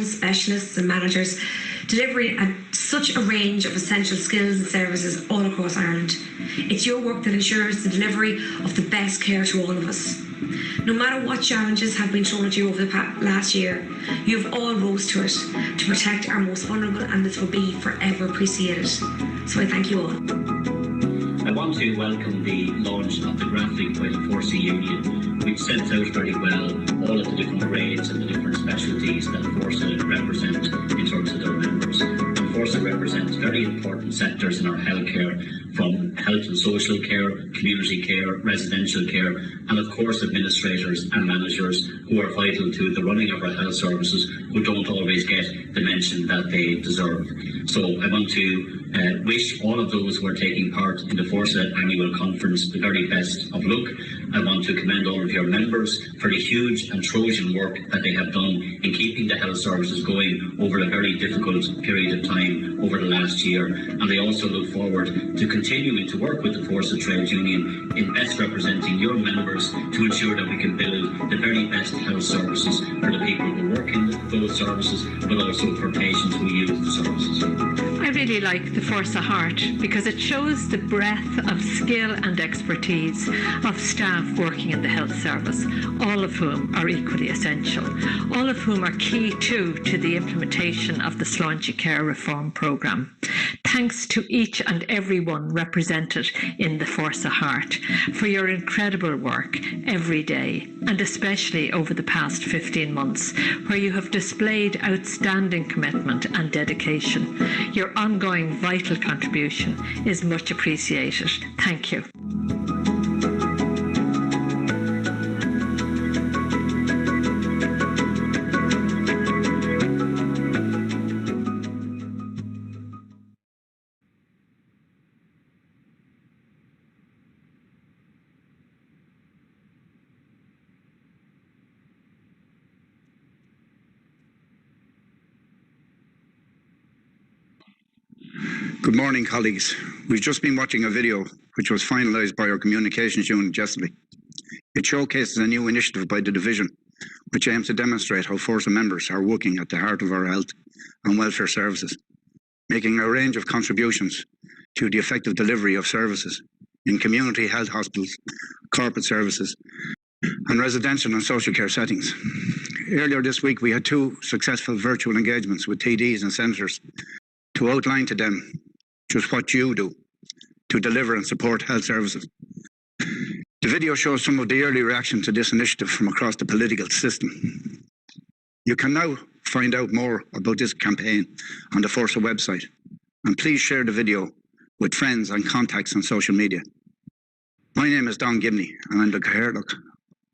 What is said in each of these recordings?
specialists and managers delivering such a range of essential skills and services all across Ireland. It's your work that ensures the delivery of the best care to all of us. No matter what challenges have been thrown at you over the last year, you have all rose to it to protect our most vulnerable, and this will be forever appreciated. So I thank you all. I want to welcome the launch of the graphic by the Fórsa Union, which sets out very well all of the different grades and the different specialties that Fórsa represent in terms of their members. And Fórsa represents very important sectors in our healthcare, from health and social care, community care, residential care, and of course administrators and managers who are vital to the running of our health services, who don't always get the mention that they deserve. So I want to wish all of those who are taking part in the Fórsa annual conference the very best of luck. I want to commend all of your members for the huge and Trojan work that they have done in keeping the health services going over a very difficult period of time over the last year. And I also look forward to continuing to work with the Fórsa Trade Union in best representing your members to ensure that we can build the very best health services for the people who work in those services, but also for patients who use the services. I really like the Fórsa Heart because it shows the breadth of skill and expertise of staff working in the health service, all of whom are equally essential, all of whom are key to the implementation of the Sláinte Care Reform Programme. Thanks to each and every one represented in the Fórsa Heart for your incredible work every day, and especially over the past 15 months, where you have displayed outstanding commitment and dedication. Your ongoing vital contribution is much appreciated. Thank you. Good morning, colleagues. We've just been watching a video which was finalised by our communications unit yesterday. It showcases a new initiative by the division which aims to demonstrate how Fórsa members are working at the heart of our health and welfare services, making a range of contributions to the effective delivery of services in community health hospitals, corporate services and residential and social care settings. Earlier this week we had 2 successful virtual engagements with TDs and senators to outline to them just what you do to deliver and support health services. The video shows some of the early reaction to this initiative from across the political system. You can now find out more about this campaign on the Fórsa website, and please share the video with friends and contacts on social media. My name is Don Gibney and I'm the Caherlock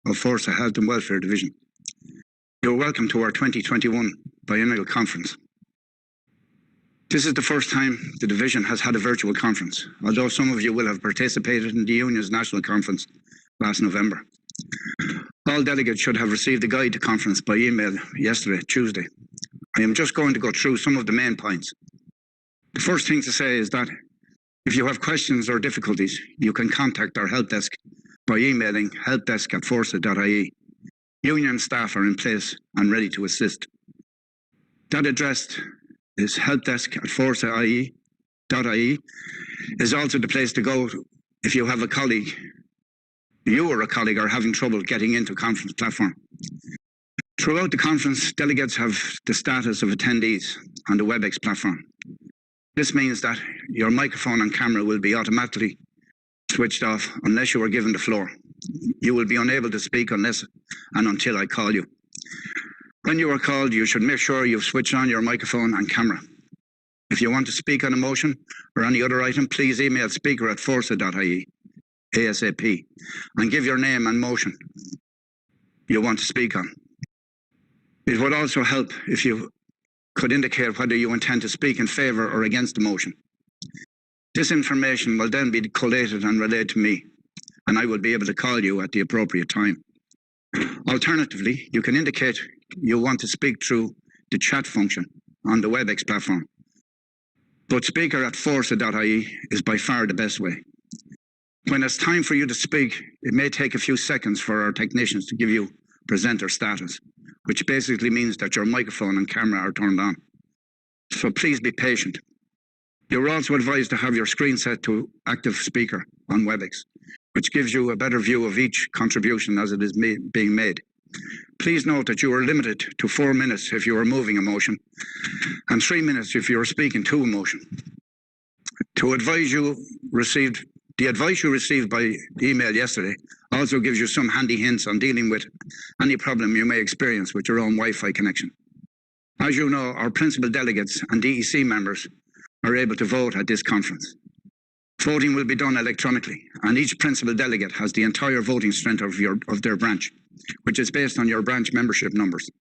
of Fórsa Health and Welfare Division. You're welcome to our 2021 Biennial Conference. This is the first time the division has had a virtual conference, although some of you will have participated in the Union's National Conference last November. All delegates should have received the guide to conference by email yesterday, Tuesday. I am just going to go through some of the main points. The first thing to say is that if you have questions or difficulties, you can contact our help desk by emailing helpdesk@forsa.ie. Union staff are in place and ready to assist. That address is helpdesk@forsa.ie is also the place to go if you have a colleague, you or a colleague are having trouble getting into conference platform. Throughout the conference, delegates have the status of attendees on the WebEx platform. This means that your microphone and camera will be automatically switched off unless you are given the floor. You will be unable to speak unless and until I call you. When you are called, you should make sure you've switched on your microphone and camera. If you want to speak on a motion or any other item, please email speaker@forsa.ie ASAP and give your name and motion you want to speak on. It would also help if you could indicate whether you intend to speak in favour or against the motion. This information will then be collated and relayed to me, and I will be able to call you at the appropriate time. Alternatively, you can indicate you want to speak through the chat function on the WebEx platform. But speaker@forsa.ie is by far the best way. When it's time for you to speak, it may take a few seconds for our technicians to give you presenter status, which basically means that your microphone and camera are turned on. So please be patient. You're also advised to have your screen set to active speaker on WebEx, which gives you a better view of each contribution as it is being made. Please note that you are limited to 4 minutes if you are moving a motion and 3 minutes if you are speaking to a motion. The advice you received by email yesterday also gives you some handy hints on dealing with any problem you may experience with your own Wi-Fi connection. As you know, our principal delegates and DEC members are able to vote at this conference. Voting will be done electronically, and each principal delegate has the entire voting strength of their branch, which is based on your branch membership numbers.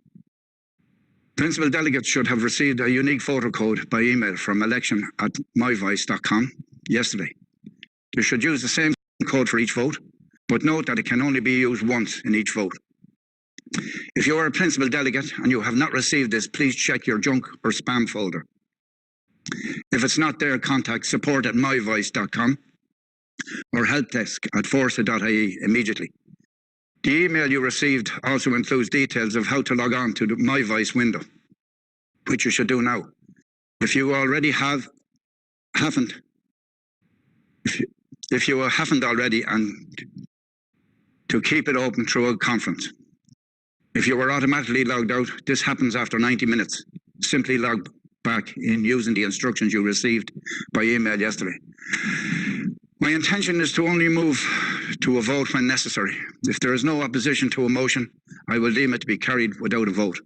Principal delegates should have received a unique photo code by email from election@myvoice.com yesterday. You should use the same code for each vote, but note that it can only be used once in each vote. If you are a principal delegate and you have not received this, please check your junk or spam folder. If it's not there, contact support@myvoice.com or helpdesk@forsa.ie immediately. The email you received also includes details of how to log on to the My Voice window, which you should do now. If you already haven't already, and to keep it open throughout conference. If you were automatically logged out, this happens after 90 minutes. Simply log back in using the instructions you received by email yesterday. My intention is to only move to a vote when necessary. If there is no opposition to a motion, I will deem it to be carried without a vote.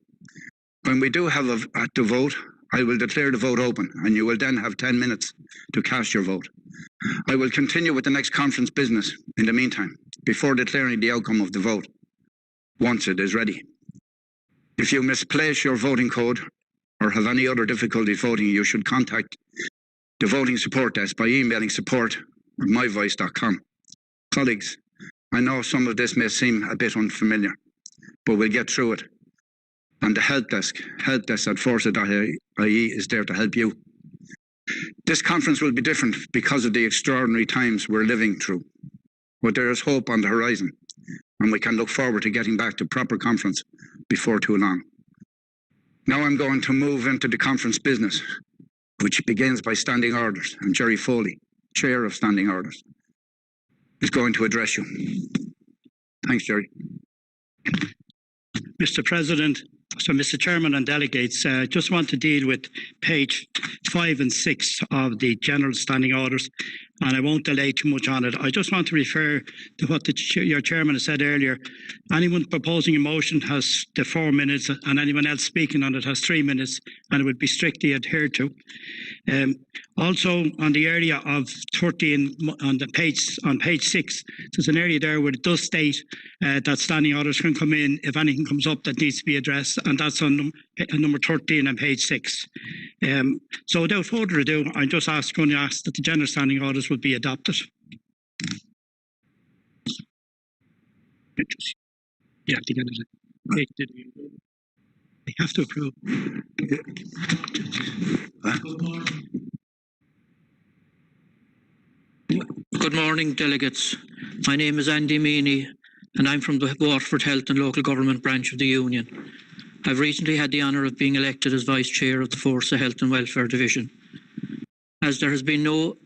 When we do have to vote, I will declare the vote open, and you will then have 10 minutes to cast your vote. I will continue with the next conference business in the meantime, before declaring the outcome of the vote, once it is ready. If you misplace your voting code or have any other difficulty voting, you should contact the voting support desk by emailing support@myvoice.com. Colleagues, I know some of this may seem a bit unfamiliar, but we'll get through it. And the help desk @forsa.ie is there to help you. This conference will be different because of the extraordinary times we're living through. But there is hope on the horizon, and we can look forward to getting back to proper conference before too long. Now I'm going to move into the conference business, which begins by standing orders, and Jerry Foley, Chair of Standing Orders, is going to address you. Thanks, Jerry. Mr. President, so Mr. Chairman and delegates, just want to deal with page 5 and 6 of the General Standing Orders, and I won't delay too much on it. I just want to refer to what your Chairman has said earlier. Anyone proposing a motion has the 4 minutes, and anyone else speaking on it has 3 minutes, and it would be strictly adhered to. Also, on the area of 13 on page 6, there's an area there where it does state that standing orders can come in if anything comes up that needs to be addressed, and that's on number 13 on page 6. So without further ado, I'm just going to ask that the general standing orders will be adopted. You have to get it. They have to approve. Good morning, delegates. My name is Andy Meany, and I'm from the Waterford Health and Local Government branch of the Union. I've recently had the honour of being elected as Vice Chair of the Fórsa Health and Welfare Division. As there has been no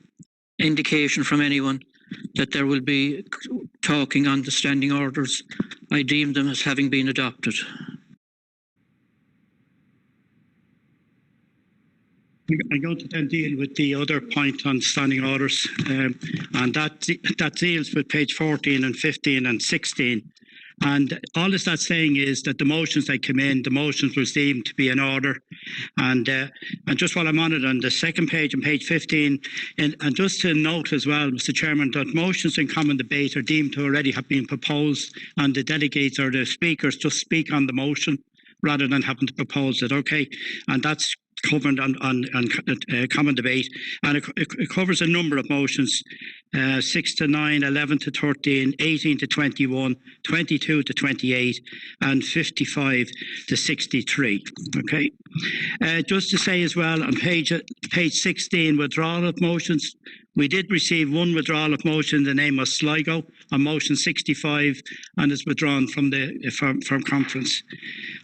indication from anyone that there will be talking on the standing orders, I deem them as having been adopted. I'm going to then deal with the other point on standing orders, and that deals with page 14 and 15 and 16. And all that's saying is that the motions that come in, the motions was deemed to be in order. And just while I'm on it, on the second page, on page 15, and just to note as well, Mr. Chairman, that motions in common debate are deemed to already have been proposed, and the delegates or the speakers just speak on the motion rather than having to propose it, okay? And that's covered on common debate, and it covers a number of motions, 6 to 9, 11 to 13, 18 to 21, 22 to 28, and 55 to 63. Okay. Just to say as well, on page 16, withdrawal of motions We did receive one withdrawal of motion. The name was Sligo on motion 65, and it's withdrawn from conference.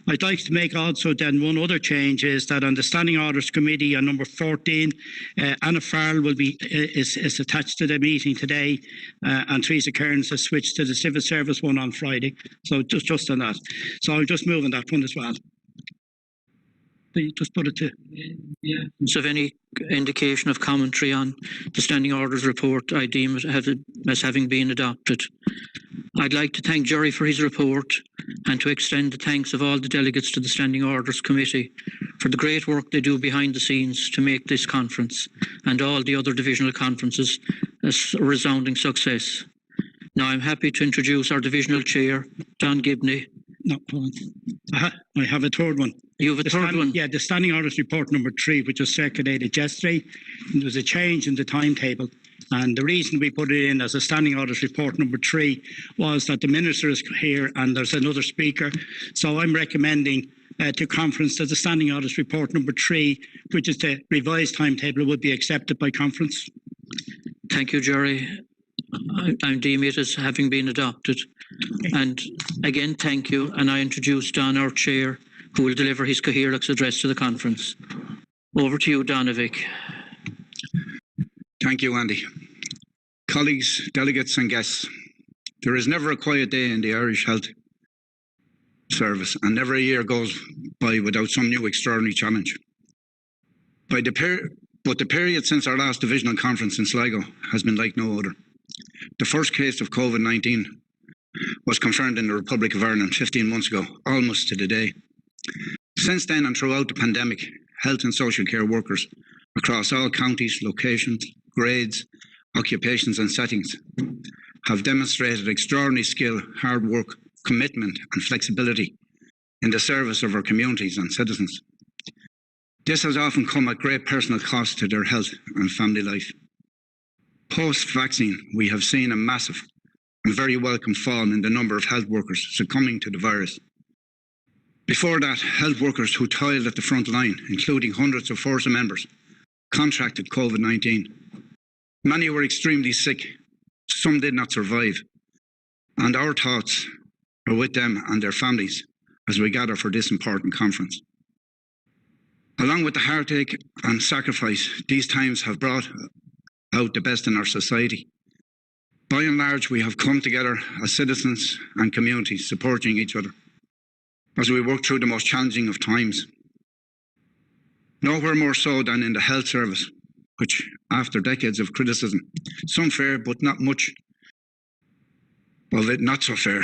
I'd like to make also then one other change is that on the Standing Orders Committee on number 14, Anna Farrell is attached to the meeting today, and Teresa Kearns has switched to the Civil Service one on Friday. So just on that. So I'll just move on that one as well. Just put it to. Yeah. So if any indication of commentary on the Standing Orders report, I deem it as having been adopted. I'd like to thank Jerry for his report and to extend the thanks of all the delegates to the Standing Orders Committee for the great work they do behind the scenes to make this conference and all the other divisional conferences a resounding success. Now I'm happy to introduce our divisional chair, Don Gibney. No, I have a third one. You have a third one? Yeah, the Standing Orders Report number 3, which was circulated yesterday. There was a change in the timetable. And the reason we put it in as a Standing Orders Report number 3 was that the Minister is here and there's another speaker. So I'm recommending to conference that the Standing Orders Report number 3, which is the revised timetable, would be accepted by conference. Thank you, Jerry. I deem it as having been adopted. Okay. And again, thank you. And I introduce Don, our chair, who will deliver his Cathaoirleach's address to the conference. Over to you, Donovic. Thank you, Andy. Colleagues, delegates and guests, there is never a quiet day in the Irish Health Service, and never a year goes by without some new extraordinary challenge. But the period since our last divisional conference in Sligo has been like no other. The first case of COVID-19 was confirmed in the Republic of Ireland 15 months ago, almost to the day. Since then and throughout the pandemic, health and social care workers across all counties, locations, grades, occupations and settings have demonstrated extraordinary skill, hard work, commitment and flexibility in the service of our communities and citizens. This has often come at great personal cost to their health and family life. Post-vaccine, we have seen a massive and very welcome fall in the number of health workers succumbing to the virus. Before that, health workers who toiled at the front line, including hundreds of Fórsa members, contracted COVID-19. Many were extremely sick. Some did not survive. And our thoughts are with them and their families as we gather for this important conference. Along with the heartache and sacrifice, these times have brought out the best in our society. By and large, we have come together as citizens and communities supporting each other as we work through the most challenging of times. Nowhere more so than in the health service, which, after decades of criticism, some fair but not much of it not so fair,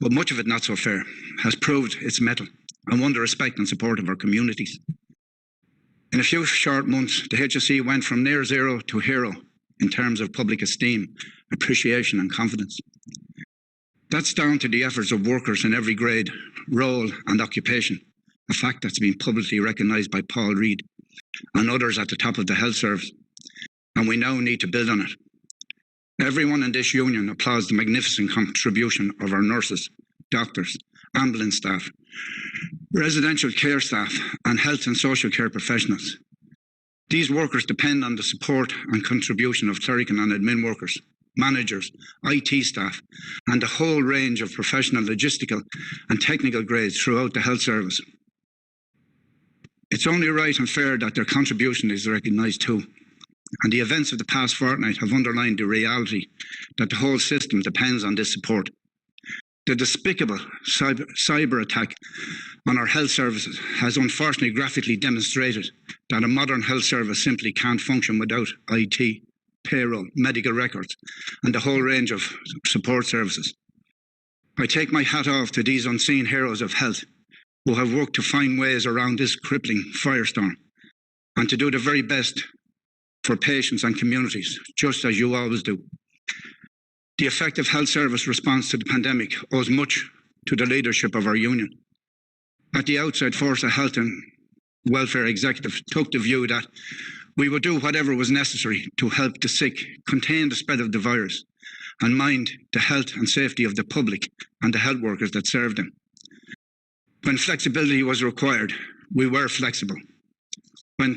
but much of it not so fair, has proved its mettle and won the respect and support of our communities. In a few short months, the HSE went from near zero to hero in terms of public esteem, appreciation and confidence. That's down to the efforts of workers in every grade, role and occupation, a fact that's been publicly recognised by Paul Reid and others at the top of the health service, and we now need to build on it. Everyone in this union applauds the magnificent contribution of our nurses, doctors, ambulance staff, residential care staff and health and social care professionals. These workers depend on the support and contribution of clerical and admin workers, managers, IT staff and the whole range of professional, logistical and technical grades throughout the health service. It's only right and fair that their contribution is recognised too. And the events of the past fortnight have underlined the reality that the whole system depends on this support. The despicable cyber attack on our health services has unfortunately graphically demonstrated that a modern health service simply can't function without IT, payroll, medical records, and the whole range of support services. I take my hat off to these unseen heroes of health who have worked to find ways around this crippling firestorm and to do the very best for patients and communities, just as you always do. The effective health service response to the pandemic owes much to the leadership of our union. At the outset, Fórsa Health and Welfare Executive took the view that we would do whatever was necessary to help the sick, contain the spread of the virus, and mind the health and safety of the public and the health workers that serve them. When flexibility was required, we were flexible. When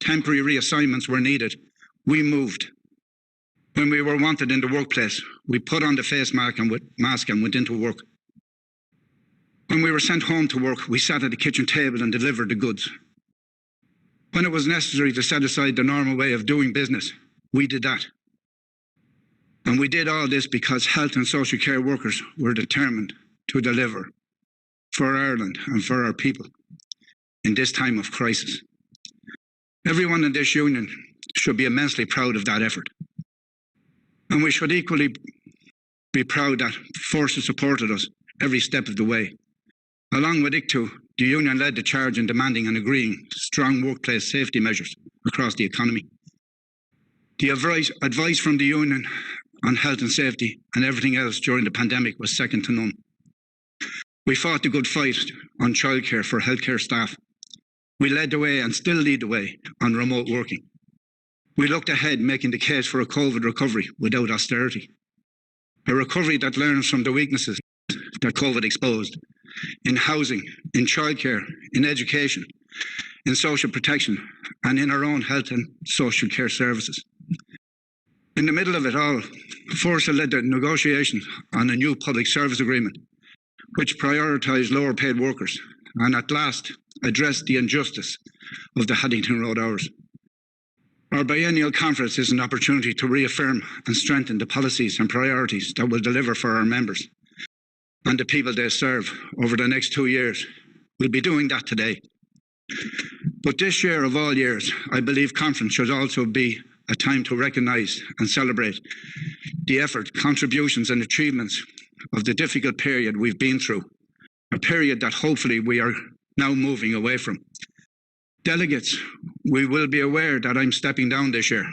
temporary reassignments were needed, we moved. When we were wanted in the workplace, we put on the face mask and went into work. When we were sent home to work, we sat at the kitchen table and delivered the goods. When it was necessary to set aside the normal way of doing business, we did that. And we did all this because health and social care workers were determined to deliver for Ireland and for our people in this time of crisis. Everyone in this union should be immensely proud of that effort. And we should equally be proud that Fórsa supported us every step of the way. Along with ICTU, the union led the charge in demanding and agreeing strong workplace safety measures across the economy. The advice from the union on health and safety and everything else during the pandemic was second to none. We fought the good fight on childcare for healthcare staff. We led the way and still lead the way on remote working. We looked ahead, making the case for a COVID recovery without austerity. A recovery that learns from the weaknesses that COVID exposed in housing, in childcare, in education, in social protection, and in our own health and social care services. In the middle of it all, Fórsa led the negotiation on a new public service agreement, which prioritised lower paid workers and at last addressed the injustice of the Haddington Road hours. Our biennial conference is an opportunity to reaffirm and strengthen the policies and priorities that will deliver for our members and the people they serve over the next 2 years. We'll be doing that today. But this year of all years, I believe conference should also be a time to recognise and celebrate the effort, contributions and achievements of the difficult period we've been through, a period that hopefully we are now moving away from. Delegates, we will be aware that I'm stepping down this year.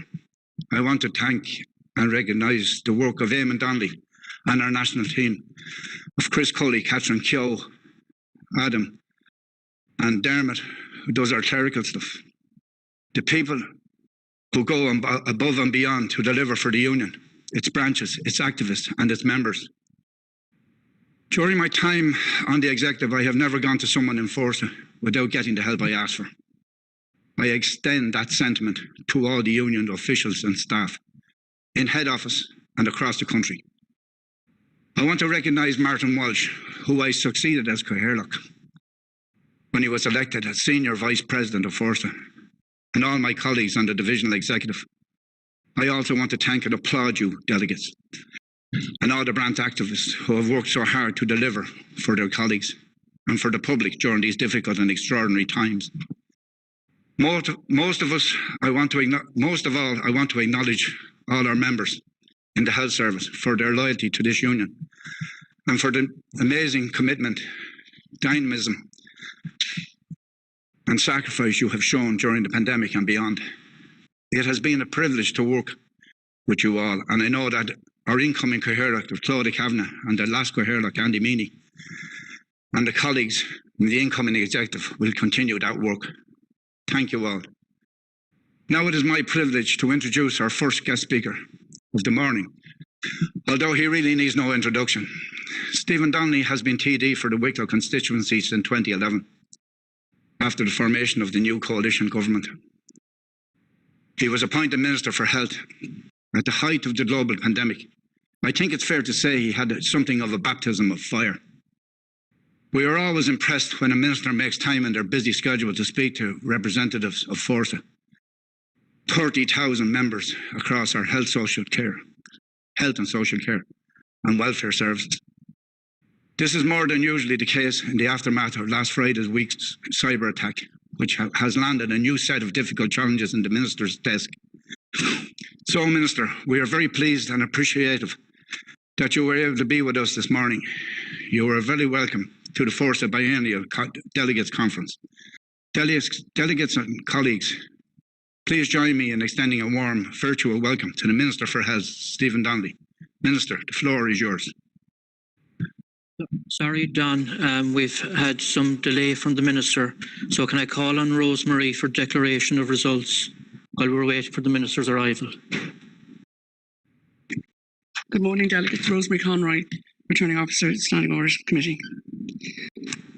I want to thank and recognise the work of Eamon Donnelly and our national team of Chris Cully, Catherine Keogh, Adam and Dermot, who does our clerical stuff. The people who go above and beyond to deliver for the union, its branches, its activists and its members. During my time on the executive, I have never gone to someone in Fórsa without getting the help I asked for. I extend that sentiment to all the union officials and staff in head office and across the country. I want to recognise Martin Walsh, who I succeeded as Cathaoirleach when he was elected as Senior Vice President of Fórsa, and all my colleagues on the divisional executive. I also want to thank and applaud you, delegates, and all the branch activists who have worked so hard to deliver for their colleagues and for the public during these difficult and extraordinary times. Most of all, I want to acknowledge all our members in the health service for their loyalty to this union and for the amazing commitment, dynamism and sacrifice you have shown during the pandemic and beyond. It has been a privilege to work with you all, and I know that our incoming Cathaoirleach of Claudia Kavanagh and the last Cathaoirleach Andy Meany and the colleagues in the incoming executive will continue that work. Thank you all. Now it is my privilege to introduce our first guest speaker of the morning, although he really needs no introduction. Stephen Donnelly has been TD for the Wicklow constituency since 2011, after the formation of the new coalition government. He was appointed Minister for Health at the height of the global pandemic. I think it's fair to say he had something of a baptism of fire. We are always impressed when a minister makes time in their busy schedule to speak to representatives of Fórsa. 30,000 members across our health and social care and welfare services. This is more than usually the case in the aftermath of last Friday's week's cyber attack, which has landed a new set of difficult challenges in the Minister's desk. So, Minister, we are very pleased and appreciative that you were able to be with us this morning. You are very welcome to the Fórsa Biennial Delegates Conference. Delegates and colleagues, please join me in extending a warm virtual welcome to the Minister for Health, Stephen Donnelly. Minister, the floor is yours. Sorry, Don, we've had some delay from the Minister, so can I call on Rosemary for declaration of results while we're waiting for the Minister's arrival? Good morning, delegates. Rosemary Conroy, Returning Officer, Standing Orders Committee.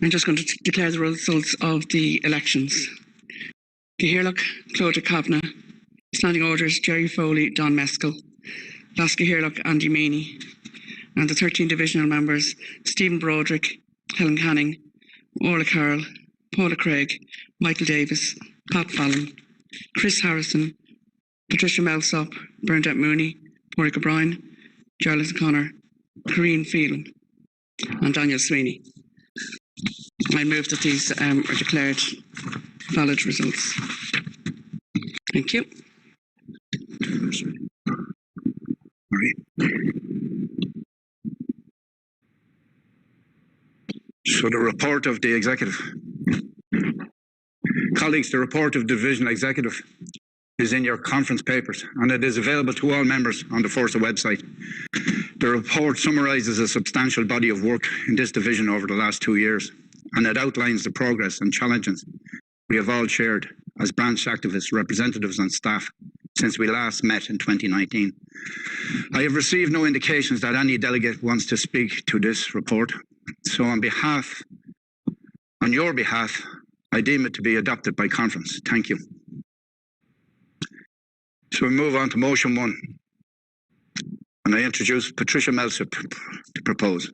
I'm just going to declare the results of the elections. Cathaoirleach, Claudia Kavanagh. Standing Orders, Jerry Foley, Don Mescal. Lasky Hirlock, Andy Meany, and the 13 divisional members, Stephen Broderick, Helen Canning, Orla Carroll, Paula Craig, Michael Davis, Pat Fallon, Chris Harrison, Patricia Millsop, Bernadette Mooney, Porrick O'Brien, Charles O'Connor, Corrine Phelan, and Daniel Sweeney. I move that these are declared valid results. Thank you. So the report of the executive. Colleagues, the report of division executive is in your conference papers and it is available to all members on the Fórsa website. The report summarises a substantial body of work in this division over the last 2 years, and it outlines the progress and challenges we have all shared as branch activists, representatives and staff since we last met in 2019. I have received no indications that any delegate wants to speak to this report, so on your behalf, I deem it to be adopted by conference. Thank you. So we move on to motion 1. And I introduce Patricia Millsop to propose.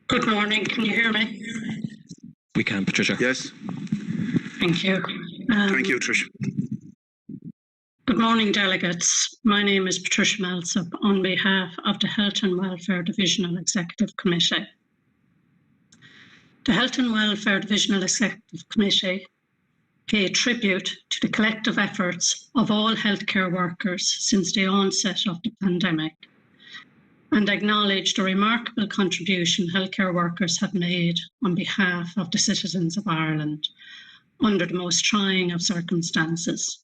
Good morning. Can you hear me? We can, Patricia. Yes. Thank you. Thank you, Tricia. Good morning, delegates. My name is Patricia Millsop on behalf of the Health and Welfare Divisional Executive Committee. The Health and Welfare Divisional Executive Committee pay tribute to the collective efforts of all healthcare workers since the onset of the pandemic and acknowledge the remarkable contribution healthcare workers have made on behalf of the citizens of Ireland under the most trying of circumstances.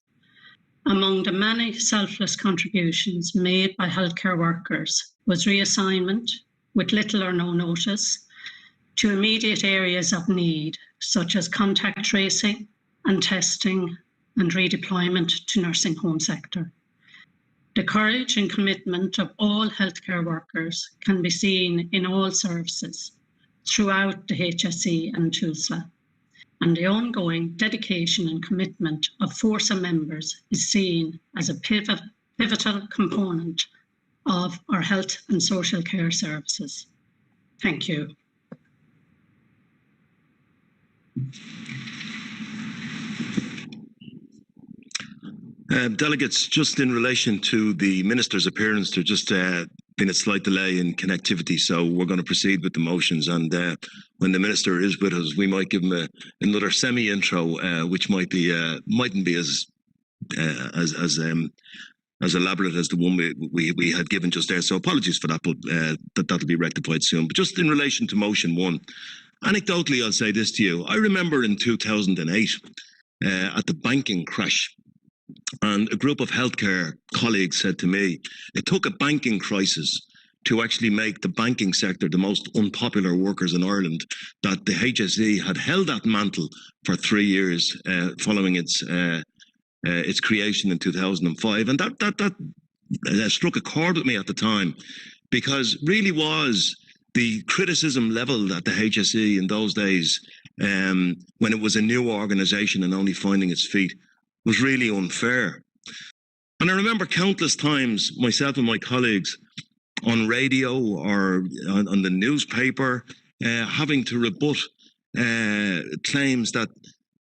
Among the many selfless contributions made by healthcare workers was reassignment with little or no notice to immediate areas of need, such as contact tracing and testing and redeployment to nursing home sector. The courage and commitment of all healthcare workers can be seen in all services throughout the HSE and TULSA, and the ongoing dedication and commitment of Fórsa members is seen as a pivotal component of our health and social care services. Thank you. Delegates, just in relation to the Minister's appearance, there's just been a slight delay in connectivity, so we're going to proceed with the motions. And when the Minister is with us, we might give him another semi-intro, which mightn't be as elaborate as the one we had given just there. So apologies for that, but that'll be rectified soon. But just in relation to motion 1, anecdotally, I'll say this to you. I remember in 2008 at the banking crash, and a group of healthcare colleagues said to me, it took a banking crisis to actually make the banking sector the most unpopular workers in Ireland, that the HSE had held that mantle for 3 years following its creation in 2005. And that struck a chord with me at the time, because really was the criticism leveled at the HSE in those days, when it was a new organisation and only finding its feet, was really unfair. And I remember countless times myself and my colleagues on radio or on the newspaper having to rebut claims that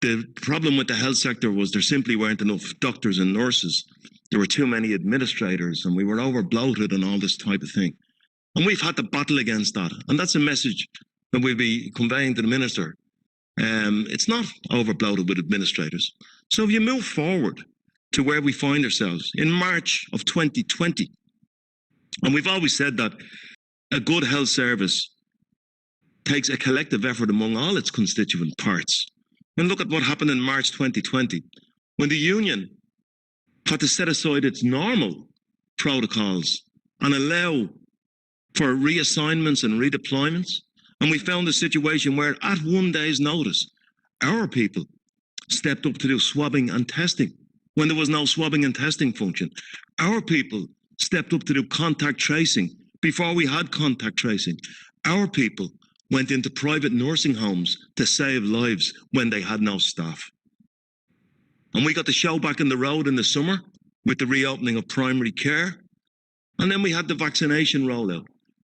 the problem with the health sector was there simply weren't enough doctors and nurses. There were too many administrators and we were over-bloated and all this type of thing. And we've had to battle against that. And that's a message that we'll be conveying to the Minister. It's not over-bloated with administrators. So if you move forward to where we find ourselves in March of 2020, and we've always said that a good health service takes a collective effort among all its constituent parts. And look at what happened in March 2020, when the union had to set aside its normal protocols and allow for reassignments and redeployments. And we found a situation where at 1 day's notice, our people stepped up to do swabbing and testing when there was no swabbing and testing function. Our people stepped up to do contact tracing before we had contact tracing. Our people went into private nursing homes to save lives when they had no staff. And we got the show back on the road in the summer with the reopening of primary care. And then we had the vaccination rollout.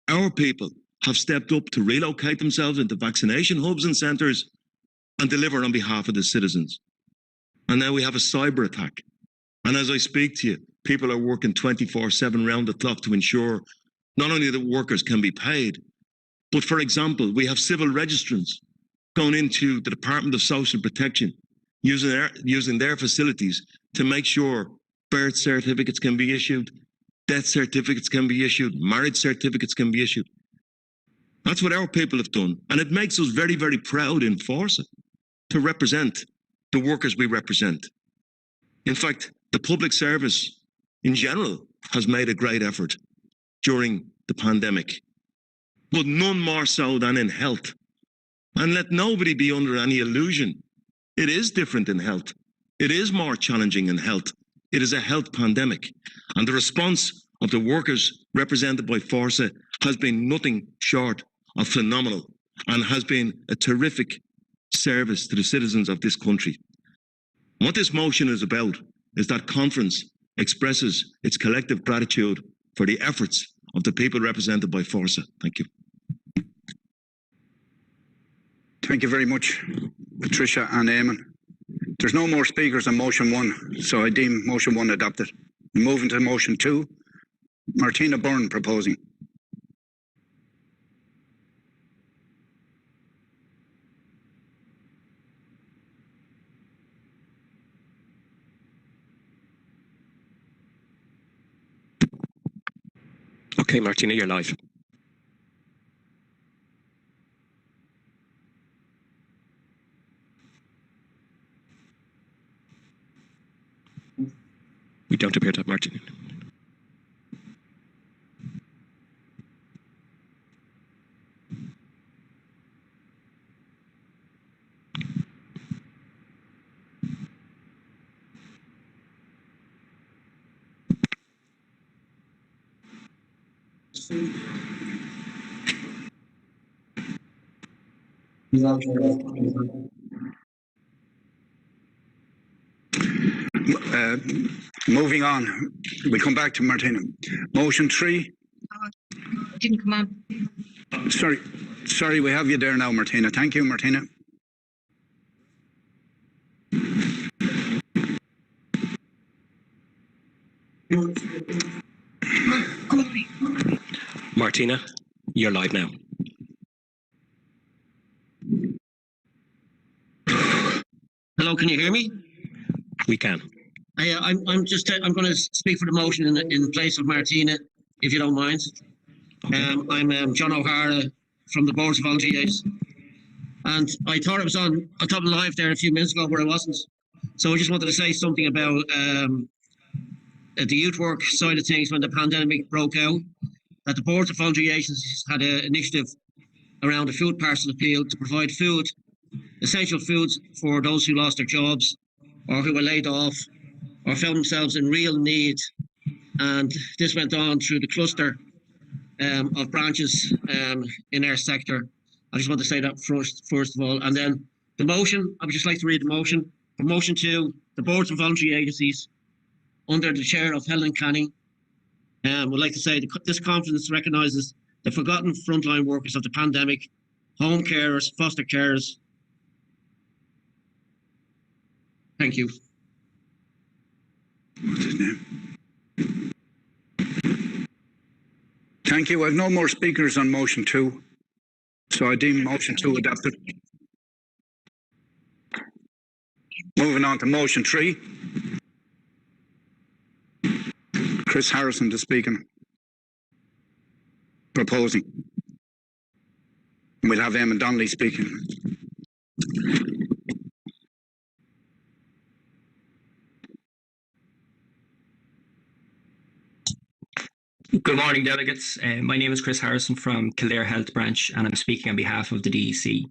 Our people have stepped up to relocate themselves into vaccination hubs and centres and deliver on behalf of the citizens. And now we have a cyber attack. And as I speak to you, people are working 24/7 round the clock to ensure not only that workers can be paid, but for example, we have civil registrants going into the Department of Social Protection, using their facilities to make sure birth certificates can be issued, death certificates can be issued, marriage certificates can be issued. That's what our people have done. And it makes us very, very proud in Fórsa to represent the workers we represent. In fact, the public service in general has made a great effort during the pandemic, but none more so than in health. And let nobody be under any illusion. It is different in health. It is more challenging in health. It is a health pandemic. And the response of the workers represented by Fórsa has been nothing short of phenomenal and has been a terrific service to the citizens of this country. What this motion is about is that conference expresses its collective gratitude for the efforts of the people represented by Fórsa. Thank you. Thank you very much, Patricia and Eamon. There's no more speakers on motion 1, so I deem motion 1 adopted. Moving to motion 2, Martina Byrne proposing. Okay, Martina, you're live. We don't appear to have Martina. Moving on, we come back to Martina. Motion 3. Didn't come on. Sorry, we have you there now, Martina. Thank you, Martina. Martina, you're live now. Hello, can you hear me? We can. I'm going to speak for the motion in place of Martina, if you don't mind. Okay. I'm John O'Hara from the Boards of Volunteers, and I thought I was live there a few minutes ago where I wasn't. So I just wanted to say something about the youth work side of things when the pandemic broke out. That the Boards of Voluntary Agencies had an initiative around a food parcel appeal to provide food, essential foods for those who lost their jobs or who were laid off or found themselves in real need. And this went on through the cluster of branches in our sector. I just want to say that first of all. And then the motion, I would just like to read the motion. For motion 2, the Boards of Voluntary Agencies, under the chair of Helen Canning, would like to say that this conference recognises the forgotten frontline workers of the pandemic, home carers, foster carers. Thank you. What's his name? Thank you. I have no more speakers on motion 2, so I deem motion 2 adopted. Moving on to motion 3. Chris Harrison to speaking. Proposing. We'll have Eamon Donnelly speaking. Good morning, delegates. My name is Chris Harrison from Kildare Health Branch, and I'm speaking on behalf of the DEC.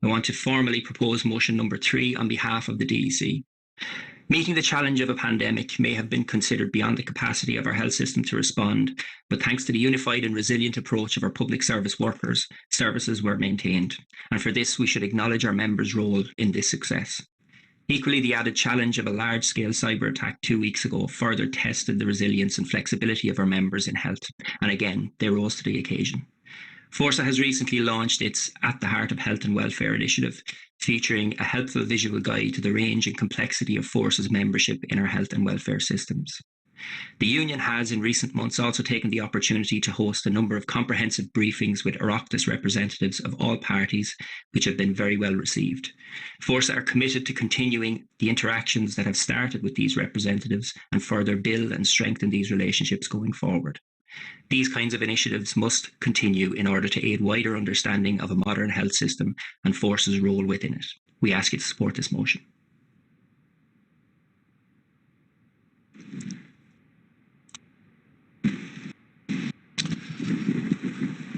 I want to formally propose motion number 3 on behalf of the DEC. Meeting the challenge of a pandemic may have been considered beyond the capacity of our health system to respond, but thanks to the unified and resilient approach of our public service workers, services were maintained. And for this, we should acknowledge our members' role in this success. Equally, the added challenge of a large-scale cyber attack 2 weeks ago further tested the resilience and flexibility of our members in health, and again, they rose to the occasion. Fórsa has recently launched its At the Heart of Health and Welfare initiative, featuring a helpful visual guide to the range and complexity of Fórsa's membership in our health and welfare systems. The Union has in recent months also taken the opportunity to host a number of comprehensive briefings with Oireachtas representatives of all parties, which have been very well received. Fórsa are committed to continuing the interactions that have started with these representatives and further build and strengthen these relationships going forward. These kinds of initiatives must continue in order to aid wider understanding of a modern health system and Fórsa's role within it. We ask you to support this motion.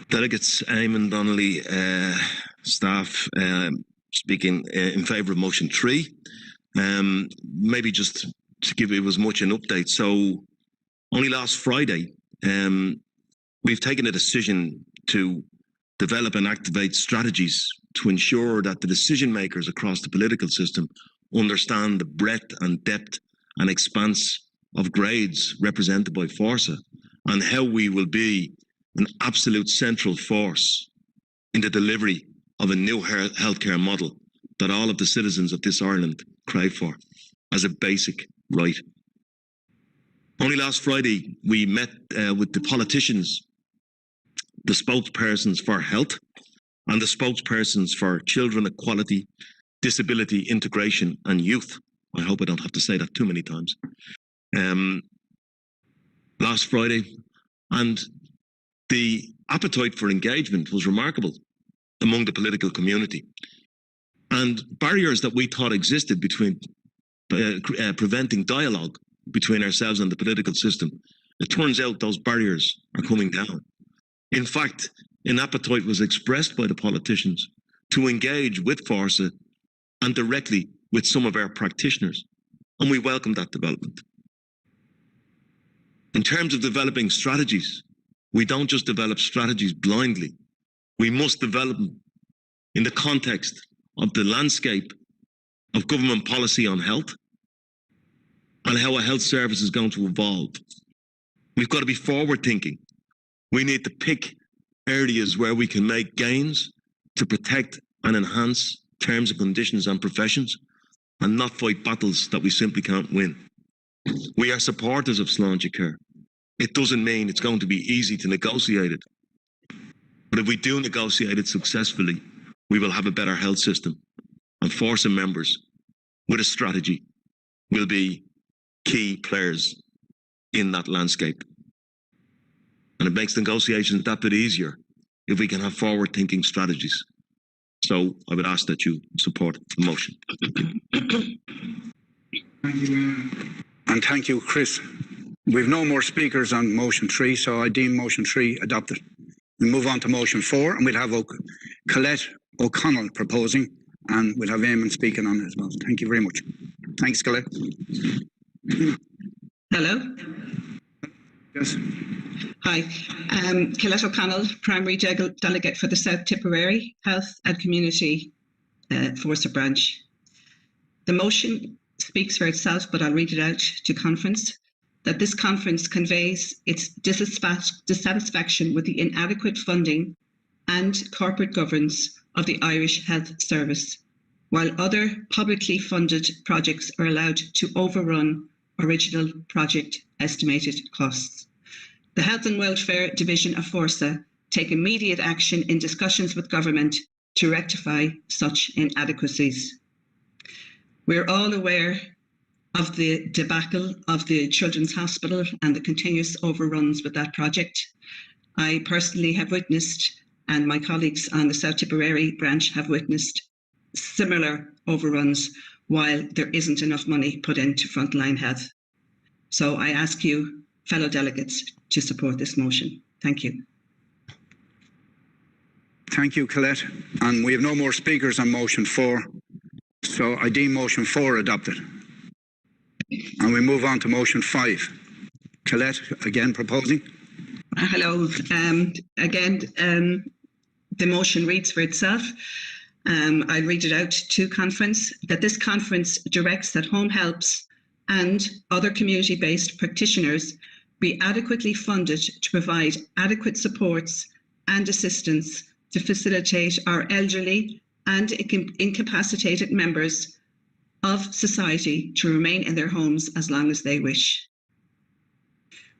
Delegates Eamon Donnelly, staff speaking in favour of motion 3. Maybe just to give you as much an update. So only last Friday, we've taken a decision to develop and activate strategies to ensure that the decision makers across the political system understand the breadth and depth and expanse of grades represented by Fórsa and how we will be an absolute central force in the delivery of a new healthcare model that all of the citizens of this Ireland crave for as a basic right. Only last Friday, we met with the politicians, the spokespersons for health and the spokespersons for children equality, disability integration and youth. I hope I don't have to say that too many times. Last Friday, and the appetite for engagement was remarkable among the political community. And barriers that we thought existed between preventing dialogue between ourselves and the political system, it turns out those barriers are coming down. In fact, an appetite was expressed by the politicians to engage with Fórsa and directly with some of our practitioners. And we welcome that development. In terms of developing strategies, we don't just develop strategies blindly. We must develop them in the context of the landscape of government policy on health and how a health service is going to evolve. We've got to be forward thinking. We need to pick areas where we can make gains to protect and enhance terms and conditions and professions and not fight battles that we simply can't win. We are supporters of Sláinte Care. It doesn't mean it's going to be easy to negotiate it. But if we do negotiate it successfully, we will have a better health system. And Fórsa members with a strategy will be key players in that landscape. And it makes negotiations that bit easier if we can have forward-thinking strategies. So I would ask that you support the motion. Thank you. And thank you, Chris. We've no more speakers on motion 3, so I deem motion 3 adopted. We'll move on to motion 4, and we'll have Colette O'Connell proposing, and we'll have Eamon speaking on it as well. Thank you very much. Thanks, Colette. Hello. Yes. Hi. Colette O'Connell, Primary Delegate for the South Tipperary Health and Community Fórsa branch. The motion speaks for itself, but I'll read it out to conference. That this conference conveys its dissatisfaction with the inadequate funding and corporate governance of the Irish Health Service, while other publicly funded projects are allowed to overrun original project estimated costs. The Health and Welfare Division of Fórsa take immediate action in discussions with government to rectify such inadequacies. We're all aware of the debacle of the Children's Hospital and the continuous overruns with that project. I personally have witnessed, and my colleagues on the South Tipperary branch have witnessed, similar overruns while there isn't enough money put into frontline health. So I ask you, fellow delegates, to support this motion. Thank you. Thank you, Colette. And we have no more speakers on motion 4, so I deem motion 4 adopted. And we move on to motion 5. Colette, again proposing. Hello. The motion reads for itself. I'll read it out to conference, that this conference directs that home helps and other community-based practitioners be adequately funded to provide adequate supports and assistance to facilitate our elderly and incapacitated members of society to remain in their homes as long as they wish.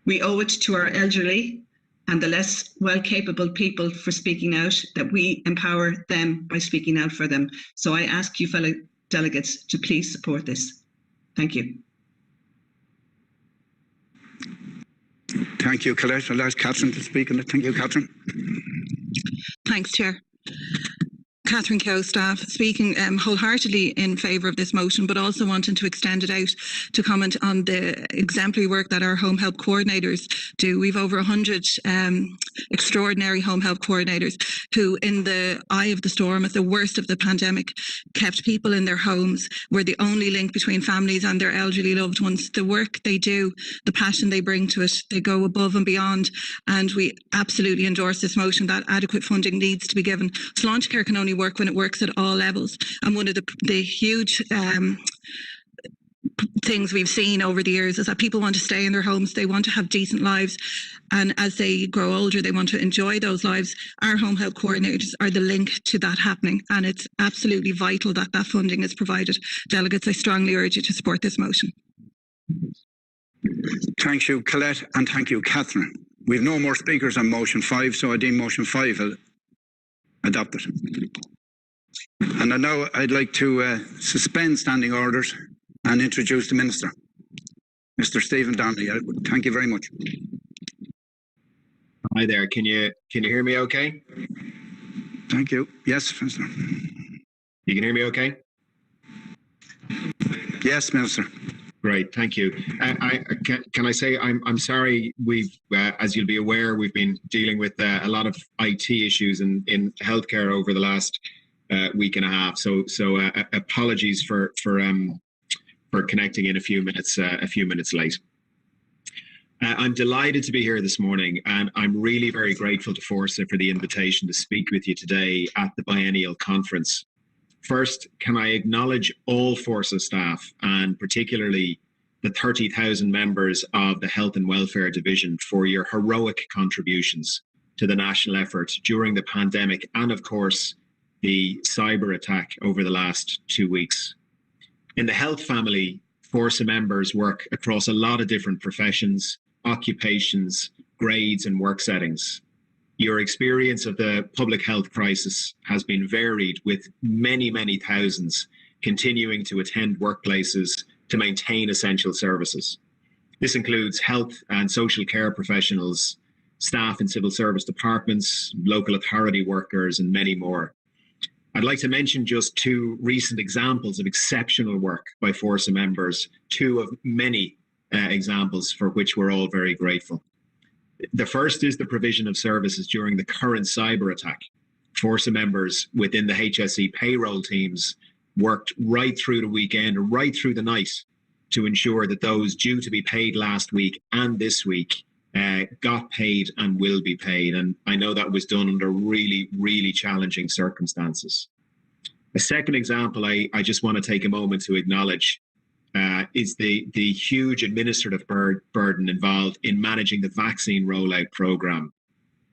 We owe it to our elderly and the less well-capable people for speaking out, that we empower them by speaking out for them. So I ask you fellow delegates to please support this. Thank you. Thank you, Colette. I'll ask Catherine to speak on it. Thank you, Catherine. Thanks, Chair. Catherine Coe, staff, speaking wholeheartedly in favour of this motion, but also wanting to extend it out to comment on the exemplary work that our home help coordinators do. We've over 100 extraordinary home help coordinators who, in the eye of the storm, at the worst of the pandemic, kept people in their homes, were the only link between families and their elderly loved ones. The work they do, the passion they bring to it, they go above and beyond, and we absolutely endorse this motion that adequate funding needs to be given. Sláintecare can only work when it works at all levels, and one of the huge things we've seen over the years is that people want to stay in their homes, they want to have decent lives, and as they grow older they want to enjoy those lives. Our home help coordinators are the link to that happening, and it's absolutely vital that that funding is provided. Delegates, I strongly urge you to support this motion. Thank you, Colette, and thank you, Catherine. We have no more speakers on motion 5, so I deem motion 5 adopted. And now I'd like to suspend standing orders and introduce the Minister, Mr. Stephen Donnelly. Thank you very much. Hi there. Can you hear me okay? Thank you. Yes, Minister. You can hear me okay? Yes, Minister. Great, thank you. Can I say I'm sorry. We've, as you'll be aware, we've been dealing with a lot of IT issues in healthcare over the last week and a half. So apologies for connecting in a few minutes late. I'm delighted to be here this morning, and I'm really very grateful to Fórsa for the invitation to speak with you today at the Biennial Conference. First, can I acknowledge all Fórsa staff, and particularly the 30,000 members of the Health and Welfare Division, for your heroic contributions to the national effort during the pandemic and, of course, the cyber attack over the last 2 weeks. In the health family, Fórsa members work across a lot of different professions, occupations, grades and work settings. Your experience of the public health crisis has been varied, with many, many thousands continuing to attend workplaces to maintain essential services. This includes health and social care professionals, staff in civil service departments, local authority workers, and many more. I'd like to mention just 2 recent examples of exceptional work by Fórsa members, 2 of many examples for which we're all very grateful. The first is the provision of services during the current cyber attack. Fórsa members within the HSE payroll teams worked right through the weekend, right through the night, to ensure that those due to be paid last week and this week got paid and will be paid. And I know that was done under really, really challenging circumstances. A second example I just want to take a moment to acknowledge is the huge administrative burden involved in managing the vaccine rollout programme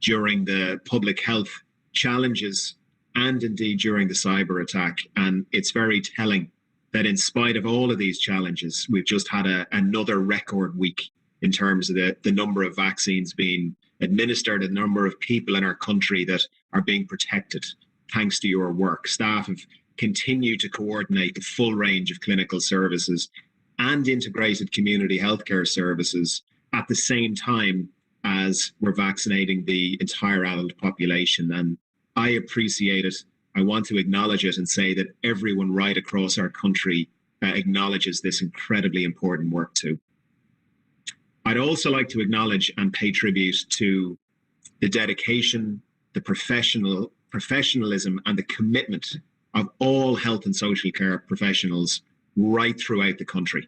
during the public health challenges and indeed during the cyber attack. And it's very telling that in spite of all of these challenges, we've just had another record week in terms of the number of vaccines being administered, the number of people in our country that are being protected thanks to your work. Staff have continued to coordinate the full range of clinical services and integrated community healthcare services at the same time as we're vaccinating the entire adult population. And I appreciate it. I want to acknowledge it and say that everyone right across our country acknowledges this incredibly important work too. I'd also like to acknowledge and pay tribute to the dedication, the professionalism and the commitment of all health and social care professionals right throughout the country.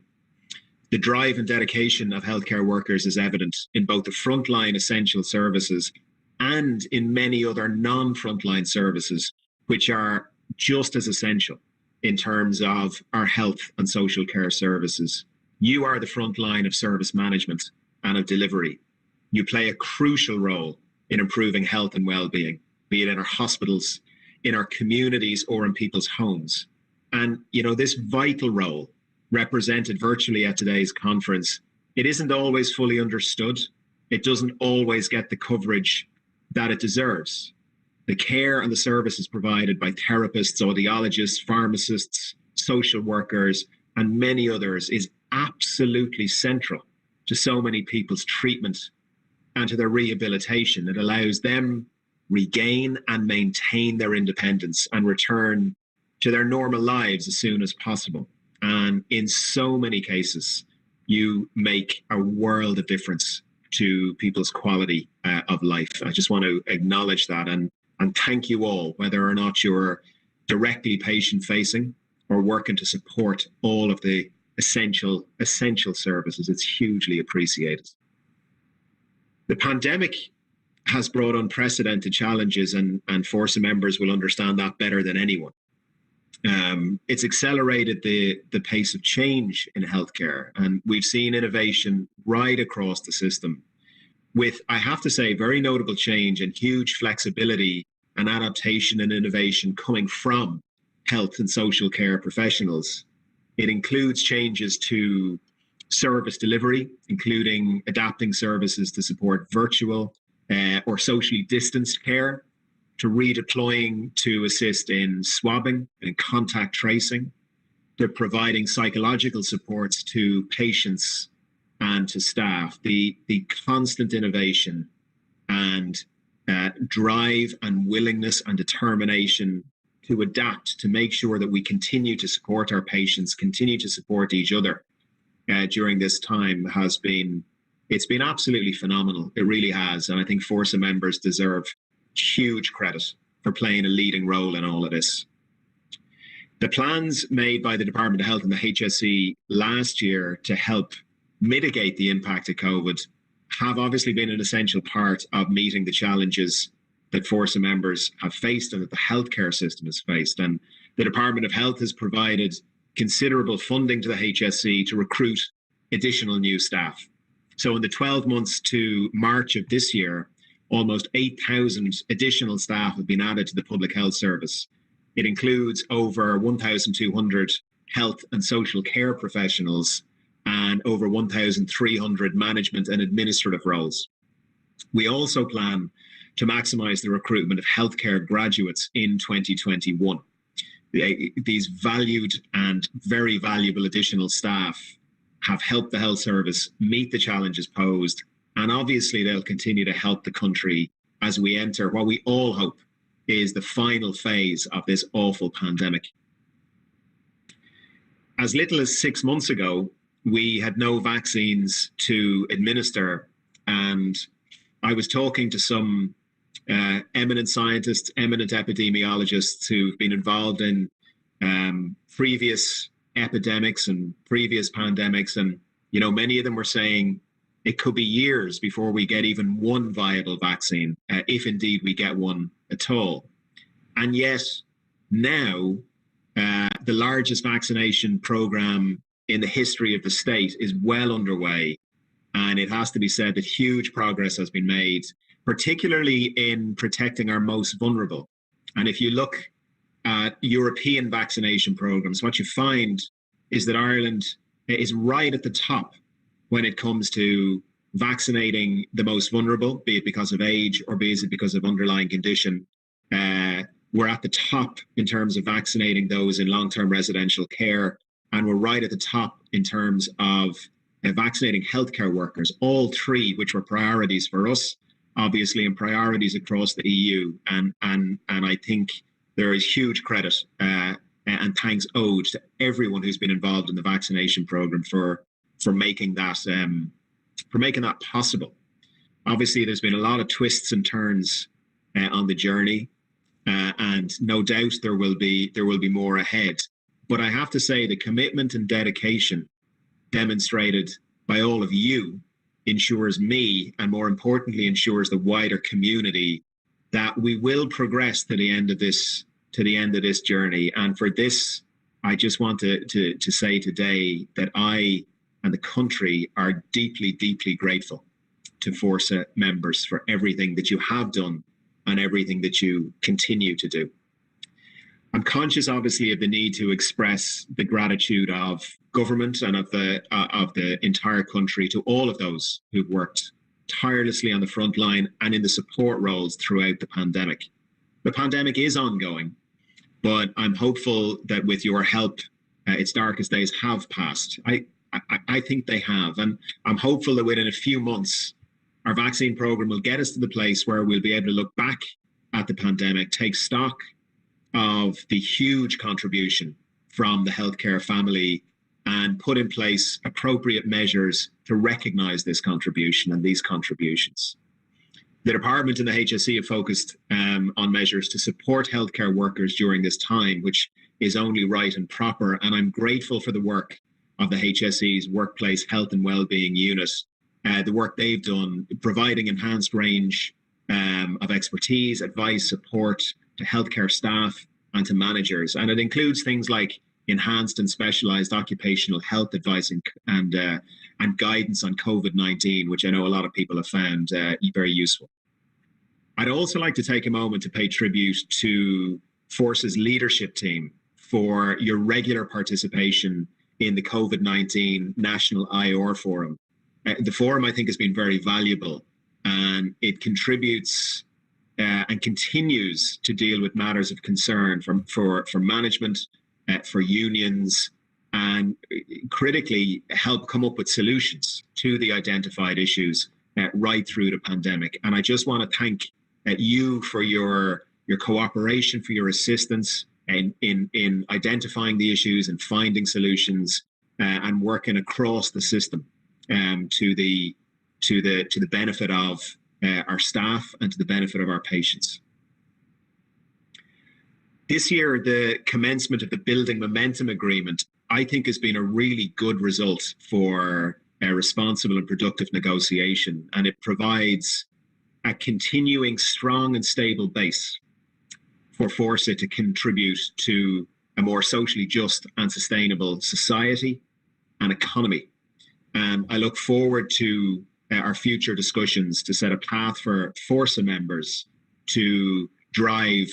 The drive and dedication of healthcare workers is evident in both the frontline essential services and in many other non-frontline services, which are just as essential in terms of our health and social care services. You are the front line of service management and of delivery. You play a crucial role in improving health and well-being, be it in our hospitals, in our communities, or in people's homes. And, you know, this vital role represented virtually at today's conference, it isn't always fully understood. It doesn't always get the coverage that it deserves. The care and the services provided by therapists, audiologists, pharmacists, social workers, and many others is absolutely central to so many people's treatment and to their rehabilitation. It allows them regain and maintain their independence and return to their normal lives as soon as possible. And in so many cases, you make a world of difference to people's quality of life. I just want to acknowledge that and thank you all, whether or not you're directly patient-facing or working to support all of the essential services. It's hugely appreciated. The pandemic has brought unprecedented challenges, and Fórsa members will understand that better than anyone. It's accelerated the pace of change in healthcare, and we've seen innovation right across the system with, I have to say, very notable change and huge flexibility and adaptation and innovation coming from health and social care professionals. It includes changes to service delivery, including adapting services to support virtual or socially distanced care, to redeploying to assist in swabbing and contact tracing, to providing psychological supports to patients and to staff. The constant innovation and drive and willingness and determination to adapt, to make sure that we continue to support our patients, continue to support each other during this time it's been absolutely phenomenal. It really has. And I think Fórsa members deserve huge credit for playing a leading role in all of this. The plans made by the Department of Health and the HSE last year to help mitigate the impact of COVID have obviously been an essential part of meeting the challenges that Fórsa members have faced and that the healthcare system has faced. And the Department of Health has provided considerable funding to the HSE to recruit additional new staff. So in the 12 months to March of this year, almost 8,000 additional staff have been added to the Public Health Service. It includes over 1,200 health and social care professionals and over 1,300 management and administrative roles. We also plan to maximise the recruitment of healthcare graduates in 2021. These valued and very valuable additional staff have helped the health service meet the challenges posed, and obviously they'll continue to help the country as we enter what we all hope is the final phase of this awful pandemic. As little as 6 months ago, we had no vaccines to administer, and I was talking to some eminent scientists, eminent epidemiologists who've been involved in previous epidemics and previous pandemics, and you know, many of them were saying it could be years before we get even one viable vaccine, if indeed we get one at all. And yet now the largest vaccination program in the history of the state is well underway, and it has to be said that huge progress has been made, particularly in protecting our most vulnerable. And if you look at European vaccination programs, what you find is that Ireland is right at the top when it comes to vaccinating the most vulnerable, be it because of age or be it because of underlying condition. We're at the top in terms of vaccinating those in long-term residential care, and we're right at the top in terms of vaccinating healthcare workers, all three which were priorities for us, obviously, and priorities across the EU. And I think there is huge credit and thanks owed to everyone who's been involved in the vaccination program for making that possible. Obviously, there's been a lot of twists and turns on the journey, and no doubt there will be more ahead. But I have to say, the commitment and dedication demonstrated by all of you ensures me, and more importantly, ensures the wider community, that we will progress to the end of this journey. And for this, I just want to say today that I and the country are deeply, deeply grateful to Fórsa members for everything that you have done and everything that you continue to do. I'm conscious, obviously, of the need to express the gratitude of government and of the entire country to all of those who've worked tirelessly on the front line and in the support roles throughout the pandemic. The pandemic is ongoing, but I'm hopeful that with your help, its darkest days have passed. I think they have, and I'm hopeful that within a few months, our vaccine program will get us to the place where we'll be able to look back at the pandemic, take stock of the huge contribution from the healthcare family, and put in place appropriate measures to recognise this contribution and these contributions. The department and the HSE have focused on measures to support healthcare workers during this time, which is only right and proper. And I'm grateful for the work of the HSE's Workplace Health and Wellbeing Unit, the work they've done, providing enhanced range of expertise, advice, support to healthcare staff and to managers. And it includes things like enhanced and specialised occupational health advice and guidance on COVID-19, which I know a lot of people have found very useful. I'd also like to take a moment to pay tribute to Fórsa's leadership team for your regular participation in the COVID-19 National IR Forum. The forum, I think, has been very valuable, and it contributes and continues to deal with matters of concern for management, for unions, and critically help come up with solutions to the identified issues right through the pandemic. And I just want to thank you for your cooperation, for your assistance in identifying the issues and finding solutions and working across the system to the benefit of our staff and to the benefit of our patients. This year, the commencement of the Building Momentum Agreement, I think, has been a really good result for a responsible and productive negotiation, and it provides a continuing strong and stable base for Fórsa to contribute to a more socially just and sustainable society and economy. And I look forward to our future discussions to set a path for Fórsa members to drive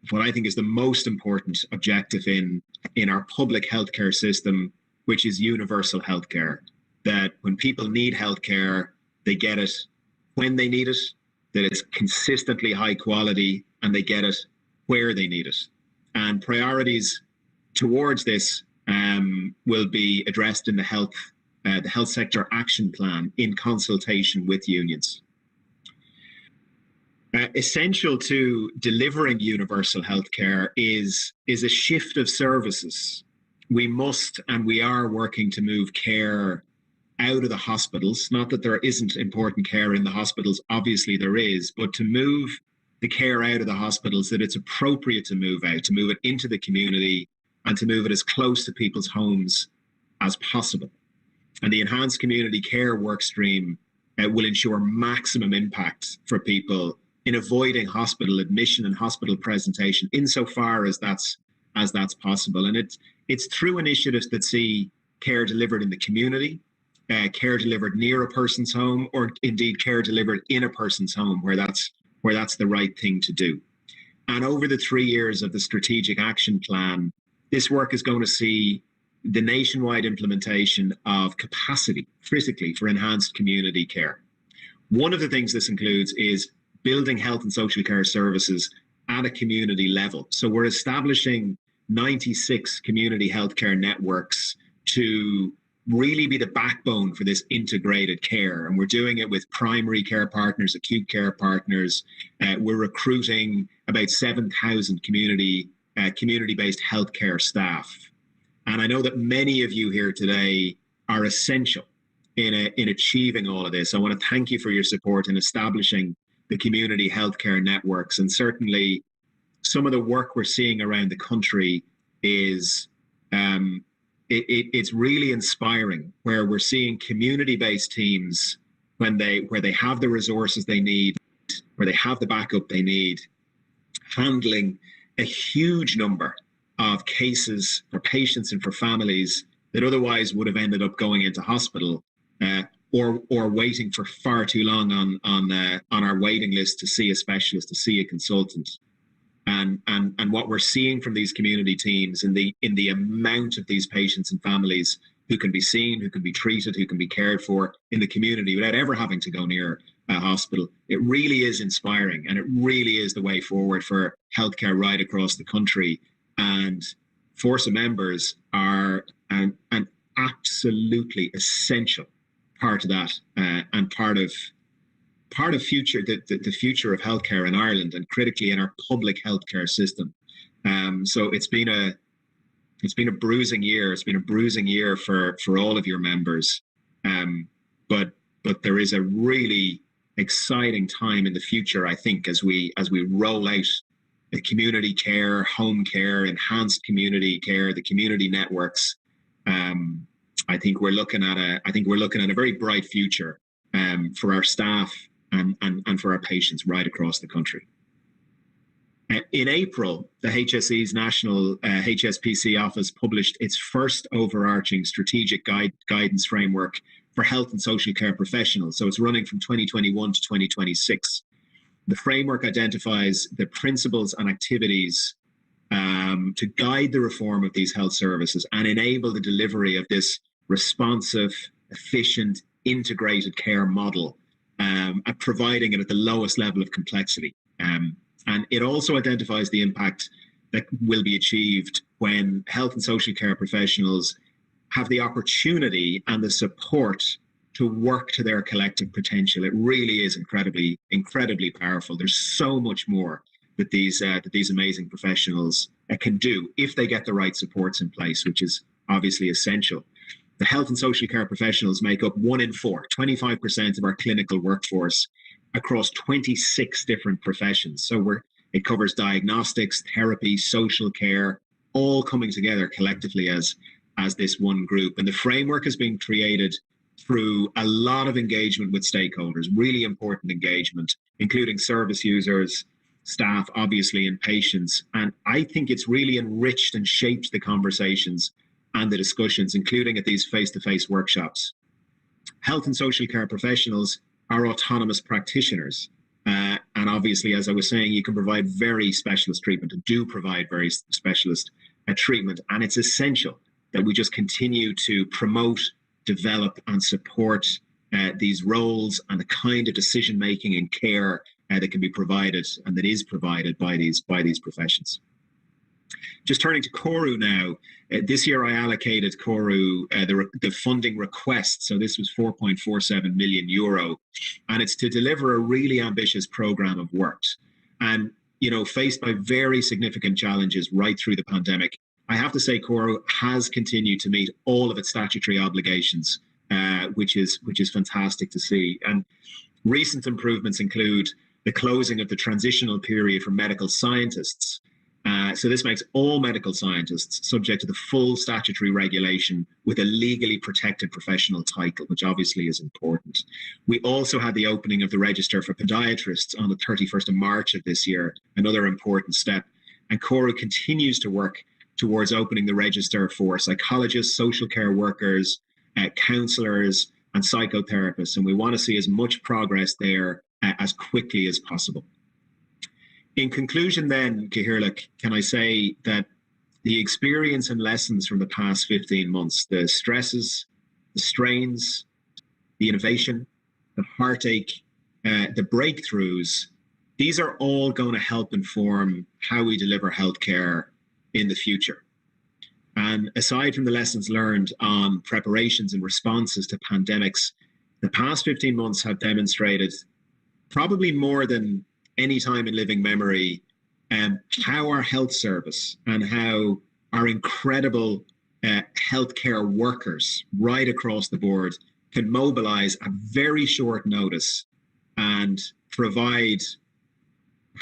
what I think is the most important objective in our public healthcare system, which is universal healthcare. That when people need healthcare, they get it when they need it, that it's consistently high quality, and they get it where they need it. And priorities towards this will be addressed in the health sector action plan in consultation with unions. Essential to delivering universal healthcare is a shift of services. We must and we are working to move care out of the hospitals. Not that there isn't important care in the hospitals, obviously there is, but to move the care out of the hospitals that it's appropriate to move out, to move it into the community and to move it as close to people's homes as possible. And the Enhanced Community Care Workstream will ensure maximum impact for people in avoiding hospital admission and hospital presentation insofar as that's possible. And it's through initiatives that see care delivered in the community, care delivered near a person's home, or indeed care delivered in a person's home where that's the right thing to do. And over the 3 years of the strategic action plan, this work is going to see the nationwide implementation of capacity critically for enhanced community care. One of the things this includes is building health and social care services at a community level. So we're establishing 96 community healthcare networks to really be the backbone for this integrated care. And we're doing it with primary care partners, acute care partners. We're recruiting about 7,000 community-based healthcare staff. And I know that many of you here today are essential in achieving all of this. I want to thank you for your support in establishing the community healthcare networks. And certainly some of the work we're seeing around the country is it's really inspiring where we're seeing community-based teams where they have the resources they need, where they have the backup they need, handling a huge number of cases for patients and for families that otherwise would have ended up going into hospital or waiting for far too long on our waiting list to see a specialist, to see a consultant. And what we're seeing from these community teams in the amount of these patients and families who can be seen, who can be treated, who can be cared for in the community without ever having to go near a hospital, it really is inspiring, and it really is the way forward for healthcare right across the country. And Fórsa members are an absolutely essential part of that, and part of future the future of healthcare in Ireland, and critically in our public healthcare system. So it's been a bruising year. It's been a bruising year for all of your members, but there is a really exciting time in the future, I think, as we roll out the community care, home care, enhanced community care, the community networks. I think we're looking at a very bright future for our staff and for our patients right across the country. In April, the HSE's National HSPC Office published its first overarching strategic guidance framework for health and social care professionals. So it's running from 2021 to 2026. The framework identifies the principles and activities to guide the reform of these health services and enable the delivery of this responsive, efficient, integrated care model, and providing it at the lowest level of complexity. And it also identifies the impact that will be achieved when health and social care professionals have the opportunity and the support to work to their collective potential. It really is incredibly, incredibly powerful. There's so much more that these amazing professionals can do if they get the right supports in place, which is obviously essential. The health and social care professionals make up 1 in 4, 25% of our clinical workforce across 26 different professions. So it covers diagnostics, therapy, social care, all coming together collectively as this one group. And the framework has been created through a lot of engagement with stakeholders, really important engagement, including service users, staff, obviously, and patients. And I think it's really enriched and shaped the conversations and the discussions, including at these face-to-face workshops. Health and social care professionals are autonomous practitioners. And obviously, as I was saying, you can provide very specialist treatment and do provide very specialist treatment. And it's essential that we just continue to promote, develop and support these roles and the kind of decision-making and care that can be provided and that is provided by these professions. Just turning to Coru now, this year I allocated Coru the funding request. So this was €4.47 million, and it's to deliver a really ambitious program of work. And, faced by very significant challenges right through the pandemic, I have to say Coru has continued to meet all of its statutory obligations, which is fantastic to see. And recent improvements include the closing of the transitional period for medical scientists. So this makes all medical scientists subject to the full statutory regulation with a legally protected professional title, which obviously is important. We also had the opening of the register for podiatrists on the 31st of March of this year, another important step. And Coru continues to work towards opening the register for psychologists, social care workers, counsellors and psychotherapists. And we want to see as much progress there as quickly as possible. In conclusion then, Cahirlach, can I say that the experience and lessons from the past 15 months, the stresses, the strains, the innovation, the heartache, the breakthroughs, these are all going to help inform how we deliver healthcare in the future. And aside from the lessons learned on preparations and responses to pandemics, the past 15 months have demonstrated, probably more than any time in living memory, how our health service and how our incredible healthcare workers right across the board can mobilize at very short notice and provide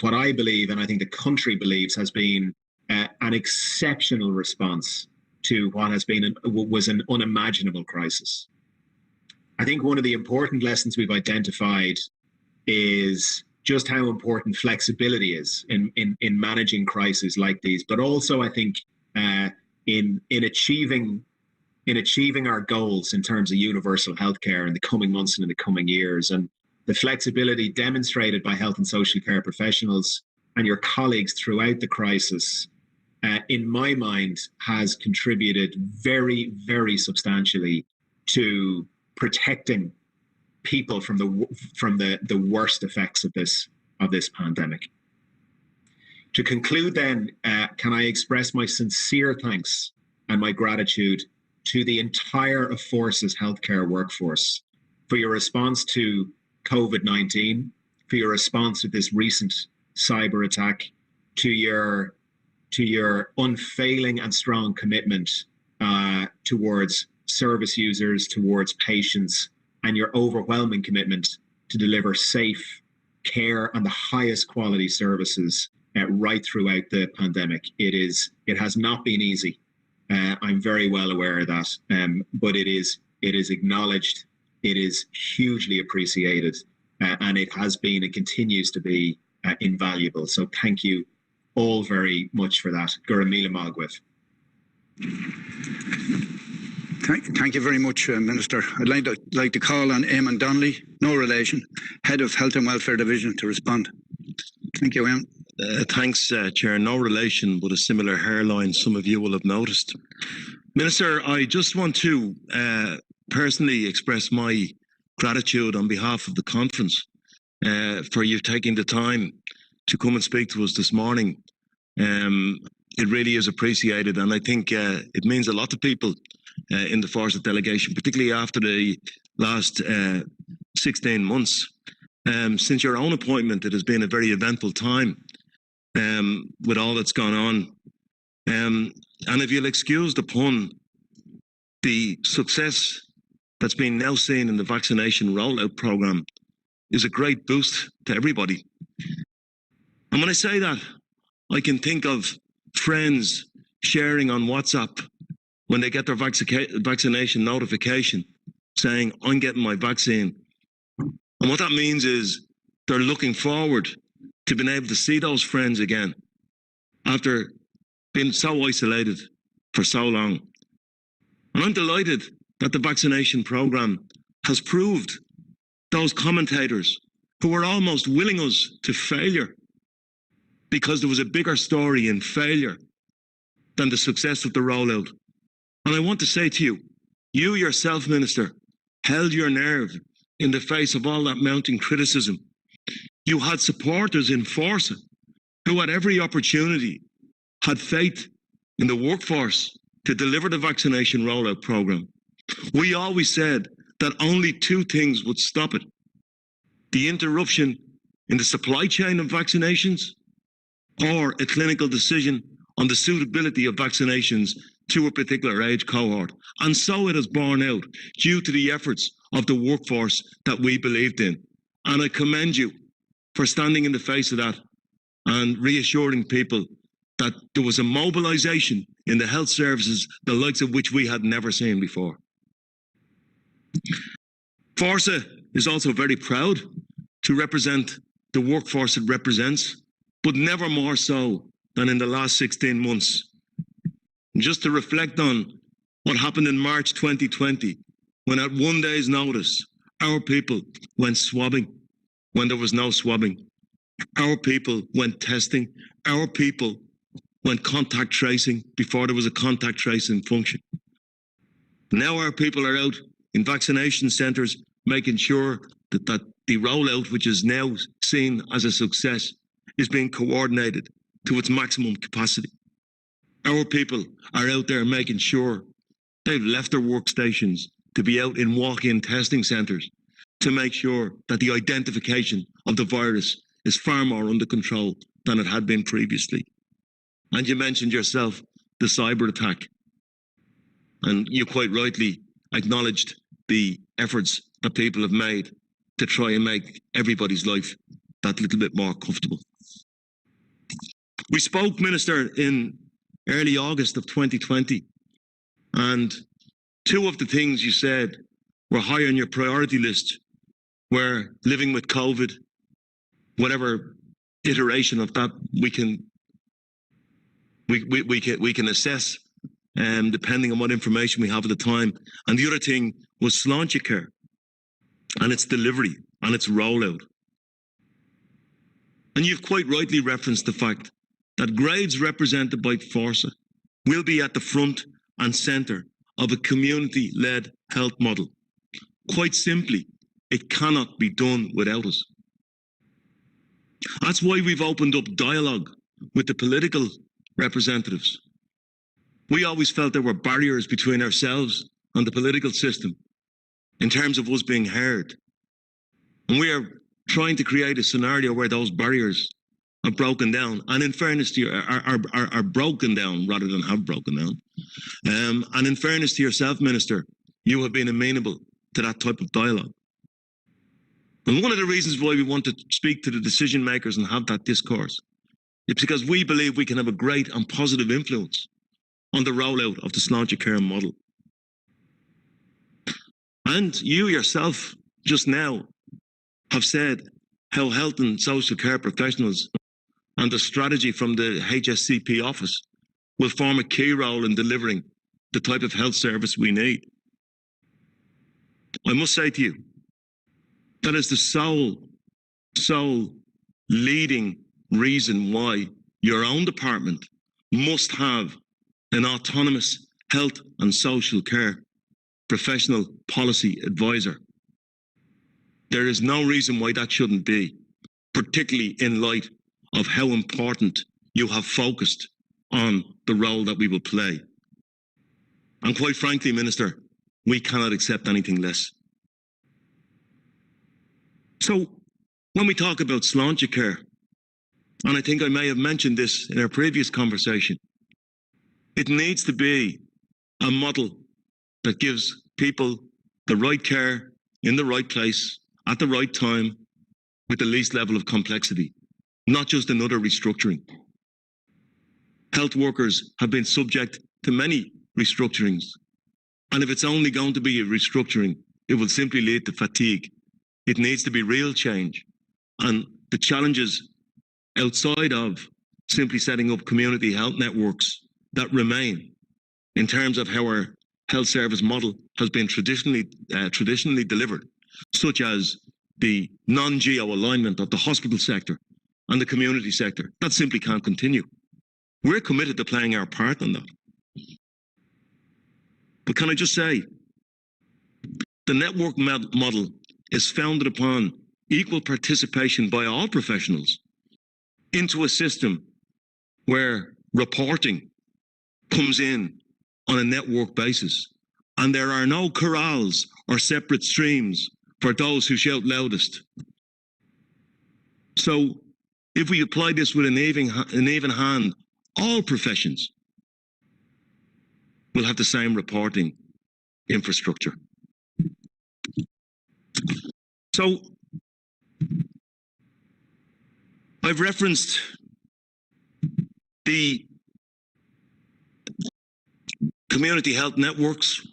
what I believe, and I think the country believes, has been an exceptional response to what was an unimaginable crisis. I think one of the important lessons we've identified is just how important flexibility is in managing crises like these, but also I think in achieving our goals in terms of universal healthcare in the coming months and in the coming years. And the flexibility demonstrated by health and social care professionals and your colleagues throughout the crisis, in my mind, has contributed very, very substantially to protecting people from the worst effects of this pandemic. To conclude then, can I express my sincere thanks and my gratitude to the entire of Fórsa's healthcare workforce for your response to COVID-19, for your response to this recent cyber attack, to your unfailing and strong commitment towards service users, towards patients, and your overwhelming commitment to deliver safe care and the highest quality services right throughout the pandemic. It has not been easy. I'm very well aware of that, but it is acknowledged, it is hugely appreciated, and it has been and continues to be invaluable. So thank you all very much for that. Gura Mila Magwith. Thank you very much, Minister. I'd like to call on Eamon Donnelly, no relation, Head of Health and Welfare Division, to respond. Thank you, Eamon. Thanks, Chair. No relation, but a similar hairline some of you will have noticed. Minister, I just want to personally express my gratitude on behalf of the conference for you taking the time to come and speak to us this morning. It really is appreciated, and I think it means a lot to people in the Fórsa delegation, particularly after the last 16 months. Since your own appointment, it has been a very eventful time with all that's gone on. And if you'll excuse the pun, the success that's been now seen in the vaccination rollout programme is a great boost to everybody. And when I say that, I can think of friends sharing on WhatsApp when they get their vaccination notification saying, I'm getting my vaccine. And what that means is they're looking forward to being able to see those friends again after being so isolated for so long. And I'm delighted that the vaccination programme has proved those commentators who were almost willing us to failure because there was a bigger story in failure than the success of the rollout. And I want to say to you, you yourself, Minister, held your nerve in the face of all that mounting criticism. You had supporters in Fórsa who at every opportunity had faith in the workforce to deliver the vaccination rollout programme. We always said that only two things would stop it: the interruption in the supply chain of vaccinations or a clinical decision on the suitability of vaccinations to a particular age cohort. And so it has borne out due to the efforts of the workforce that we believed in. And I commend you for standing in the face of that and reassuring people that there was a mobilisation in the health services, the likes of which we had never seen before. Fórsa is also very proud to represent the workforce it represents, but never more so than in the last 16 months. And just to reflect on what happened in March 2020, when at 1 day's notice, our people went swabbing when there was no swabbing. Our people went testing. Our people went contact tracing before there was a contact tracing function. Now our people are out in vaccination centres making sure that the rollout, which is now seen as a success, is being coordinated to its maximum capacity. Our people are out there making sure they've left their workstations to be out in walk-in testing centres to make sure that the identification of the virus is far more under control than it had been previously. And you mentioned yourself the cyber attack. And you quite rightly acknowledged the efforts that people have made to try and make everybody's life that little bit more comfortable. We spoke, Minister, in early August of 2020 And two of the things you said were high on your priority list were living with COVID, whatever iteration of that we can assess, depending on what information we have at the time. And the other thing was Sláinte Care and its delivery and its rollout. And you've quite rightly referenced the fact that grades represented by Fórsa will be at the front and centre of a community-led health model. Quite simply, it cannot be done without us. That's why we've opened up dialogue with the political representatives. We always felt there were barriers between ourselves and the political system in terms of us being heard. And we are trying to create a scenario where those barriers are broken down, and in fairness to you, are broken down rather than have broken down. And in fairness to yourself, Minister, you have been amenable to that type of dialogue. And one of the reasons why we want to speak to the decision makers and have that discourse is because we believe we can have a great and positive influence on the rollout of the Sláinte Care model. And you yourself just now have said how health and social care professionals and the strategy from the HSCP office will form a key role in delivering the type of health service we need. I must say to you, that is the sole leading reason why your own department must have an autonomous health and social care professional policy advisor. There is no reason why that shouldn't be, particularly in light of how important you have focused on the role that we will play. And quite frankly, Minister, we cannot accept anything less. So when we talk about Sláinte Care, and I think I may have mentioned this in our previous conversation, it needs to be a model that gives people the right care in the right place at the right time with the least level of complexity, not just another restructuring. Health workers have been subject to many restructurings, and if it's only going to be a restructuring, it will simply lead to fatigue. It needs to be real change. And the challenges outside of simply setting up community health networks that remain in terms of how our health service model has been traditionally delivered, such as the non-geo alignment of the hospital sector and the community sector, that simply can't continue. We're committed to playing our part on that. But can I just say, the network model is founded upon equal participation by all professionals into a system where reporting comes in on a network basis, and there are no corrals or separate streams for those who shout loudest. So if we apply this with an even hand, all professions will have the same reporting infrastructure. So I've referenced the community health networks,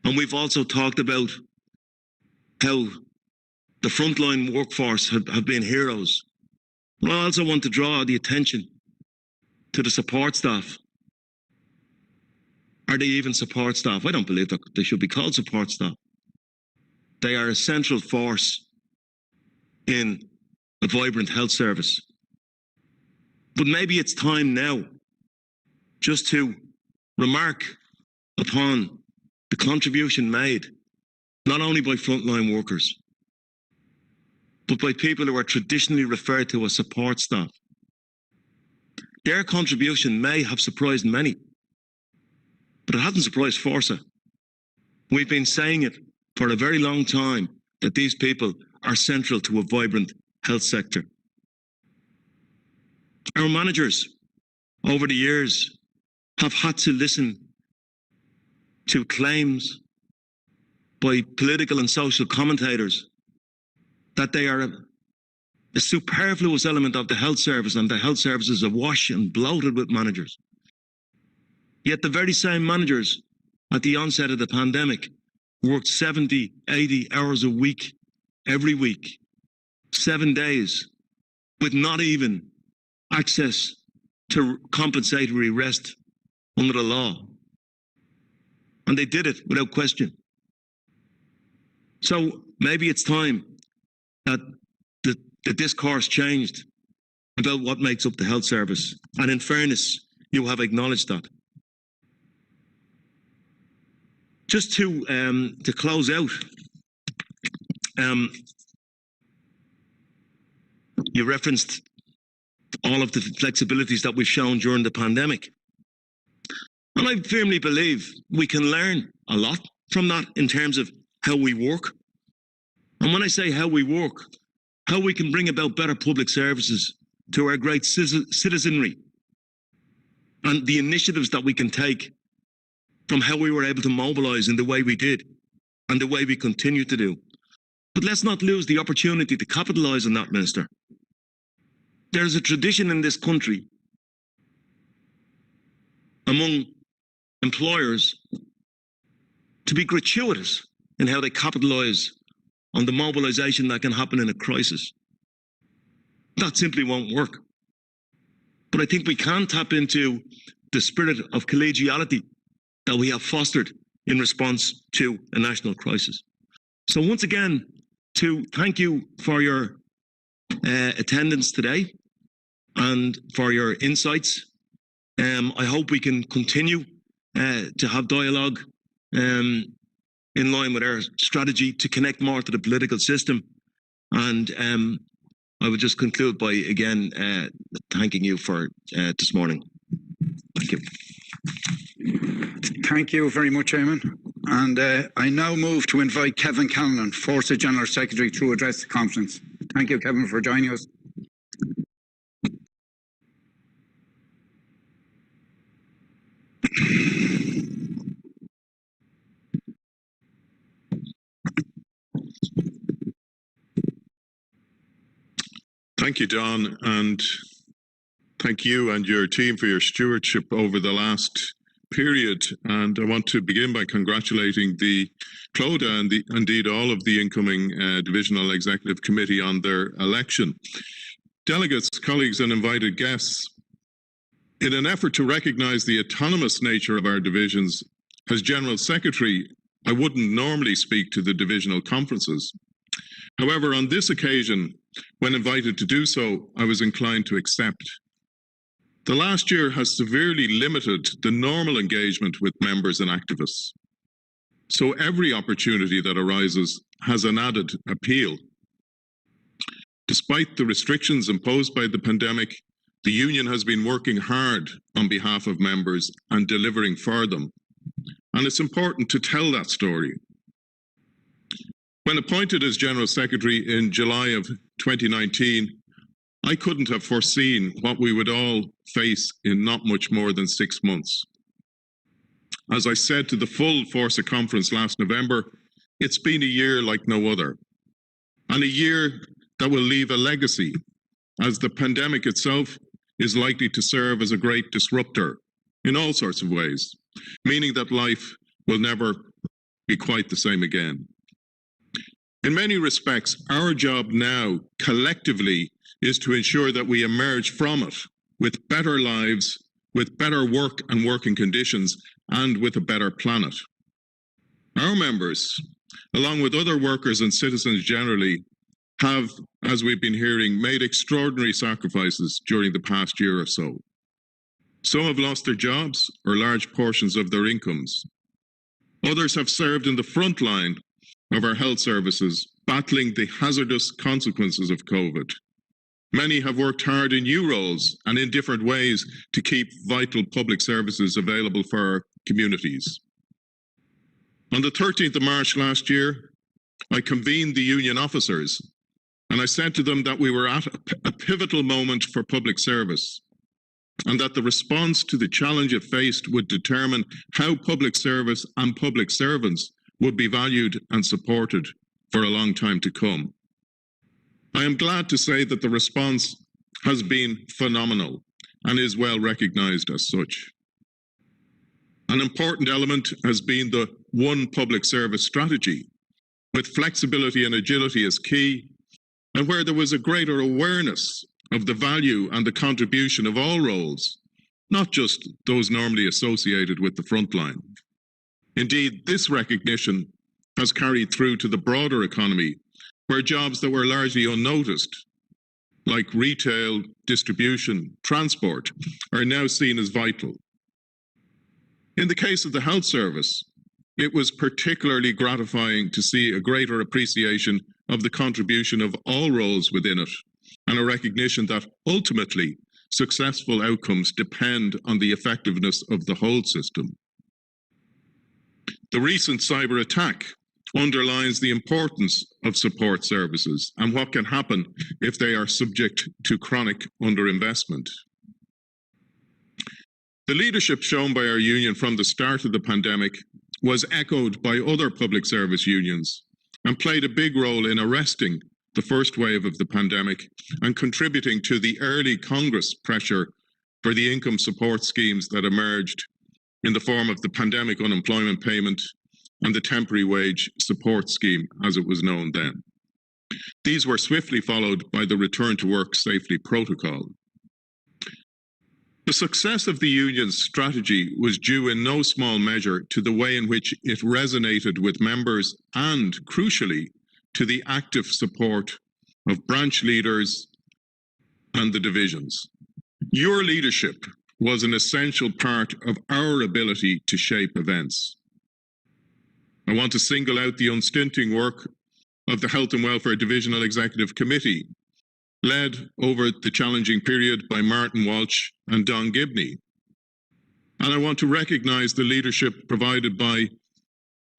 and we've also talked about how the frontline workforce have been heroes. But I also want to draw the attention to the support staff. Are they even support staff? I don't believe that they should be called support staff. They are a central force in a vibrant health service. But maybe it's time now just to remark upon the contribution made, not only by frontline workers, but by people who are traditionally referred to as support staff. Their contribution may have surprised many, but it hasn't surprised Fórsa. We've been saying it for a very long time that these people are central to a vibrant health sector. Our managers over the years have had to listen to claims by political and social commentators that they are a superfluous element of the health service and the health service is awash and bloated with managers. Yet the very same managers at the onset of the pandemic worked 70, 80 hours a week, every week, 7 days, with not even access to compensatory rest under the law. And they did it without question. So maybe it's time that the discourse changed about what makes up the health service. And in fairness, you have acknowledged that. Just to close out, you referenced all of the flexibilities that we've shown during the pandemic. And I firmly believe we can learn a lot from that in terms of how we work. And when I say how we work, how we can bring about better public services to our great citizenry, and the initiatives that we can take from how we were able to mobilise in the way we did and the way we continue to do. But let's not lose the opportunity to capitalise on that, Minister. There's a tradition in this country among employers to be gratuitous in how they capitalise on the mobilisation that can happen in a crisis. That simply won't work. But I think we can tap into the spirit of collegiality that we have fostered in response to a national crisis. So once again, to thank you for your attendance today and for your insights. I hope we can continue to have dialogue in line with our strategy to connect more to the political system. And I would just conclude by, again, thanking you for this morning. Thank you. Thank you very much, Eamon. And I now move to invite Kevin Callan, Fórsa General Secretary, to address the conference. Thank you, Kevin, for joining us. Thank you, Don, and thank you and your team for your stewardship over the last period. And I want to begin by congratulating the CLODA and indeed all of the incoming Divisional Executive Committee on their election. Delegates, colleagues and invited guests, in an effort to recognise the autonomous nature of our divisions, as General Secretary, I wouldn't normally speak to the divisional conferences. However, on this occasion, when invited to do so, I was inclined to accept. The last year has severely limited the normal engagement with members and activists. So every opportunity that arises has an added appeal. Despite the restrictions imposed by the pandemic, the Union has been working hard on behalf of members and delivering for them. And it's important to tell that story. When appointed as General Secretary in July of 2019, I couldn't have foreseen what we would all face in not much more than 6 months. As I said to the full Fórsa conference last November, it's been a year like no other, and a year that will leave a legacy, as the pandemic itself is likely to serve as a great disruptor in all sorts of ways, meaning that life will never be quite the same again. In many respects, our job now, collectively, is to ensure that we emerge from it with better lives, with better work and working conditions, and with a better planet. Our members, along with other workers and citizens generally, have, as we've been hearing, made extraordinary sacrifices during the past year or so. Some have lost their jobs or large portions of their incomes. Others have served in the front line of our health services, battling the hazardous consequences of COVID. Many have worked hard in new roles and in different ways to keep vital public services available for our communities. On the 13th of March last year, I convened the union officers and I said to them that we were at a pivotal moment for public service and that the response to the challenge it faced would determine how public service and public servants would be valued and supported for a long time to come. I am glad to say that the response has been phenomenal and is well recognised as such. An important element has been the one public service strategy, with flexibility and agility as key, and where there was a greater awareness of the value and the contribution of all roles, not just those normally associated with the front line. Indeed, this recognition has carried through to the broader economy, where jobs that were largely unnoticed, like retail, distribution, transport, are now seen as vital. In the case of the health service, it was particularly gratifying to see a greater appreciation of the contribution of all roles within it, and a recognition that ultimately successful outcomes depend on the effectiveness of the whole system. The recent cyber attack underlines the importance of support services and what can happen if they are subject to chronic underinvestment. The leadership shown by our union from the start of the pandemic was echoed by other public service unions and played a big role in arresting the first wave of the pandemic and contributing to the early Congress pressure for the income support schemes that emerged in the form of the pandemic unemployment payment and the temporary wage support scheme, as it was known then. These were swiftly followed by the return to work safely protocol. The success of the union's strategy was due in no small measure to the way in which it resonated with members and, crucially, to the active support of branch leaders and the divisions. Your leadership was an essential part of our ability to shape events. I want to single out the unstinting work of the Health and Welfare Divisional Executive Committee, led over the challenging period by Martin Walsh and Don Gibney. And I want to recognise the leadership provided by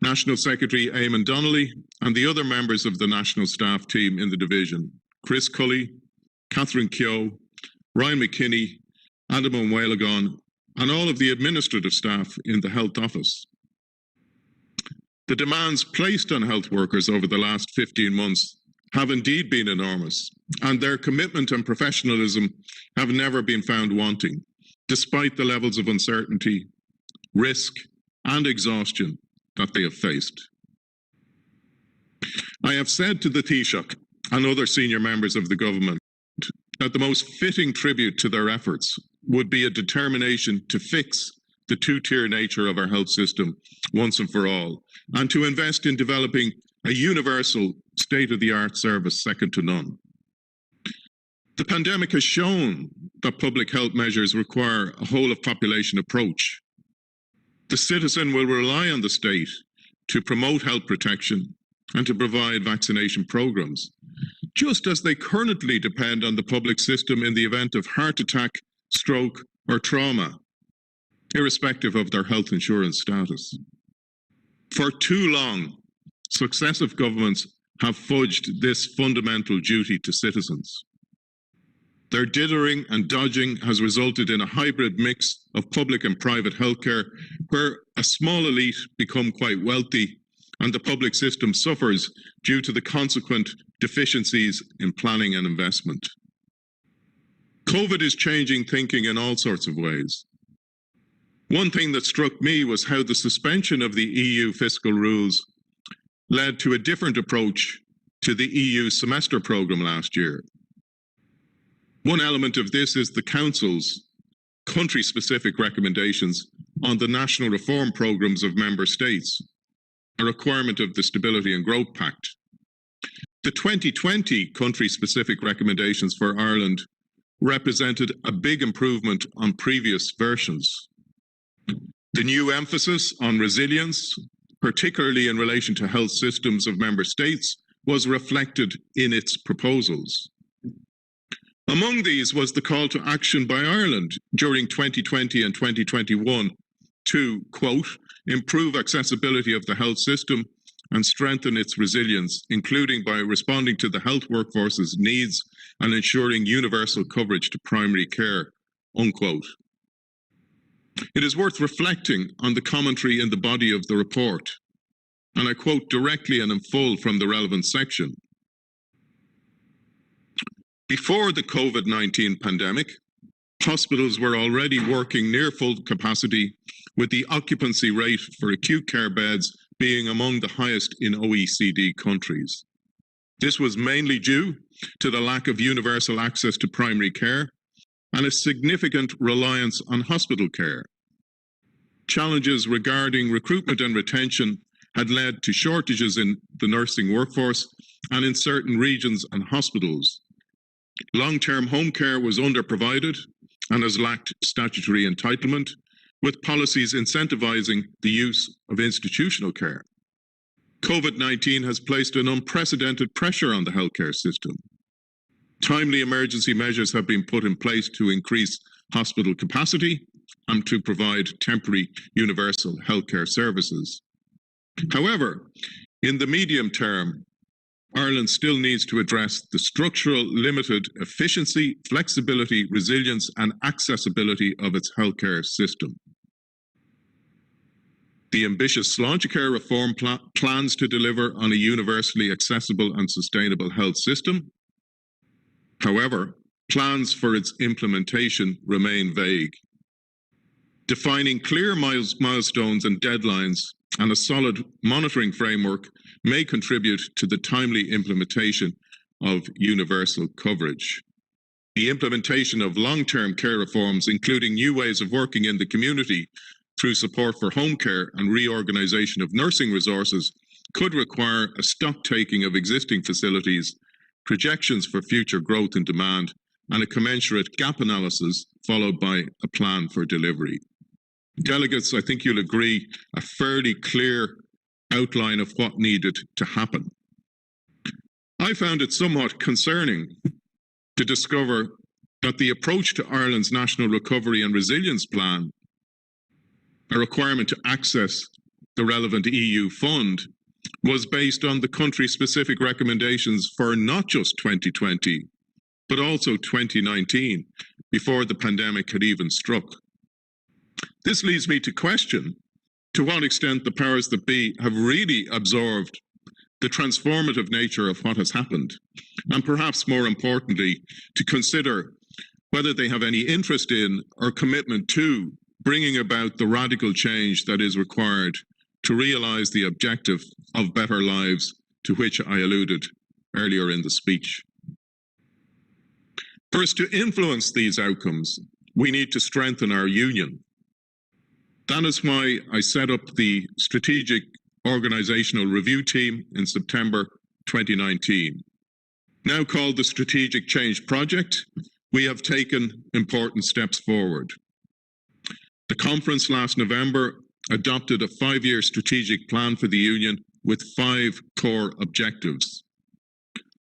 National Secretary Eamon Donnelly and the other members of the national staff team in the division, Chris Cully, Catherine Keogh, Ryan McKinney, Adam O'Weilagon, and all of the administrative staff in the health office. The demands placed on health workers over the last 15 months have indeed been enormous, and their commitment and professionalism have never been found wanting, despite the levels of uncertainty, risk, and exhaustion that they have faced. I have said to the Taoiseach and other senior members of the government that the most fitting tribute to their efforts would be a determination to fix the two-tier nature of our health system once and for all, and to invest in developing a universal state-of-the-art service second to none. The pandemic has shown that public health measures require a whole-of-population approach. The citizen will rely on the state to promote health protection and to provide vaccination programs, just as they currently depend on the public system in the event of heart attack, stroke, or trauma, irrespective of their health insurance status. For too long, successive governments have fudged this fundamental duty to citizens. Their dithering and dodging has resulted in a hybrid mix of public and private healthcare, where a small elite become quite wealthy and the public system suffers due to the consequent deficiencies in planning and investment. COVID is changing thinking in all sorts of ways. One thing that struck me was how the suspension of the EU fiscal rules led to a different approach to the EU semester programme last year. One element of this is the Council's country-specific recommendations on the national reform programmes of Member States, a requirement of the Stability and Growth Pact. The 2020 country-specific recommendations for Ireland represented a big improvement on previous versions. The new emphasis on resilience, particularly in relation to health systems of Member States, was reflected in its proposals. Among these was the call to action by Ireland during 2020 and 2021 to, quote, improve accessibility of the health system and strengthen its resilience, including by responding to the health workforce's needs and ensuring universal coverage to primary care, unquote. It is worth reflecting on the commentary in the body of the report, and I quote directly and in full from the relevant section. Before the COVID-19 pandemic, Hospitals were already working near full capacity, with the occupancy rate for acute care beds being among the highest in OECD countries. This was mainly due to the lack of universal access to primary care and a significant reliance on hospital care. Challenges regarding recruitment and retention had led to shortages in the nursing workforce and in certain regions and hospitals. Long-term home care was underprovided and has lacked statutory entitlement, with policies incentivising the use of institutional care. COVID-19 has placed an unprecedented pressure on the healthcare system. Timely emergency measures have been put in place to increase hospital capacity and to provide temporary universal healthcare services. However, in the medium term, Ireland still needs to address the structural limited efficiency, flexibility, resilience and accessibility of its healthcare system. The ambitious Sláintecare reform plans to deliver on a universally accessible and sustainable health system. However, plans for its implementation remain vague. Defining clear milestones and deadlines and a solid monitoring framework may contribute to the timely implementation of universal coverage. The implementation of long-term care reforms, including new ways of working in the community through support for home care and reorganisation of nursing resources, could require a stock-taking of existing facilities, projections for future growth and demand, and a commensurate gap analysis followed by a plan for delivery. Delegates, I think you'll agree, a fairly clear outline of what needed to happen. I found it somewhat concerning to discover that the approach to Ireland's National Recovery and Resilience Plan, a requirement to access the relevant EU fund, was based on the country-specific recommendations for not just 2020, but also 2019, before the pandemic had even struck. This leads me to question to what extent the powers that be have really absorbed the transformative nature of what has happened, and perhaps more importantly, to consider whether they have any interest in or commitment to bringing about the radical change that is required to realise the objective of better lives to which I alluded earlier in the speech. For us to influence these outcomes, we need to strengthen our union. That is why I set up the Strategic Organisational Review Team in September 2019. Now called the Strategic Change Project, we have taken important steps forward. The conference last November adopted a 5-year strategic plan for the Union with 5 core objectives: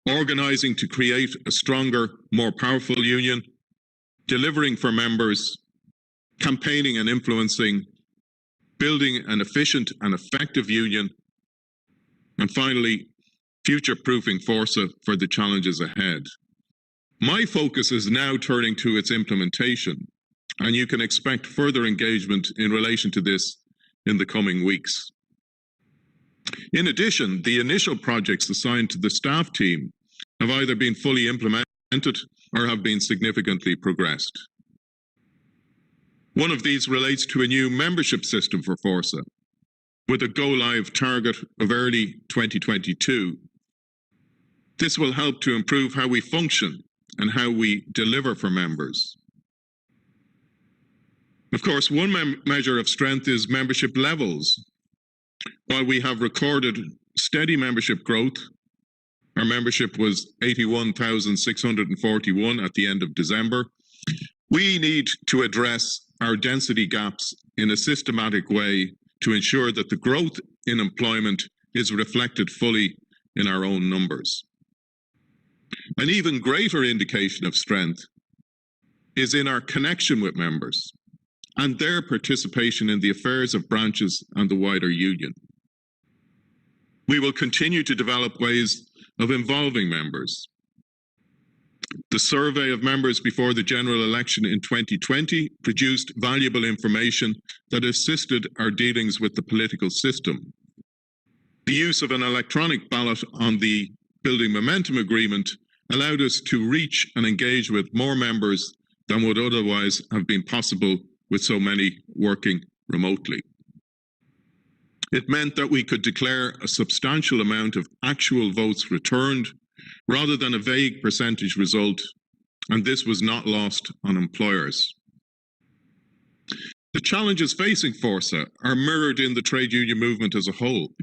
organising to create a stronger, more powerful Union, delivering for members, campaigning and influencing, building an efficient and effective Union, and finally, future-proofing Fórsa for the challenges ahead. My focus is now turning to its implementation, and you can expect further engagement in relation to this in the coming weeks. In addition, the initial projects assigned to the staff team have either been fully implemented or have been significantly progressed. One of these relates to a new membership system for Fórsa, with a go-live target of early 2022. This will help to improve how we function and how we deliver for members. Of course, one measure of strength is membership levels. While we have recorded steady membership growth, our membership was 81,641 at the end of December, we need to address our density gaps in a systematic way to ensure that the growth in employment is reflected fully in our own numbers. An even greater indication of strength is in our connection with members and their participation in the affairs of branches and the wider union. We will continue to develop ways of involving members. The survey of members before the general election in 2020 produced valuable information that assisted our dealings with the political system. The use of an electronic ballot on the Building Momentum Agreement allowed us to reach and engage with more members than would otherwise have been possible with so many working remotely. It meant that we could declare a substantial amount of actual votes returned rather than a vague percentage result, and this was not lost on employers. The challenges facing Fórsa are mirrored in the trade union movement as a whole,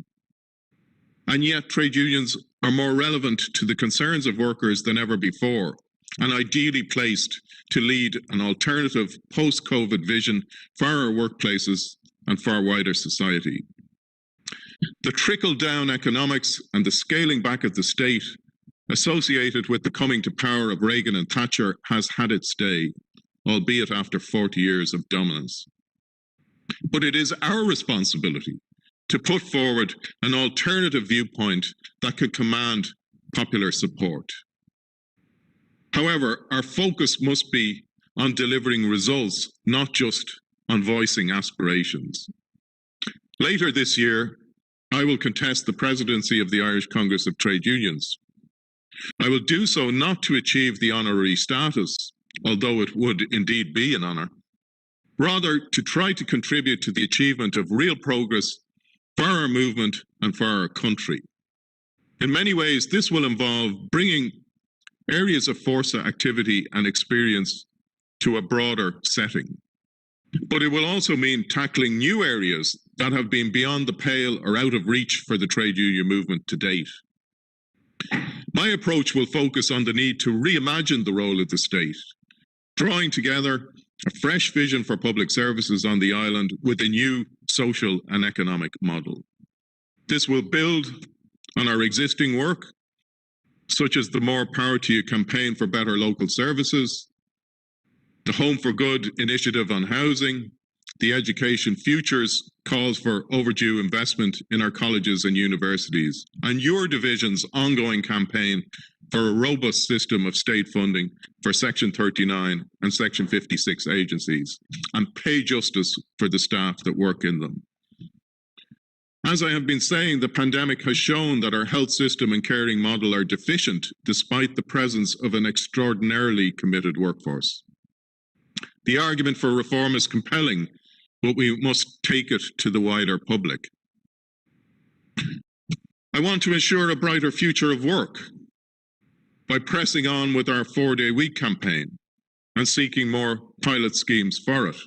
and yet trade unions are more relevant to the concerns of workers than ever before, and ideally placed to lead an alternative post-COVID vision for our workplaces and for our wider society. The trickle-down economics and the scaling back of the state associated with the coming to power of Reagan and Thatcher has had its day, albeit after 40 years of dominance. But it is our responsibility to put forward an alternative viewpoint that could command popular support. However, our focus must be on delivering results, not just on voicing aspirations. Later this year, I will contest the presidency of the Irish Congress of Trade Unions. I will do so not to achieve the honorary status, although it would indeed be an honour, rather to try to contribute to the achievement of real progress for our movement and for our country. In many ways, this will involve bringing areas of Fórsa activity and experience to a broader setting. But it will also mean tackling new areas that have been beyond the pale or out of reach for the trade union movement to date. My approach will focus on the need to reimagine the role of the state, drawing together a fresh vision for public services on the island with a new social and economic model. This will build on our existing work, such as the More Power to You campaign for better local services, the Home for Good initiative on housing, the Education Futures calls for overdue investment in our colleges and universities, and your division's ongoing campaign for a robust system of state funding for Section 39 and Section 56 agencies, and pay justice for the staff that work in them. As I have been saying, the pandemic has shown that our health system and caring model are deficient despite the presence of an extraordinarily committed workforce. The argument for reform is compelling, but we must take it to the wider public. I want to ensure a brighter future of work by pressing on with our 4-day week campaign and seeking more pilot schemes for it,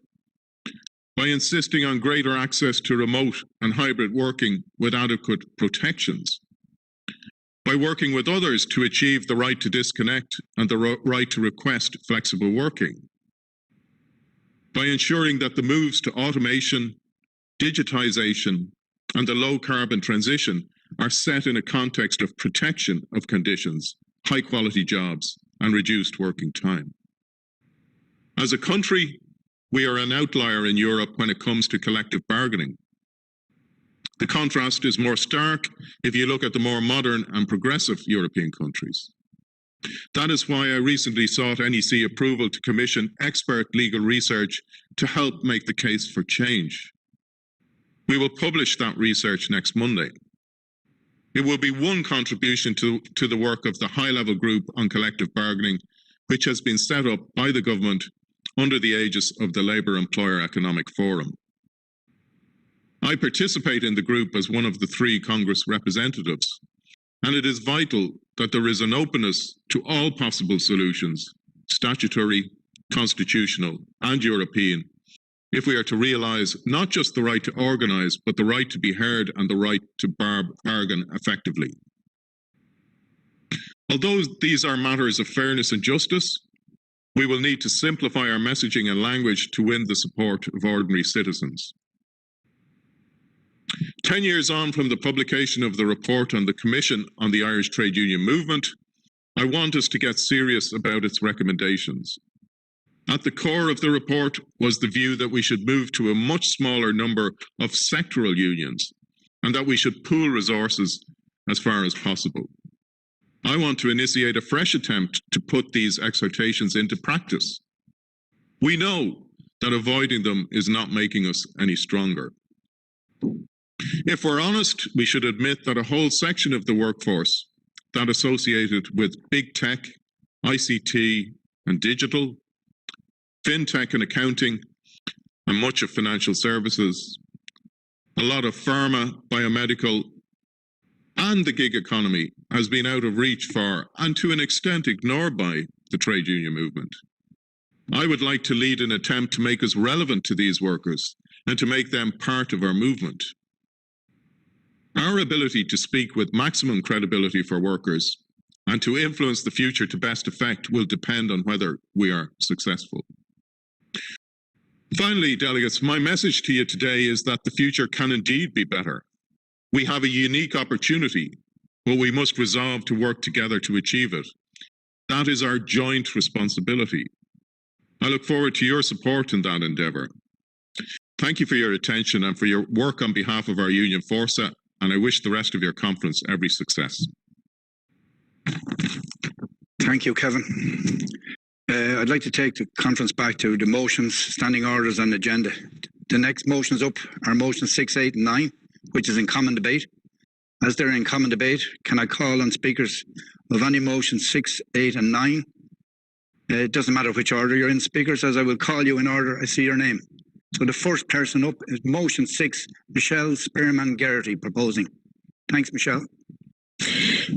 by insisting on greater access to remote and hybrid working with adequate protections, by working with others to achieve the right to disconnect and the right to request flexible working, by ensuring that the moves to automation, digitization, and the low-carbon transition are set in a context of protection of conditions, high-quality jobs, and reduced working time. As a country, we are an outlier in Europe when it comes to collective bargaining. The contrast is more stark if you look at the more modern and progressive European countries. That is why I recently sought NEC approval to commission expert legal research to help make the case for change. We will publish that research next Monday. It will be one contribution to the work of the high-level group on collective bargaining, which has been set up by the government under the aegis of the Labour Employer Economic Forum. I participate in the group as one of the 3 Congress representatives, and it is vital that there is an openness to all possible solutions, statutory, constitutional, and European, if we are to realise not just the right to organise, but the right to be heard and the right to bargain effectively. Although these are matters of fairness and justice, we will need to simplify our messaging and language to win the support of ordinary citizens. 10 years on from the publication of the report on the Commission on the Irish Trade Union Movement, I want us to get serious about its recommendations. At the core of the report was the view that we should move to a much smaller number of sectoral unions and that we should pool resources as far as possible. I want to initiate a fresh attempt to put these exhortations into practice. We know that avoiding them is not making us any stronger. If we're honest, we should admit that a whole section of the workforce, that associated with big tech, ICT, and digital, fintech and accounting, and much of financial services, a lot of pharma, biomedical, and the gig economy has been out of reach for, and to an extent ignored by, the trade union movement. I would like to lead an attempt to make us relevant to these workers and to make them part of our movement. Our ability to speak with maximum credibility for workers and to influence the future to best effect will depend on whether we are successful. Finally, delegates, my message to you today is that the future can indeed be better. We have a unique opportunity, but we must resolve to work together to achieve it. That is our joint responsibility. I look forward to your support in that endeavour. Thank you for your attention and for your work on behalf of our union Fórsa, and I wish the rest of your conference every success. Thank you, Kevin. I'd like to take the conference back to the motions, standing orders and agenda. The next motions up are motions 6, 8 and 9, which is in common debate. As they're in common debate, can I call on speakers of any motions 6, 8 and 9? It doesn't matter which order you're in, speakers, as I will call you in order I see your name. So the first person up is motion 6, Michelle Spearman-Geraghty, proposing. Thanks, Michelle.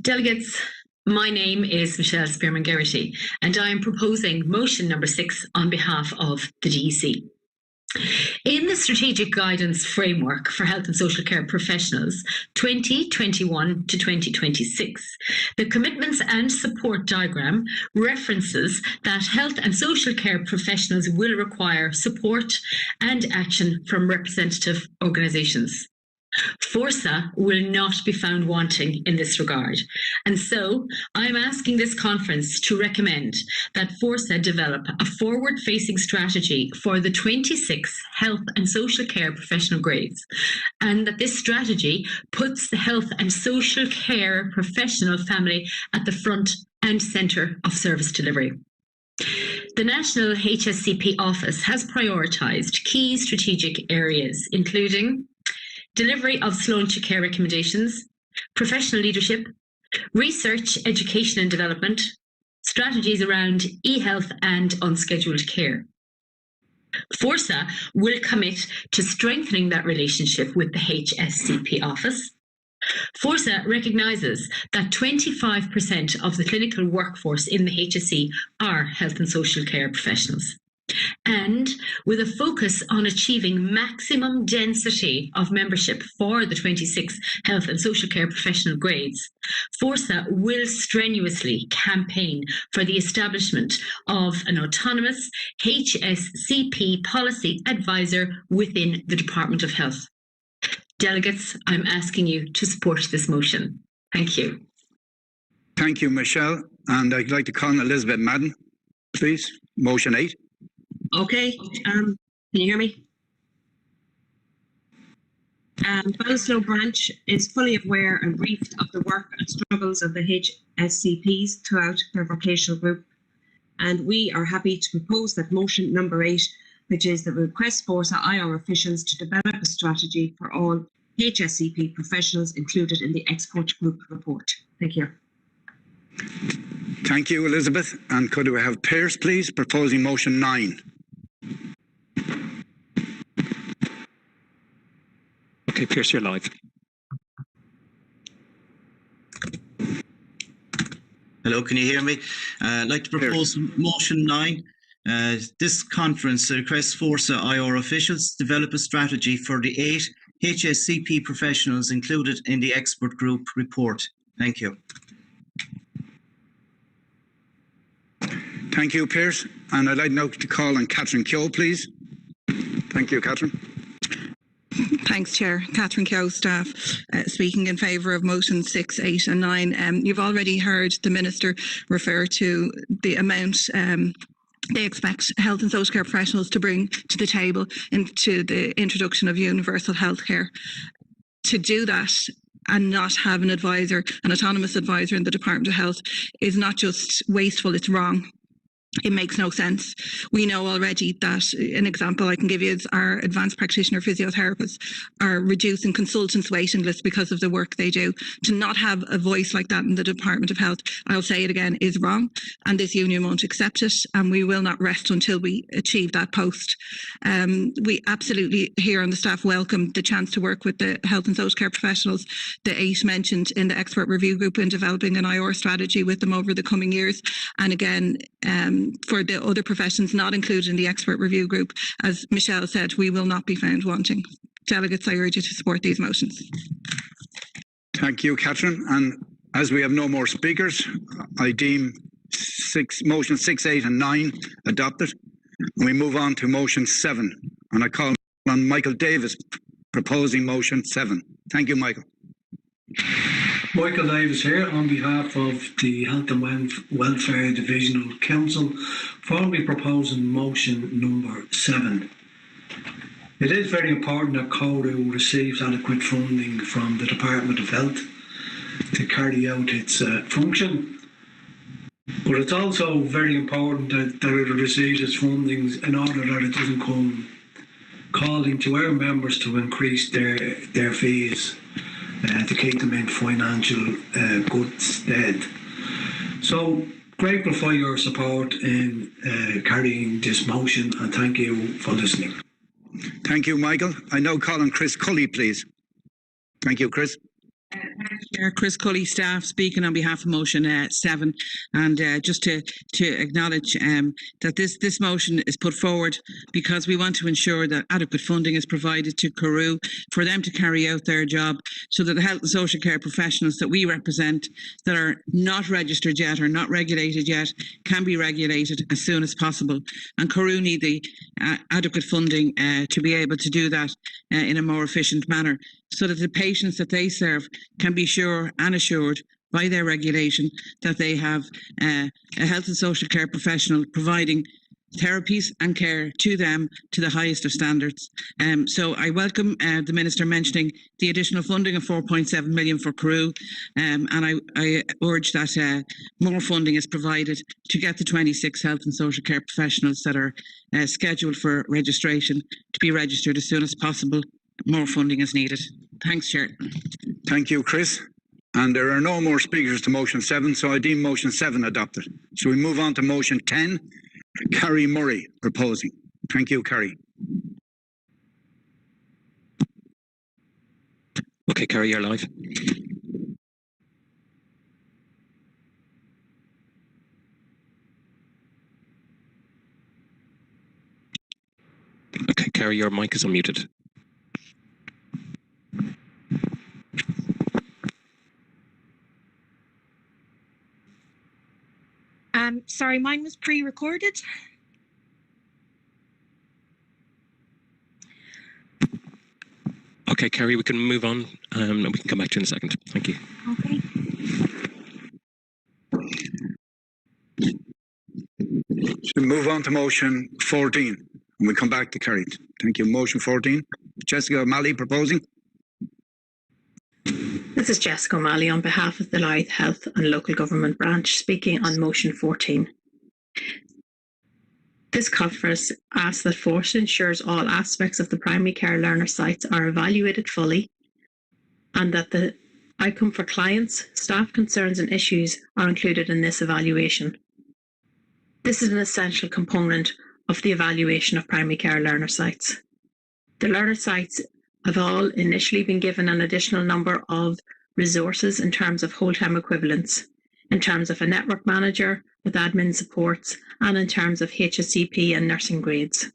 Delegates, my name is Michelle Spearman-Geraghty, and I am proposing motion number 6 on behalf of the DEC. In the Strategic Guidance Framework for Health and Social Care Professionals 2021 to 2026, the Commitments and Support Diagram references that health and social care professionals will require support and action from representative organisations. Fórsa will not be found wanting in this regard, and so I'm asking this conference to recommend that Fórsa develop a forward-facing strategy for the 26 health and social care professional grades, and that this strategy puts the health and social care professional family at the front and centre of service delivery. The National HSCP Office has prioritised key strategic areas, including delivery of Sloan to Care recommendations, professional leadership, research, education and development, strategies around e-health and unscheduled care. Fórsa will commit to strengthening that relationship with the HSCP office. Fórsa recognises that 25% of the clinical workforce in the HSC are health and social care professionals. And with a focus on achieving maximum density of membership for the 26 health and social care professional grades, Fórsa will strenuously campaign for the establishment of an autonomous HSCP policy advisor within the Department of Health. Delegates, I'm asking you to support this motion. Thank you. Thank you, Michelle. And I'd like to call on Elizabeth Madden, please. Motion 8. Okay, can you hear me? Ballinasloe branch is fully aware and briefed of the work and struggles of the HSCPs throughout their vocational group, and we are happy to propose that motion number 8, which is the request Fórsa IR officials to develop a strategy for all HSCP professionals included in the export group report. Thank you. Thank you, Elizabeth. And could we have Pierce, please, proposing motion 9? Okay, Pierce, you're live. Hello, can you hear me? I'd like to propose motion 9. This conference requests Fórsa IR officials to develop a strategy for the 8 HSCP professionals included in the expert group report. Thank you. Thank you, Pierce. And I'd like now to call on Catherine Keogh, please. Thank you, Catherine. Thanks, Chair. Catherine Keogh, staff, speaking in favour of motion 6, 8 and 9. You've already heard the Minister refer to the amount they expect health and social care professionals to bring to the table into the introduction of universal health care. To do that and not have an advisor, an autonomous advisor in the Department of Health, is not just wasteful, it's wrong. It makes no sense. We know already that an example I can give you is our advanced practitioner physiotherapists are reducing consultants' waiting lists because of the work they do. To not have a voice like that in the Department of Health, I'll say it again, is wrong, and this union won't accept it, and we will not rest until we achieve that post. We absolutely here on the staff welcome the chance to work with the health and social care professionals, the 8 mentioned in the expert review group, in developing an IOR strategy with them over the coming years. And again, for the other professions not included in the expert review group, as Michelle said, we will not be found wanting. Delegates, I urge you to support these motions. Thank you, Catherine. And as we have no more speakers, I deem motion 6, 8 and 9 adopted. And we move on to motion 7. And I call on Michael Davis proposing motion 7. Thank you, Michael. Michael Davis here on behalf of the Health and Welfare Divisional Council, formally proposing motion number 7. It is very important that CORU receives adequate funding from the Department of Health to carry out its function. But it's also very important that it receives its funding in order that it doesn't come calling to our members to increase their fees to keep them in financial good stead. So grateful for your support in carrying this motion, and thank you for listening. Thank you, Michael. I now call on Chris Cully, please. Thank you, Chris. Chair, Chris Cully, staff, speaking on behalf of motion 7, and just to acknowledge that this motion is put forward because we want to ensure that adequate funding is provided to CORU for them to carry out their job, so that the health and social care professionals that we represent that are not registered yet or not regulated yet can be regulated as soon as possible. And CORU need the adequate funding to be able to do that in a more efficient manner, so that the patients that they serve can be sure and assured by their regulation that they have a health and social care professional providing therapies and care to them to the highest of standards. So I welcome the Minister mentioning the additional funding of 4.7 million for CORU, and I urge that more funding is provided to get the 26 health and social care professionals that are scheduled for registration to be registered as soon as possible. More funding is needed. Thanks, Chair. Thank you, Chris. And there are no more speakers to motion 7, so I deem motion 7 adopted. So we move on to motion 10, Carrie Murray proposing. Thank you, Carrie. Okay, Carrie, you're live. Okay, Carrie, your mic is unmuted. Sorry, mine was pre-recorded. Okay, Carrie, we can move on and we can come back to you in a second. Thank you. Okay. So we move on to motion 14 and we come back to Carrie. Thank you. Motion 14. Jessica O'Malley proposing. This is Jessica O'Malley on behalf of the Louth Health and Local Government Branch, speaking on motion 14. This conference asks that Fórsa ensures all aspects of the primary care learner sites are evaluated fully, and that the outcome for clients, staff concerns and issues are included in this evaluation. This is an essential component of the evaluation of primary care learner sites. The learner sites have all initially been given an additional number of resources in terms of whole-time equivalents, in terms of a network manager with admin supports, and in terms of HSCP and nursing grades.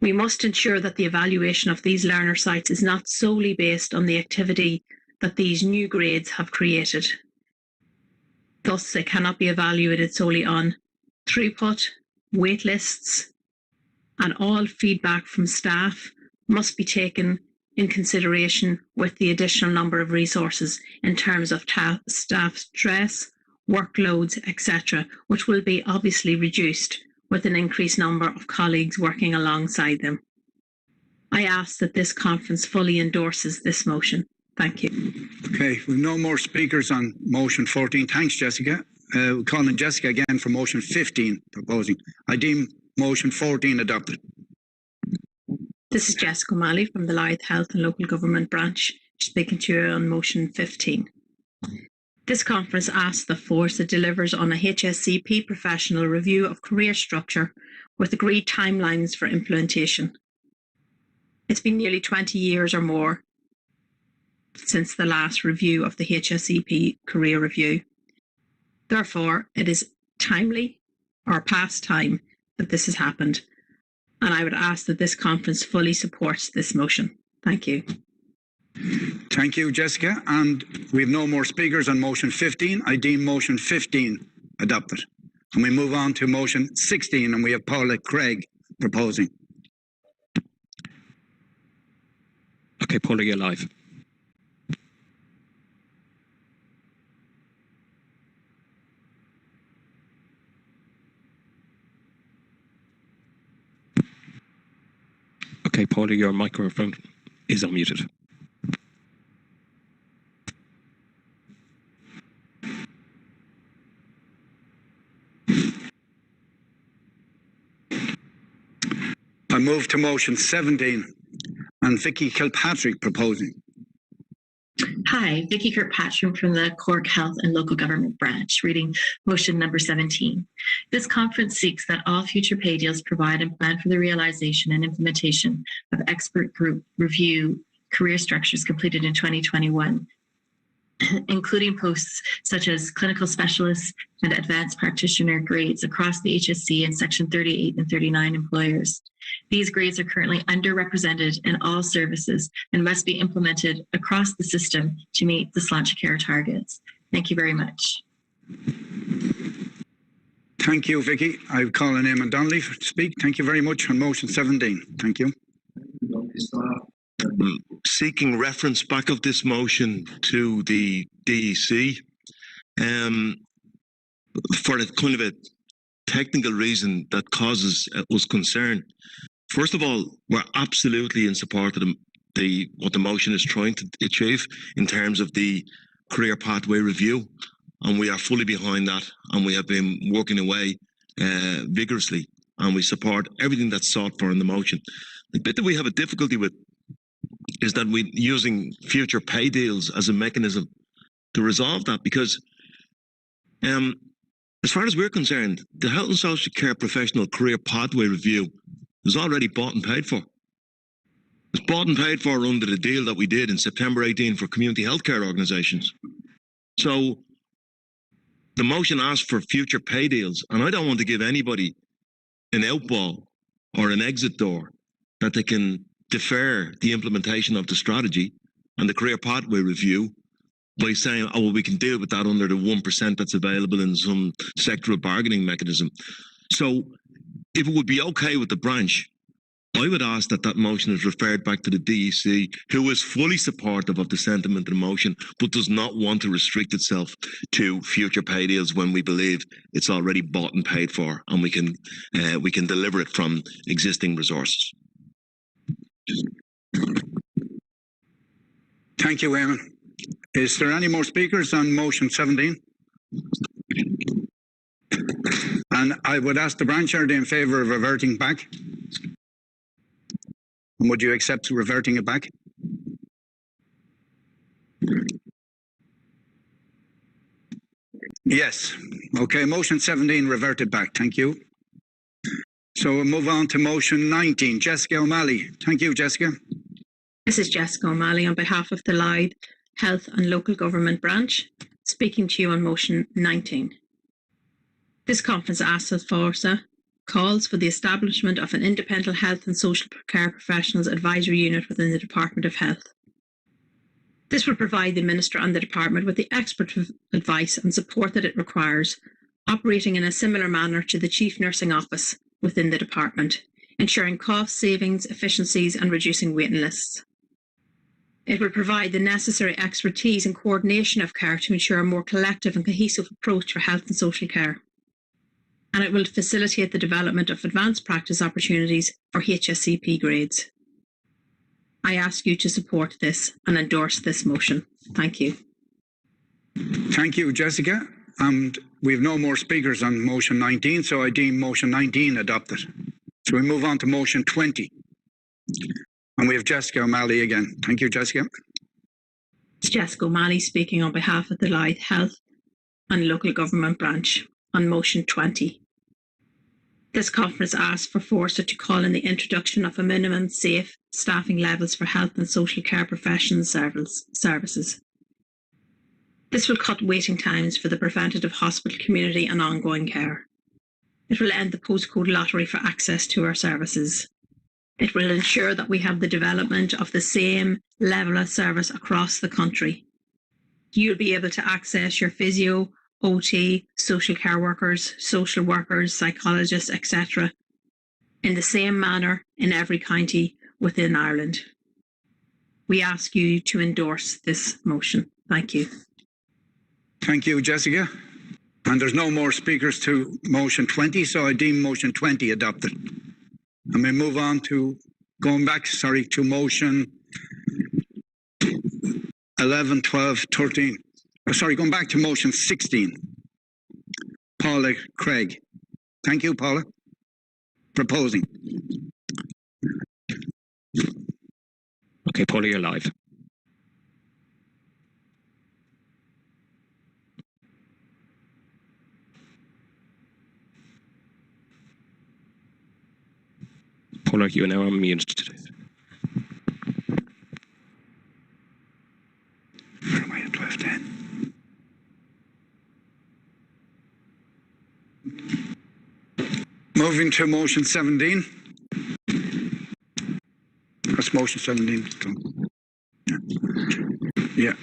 We must ensure that the evaluation of these learner sites is not solely based on the activity that these new grades have created. Thus, they cannot be evaluated solely on throughput, wait lists, and all feedback from staff must be taken in consideration with the additional number of resources in terms of staff stress, workloads, etc., which will be obviously reduced with an increased number of colleagues working alongside them. I ask that this conference fully endorses this motion. Thank you. Okay, with no more speakers on motion 14. Thanks, Jessica. calling Jessica again for motion 15 proposing. I deem motion 14 adopted. This is Jessica O'Malley from the Louth Health and Local Government Branch, speaking to you on motion 15. This conference asks that Fórsa delivers on a HSCP professional review of career structure with agreed timelines for implementation. It's been nearly 20 years or more since the last review of the HSCP career review. Therefore, it is timely or past time that this has happened, and I would ask that this conference fully supports this motion. Thank you. Thank you, Jessica. And we have no more speakers on motion 15. I deem motion 15 adopted. And we move on to motion 16, and we have Paula Craig proposing. Okay, Paula, you're live. Okay, Paula, your microphone is unmuted. I move to motion 17 and Vicky Kilpatrick proposing. Hi, Vicky Kirkpatrick from the Cork Health and Local Government Branch, reading motion number 17. This conference seeks that all future pay deals provide and plan for the realization and implementation of expert group review career structures completed in 2021, including posts such as clinical specialists and advanced practitioner grades across the HSC and Section 38 and 39 employers. These grades are currently underrepresented in all services and must be implemented across the system to meet the Sláintecare targets. Thank you very much. Thank you, Vicky. I call on Eamon Donnelly to speak. Thank you very much on motion 17. Thank you. Seeking reference back of this motion to the DEC for a kind of a technical reason that causes us concern. First of all, we're absolutely in support of what the motion is trying to achieve in terms of the career pathway review, and we are fully behind that, and we have been working away vigorously, and we support everything that's sought for in the motion. The bit that we have a difficulty with is that we're using future pay deals as a mechanism to resolve that, because as far as we're concerned, the Health and Social Care Professional Career Pathway Review is already bought and paid for. It's bought and paid for under the deal that we did in September 18 for community healthcare organisations. So the motion asks for future pay deals, and I don't want to give anybody an outball or an exit door that they can defer the implementation of the strategy and the career pathway review by saying, oh, well, we can deal with that under the 1% that's available in some sectoral bargaining mechanism. So if it would be okay with the branch, I would ask that that motion is referred back to the DEC, who is fully supportive of the sentiment of the motion, but does not want to restrict itself to future pay deals when we believe it's already bought and paid for, and we can deliver it from existing resources. Thank you, Eamon. Is there any more speakers on motion 17? And I would ask the branch, are they in favour of reverting back? And would you accept reverting it back? Yes. Okay, motion 17 reverted back. Thank you. So we'll move on to motion 19. Jessica O'Malley. Thank you, Jessica. This is Jessica O'Malley on behalf of the Louth Health and Local Government Branch, speaking to you on motion 19. This conference asks that Fórsa calls for the establishment of an independent health and social care professionals advisory unit within the Department of Health. This will provide the Minister and the Department with the expert advice and support that it requires, operating in a similar manner to the Chief Nursing Office within the Department, ensuring cost savings, efficiencies and reducing waiting lists. It will provide the necessary expertise and coordination of care to ensure a more collective and cohesive approach for health and social care. And it will facilitate the development of advanced practice opportunities for HSCP grades. I ask you to support this and endorse this motion. Thank you. Thank you, Jessica. And we have no more speakers on motion 19, so I deem motion 19 adopted. So we move on to motion 20. And we have Jessica O'Malley again. Thank you, Jessica. It's Jessica O'Malley speaking on behalf of the Life Health and Local Government Branch on motion 20. This conference asks for Fórsa to call in the introduction of a minimum safe staffing levels for health and social care professions services. This will cut waiting times for the preventative hospital community and ongoing care. It will end the postcode lottery for access to our services. It will ensure that we have the development of the same level of service across the country. You'll be able to access your physio, OT, social care workers, social workers, psychologists, etc. in the same manner in every county within Ireland. We ask you to endorse this motion. Thank you. Thank you, Jessica. And there's no more speakers to motion 20, so I deem motion 20 adopted. And we move on to to motion 11, 12, 13. Going back to motion 16. Paula Craig. Thank you, Paula. Proposing. Okay, Paula, you're live. Paula, you are now unmuted. Where am I at 12:10? Moving to motion 17. That's motion 17. Yeah.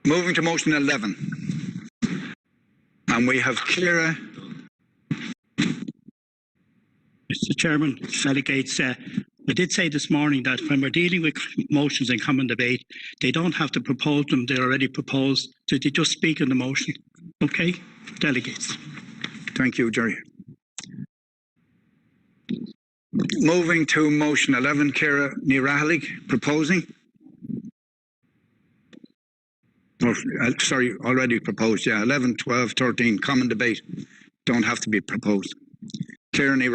Moving to motion 11. And we have Ciara. Mr. Chairman, delegates, I did say this morning that when we're dealing with motions in common debate, they don't have to propose them, they're already proposed, so they just speak in the motion. Okay? Delegates. Thank you, Jerry. Moving to motion 11, Ciara Ní proposing. Oh, sorry, already proposed, yeah. 11, 12, 13, common debate. Don't have to be proposed. Ciara Ní.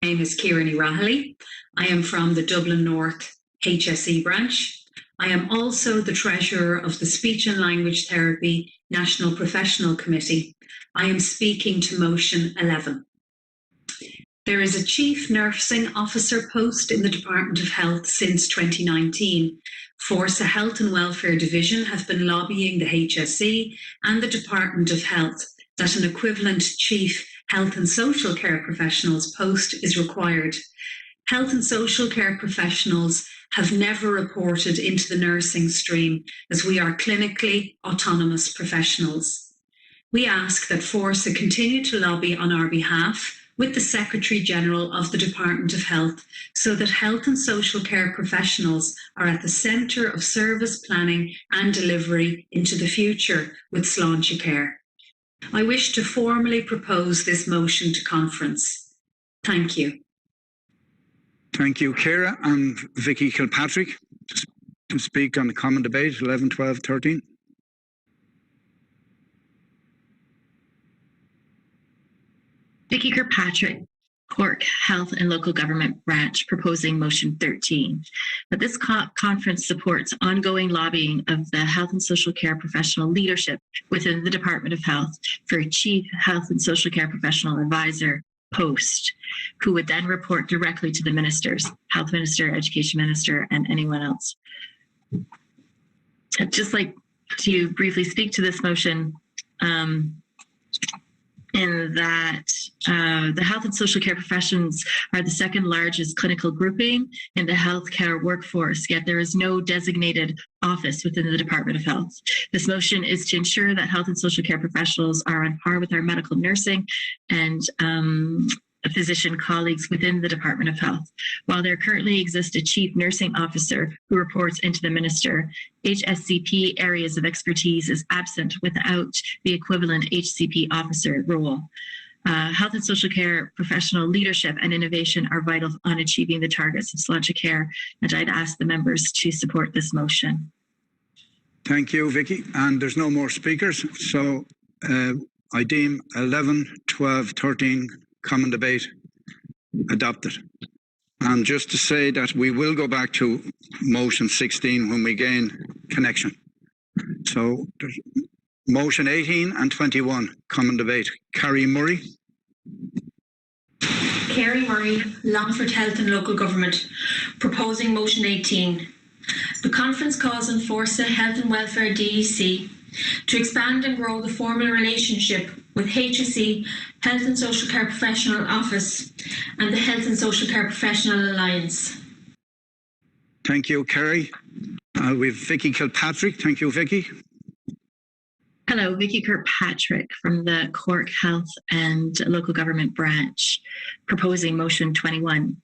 My name is Ciara Ní. I am from the Dublin North HSE branch. I am also the treasurer of the Speech and Language Therapy National Professional Committee. I am speaking to motion 11. There is a Chief Nursing Officer post in the Department of Health since 2019. Fórsa Health and Welfare Division have been lobbying the HSE and the Department of Health that an equivalent Chief Health and Social Care Professionals post is required. Health and social care professionals have never reported into the nursing stream as we are clinically autonomous professionals. We ask that Fórsa continue to lobby on our behalf with the Secretary General of the Department of Health so that health and social care professionals are at the centre of service planning and delivery into the future with Sláinte Care. I wish to formally propose this motion to conference. Thank you. Thank you, Ciara. And Vicky Kilpatrick to speak on the common debate, 11, 12, 13. Vicky Kirkpatrick, Cork Health and Local Government Branch, proposing motion 13. That this conference supports ongoing lobbying of the health and social care professional leadership within the Department of Health for a Chief Health and Social Care Professional Advisor post, who would then report directly to the ministers, Health Minister, Education Minister, and anyone else. I'd just like to briefly speak to this motion in that the health and social care professions are the second largest clinical grouping in the healthcare workforce, yet there is no designated office within the Department of Health. This motion is to ensure that health and social care professionals are on par with our medical nursing and physician colleagues within the Department of Health. While there currently exists a chief nursing officer who reports into the minister, HSCP areas of expertise is absent without the equivalent HCP officer role. Health and social care professional leadership and innovation are vital on achieving the targets of Sláinte Care, and I'd ask the members to support this motion. Thank you, Vicky. And there's no more speakers. So I deem 11, 12, 13 common debate adopted. And just to say that we will go back to motion 16 when we gain connection. So there's motion 18 and 21, common debate. Carrie Murray. Carrie Murray, Longford Health and Local Government, proposing motion 18. The conference calls on Fórsa Health and Welfare DEC to expand and grow the formal relationship with HSE Health and Social Care Professional Office and the Health and Social Care Professional Alliance. Thank you, Kerry. We have Vicky Kilpatrick. Thank you, Vicky. Hello, Vicky Kirkpatrick from the Cork Health and Local Government Branch, proposing motion 21.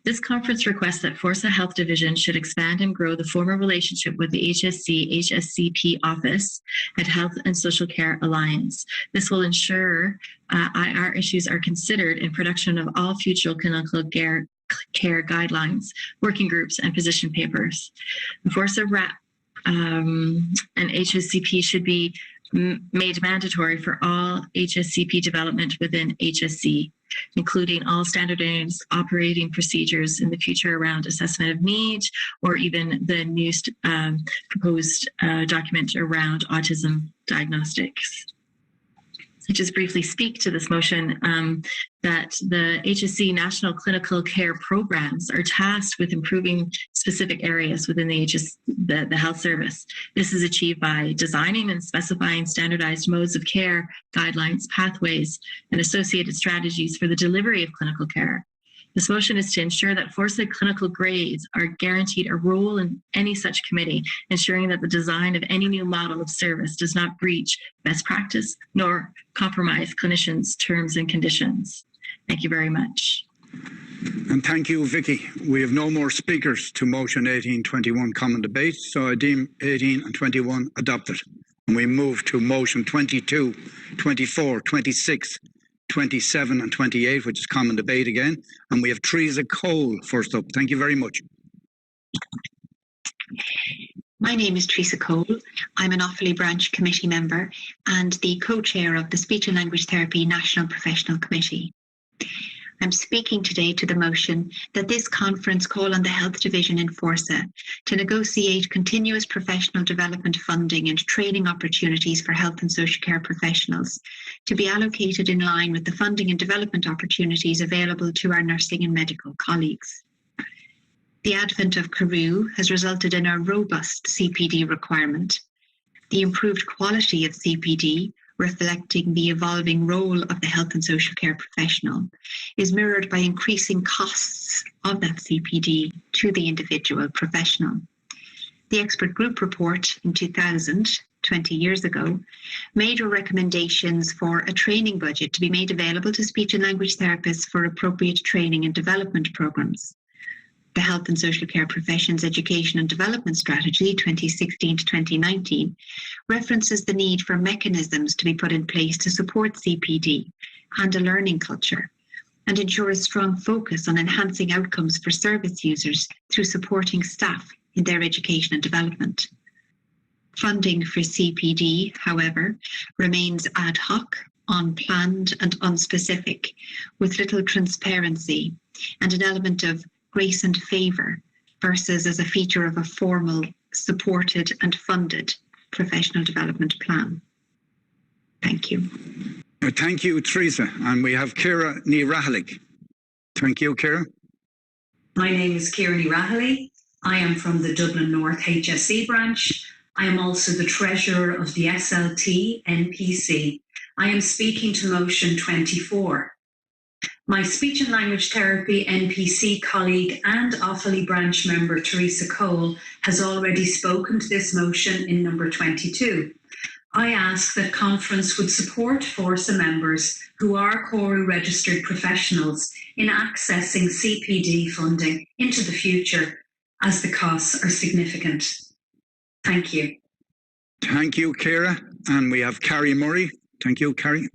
This conference requests that Fórsa Health Division should expand and grow the formal relationship with the HSC-HSCP Office and Health and Social Care Alliance. This will ensure IR issues are considered in production of all future clinical care guidelines, working groups, and position papers. The Fórsa RAP and HSCP should be made mandatory for all HSCP development within HSC, including all standardized operating procedures in the future around assessment of need, or even the new proposed document around autism diagnostics. So just briefly speak to this motion that the HSC National Clinical Care Programs are tasked with improving specific areas within the health service. This is achieved by designing and specifying standardized modes of care, guidelines, pathways, and associated strategies for the delivery of clinical care. This motion is to ensure that Fórsa clinical grades are guaranteed a role in any such committee, ensuring that the design of any new model of service does not breach best practice nor compromise clinicians' terms and conditions. Thank you very much. And thank you, Vicky. We have no more speakers to motion 1821 common debate, so I deem 18 and 21 adopted. And we move to motion 22, 24, 26, 27 and 28, which is common debate again. And we have Teresa Cole first up. Thank you very much. My name is Teresa Cole. I'm an Offaly Branch Committee member and the co-chair of the Speech and Language Therapy National Professional Committee. I'm speaking today to the motion that this conference call on the Health Division in Fórsa to negotiate continuous professional development funding and training opportunities for health and social care professionals to be allocated in line with the funding and development opportunities available to our nursing and medical colleagues. The advent of Carew has resulted in a robust CPD requirement. The improved quality of CPD, reflecting the evolving role of the health and social care professional, is mirrored by increasing costs of that CPD to the individual professional. The expert group report in 2000, 20 years ago, made recommendations for a training budget to be made available to speech and language therapists for appropriate training and development programs. The Health and Social Care Professions Education and Development Strategy 2016 to 2019 references the need for mechanisms to be put in place to support CPD and a learning culture, and ensure a strong focus on enhancing outcomes for service users through supporting staff in their education and development. Funding for CPD, however, remains ad hoc, unplanned and unspecific, with little transparency and an element of grace and favour versus as a feature of a formal, supported and funded professional development plan. Thank you. Thank you, Teresa. And we have Ciara Ní Raghallaigh. Thank you, Ciara. My name is Ciara Ní Raghallaigh. I am from the Dublin North HSE branch. I am also the treasurer of the SLT NPC. I am speaking to motion 24. My speech and language therapy NPC colleague and Offaly branch member Teresa Cole has already spoken to this motion in number 22. I ask that conference would support Fórsa members who are CORU registered professionals in accessing CPD funding into the future, as the costs are significant. Thank you. Thank you, Ciara. And we have Carrie Murray. Thank you, Carrie.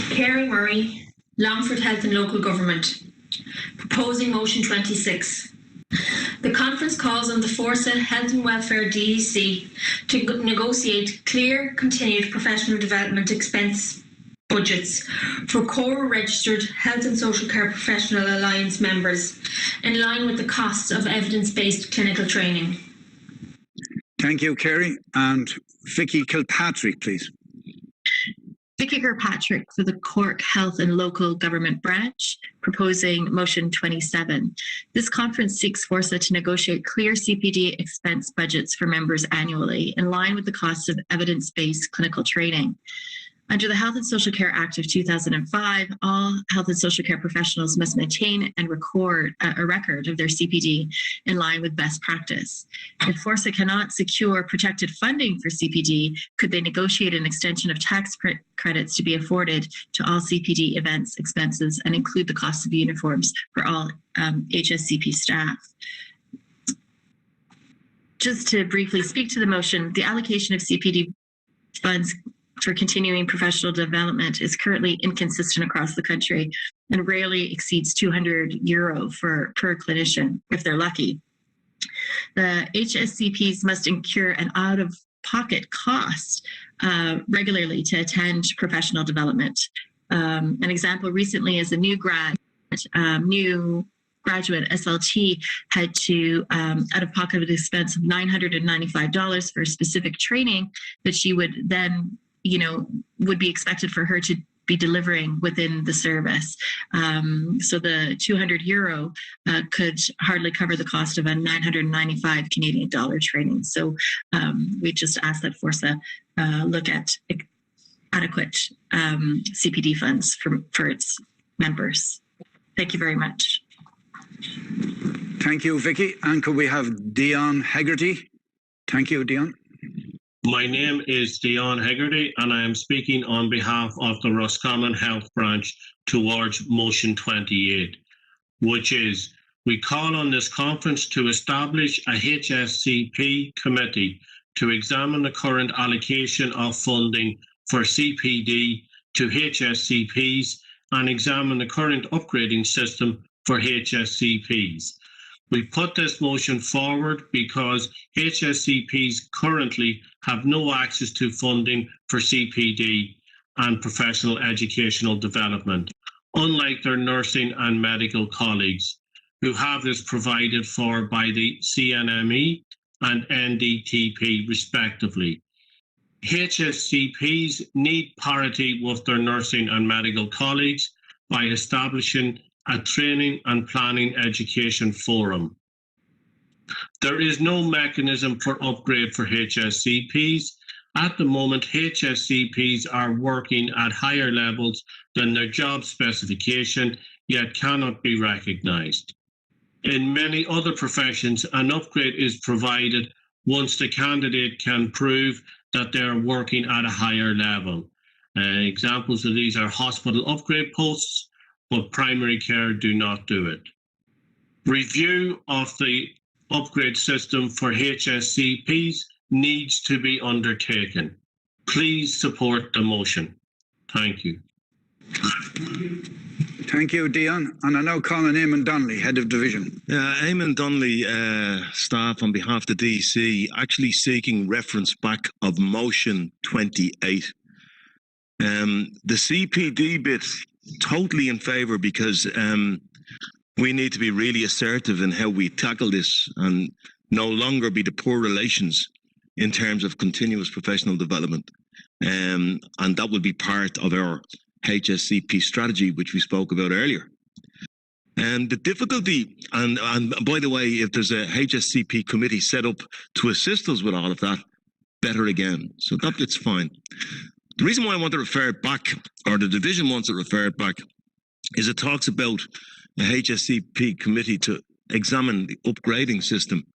Carrie Murray, Longford Health and Local Government, proposing motion 26. The conference calls on the Fórsa Health and Welfare DEC to negotiate clear, continued professional development expense budgets for core registered Health and Social Care Professional Alliance members in line with the costs of evidence-based clinical training. Thank you, Kerry. And Vicky Kilpatrick, please. Vicky Kirkpatrick for the Cork Health and Local Government Branch, proposing motion 27. This conference seeks Fórsa to negotiate clear CPD expense budgets for members annually in line with the costs of evidence-based clinical training. Under the Health and Social Care Act of 2005, all health and social care professionals must maintain and record a record of their CPD in line with best practice. If Fórsa cannot secure protected funding for CPD, could they negotiate an extension of tax credits to be afforded to all CPD events expenses and include the cost of uniforms for all HSCP staff? Just to briefly speak to the motion, the allocation of CPD funds for continuing professional development is currently inconsistent across the country and rarely exceeds €200 per clinician, if they're lucky. The HSCPs must incur an out-of-pocket cost regularly to attend professional development. An example recently is a new graduate SLT had to out-of-pocket expense of $995 for specific training that she would then would be expected for her to be delivering within the service. So the €200 could hardly cover the cost of a $995 Canadian dollar training. So we just ask that Fórsa look at adequate CPD funds for its members. Thank you very much. Thank you, Vicky. And could we have Dion Hegarty? Thank you, Dion. My name is Dion Hegarty, and I am speaking on behalf of the Roscommon Health Branch towards Motion 28, which is, we call on this conference to establish a HSCP committee to examine the current allocation of funding for CPD to HSCPs and examine the current upgrading system for HSCPs. We put this motion forward because HSCPs currently have no access to funding for CPD and professional educational development, unlike their nursing and medical colleagues who have this provided for by the CNME and NDTP respectively. HSCPs need parity with their nursing and medical colleagues by establishing a training and planning education forum. There is no mechanism for upgrade for HSCPs. At the moment, HSCPs are working at higher levels than their job specification, yet cannot be recognised. In many other professions, an upgrade is provided once the candidate can prove that they are working at a higher level. Examples of these are hospital upgrade posts, but primary care do not do it. Review of the upgrade system for HSCPs needs to be undertaken. Please support the motion. Thank you. Thank you, Dion. And I now call on Eamon Donnelly, Head of Division. Eamon Donnelly, staff on behalf of the DC, actually seeking reference back of motion 28. The CPD bit, totally in favour because we need to be really assertive in how we tackle this and no longer be the poor relations in terms of continuous professional development. And that will be part of our HSCP strategy, which we spoke about earlier. And the difficulty, and by the way, if there's a HSCP committee set up to assist us with all of that, better again. So that's fine. The reason why I want to refer it back, or the division wants to refer it back, is it talks about a HSCP committee to examine the upgrading system.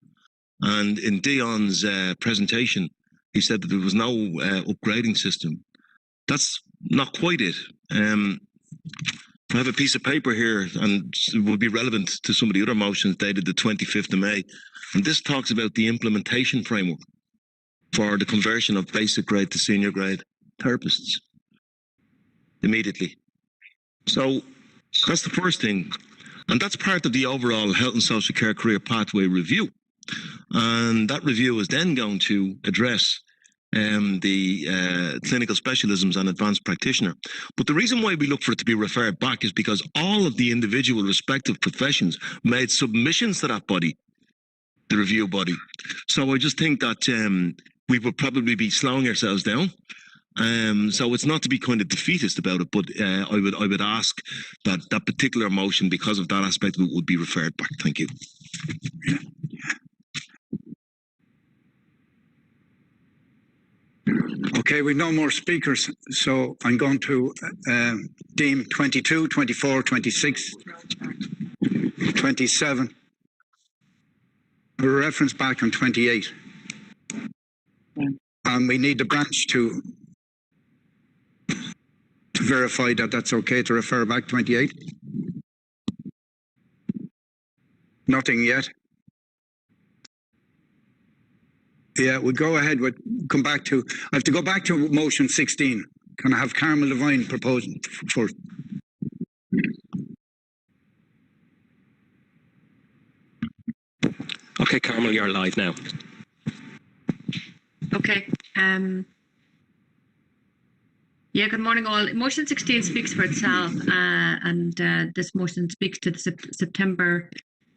And in Dion's presentation, he said that there was no upgrading system. That's not quite it. I have a piece of paper here, and it will be relevant to some of the other motions dated the 25th of May. And this talks about the implementation framework for the conversion of basic grade to senior grade therapists immediately. So that's the first thing. And that's part of the overall health and social care career pathway review. And that review is then going to address the clinical specialisms and advanced practitioner. But the reason why we look for it to be referred back is because all of the individual respective professions made submissions to that body, the review body. So I just think that we would probably be slowing ourselves down. So it's not to be kind of defeatist about it, but I would ask that that particular motion, because of that aspect of it, would be referred back. Thank you. Okay, we've no more speakers, so I'm going to deem 22, 24, 26, 27. A reference back on 28. And we need the branch to verify that that's okay to refer back 28. Nothing yet. Yeah, we'll go ahead with, come back to, I have to go back to motion 16. Can I have Carmel Levine proposing first? Okay, Carmel, you're live now. Okay. Yeah, good morning all. Motion 16 speaks for itself, and this motion speaks to the September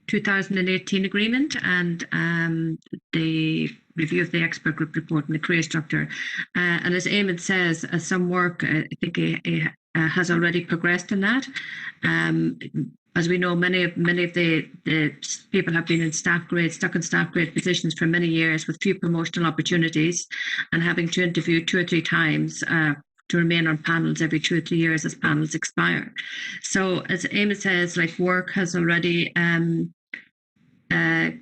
2018 agreement and the review of the expert group report and the career structure. And as Eamon says, some work, I think, has already progressed in that. As we know, many of the people have been in stuck in staff grade positions for many years with few promotional opportunities and having to interview 2 or 3 times to remain on panels every 2 or 3 years as panels expire. So as Eamon says, like, work has already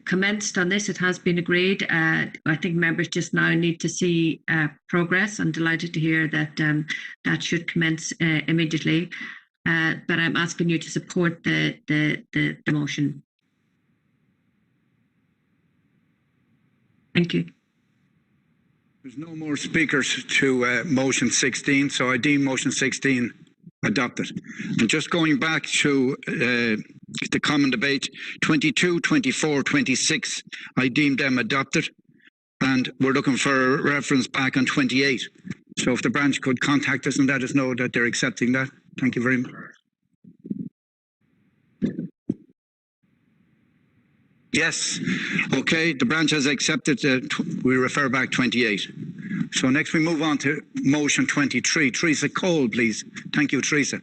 commenced on this. It has been agreed. I think members just now need to see progress. I'm delighted to hear that that should commence immediately. But I'm asking you to support the motion. Thank you. There's no more speakers to motion 16, so I deem motion 16 adopted. And just going back to the common debate, 22, 24, 26, I deem them adopted. And we're looking for a reference back on 28. So if the branch could contact us and let us know that they're accepting that. Thank you very much. Yes. Okay, the branch has accepted. We refer back 28. So next we move on to motion 23. Teresa Cole, please. Thank you, Teresa.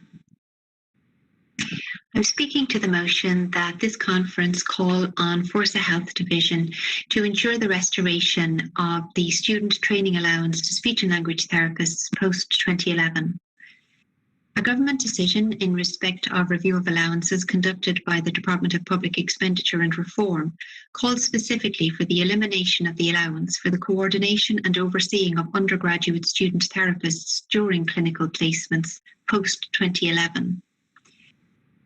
I'm speaking to the motion that this conference call on Fórsa Health Division to ensure the restoration of the student training allowance to speech and language therapists post-2011. A government decision in respect of review of allowances conducted by the Department of Public Expenditure and Reform calls specifically for the elimination of the allowance for the coordination and overseeing of undergraduate student therapists during clinical placements post-2011.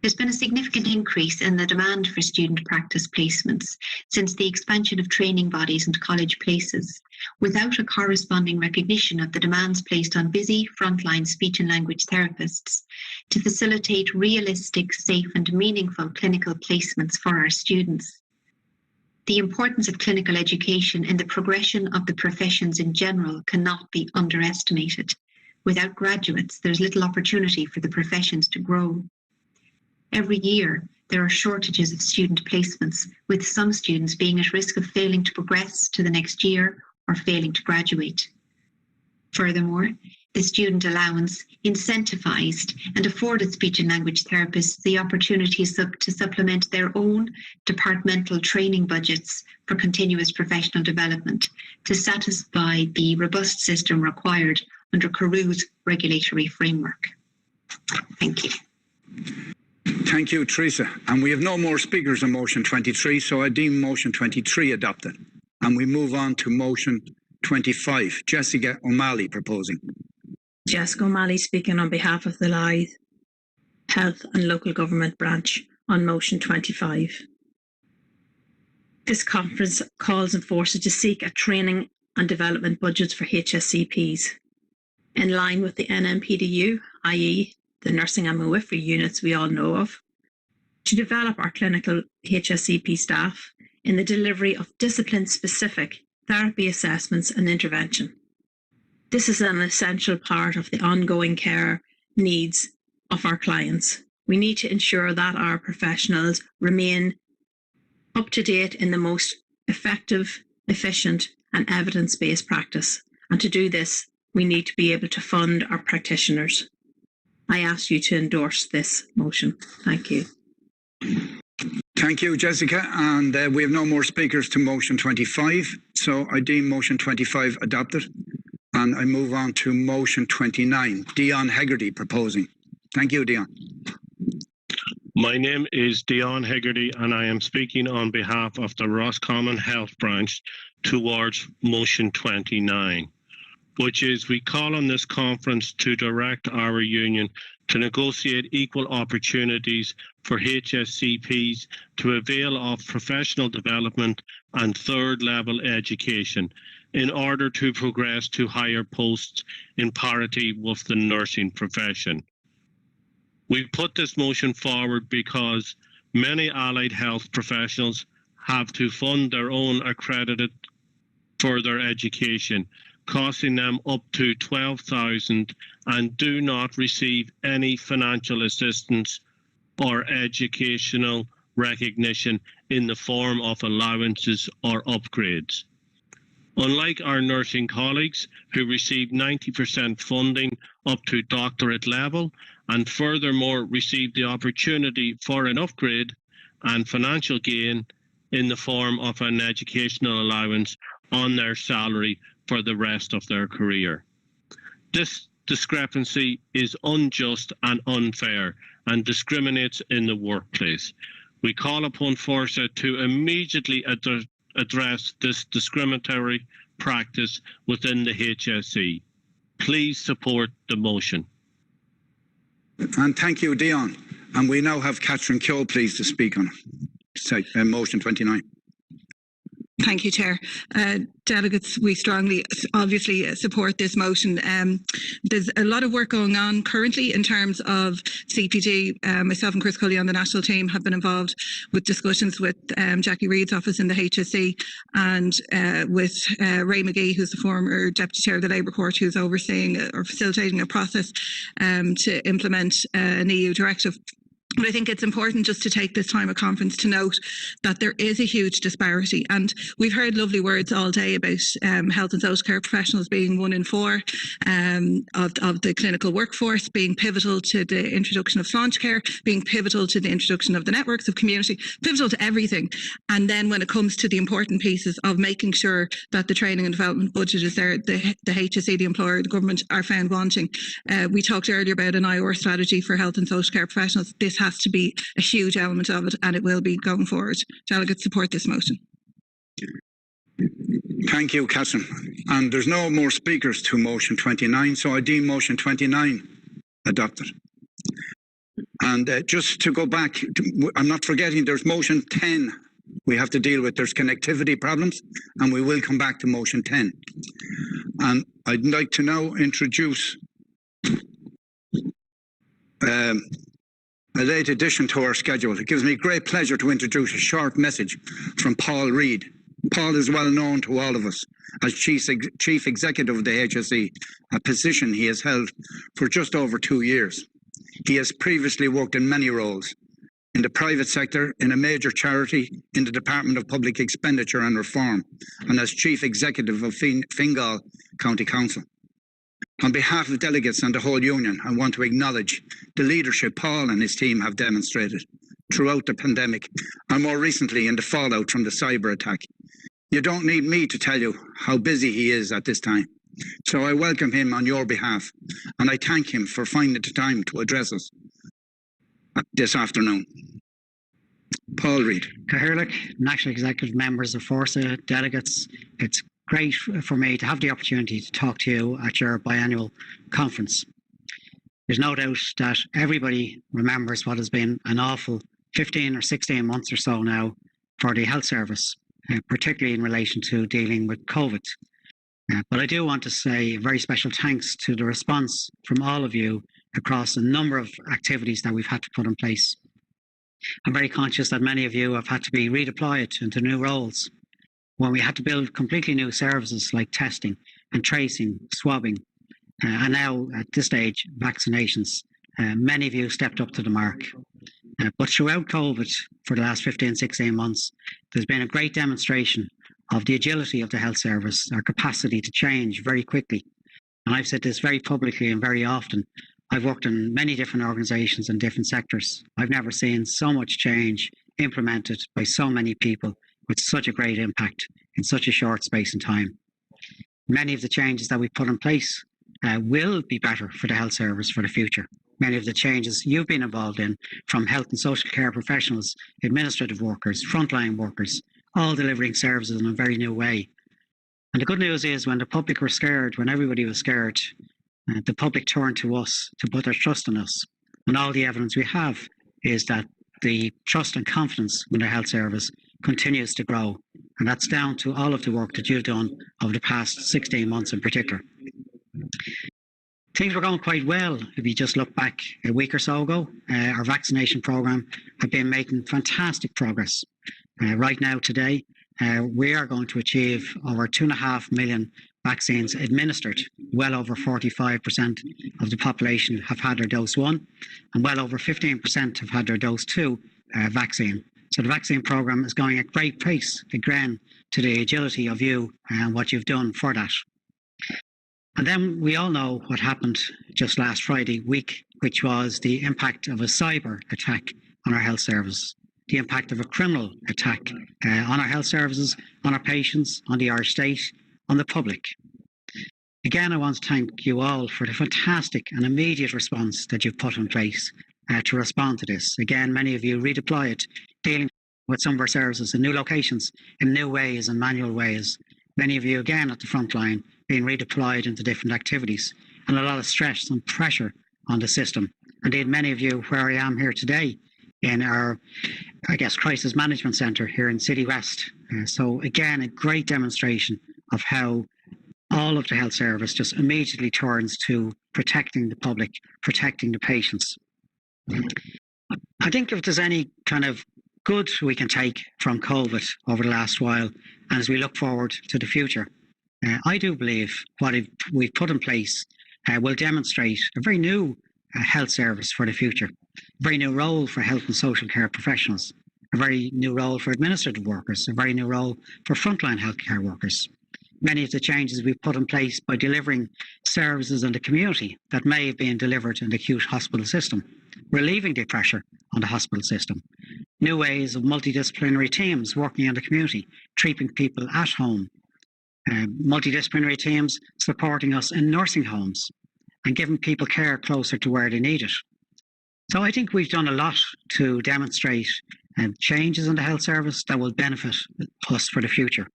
There's been a significant increase in the demand for student practice placements since the expansion of training bodies and college places, without a corresponding recognition of the demands placed on busy frontline speech and language therapists to facilitate realistic, safe and meaningful clinical placements for our students. The importance of clinical education in the progression of the professions in general cannot be underestimated. Without graduates, there's little opportunity for the professions to grow. Every year, there are shortages of student placements, with some students being at risk of failing to progress to the next year or failing to graduate. Furthermore, the student allowance incentivized and afforded speech and language therapists the opportunities to supplement their own departmental training budgets for continuous professional development to satisfy the robust system required under Carew's regulatory framework. Thank you. Thank you, Teresa. And we have no more speakers on motion 23, so I deem motion 23 adopted. And we move on to motion 25. Jessica O'Malley proposing. Jessica O'Malley speaking on behalf of the Louth Health and Local Government Branch on motion 25. This conference calls on Fórsa to seek a training and development budgets for HSCPs in line with the NMPDU, i.e. the nursing and midwifery units we all know of. to develop our clinical HSCP staff in the delivery of discipline-specific therapy assessments and intervention. This is an essential part of the ongoing care needs of our clients. We need to ensure that our professionals remain up to date in the most effective, efficient, and evidence-based practice. And to do this, we need to be able to fund our practitioners. I ask you to endorse this motion. Thank you. Thank you, Jessica. And we have no more speakers to motion 25. So I deem motion 25 adopted. And I move on to motion 29. Dion Hegarty proposing. Thank you, Dion. My name is Dion Hegarty, and I am speaking on behalf of the Roscommon Health Branch towards motion 29, which is we call on this conference to direct our union to negotiate equal opportunities for HSCPs to avail of professional development and third-level education in order to progress to higher posts in parity with the nursing profession. We put this motion forward because many allied health professionals have to fund their own accredited further education, costing them up to $12,000 and do not receive any financial assistance or educational recognition in the form of allowances or upgrades. Unlike our nursing colleagues who receive 90% funding up to doctorate level and furthermore receive the opportunity for an upgrade and financial gain in the form of an educational allowance on their salary for the rest of their career. This discrepancy is unjust and unfair and discriminates in the workplace. We call upon Fórsa to immediately address this discriminatory practice within the HSE. Please support the motion. And thank you, Dion. And we now have Catherine Keogh, please, to speak on motion 29. Thank you, Chair. Delegates, we strongly, obviously, support this motion. There's a lot of work going on currently in terms of CPD. Myself and Chris Cully on the national team have been involved with discussions with Jackie Reid's office in the HSE and with Ray McGee, who's the former Deputy Chair of the Labour Court, who's overseeing or facilitating a process to implement an EU directive. But I think it's important just to take this time of conference to note that there is a huge disparity. And we've heard lovely words all day about health and social care professionals being 1 in 4 of the clinical workforce, being pivotal to the introduction of sponge care, being pivotal to the introduction of the networks of community, pivotal to everything. And then when it comes to the important pieces of making sure that the training and development budget is there, the HSE, the employer, the government are found wanting. We talked earlier about an IOR strategy for health and social care professionals. This has to be a huge element of it, and it will be going forward. Delegates, support this motion. Thank you, Catherine. And there's no more speakers to motion 29, so I deem motion 29 adopted. And just to go back, I'm not forgetting there's motion 10 we have to deal with. There's connectivity problems, and we will come back to motion 10. And I'd like to now introduce a late addition to our schedule. It gives me great pleasure to introduce a short message from Paul Reid. Paul is well known to all of us as Chief Executive of the HSE, a position he has held for just over 2 years. He has previously worked in many roles, in the private sector, in a major charity, in the Department of Public Expenditure and Reform, and as Chief Executive of Fingal County Council. On behalf of delegates and the whole union, I want to acknowledge the leadership Paul and his team have demonstrated throughout the pandemic and more recently in the fallout from the cyber attack. You don't need me to tell you how busy he is at this time. So I welcome him on your behalf and I thank him for finding the time to address us this afternoon. Paul Reid. Cahirlick, National Executive Members of Fórsa, delegates, it's great for me to have the opportunity to talk to you at your biannual conference. There's no doubt that everybody remembers what has been an awful 15 or 16 months or so now for the health service, particularly in relation to dealing with COVID. But I do want to say a very special thanks to the response from all of you across a number of activities that we've had to put in place. I'm very conscious that many of you have had to be redeployed into new roles when we had to build completely new services like testing and tracing, swabbing, and now at this stage, vaccinations. Many of you stepped up to the mark. But throughout COVID, for the last 15, 16 months, there's been a great demonstration of the agility of the health service, our capacity to change very quickly. And I've said this very publicly and very often. I've worked in many different organisations in different sectors. I've never seen so much change implemented by so many people with such a great impact in such a short space in time. Many of the changes that we put in place will be better for the health service for the future. Many of the changes you've been involved in, from health and social care professionals, administrative workers, frontline workers, all delivering services in a very new way. And the good news is when the public were scared, when everybody was scared, the public turned to us to put their trust in us. And all the evidence we have is that the trust and confidence in the health service continues to grow. And that's down to all of the work that you've done over the past 16 months in particular. Things were going quite well. If you just look back a week or so ago, our vaccination programme had been making fantastic progress. Right now, today, we are going to achieve over 2.5 million vaccines administered. Well over 45% of the population have had their dose 1, and well over 15% have had their dose 2 vaccine. So the vaccine programme is going at great pace, again, to the agility of you and what you've done for that. And then we all know what happened just last Friday week, which was the impact of a cyber attack on our health service, the impact of a criminal attack on our health services, on our patients, on the Irish state, on the public. Again, I want to thank you all for the fantastic and immediate response that you've put in place to respond to this. Again, many of you redeployed, dealing with some of our services in new locations, in new ways and manual ways. Many of you, again, at the front line, being redeployed into different activities, and a lot of stress and pressure on the system. Indeed, many of you, where I am here today, in our, crisis management centre here in City West. So again, a great demonstration of how all of the health service just immediately turns to protecting the public, protecting the patients. I think if there's any kind of good we can take from COVID over the last while, and as we look forward to the future, I do believe what we've put in place will demonstrate a very new health service for the future, a very new role for health and social care professionals, a very new role for administrative workers, a very new role for frontline healthcare workers. Many of the changes we've put in place by delivering services in the community that may have been delivered in the acute hospital system, relieving the pressure on the hospital system. New ways of multidisciplinary teams working in the community, treating people at home. Multidisciplinary teams supporting us in nursing homes and giving people care closer to where they need it. So I think we've done a lot to demonstrate changes in the health service that will benefit us for the future.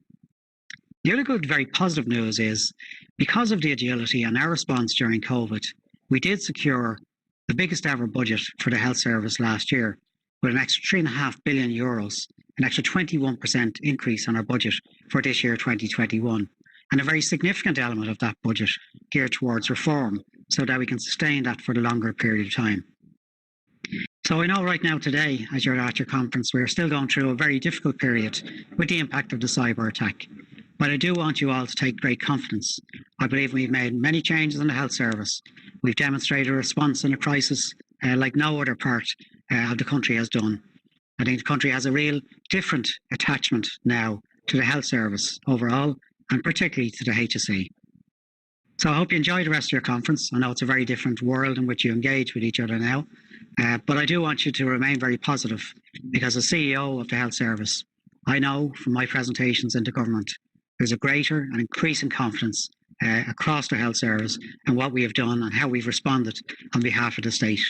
The other good, very positive news is because of the agility and our response during COVID, we did secure the biggest ever budget for the health service last year with an extra €3.5 billion, an extra 21% increase on our budget for this year, 2021, and a very significant element of that budget geared towards reform so that we can sustain that for the longer period of time. So I know right now today, as you're at your conference, we're still going through a very difficult period with the impact of the cyber attack. But I do want you all to take great confidence. I believe we've made many changes in the health service. We've demonstrated a response in a crisis like no other part of the country has done. I think the country has a real different attachment now to the health service overall, and particularly to the HSE. So I hope you enjoy the rest of your conference. I know it's a very different world in which you engage with each other now, but I do want you to remain very positive, because as CEO of the health service, I know from my presentations into government, there's a greater and increasing confidence across the health service and what we have done and how we've responded on behalf of the state.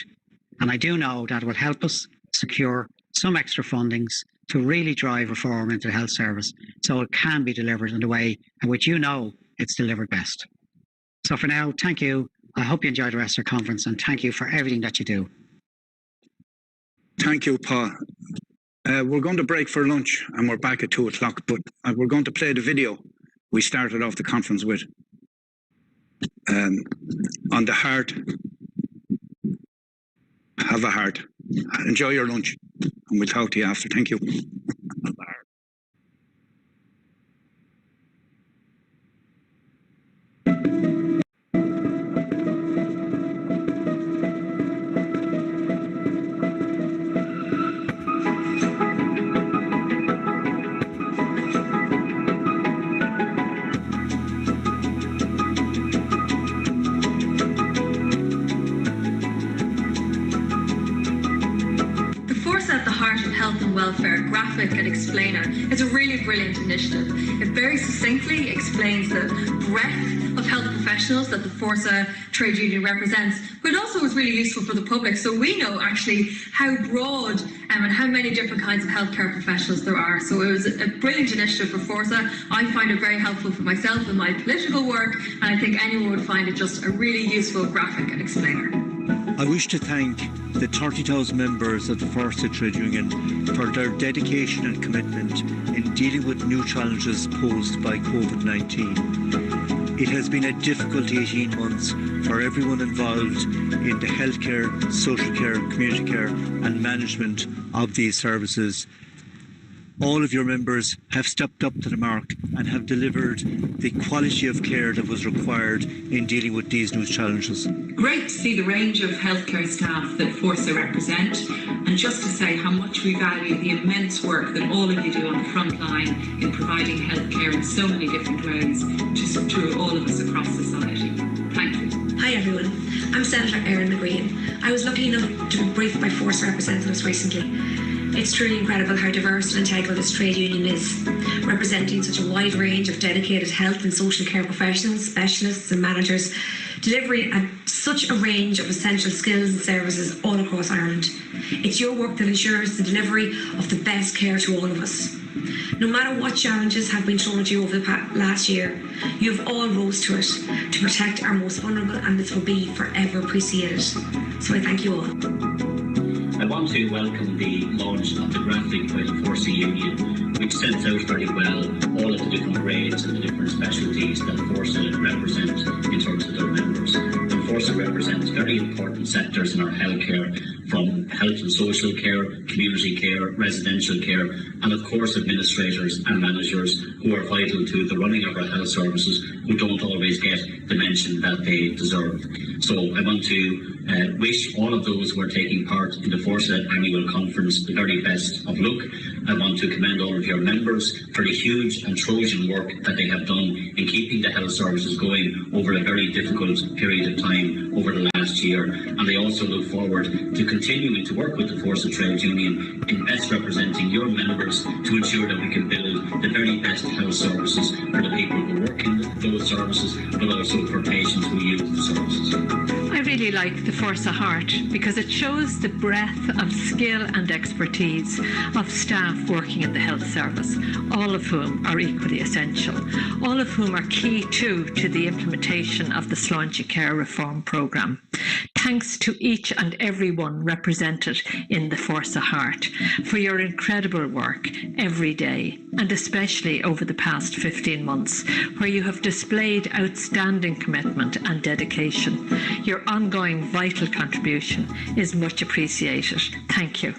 And I do know that it will help us secure some extra fundings to really drive reform into the health service so it can be delivered in the way in which you know it's delivered best. So for now, thank you. I hope you enjoy the rest of the conference, and thank you for everything that you do. Thank you, Paul. We're going to break for lunch and we're back at 2 o'clock, but we're going to play the video we started off the conference with. On the heart, have a heart. Enjoy your lunch. and we'll talk to you after. Thank you. Health and Welfare Graphic and Explainer is a really brilliant initiative. It very succinctly explains the breadth of health professionals that the Fórsa trade union represents, but it also is really useful for the public, so we know actually how broad and how many different kinds of healthcare professionals there are. So it was a brilliant initiative for Fórsa. I find it very helpful for myself in my political work, and I think anyone would find it just a really useful graphic and explainer. I wish to thank the 30,000 members of the Fórsa Trade Union for their dedication and commitment in dealing with new challenges posed by COVID-19. It has been a difficult 18 months for everyone involved in the healthcare, social care, community care and management of these services. All of your members have stepped up to the mark and have delivered the quality of care that was required in dealing with these new challenges. Great to see the range of healthcare staff that Fórsa represent, and just to say how much we value the immense work that all of you do on the front line in providing healthcare in so many different ways to all of us across society. Thank you. Hi everyone, I'm Senator Erin McGreen. I was lucky enough to be briefed by Fórsa representatives recently. It's truly incredible how diverse and integral this trade union is, representing such a wide range of dedicated health and social care professionals, specialists and managers, delivering such a range of essential skills and services all across Ireland. It's your work that ensures the delivery of the best care to all of us. No matter what challenges have been thrown at you over the last year, you have all rose to it to protect our most vulnerable, and this will be forever appreciated. So I thank you all. I want to welcome the launch of the graphic by the Fórsa Union, which sets out very well all of the different grades and the different specialties that Fórsa represent in terms of their members. And Fórsa represents very important sectors in our healthcare, from health and social care, community care, residential care, and of course administrators and managers who are vital to the running of our health services, who don't always get the mention that they deserve. So I want to wish all of those who are taking part in the Fórsa annual conference the very best of luck. I want to commend all of your members for the huge and Trojan work that they have done in keeping the health services going over a very difficult period of time over the last year. And I also look forward to continuing to work with the Fórsa Trade Union in best representing your members to ensure that we can build the very best health services for the people who work in those services, but also for patients who use the services. I really like the Fórsa Heart because it shows the breadth of skill and expertise of staff working in the health service, all of whom are equally essential, all of whom are key to the implementation of the Sláinte Care Reform Programme. Thanks to each and every one represented in the Fórsa Heart for your incredible work every day, and especially over the past 15 months, where you have displayed outstanding commitment and dedication. Your ongoing vital contribution is much appreciated. Thank you.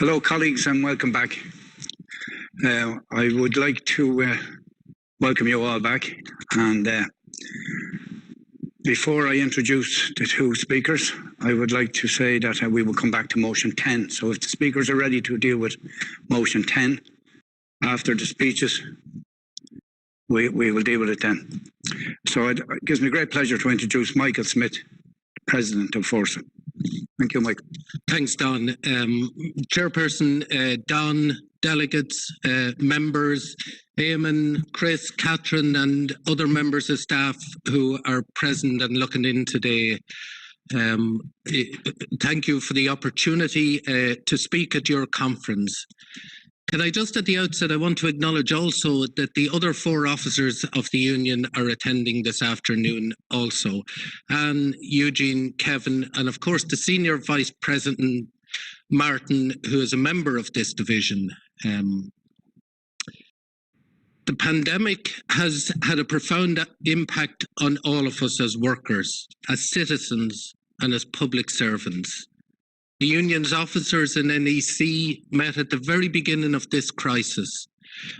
Hello, colleagues, and welcome back. I would like to welcome you all back. And before I introduce the two speakers, I would like to say that we will come back to motion 10. So if the speakers are ready to deal with motion 10 after the speeches, we will deal with it then. So it gives me great pleasure to introduce Michael Smith, President of Fórsa. Thank you, Michael. Thanks, Don. Chairperson, Don, delegates, members, Eamon, Chris, Catherine and other members of staff who are present and looking in today. Thank you for the opportunity to speak at your conference. Can I just at the outset, I want to acknowledge also that the other 4 officers of the union are attending this afternoon also. And Eugene, Kevin, and of course the Senior Vice President, Martin, who is a member of this division. The pandemic has had a profound impact on all of us as workers, as citizens, and as public servants. The union's officers and NEC met at the very beginning of this crisis,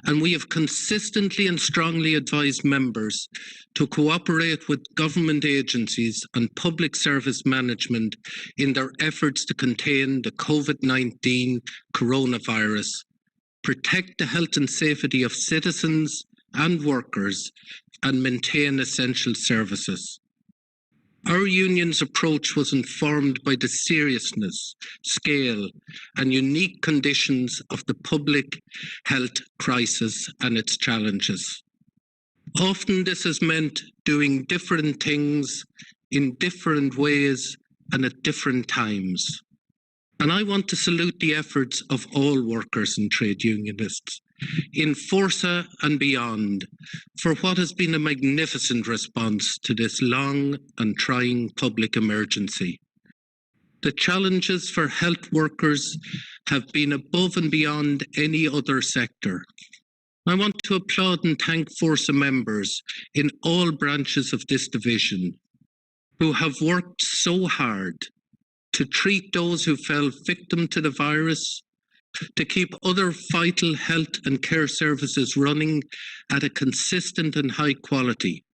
and we have consistently and strongly advised members to cooperate with government agencies and public service management in their efforts to contain the COVID-19 coronavirus, protect the health and safety of citizens and workers, and maintain essential services. Our union's approach was informed by the seriousness, scale, and unique conditions of the public health crisis and its challenges. Often this has meant doing different things in different ways and at different times. And I want to salute the efforts of all workers and trade unionists in Fórsa and beyond for what has been a magnificent response to this long and trying public emergency. The challenges for health workers have been above and beyond any other sector. I want to applaud and thank Fórsa members in all branches of this division who have worked so hard to treat those who fell victim to the virus, to keep other vital health and care services running at a consistent and high quality,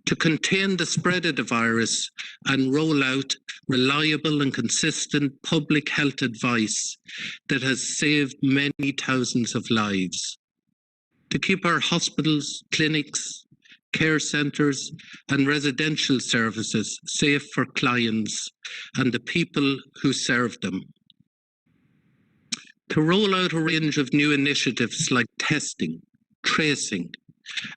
to contain the spread of the virus and roll out reliable and consistent public health advice that has saved many thousands of lives, to keep our hospitals, clinics, care centres and residential services safe for clients and the people who serve them, to roll out a range of new initiatives like testing, tracing,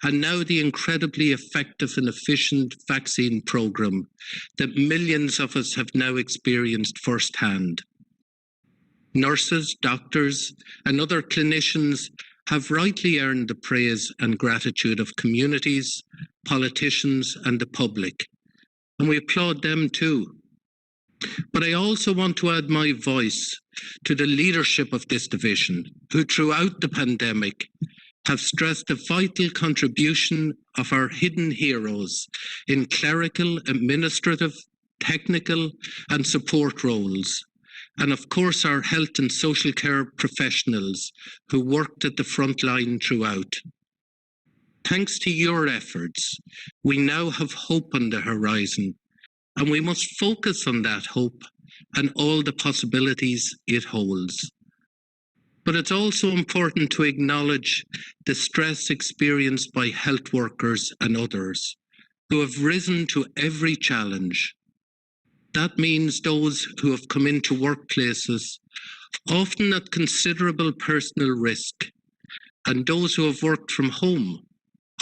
and now the incredibly effective and efficient vaccine programme that millions of us have now experienced firsthand. Nurses, doctors, and other clinicians have rightly earned the praise and gratitude of communities, politicians, and the public, and we applaud them too. But I also want to add my voice to the leadership of this division, who throughout the pandemic have stressed the vital contribution of our hidden heroes in clerical, administrative, technical and support roles, and of course our health and social care professionals who worked at the front line throughout. Thanks to your efforts, we now have hope on the horizon, and we must focus on that hope and all the possibilities it holds. But it's also important to acknowledge the stress experienced by health workers and others who have risen to every challenge. That means those who have come into workplaces, often at considerable personal risk, and those who have worked from home,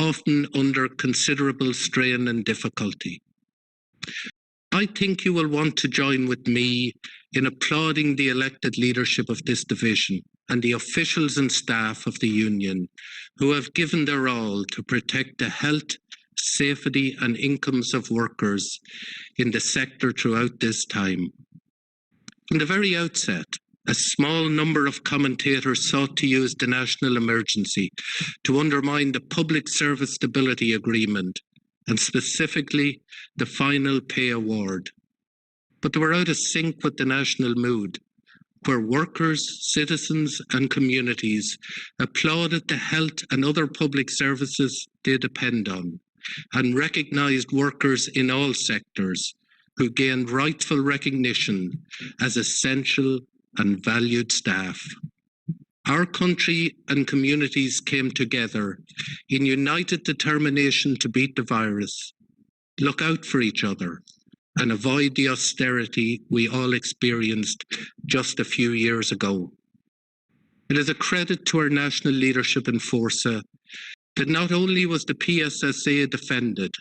often under considerable strain and difficulty. I think you will want to join with me in applauding the elected leadership of this division and the officials and staff of the union who have given their all to protect the health, safety and incomes of workers in the sector throughout this time. From the very outset, a small number of commentators sought to use the national emergency to undermine the Public Service Stability Agreement and specifically the final pay award. But they were out of sync with the national mood, where workers, citizens and communities applauded the health and other public services they depend on, and recognised workers in all sectors who gained rightful recognition as essential and valued staff. Our country and communities came together in united determination to beat the virus, look out for each other, and avoid the austerity we all experienced just a few years ago. It is a credit to our national leadership in Fórsa that not only was the PSSA defended,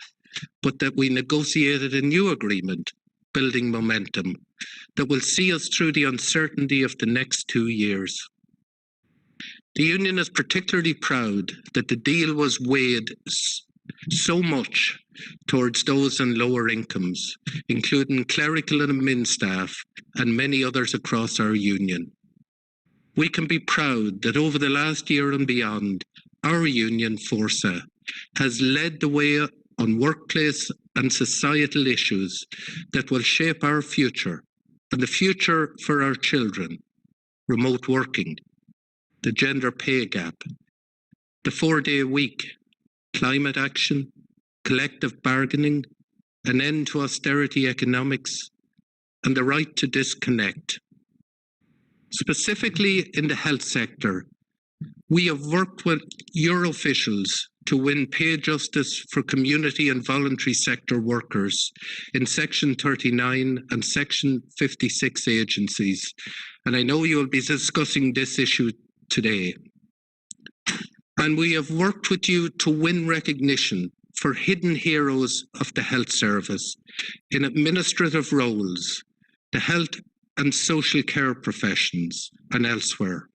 but that we negotiated a new agreement, building momentum, that will see us through the uncertainty of the next 2 years. The Union is particularly proud that the deal was weighed so much towards those on lower incomes, including clerical and admin staff and many others across our union. We can be proud that over the last year and beyond, our union, Fórsa, has led the way on workplace and societal issues that will shape our future and the future for our children: remote working, the gender pay gap, the 4-day week, climate action, collective bargaining, an end to austerity economics, and the right to disconnect. Specifically in the health sector, we have worked with your officials to win pay justice for community and voluntary sector workers in Section 39 and Section 56 agencies, and I know you will be discussing this issue today. And we have worked with you to win recognition for hidden heroes of the health service in administrative roles, the health and social care professions, and elsewhere.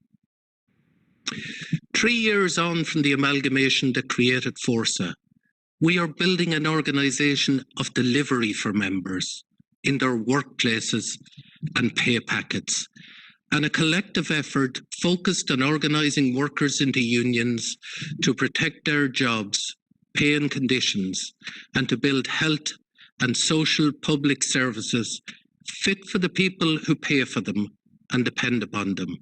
3 years on from the amalgamation that created Fórsa, we are building an organisation of delivery for members in their workplaces and pay packets, and a collective effort focused on organising workers into unions to protect their jobs, pay and conditions, and to build health and social public services fit for the people who pay for them and depend upon them.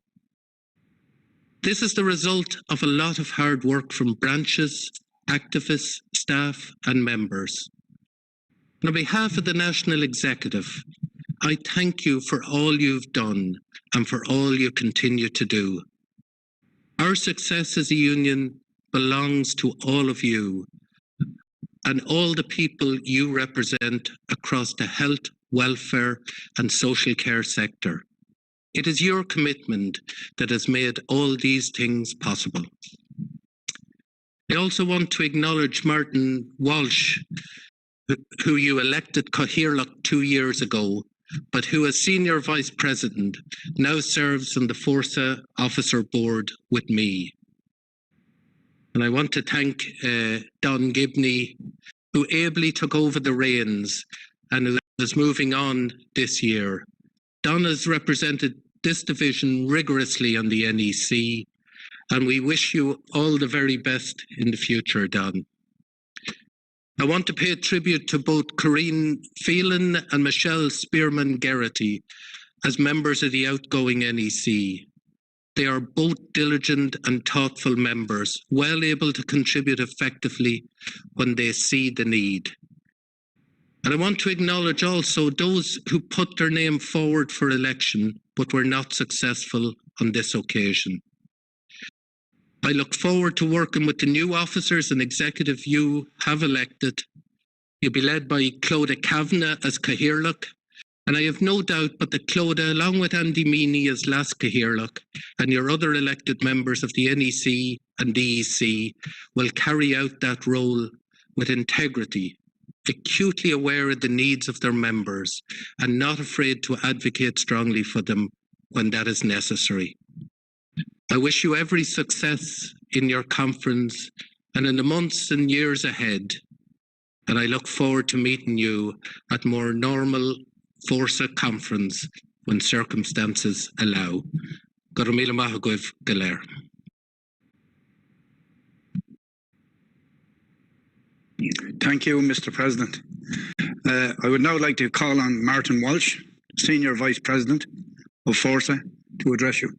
This is the result of a lot of hard work from branches, activists, staff and members. On behalf of the National Executive, I thank you for all you've done and for all you continue to do. Our success as a union belongs to all of you and all the people you represent across the health, welfare and social care sector. It is your commitment that has made all these things possible. I also want to acknowledge Martin Walsh, who you elected Cathaoirleach 2 years ago, but who as Senior Vice President now serves on the Fórsa Officer Board with me. And I want to thank Don Gibney, who ably took over the reins and who is moving on this year. Don has represented this division rigorously on the NEC, and we wish you all the very best in the future, Don. I want to pay tribute to both Corinne Phelan and Michelle Spearman-Geraghty as members of the outgoing NEC. They are both diligent and thoughtful members, well able to contribute effectively when they see the need. And I want to acknowledge also those who put their name forward for election but were not successful on this occasion. I look forward to working with the new officers and executive you have elected. You'll be led by Clodagh Kavanagh as Cathaoirleach, and I have no doubt but that Clodagh, along with Andy Meany as last Cathaoirleach, and your other elected members of the NEC and DEC will carry out that role with integrity, acutely aware of the needs of their members and not afraid to advocate strongly for them when that is necessary. I wish you every success in your conference and in the months and years ahead, and I look forward to meeting you at more normal Fórsa conference when circumstances allow. Go raibh míle maith agaibh go léir. Thank you, Mr. President. I would now like to call on Martin Walsh, Senior Vice President of Fórsa, to address you.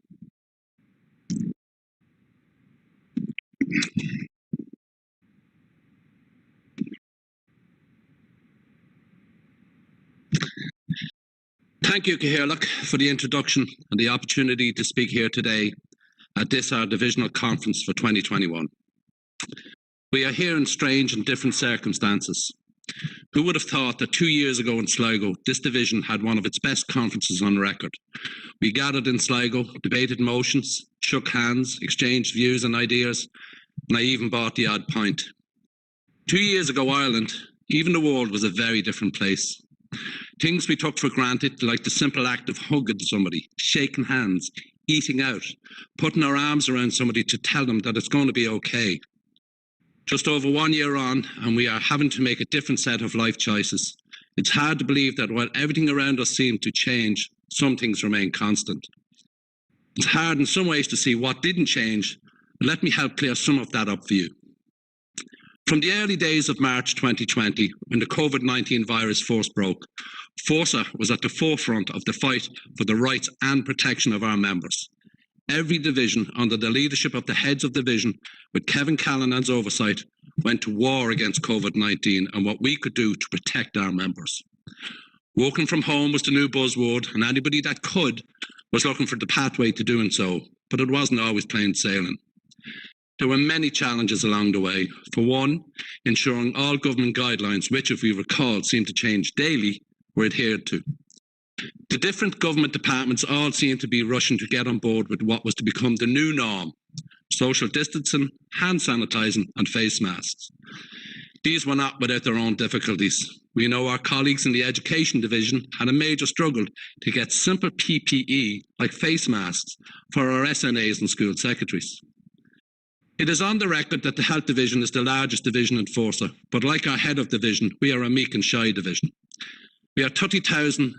Thank you, Cahirlock, for the introduction and the opportunity to speak here today at this, our divisional conference for 2021. We are here in strange and different circumstances. Who would have thought that 2 years ago in Sligo, this division had one of its best conferences on record? We gathered in Sligo, debated motions, shook hands, exchanged views and ideas, and I even bought the odd pint. 2 years ago, Ireland, even the world, was a very different place. Things we took for granted, like the simple act of hugging somebody, shaking hands, eating out, putting our arms around somebody to tell them that it's going to be okay. Just over 1 year on, and we are having to make a different set of life choices. It's hard to believe that while everything around us seemed to change, some things remain constant. It's hard in some ways to see what didn't change, but let me help clear some of that up for you. From the early days of March 2020, when the COVID-19 virus first broke, Fórsa was at the forefront of the fight for the rights and protection of our members. Every division, under the leadership of the heads of division, with Kevin Callanan's oversight, went to war against COVID-19 and what we could do to protect our members. Working from home was the new buzzword, and anybody that could was looking for the pathway to doing so, but it wasn't always plain sailing. There were many challenges along the way. For one, ensuring all government guidelines, which, if we recall, seemed to change daily, were adhered to. The different government departments all seemed to be rushing to get on board with what was to become the new norm: social distancing, hand sanitising and face masks. These were not without their own difficulties. We know our colleagues in the Education Division had a major struggle to get simple PPE, like face masks, for our SNAs and school secretaries. It is on the record that the Health Division is the largest division in Fórsa, but like our head of division, we are a meek and shy division. We are 30,000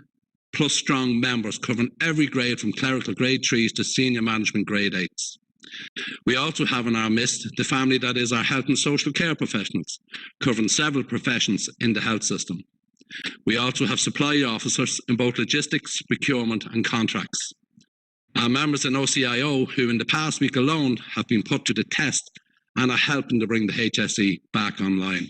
plus strong members covering every grade from clerical grade 3s to senior management grade 8s. We also have in our midst the family that is our health and social care professionals, covering several professions in the health system. We also have supply officers in both logistics, procurement and contracts. Our members in OCIO, who in the past week alone have been put to the test and are helping to bring the HSE back online.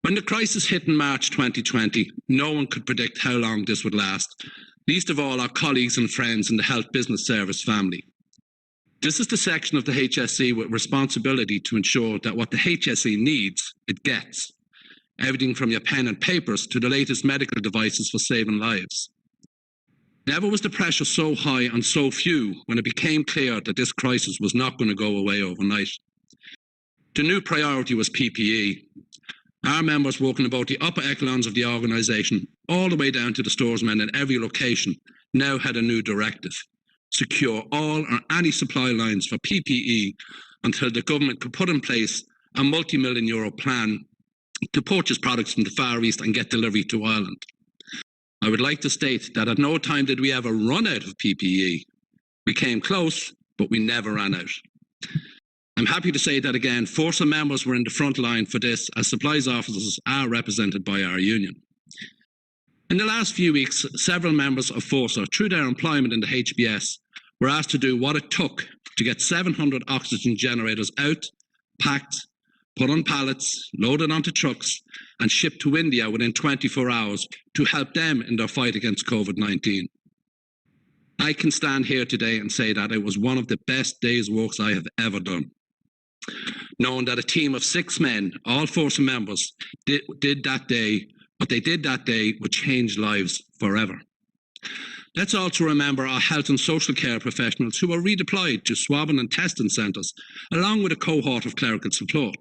When the crisis hit in March 2020, no one could predict how long this would last, least of all our colleagues and friends in the Health Business Service family. This is the section of the HSE with responsibility to ensure that what the HSE needs, it gets. Everything from your pen and papers to the latest medical devices for saving lives. Never was the pressure so high on so few when it became clear that this crisis was not going to go away overnight. The new priority was PPE. Our members working about the upper echelons of the organisation, all the way down to the storesmen in every location, now had a new directive: secure all or any supply lines for PPE until the government could put in place a multi-million euro plan to purchase products from the Far East and get delivery to Ireland. I would like to state that at no time did we ever run out of PPE. We came close, but we never ran out. I'm happy to say that again, Fórsa members were in the front line for this, as supplies officers are represented by our union. In the last few weeks, several members of Fórsa, through their employment in the HBS, were asked to do what it took to get 700 oxygen generators out, packed, put on pallets, loaded onto trucks, and shipped to India within 24 hours to help them in their fight against COVID-19. I can stand here today and say that it was one of the best days' works I have ever done. Knowing that a team of 6 men, all Fórsa members, did that day, what they did that day would change lives forever. Let's also remember our health and social care professionals who were redeployed to swabbing and testing centres, along with a cohort of clerical support.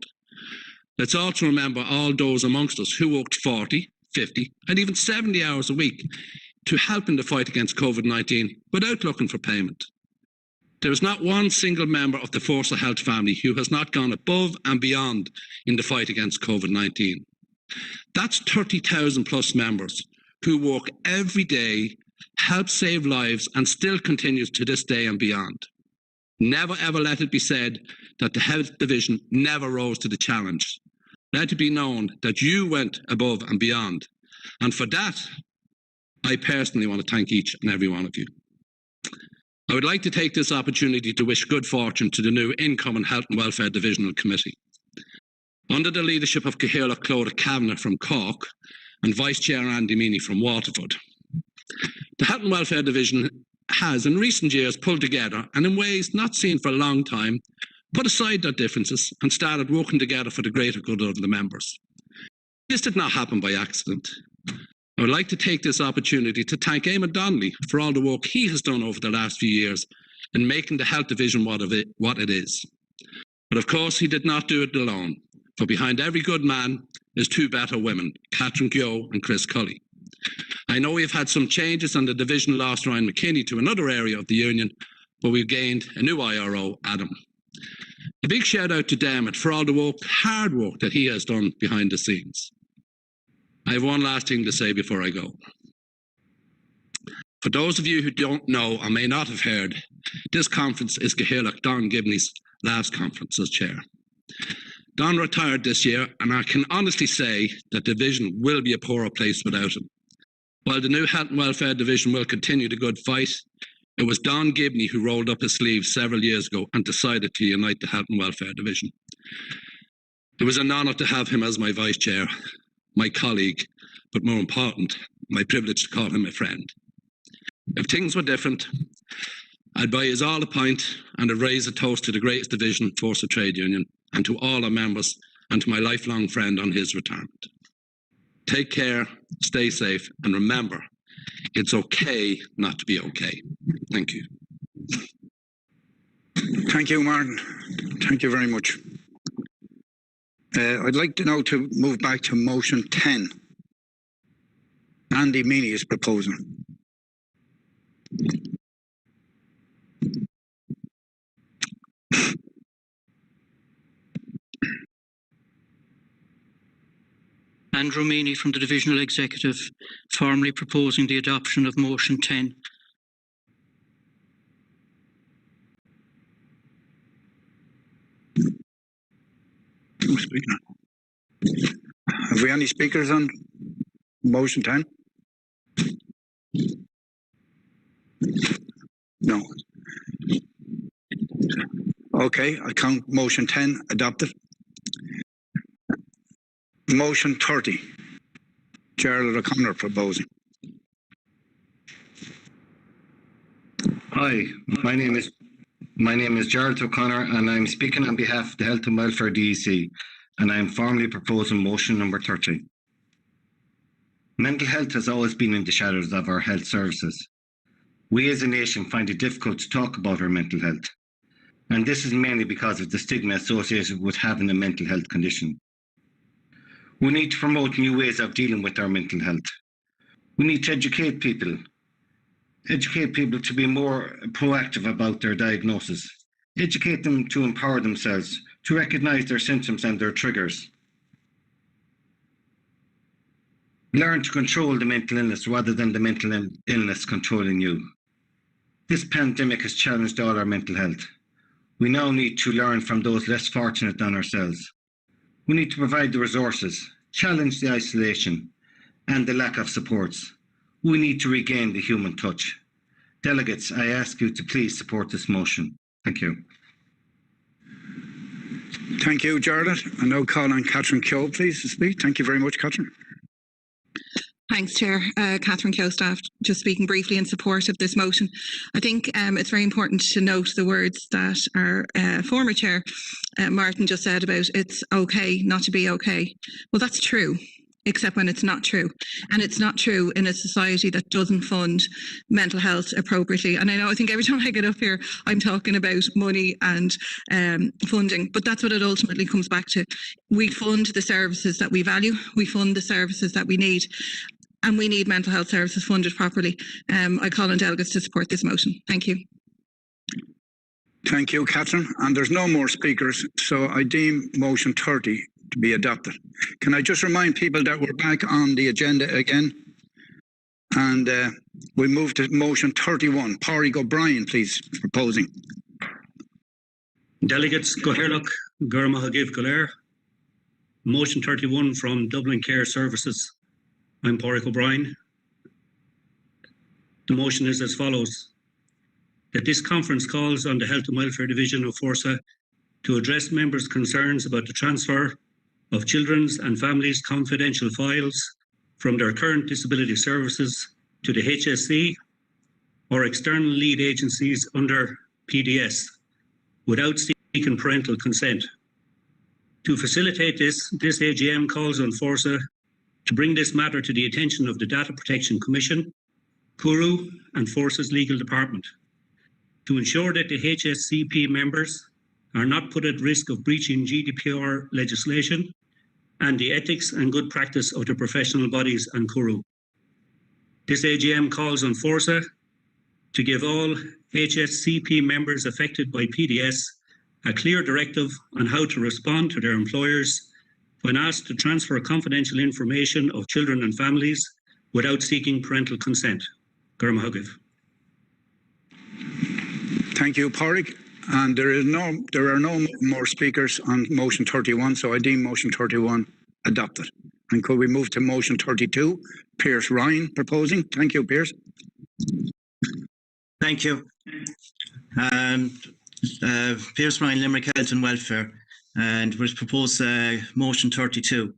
Let's also remember all those amongst us who worked 40, 50 and even 70 hours a week to help in the fight against COVID-19 without looking for payment. There is not one single member of the Fórsa Health family who has not gone above and beyond in the fight against COVID-19. That's 30,000 plus members who work every day, help save lives and still continues to this day and beyond. Never ever let it be said that the Health Division never rose to the challenge. Let it be known that you went above and beyond. And for that, I personally want to thank each and every one of you. I would like to take this opportunity to wish good fortune to the new incoming Health and Welfare Divisional Committee. Under the leadership of Cathaoirleach Clodagh Kavanagh from Cork and Vice Chair Andy Meany from Waterford, the Health and Welfare Division has in recent years pulled together and in ways not seen for a long time, put aside their differences and started working together for the greater good of the members. This did not happen by accident. I would like to take this opportunity to thank Eamon Donnelly for all the work he has done over the last few years in making the Health Division what it is. But of course, he did not do it alone, for behind every good man is two better women, Catherine Keogh and Chris Cully. I know we've had some changes and the division lost Ryan McKinney to another area of the union, but we've gained a new IRO, Adam. A big shout out to Dermot for all the hard work that he has done behind the scenes. I have one last thing to say before I go. For those of you who don't know or may not have heard, this conference is Cathaoirleach Don Gibney's last conference as chair. Don retired this year, and I can honestly say that the division will be a poorer place without him. While the new Health and Welfare Division will continue the good fight, it was Don Gibney who rolled up his sleeves several years ago and decided to unite the Health and Welfare Division. It was an honour to have him as my vice chair, my colleague, but more important, my privilege to call him a friend. If things were different, I'd buy us all a pint and I'd raise a toast to the greatest division, Fórsa Trade Union, and to all our members and to my lifelong friend on his retirement. Take care, stay safe, and remember, it's okay not to be okay. Thank you. Thank you, Martin. Thank you very much. I'd like to now to move back to motion 10. Andy Meany is proposing. Andrew Meany from the Divisional Executive, formally proposing the adoption of motion 10. Have we any speakers on motion 10? No. Okay, I count motion 10 adopted. Motion 30. Gerald O'Connor proposing. Hi, my name is Gerald O'Connor and I'm speaking on behalf of the Health and Welfare DEC, and I am formally proposing motion number 30. Mental health has always been in the shadows of our health services. We as a nation find it difficult to talk about our mental health, and this is mainly because of the stigma associated with having a mental health condition. We need to promote new ways of dealing with our mental health. We need to educate people to be more proactive about their diagnosis, educate them to empower themselves, to recognise their symptoms and their triggers. Learn to control the mental illness rather than the mental illness controlling you. This pandemic has challenged all our mental health. We now need to learn from those less fortunate than ourselves. We need to provide the resources, challenge the isolation and the lack of supports. We need to regain the human touch. Delegates, I ask you to please support this motion. Thank you. Thank you, Gerald. I now call on Catherine Keogh, please, to speak. Thank you very much, Catherine. Thanks, Chair. Catherine Keogh, staff, just speaking briefly in support of this motion. I think it's very important to note the words that our former Chair, Martin, just said about it's okay not to be okay. Well, that's true, except when it's not true. And it's not true in a society that doesn't fund mental health appropriately. And I think every time I get up here, I'm talking about money and funding, but that's what it ultimately comes back to. We fund the services that we value, we fund the services that we need, and we need mental health services funded properly. I call on delegates to support this motion. Thank you. Thank you, Catherine. And there's no more speakers, so I deem motion 30 to be adopted. Can I just remind people that we're back on the agenda again? And we move to motion 31. Pádraig O'Brien, please, proposing. Delegates, Cathaoirleach, Gurma Hagiv Galer. Motion 31 from Dublin Care Services. I'm Pádraig O'Brien. The motion is as follows. that this conference calls on the Health and Welfare Division of Fórsa to address members' concerns about the transfer of children's and families' confidential files from their current disability services to the HSE or external lead agencies under PDS without seeking parental consent. To facilitate this AGM calls on Fórsa to bring this matter to the attention of the Data Protection Commission, Curu and Fórsa's legal department, to ensure that the HSCP members are not put at risk of breaching GDPR legislation and the ethics and good practice of the professional bodies and Curu. This AGM calls on Fórsa to give all HSCP members affected by PDS a clear directive on how to respond to their employers when asked to transfer confidential information of children and families without seeking parental consent. Gurmahugiv. Thank you, Pádraig. And there are no more speakers on motion 31, so I deem motion 31 adopted. And could we move to motion 32? Pierce Ryan proposing. Thank you, Pierce. Thank you. Pierce Ryan, Limerick Health and Welfare, and was proposed motion 32.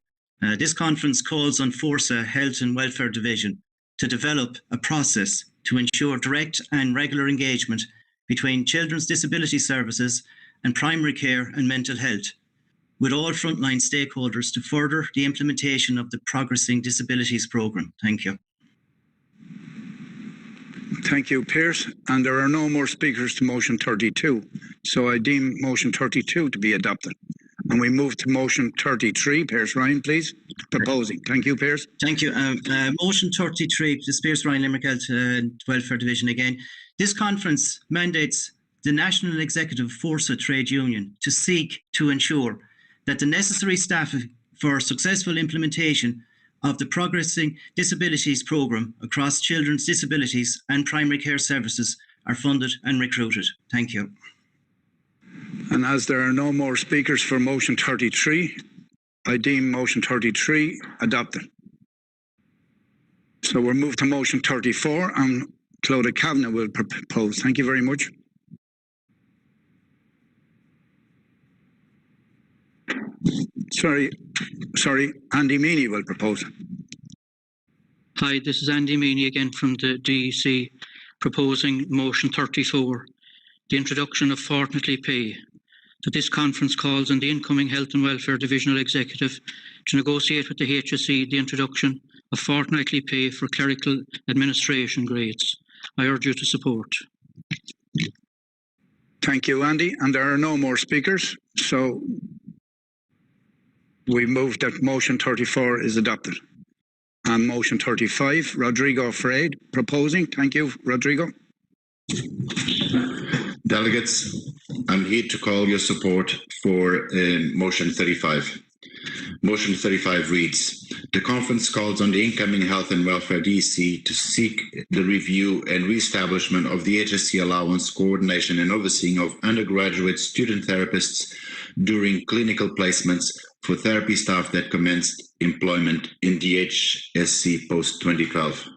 This conference calls on Fórsa Health and Welfare Division to develop a process to ensure direct and regular engagement between Children's Disability Services and primary care and mental health, with all frontline stakeholders to further the implementation of the Progressing Disabilities Programme. Thank you. Thank you, Pierce. And there are no more speakers to motion 32. So I deem motion 32 to be adopted. And we move to motion 33. Pierce Ryan, please. Proposing. Thank you, Pierce. Thank you. Motion 33, the Pierce Ryan Limerick Health and Welfare Division again. This conference mandates the National Executive Fórsa Trade Union to seek to ensure that the necessary staff for successful implementation of the Progressing Disabilities Programme across children's disabilities and primary care services are funded and recruited. Thank you. And as there are no more speakers for motion 33, I deem motion 33 adopted. So we'll move to motion 34 and Clodagh Kavanagh will propose. Thank you very much. Sorry, Andy Meany will propose. Hi, this is Andy Meany again from the DEC, proposing motion 34, the introduction of fortnightly pay. That this conference calls on the incoming Health and Welfare Divisional Executive to negotiate with the HSE the introduction of fortnightly pay for clerical administration grades. I urge you to support. Thank you, Andy. And there are no more speakers. So we move that motion 34 is adopted. And motion 35, Rodrigo Freid proposing. Thank you, Rodrigo. Delegates, I'm here to call your support for motion 35. Motion 35 reads, the conference calls on the incoming Health and Welfare DC to seek the review and re-establishment of the HSC allowance, coordination and overseeing of undergraduate student therapists during clinical placements for therapy staff that commenced employment in the HSC post-2012.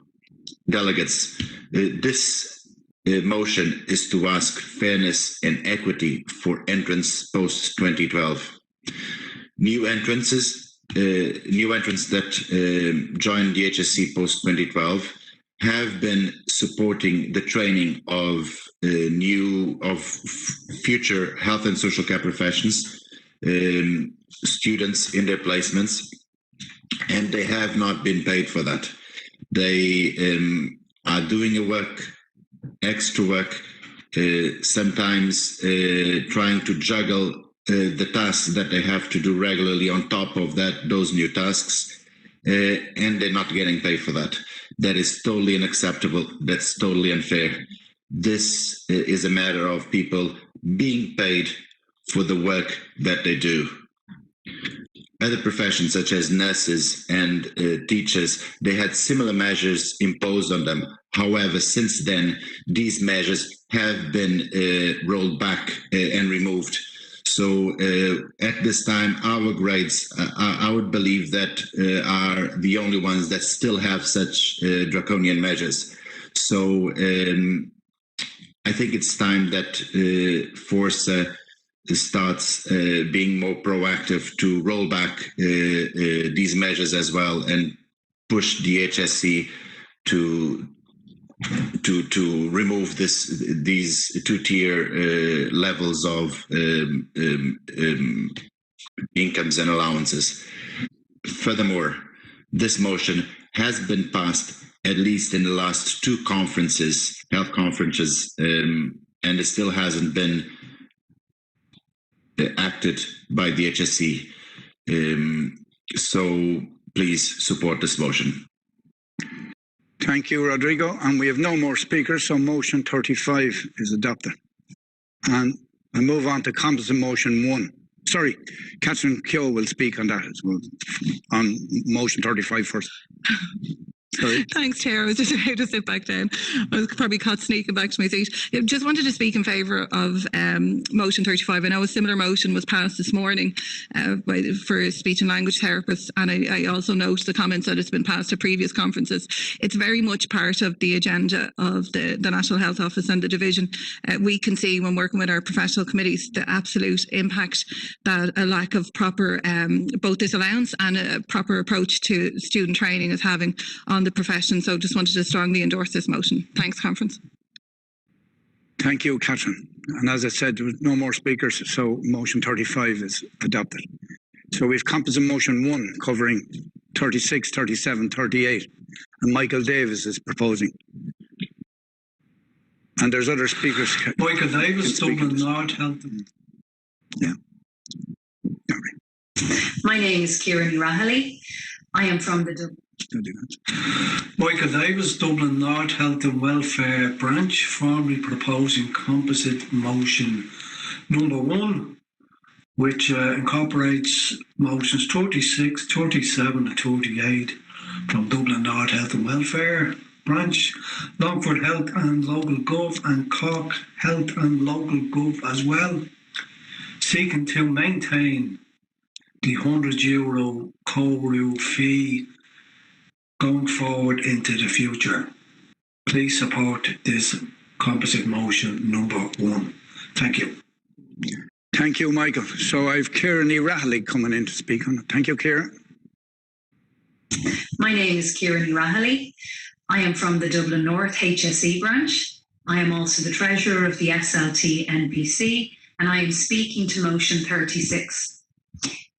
Delegates, this motion is to ask fairness and equity for entrants post-2012. New entrants that joined the HSC post-2012 have been supporting the training of future health and social care professions, students in their placements, and they have not been paid for that. They are doing extra work, sometimes trying to juggle the tasks that they have to do regularly on top of those new tasks, and they're not getting paid for that. That is totally unacceptable. That's totally unfair. This is a matter of people being paid for the work that they do. Other professions such as nurses and teachers, they had similar measures imposed on them. However, since then, these measures have been rolled back and removed. So at this time, our grades, I would believe that are the only ones that still have such draconian measures. So I think it's time that Fórsa starts being more proactive to roll back these measures as well and push the HSE to remove these two-tier levels of incomes and allowances. Furthermore, this motion has been passed at least in the last two health conferences, and it still hasn't been acted by the HSE. So please support this motion. Thank you, Rodrigo. And we have no more speakers, so motion 35 is adopted. And I move on to composite motion 1. Sorry, Catherine Keogh will speak on that as well, on motion 35 first. Sorry. Thanks, Chair. I was just about to sit back down. I was probably caught sneaking back to my seat. I just wanted to speak in favour of motion 35. I know a similar motion was passed this morning for speech and language therapists, and I also note the comments that it's been passed at previous conferences. It's very much part of the agenda of the National Health Office and the division. We can see when working with our professional committees the absolute impact that a lack of proper both disallowance and a proper approach to student training is having on the profession. So just wanted to strongly endorse this motion. Thanks, conference. Thank you, Catherine. And as I said, there was no more speakers, so motion 35 is adopted. So we've composite motion 1 covering 36, 37, 38, and Michael Davis is proposing. And there's other speakers. Michael Davis, Dublin North Health. Yeah. My name is Kieran Rahally. I am from the Michael Davis, Dublin North Health and Welfare Branch, formally proposing composite motion number 1, which incorporates motions 36, 37 and 38 from Dublin North Health and Welfare Branch, Longford Health and Local Gov and Cork Health and Local Gov as well, seeking to maintain the €100 co-rule fee going forward into the future. Please support this composite motion number 1. Thank you. Thank you, Michael. So I've Kieran Rahally coming in to speak on it. Thank you, Kieran. My name is Kieran Rahally. I am from the Dublin North HSE branch. I am also the treasurer of the SLT NPC, and I am speaking to motion 36.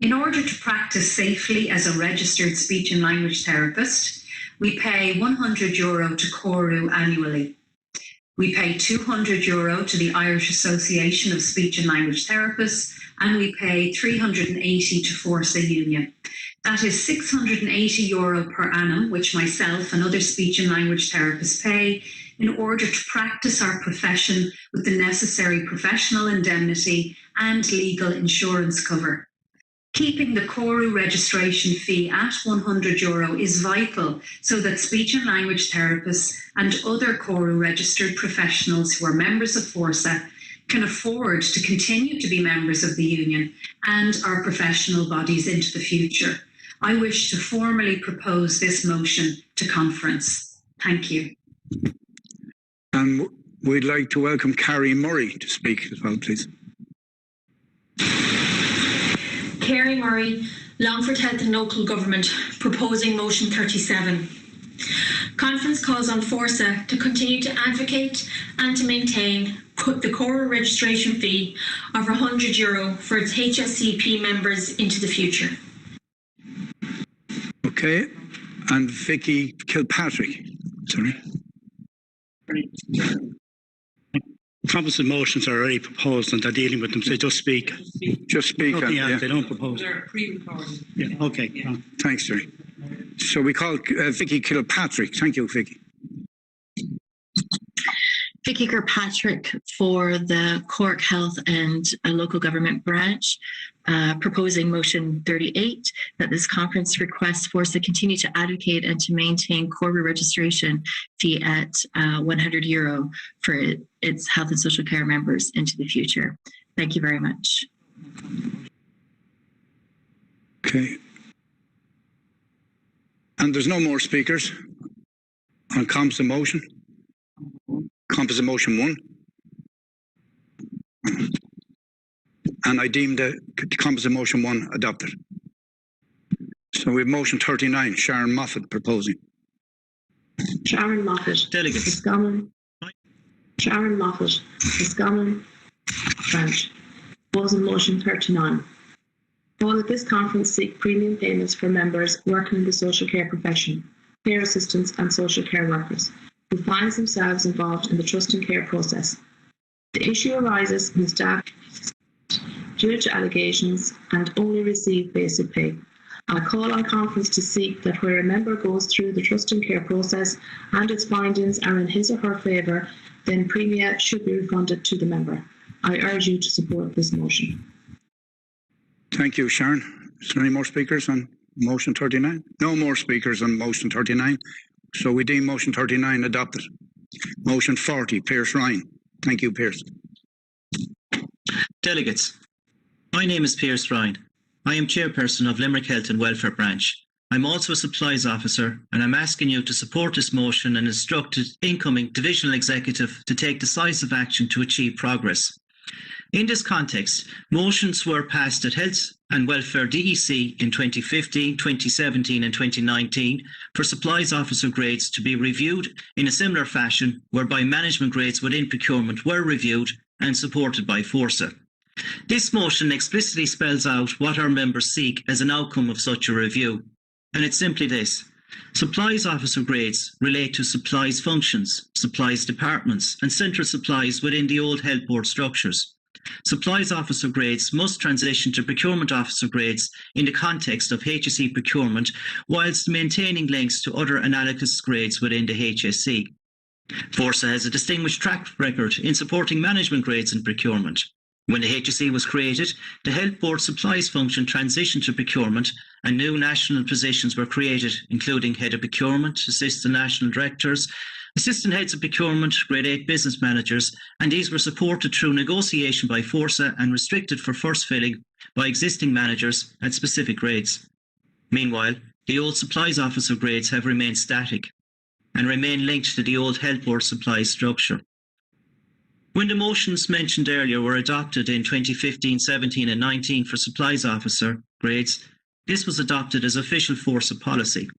In order to practice safely as a registered speech and language therapist, we pay €100 to Coru annually. We pay €200 to the Irish Association of Speech and Language Therapists, and we pay €380 to Fórsa Union. That is €680 per annum, which myself and other speech and language therapists pay in order to practice our profession with the necessary professional indemnity and legal insurance cover. Keeping the Coru registration fee at €100 is vital so that speech and language therapists and other Coru registered professionals who are members of Fórsa can afford to continue to be members of the union and our professional bodies into the future. I wish to formally propose this motion to conference. Thank you. And we'd like to welcome Carrie Murray to speak as well, please. Carrie Murray, Longford Health and Local Government, proposing motion 37. Conference calls on Fórsa to continue to advocate and to maintain the core registration fee of €100 for its HSCP members into the future. Okay, and Vicky Kilpatrick, sorry. Composite motions are already proposed and they're dealing with them, so just speak. Just speak. Yeah, they don't propose. They're pre-recorded. Yeah, okay. Yeah. Thanks, Jerry. So we call Vicky Kilpatrick. Thank you, Vicky. Vicky Kirkpatrick for the Cork Health and Local Government Branch, proposing motion 38, that this conference requests Fórsa continue to advocate and to maintain Coru registration fee at €100 for its health and social care members into the future. Thank you very much. Okay. And there's no more speakers on composite motion. Composite motion 1. And I deem the composite motion 1 adopted. So we have motion 39, Sharon Moffat proposing. Sharon Moffat. Delegates. Roscommon. Sharon Moffat. Roscommon. Branch. Proposing motion 39. All at this conference seek premium payments for members working in the social care profession, care assistants and social care workers, who find themselves involved in the trust and care process. The issue arises when staff due to allegations and only receive basic pay. I call on conference to seek that where a member goes through the trust and care process and its findings are in his or her favour, then premia should be refunded to the member. I urge you to support this motion. Thank you, Sharon. Is there any more speakers on motion 39? No more speakers on motion 39. So we deem motion 39 adopted. Motion 40, Pierce Ryan. Thank you, Pierce. Delegates. My name is Pierce Ryan. I am chairperson of Limerick Health and Welfare Branch. I'm also a supplies officer, and I'm asking you to support this motion and instruct the incoming divisional executive to take decisive action to achieve progress. In this context, motions were passed at Health and Welfare DEC in 2015, 2017 and 2019 for supplies officer grades to be reviewed in a similar fashion, whereby management grades within procurement were reviewed and supported by Fórsa. This motion explicitly spells out what our members seek as an outcome of such a review, and it's simply this. Supplies officer grades relate to supplies functions, supplies departments and central supplies within the old health board structures. Supplies officer grades must transition to procurement officer grades in the context of HSE procurement, whilst maintaining links to other analogous grades within the HSE. Fórsa has a distinguished track record in supporting management grades in procurement. When the HSE was created, the Health Board supplies function transitioned to procurement and new national positions were created, including Head of Procurement, Assistant National Directors, Assistant Heads of Procurement, Grade 8 Business Managers, and these were supported through negotiation by Fórsa and restricted for first filling by existing managers at specific grades. Meanwhile, the old supplies officer grades have remained static and remain linked to the old Health Board supplies structure. When the motions mentioned earlier were adopted in 2015, 17 and 19 for supplies officer grades, this was adopted as official Fórsa policy.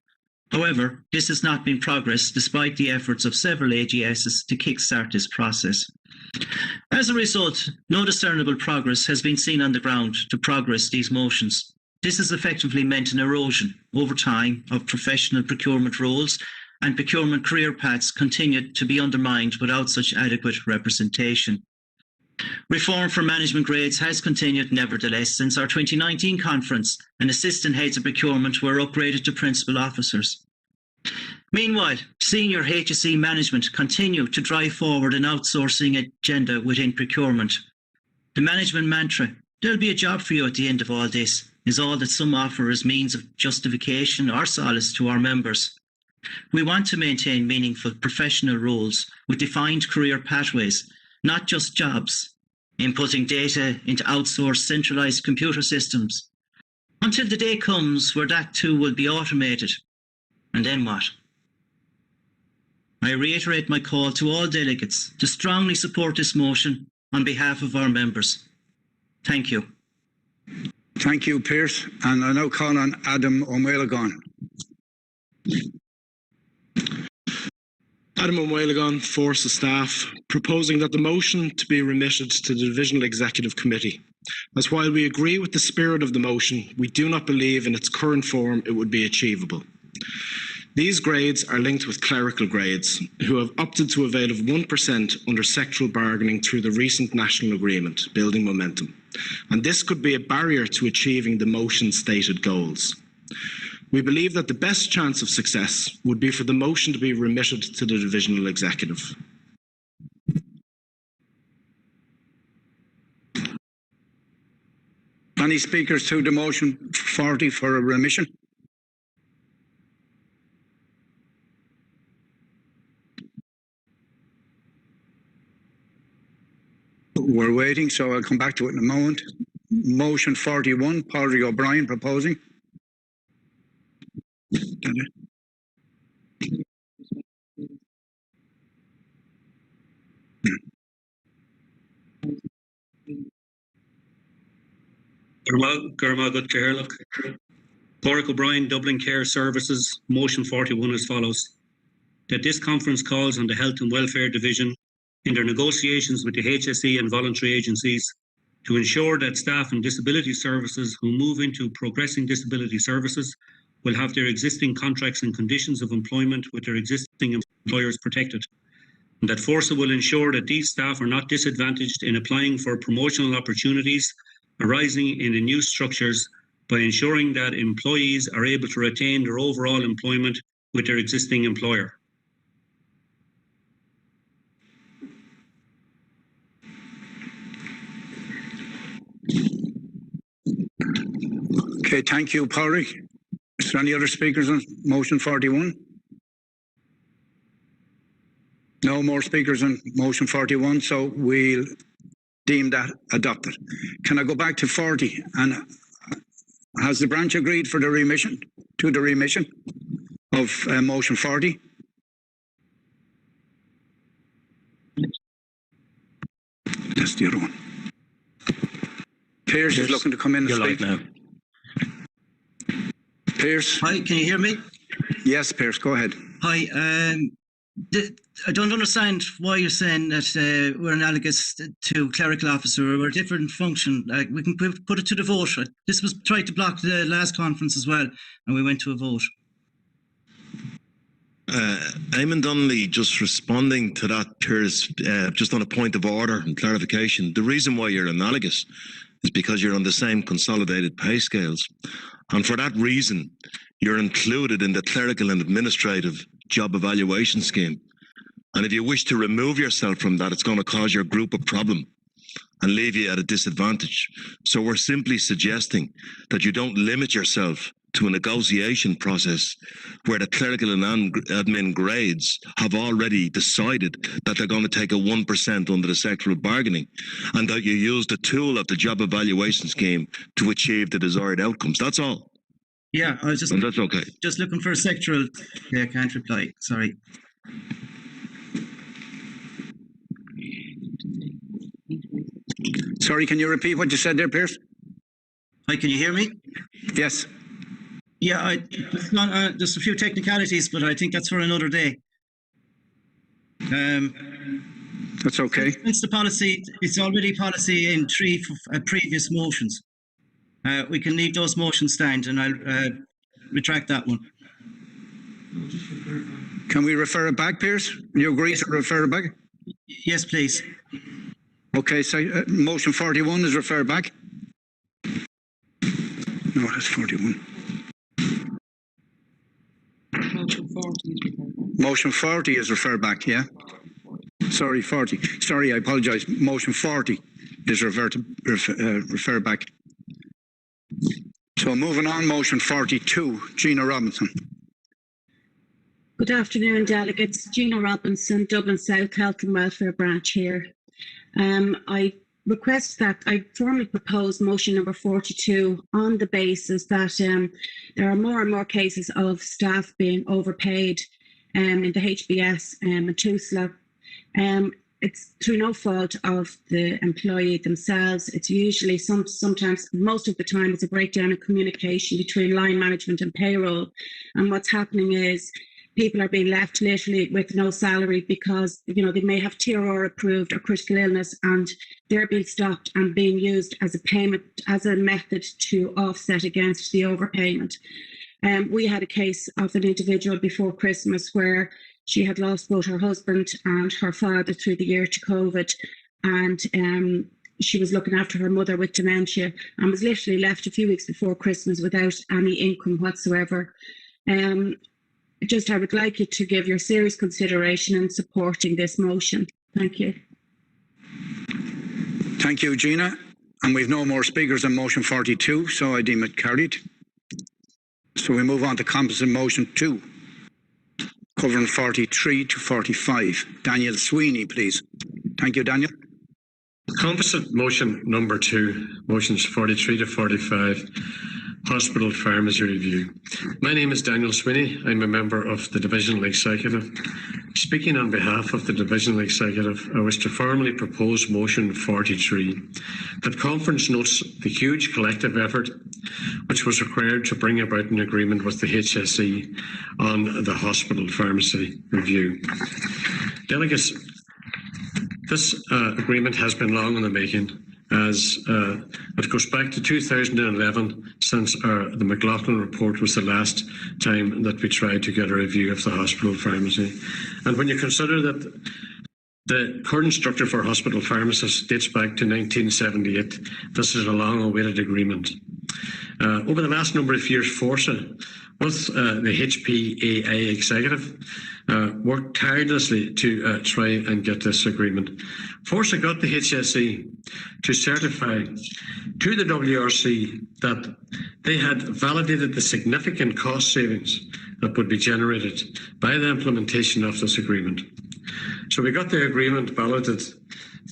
However, this has not been progressed despite the efforts of several AGSs to kickstart this process. As a result, no discernible progress has been seen on the ground to progress these motions. This has effectively meant an erosion over time of professional procurement roles, and procurement career paths continued to be undermined without such adequate representation. Reform for management grades has continued nevertheless since our 2019 conference, and assistant heads of procurement were upgraded to principal officers. Meanwhile, senior HSE management continue to drive forward an outsourcing agenda within procurement. The management mantra, "There'll be a job for you at the end of all this," is all that some offer as means of justification or solace to our members. We want to maintain meaningful professional roles with defined career pathways, not just jobs, inputting data into outsourced centralised computer systems, until the day comes where that too will be automated. And then what? I reiterate my call to all delegates to strongly support this motion on behalf of our members. Thank you. Thank you, Pierce. And I now call on Adam O'Mallaghan. Adam O'Mallaghan, Fórsa staff, proposing that the motion to be remitted to the Divisional Executive Committee. As while we agree with the spirit of the motion, we do not believe in its current form it would be achievable. These grades are linked with clerical grades, who have opted to avail of 1% under sectoral bargaining through the recent national agreement, Building Momentum. And this could be a barrier to achieving the motion's stated goals. We believe that the best chance of success would be for the motion to be remitted to the Divisional Executive. Any speakers to the motion 40 for a remission? We're waiting, so I'll come back to it in a moment. Motion 41, Padraig O'Brien proposing. Good Caherlock. Pádraig O'Brien, Dublin Care Services, motion 41 as follows. That this conference calls on the Health and Welfare Division in their negotiations with the HSE and voluntary agencies to ensure that staff in disability services who move into progressing disability services will have their existing contracts and conditions of employment with their existing employers protected. And that Fórsa will ensure that these staff are not disadvantaged in applying for promotional opportunities arising in the new structures by ensuring that employees are able to retain their overall employment with their existing employer. Okay, thank you, Pádraig. Is there any other speakers on motion 41? No more speakers on motion 41, so we'll deem that adopted. Can I go back to 40? And has the branch agreed for the remission, to the remission of motion 40? That's the other one. Pierce is looking to come in and speak now. Pierce? Hi, can you hear me? Yes, Pierce, go ahead. Hi, I don't understand why you're saying that we're analogous to clerical officer. We're a different function. Like, we can put it to the vote. This was tried to block the last conference as well, and we went to a vote. Eamon Donnelly, just responding to that, Pierce, just on a point of order and clarification. The reason why you're analogous is because you're on the same consolidated pay scales. And for that reason, you're included in the clerical and administrative job evaluation scheme. And if you wish to remove yourself from that, it's going to cause your group a problem and leave you at a disadvantage. So we're simply suggesting that you don't limit yourself to a negotiation process where the clerical and admin grades have already decided that they're going to take a 1% under the sectoral bargaining, and that you use the tool of the job evaluation scheme to achieve the desired outcomes. That's all. Yeah, I was just. And that's okay. Just looking for a sectoral. Yeah, I can't reply. Sorry. Sorry, can you repeat what you said there, Pierce? Hi, can you hear me? Yes. Yeah, just a few technicalities, but I think that's for another day. That's okay. Since the policy, it's already policy in 3 previous motions. We can leave those motions stand, and I'll retract that one. Can we refer it back, Pierce? You agree to refer it back? Yes, please. Okay, so motion 41 is referred back? No, that's 41. Motion 40 is referred back, yeah? Sorry, 40. Sorry, I apologise. Motion 40 is referred back. So moving on, motion 42, Gina Robinson. Good afternoon, delegates. Gina Robinson, Dublin South Health and Welfare Branch here. I request that I formally propose motion number 42 on the basis that there are more and more cases of staff being overpaid in the HBS and TUSLA. It's through no fault of the employee themselves. It's usually sometimes, most of the time, it's a breakdown in communication between line management and payroll. And what's happening is people are being left literally with no salary because, you know, they may have TRR approved or critical illness, and they're being stopped and being used as a payment, as a method to offset against the overpayment. We had a case of an individual before Christmas where she had lost both her husband and her father through the year to COVID, and she was looking after her mother with dementia and was literally left a few weeks before Christmas without any income whatsoever. I would like you to give your serious consideration in supporting this motion. Thank you. Thank you, Gina. And we've no more speakers on motion 42, so I deem it carried. So we move on to composite motion 2, covering 43 to 45. Daniel Sweeney, please. Thank you, Daniel. Composite motion number 2, motions 43 to 45. Hospital Pharmacy Review. My name is Daniel Sweeney. I'm a member of the Divisional Executive. Speaking on behalf of the Divisional Executive, I wish to formally propose motion 43, that conference notes the huge collective effort which was required to bring about an agreement with the HSE on the hospital pharmacy review. Delegates, this agreement has been long in the making, as it goes back to 2011, since the McLaughlin report was the last time that we tried to get a review of the hospital pharmacy. And when you consider that the current structure for hospital pharmacists dates back to 1978, this is a long-awaited agreement. Over the last number of years, Fórsa, with the HPAA executive, worked tirelessly to try and get this agreement. Fórsa got the HSE to certify to the WRC that they had validated the significant cost savings that would be generated by the implementation of this agreement. So we got the agreement balloted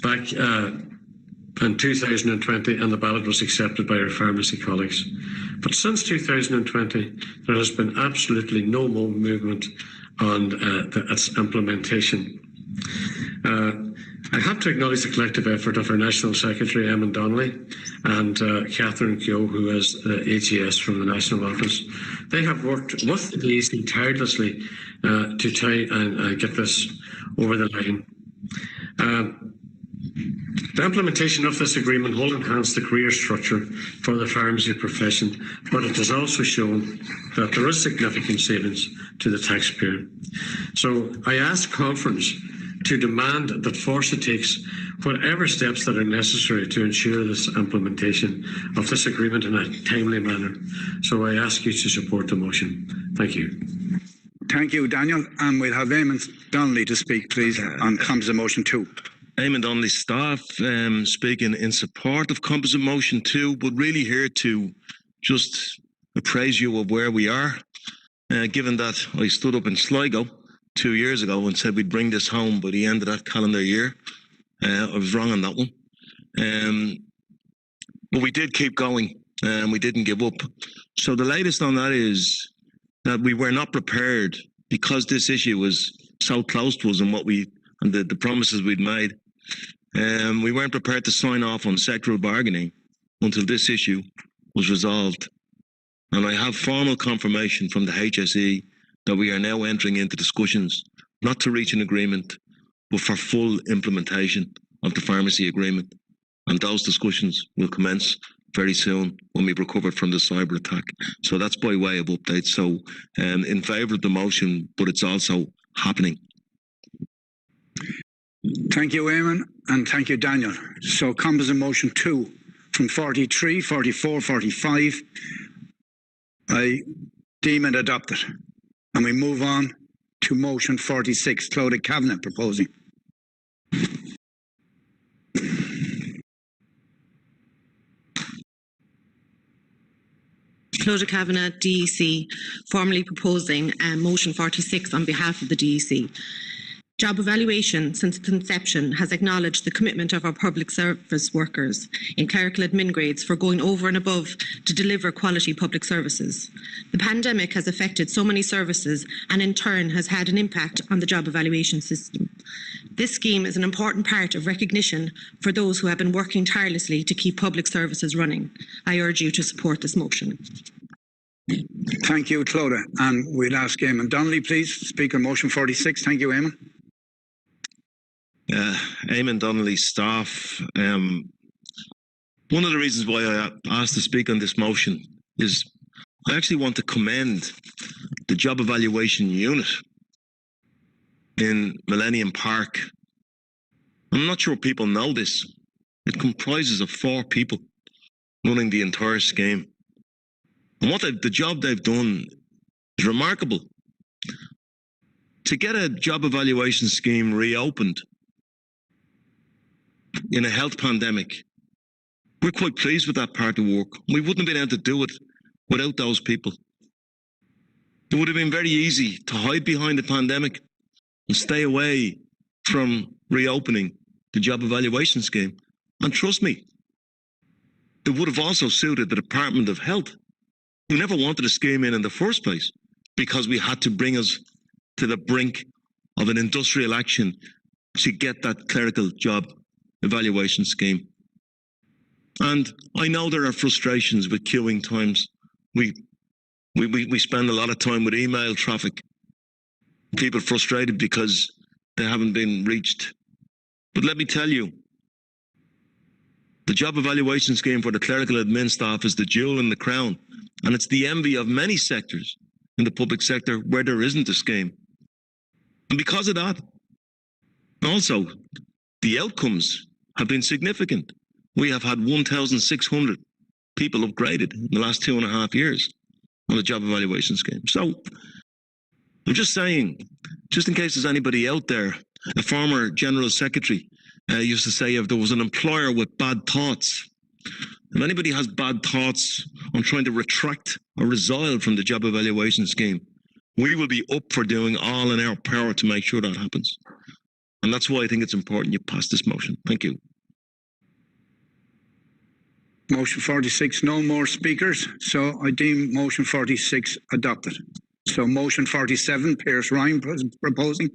back in 2020, and the ballot was accepted by our pharmacy colleagues. But since 2020, there has been absolutely no more movement on its implementation. I have to acknowledge the collective effort of our National Secretary, Eamon Donnelly, and Catherine Keogh, who is the AGS from the National Office. They have worked with the DEC tirelessly to try and get this over the line. The implementation of this agreement will enhance the career structure for the pharmacy profession, but it has also shown that there is significant savings to the taxpayer. So I ask conference to demand that Fórsa takes whatever steps that are necessary to ensure this implementation of this agreement in a timely manner. So I ask you to support the motion. Thank you. Thank you, Daniel. And we'll have Eamon Donnelly to speak, please, on Composite Motion 2. Eamon Donnelly, staff, speaking in support of Composite Motion 2, but really here to just appraise you of where we are, given that I stood up in Sligo 2 years ago and said we'd bring this home by the end of that calendar year. I was wrong on that one. But we did keep going and we didn't give up. So the latest on that is that we were not prepared, because this issue was so close to us and the promises we'd made. We weren't prepared to sign off on sectoral bargaining until this issue was resolved. And I have formal confirmation from the HSE that we are now entering into discussions, not to reach an agreement, but for full implementation of the pharmacy agreement. And those discussions will commence very soon when we've recovered from the cyber attack. So that's by way of update. So in favour of the motion, but it's also happening. Thank you, Eamon, and thank you, Daniel. So Composite Motion 2 from 43, 44, 45, I deem it adopted. And we move on to Motion 46, Clodagh Cavanagh proposing. Clodagh Cavanagh, DEC, formally proposing Motion 46 on behalf of the DEC. Job evaluation since its inception has acknowledged the commitment of our public service workers in clerical admin grades for going over and above to deliver quality public services. The pandemic has affected so many services and in turn has had an impact on the job evaluation system. This scheme is an important part of recognition for those who have been working tirelessly to keep public services running. I urge you to support this motion. Thank you, Clodagh. And we'll ask Eamon Donnelly, please, speak on Motion 46. Thank you, Eamon. Eamon Donnelly, staff. One of the reasons why I asked to speak on this motion is I actually want to commend the job evaluation unit in Millennium Park. I'm not sure people know this. It comprises of 4 people running the entire scheme. And the job they've done is remarkable. To get a job evaluation scheme reopened in a health pandemic, we're quite pleased with that part of work. We wouldn't have been able to do it without those people. It would have been very easy to hide behind the pandemic and stay away from reopening the job evaluation scheme. And trust me, it would have also suited the Department of Health, who never wanted a scheme in the first place, because we had to bring us to the brink of an industrial action to get that clerical job evaluation scheme. And I know there are frustrations with queuing times. We spend a lot of time with email traffic. People frustrated because they haven't been reached. But let me tell you, the job evaluation scheme for the clerical admin staff is the jewel in the crown, and it's the envy of many sectors in the public sector where there isn't a scheme. And because of that, also, the outcomes have been significant. We have had 1,600 people upgraded in the last 2.5 years on the job evaluation scheme. So I'm just saying, just in case there's anybody out there, a former general secretary used to say if there was an employer with bad thoughts, if anybody has bad thoughts on trying to retract or resile from the job evaluation scheme, we will be up for doing all in our power to make sure that happens. And that's why I think it's important you pass this motion. Thank you. Motion 46, no more speakers. So I deem motion 46 adopted. So motion 47, Pierce Ryan proposing.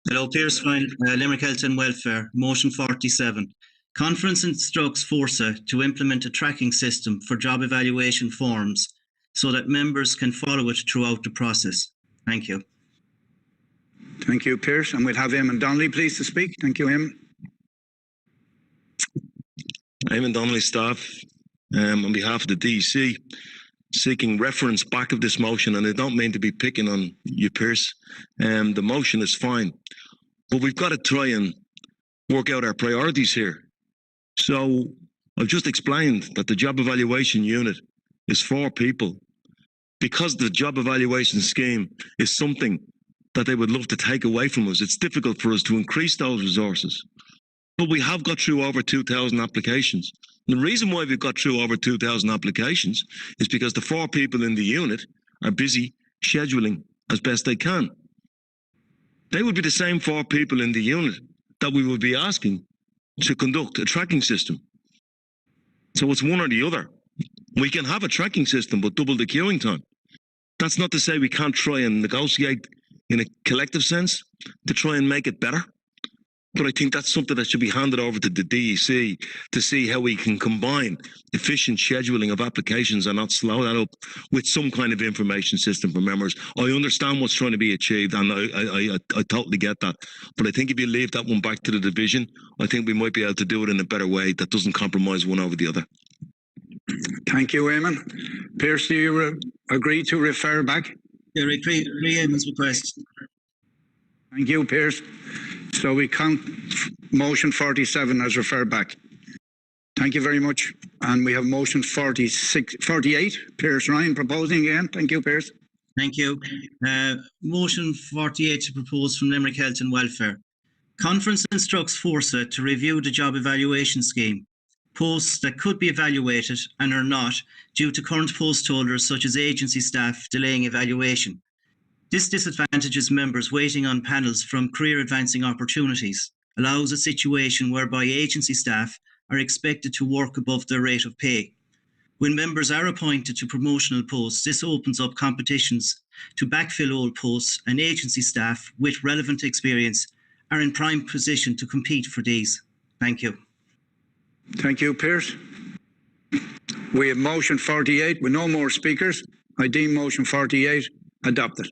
Hello, Pierce Ryan, Limerick Health and Welfare. Motion 47. Conference instructs Fórsa to implement a tracking system for job evaluation forms so that members can follow it throughout the process. Thank you. Thank you, Pierce. And we'll have Eamon Donnelly, please, to speak. Thank you, Eamon. Eamon Donnelly, staff, on behalf of the DEC, seeking reference back of this motion, and I don't mean to be picking on you, Pierce. The motion is fine, but we've got to try and work out our priorities here. So I've just explained that the job evaluation unit is 4 people. Because the job evaluation scheme is something that they would love to take away from us, it's difficult for us to increase those resources. But we have got through over 2,000 applications. And the reason why we've got through over 2,000 applications is because the 4 people in the unit are busy scheduling as best they can. They would be the same 4 people in the unit that we would be asking to conduct a tracking system. So it's one or the other. We can have a tracking system, but double the queuing time. That's not to say we can't try and negotiate in a collective sense to try and make it better. But I think that's something that should be handed over to the DEC to see how we can combine efficient scheduling of applications and not slow that up with some kind of information system for members. I understand what's trying to be achieved, and I totally get that. But I think if you leave that one back to the division, I think we might be able to do it in a better way that doesn't compromise one over the other. Thank you, Eamon. Pierce, do you agree to refer back? Yeah, I agree Eamon's request. Thank you, Pierce. So we count motion 47 as referred back. Thank you very much. And we have motion 48, Pierce Ryan proposing again. Thank you, Pierce. Thank you. Motion 48 to propose from Limerick Health and Welfare. Conference instructs Fórsa to review the job evaluation scheme. Posts that could be evaluated and are not due to current post holders such as agency staff delaying evaluation. This disadvantages members waiting on panels from career advancing opportunities, allows a situation whereby agency staff are expected to work above their rate of pay. When members are appointed to promotional posts, this opens up competitions to backfill old posts, and agency staff with relevant experience are in prime position to compete for these. Thank you. Thank you, Pierce. We have motion 48 with no more speakers. I deem motion 48 adopted.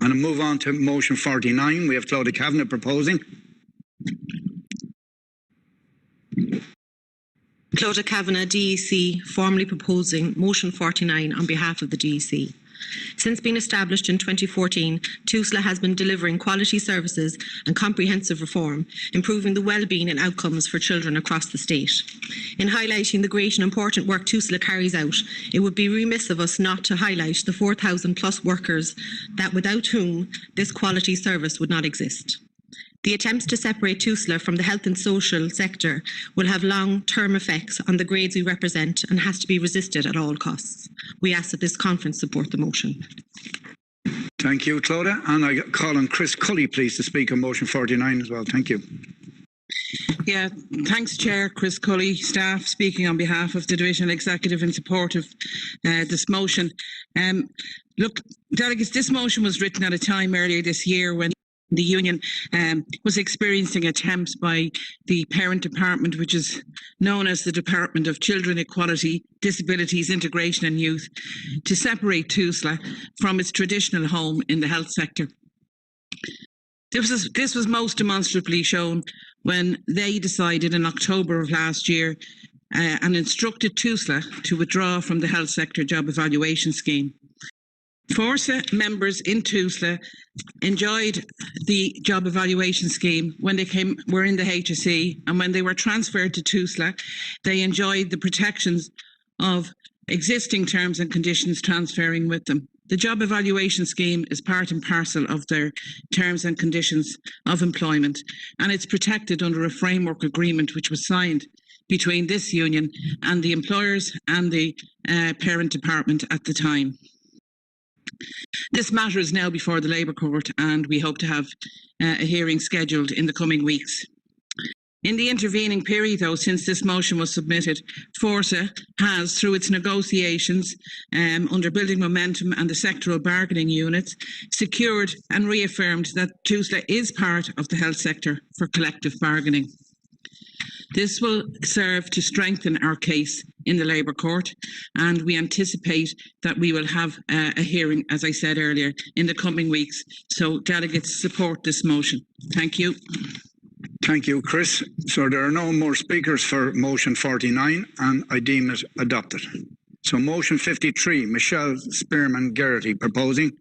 And I move on to motion 49. We have Claudia Kavanagh proposing. Claudia Kavanagh, DEC, formally proposing motion 49 on behalf of the DEC. Since being established in 2014, TUSLA has been delivering quality services and comprehensive reform, improving the well-being and outcomes for children across the state. In highlighting the great and important work TUSLA carries out, it would be remiss of us not to highlight the 4,000 plus workers that without whom this quality service would not exist. The attempts to separate TUSLA from the health and social sector will have long-term effects on the grades we represent and has to be resisted at all costs. We ask that this conference support the motion. Thank you, Claudia. And I call on Chris Cully, please, to speak on motion 49 as well. Thank you. Yeah, thanks, Chair. Chris Cully, staff, speaking on behalf of the Divisional Executive in support of this motion. Look, delegates, this motion was written at a time earlier this year when the union was experiencing attempts by the parent department, which is known as the Department of Children, Equality, Disabilities, Integration and Youth, to separate TUSLA from its traditional home in the health sector. This was most demonstrably shown when they decided in October of last year and instructed TUSLA to withdraw from the health sector job evaluation scheme. Fórsa members in TUSLA enjoyed the job evaluation scheme when they were in the HSE, and when they were transferred to TUSLA, they enjoyed the protections of existing terms and conditions transferring with them. The job evaluation scheme is part and parcel of their terms and conditions of employment, and it's protected under a framework agreement which was signed between this union and the employers and the parent department at the time. This matter is now before the Labour Court, and we hope to have a hearing scheduled in the coming weeks. In the intervening period, though, since this motion was submitted, Fórsa has, through its negotiations under Building Momentum and the sectoral bargaining units, secured and reaffirmed that TUSLA is part of the health sector for collective bargaining. This will serve to strengthen our case in the Labour Court, and we anticipate that we will have a hearing, as I said earlier, in the coming weeks. So delegates, support this motion. Thank you. Thank you, Chris. So there are no more speakers for motion 49, and I deem it adopted. So motion 53, Michelle Spearman-Geraghty proposing.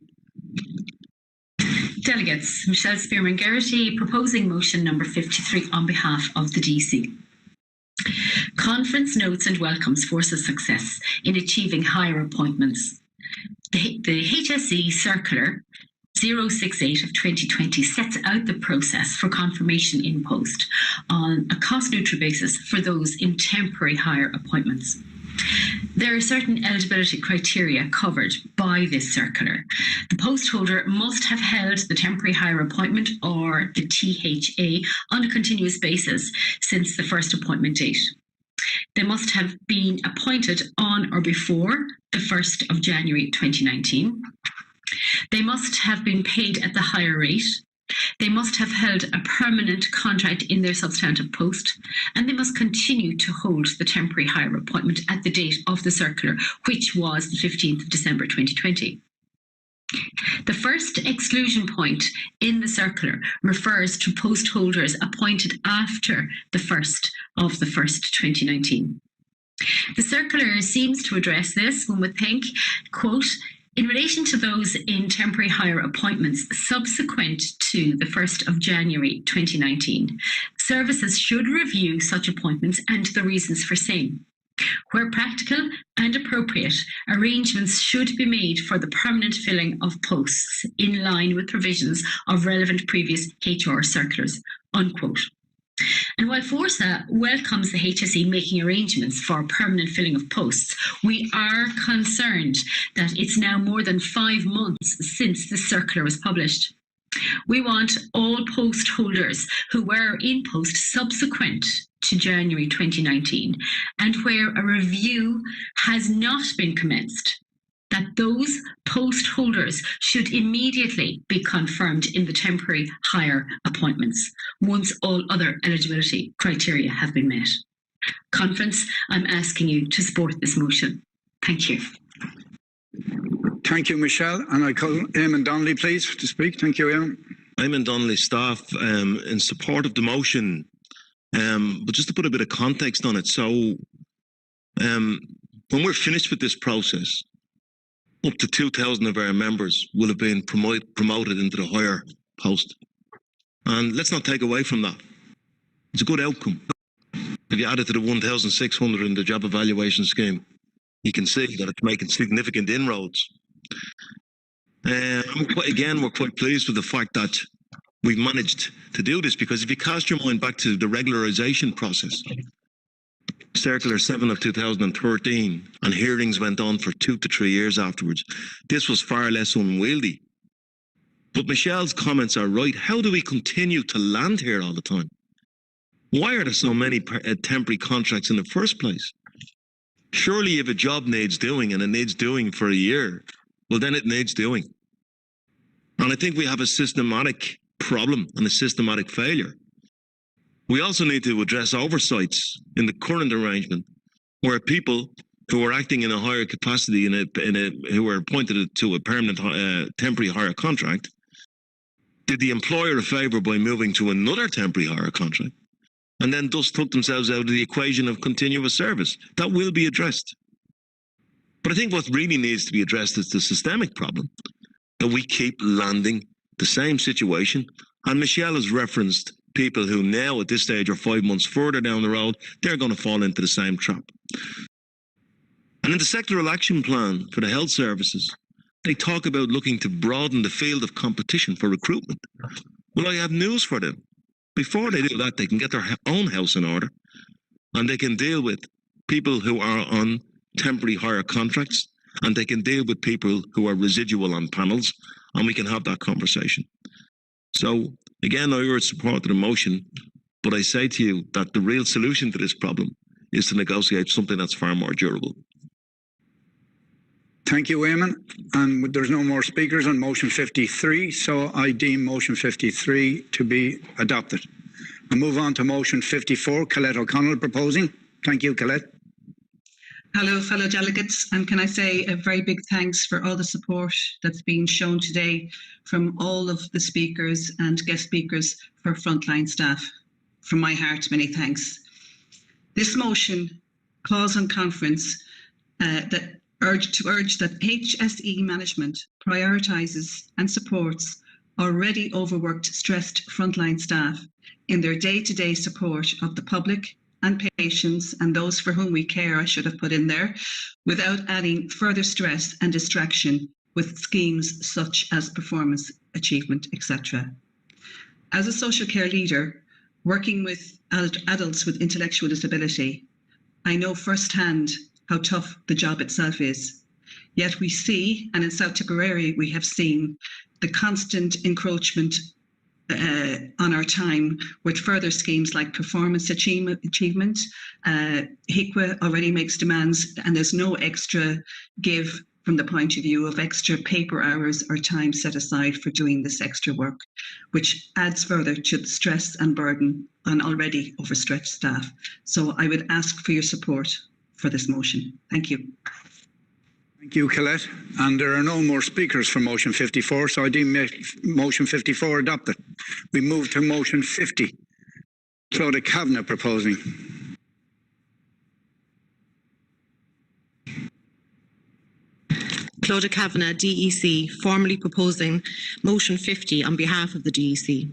Delegates, Michelle Spearman-Geraghty proposing motion number 53 on behalf of the DC. Conference notes and welcomes Fórsa's success in achieving higher appointments. The HSE Circular 068 of 2020 sets out the process for confirmation in post on a cost-neutral basis for those in temporary hire appointments. There are certain eligibility criteria covered by this circular. The post holder must have held the temporary hire appointment, or the THA, on a continuous basis since the first appointment date. They must have been appointed on or before the 1st of January 2019. They must have been paid at the higher rate. They must have held a permanent contract in their substantive post, and they must continue to hold the temporary hire appointment at the date of the circular, which was the 15th of December 2020. The first exclusion point in the circular refers to post holders appointed after the 1st of the 1st, 2019. The circular seems to address this, one would think, quote, in relation to those in temporary hire appointments subsequent to the 1st of January 2019, services should review such appointments and the reasons for same. Where practical and appropriate, arrangements should be made for the permanent filling of posts in line with provisions of relevant previous HR circulars, unquote. And while Fórsa welcomes the HSE making arrangements for permanent filling of posts, we are concerned that it's now more than 5 months since the circular was published. We want all post holders who were in post subsequent to January 2019 and where a review has not been commenced, that those post holders should immediately be confirmed in the temporary hire appointments once all other eligibility criteria have been met. Conference, I'm asking you to support this motion. Thank you. Thank you, Michelle. And I call Eamon Donnelly, please, to speak. Thank you, Eamon. Eamon Donnelly, staff, in support of the motion, but just to put a bit of context on it. So when we're finished with this process, up to 2,000 of our members will have been promoted into the higher post. And let's not take away from that. It's a good outcome. If you add it to the 1,600 in the job evaluation scheme, you can see that it's making significant inroads. We're quite pleased with the fact that we've managed to do this, because if you cast your mind back to the regularisation process, Circular 7 of 2013, and hearings went on for 2 to 3 years afterwards, this was far less unwieldy. But Michelle's comments are right. How do we continue to land here all the time? Why are there so many temporary contracts in the first place? Surely if a job needs doing and it needs doing for a year, well, then it needs doing. And I think we have a systematic problem and a systematic failure. We also need to address oversights in the current arrangement where people who are acting in a higher capacity who are appointed to a permanent temporary hire contract did the employer a favour by moving to another temporary hire contract and then thus took themselves out of the equation of continuous service. That will be addressed. But I think what really needs to be addressed is the systemic problem that we keep landing the same situation. And Michelle has referenced people who now at this stage are 5 months further down the road, they're going to fall into the same trap. And in the sectoral action plan for the health services, they talk about looking to broaden the field of competition for recruitment. Well, I have news for them. Before they do that, they can get their own house in order and they can deal with people who are on temporary hire contracts and they can deal with people who are residual on panels and we can have that conversation. So, again, I urge support to the motion, but I say to you that the real solution to this problem is to negotiate something that's far more durable. Thank you, Eamon. And there's no more speakers on motion 53, so I deem motion 53 to be adopted. I move on to motion 54, Colette O'Connell proposing. Thank you, Colette. Hello, fellow delegates, and can I say a very big thanks for all the support that's been shown today from all of the speakers and guest speakers for frontline staff. From my heart, many thanks. This motion calls on conference that urge that HSE management prioritises and supports already overworked, stressed frontline staff in their day-to-day support of the public and patients and those for whom we care, I should have put in there, without adding further stress and distraction with schemes such as performance achievement, etc. As a social care leader, working with adults with intellectual disability, I know firsthand how tough the job itself is. Yet we see, and in South Tipperary we have seen, the constant encroachment on our time with further schemes like performance achievement. HICWA already makes demands and there's no extra give from the point of view of extra paper hours or time set aside for doing this extra work, which adds further to the stress and burden on already overstretched staff. So I would ask for your support for this motion. Thank you. Thank you, Colette. And there are no more speakers for motion 54, so I deem motion 54 adopted. We move to motion 50. Claudia Kavanagh proposing. Claudia Kavanagh, DEC, formally proposing motion 50 on behalf of the DEC.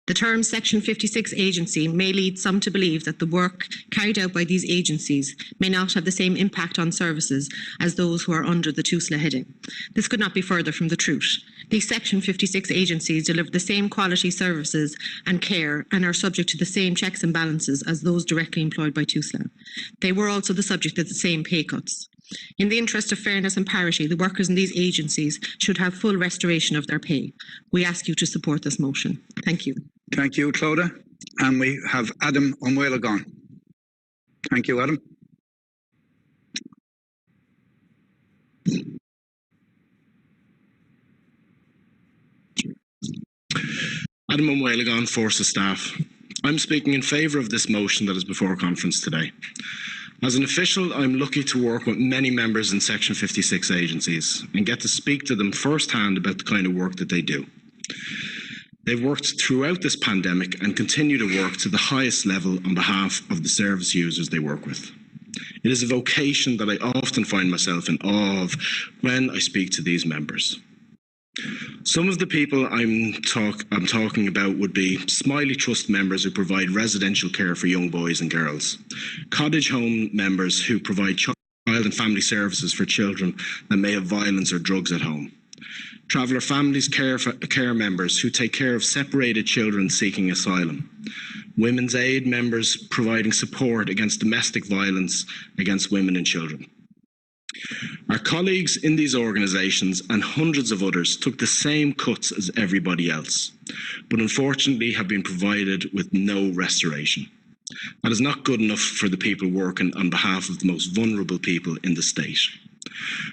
The term Section 56 agency may lead some to believe that the work carried out by these agencies may not have the same impact on services as those who are under the TUSLA heading. This could not be further from the truth. These Section 56 agencies deliver the same quality services and care and are subject to the same checks and balances as those directly employed by TUSLA. They were also the subject of the same pay cuts. In the interest of fairness and parity, the workers in these agencies should have full restoration of their pay. We ask you to support this motion. Thank you. Thank you, Claudia. And we have Adam O'Muelagon. Thank you, Adam. Adam O'Muelagon, Fórsa staff. I'm speaking in favour of this motion that is before conference today. As an official, I'm lucky to work with many members in Section 56 agencies and get to speak to them firsthand about the kind of work that they do. They've worked throughout this pandemic and continue to work to the highest level on behalf of the service users they work with. It is a vocation that I often find myself in awe of when I speak to these members. Some of the people I'm talking about would be Smiley Trust members who provide residential care for young boys and girls, cottage home members who provide child and family services for children that may have violence or drugs at home, Traveller Families care members who take care of separated children seeking asylum, Women's Aid members providing support against domestic violence against women and children. Our colleagues in these organisations and hundreds of others took the same cuts as everybody else, but unfortunately have been provided with no restoration. That is not good enough for the people working on behalf of the most vulnerable people in the state.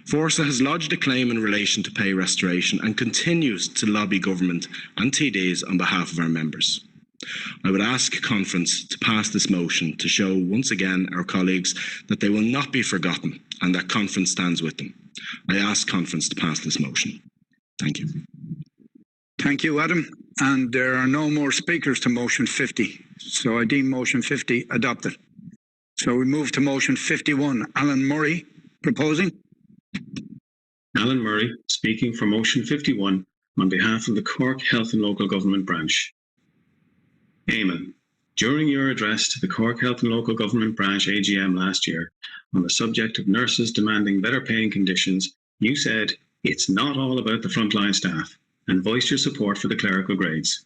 Fórsa has lodged a claim in relation to pay restoration and continues to lobby government and TDs on behalf of our members. I would ask Conference to pass this motion to show once again our colleagues that they will not be forgotten and that Conference stands with them. I ask Conference to pass this motion. Thank you. Thank you, Adam. And there are no more speakers to motion 50. So I deem motion 50 adopted. So we move to motion 51. Alan Murray proposing. Alan Murray speaking for motion 51 on behalf of the Cork Health and Local Government Branch. Eamon, during your address to the Cork Health and Local Government Branch AGM last year on the subject of nurses demanding better paying conditions, you said it's not all about the frontline staff and voiced your support for the clerical grades.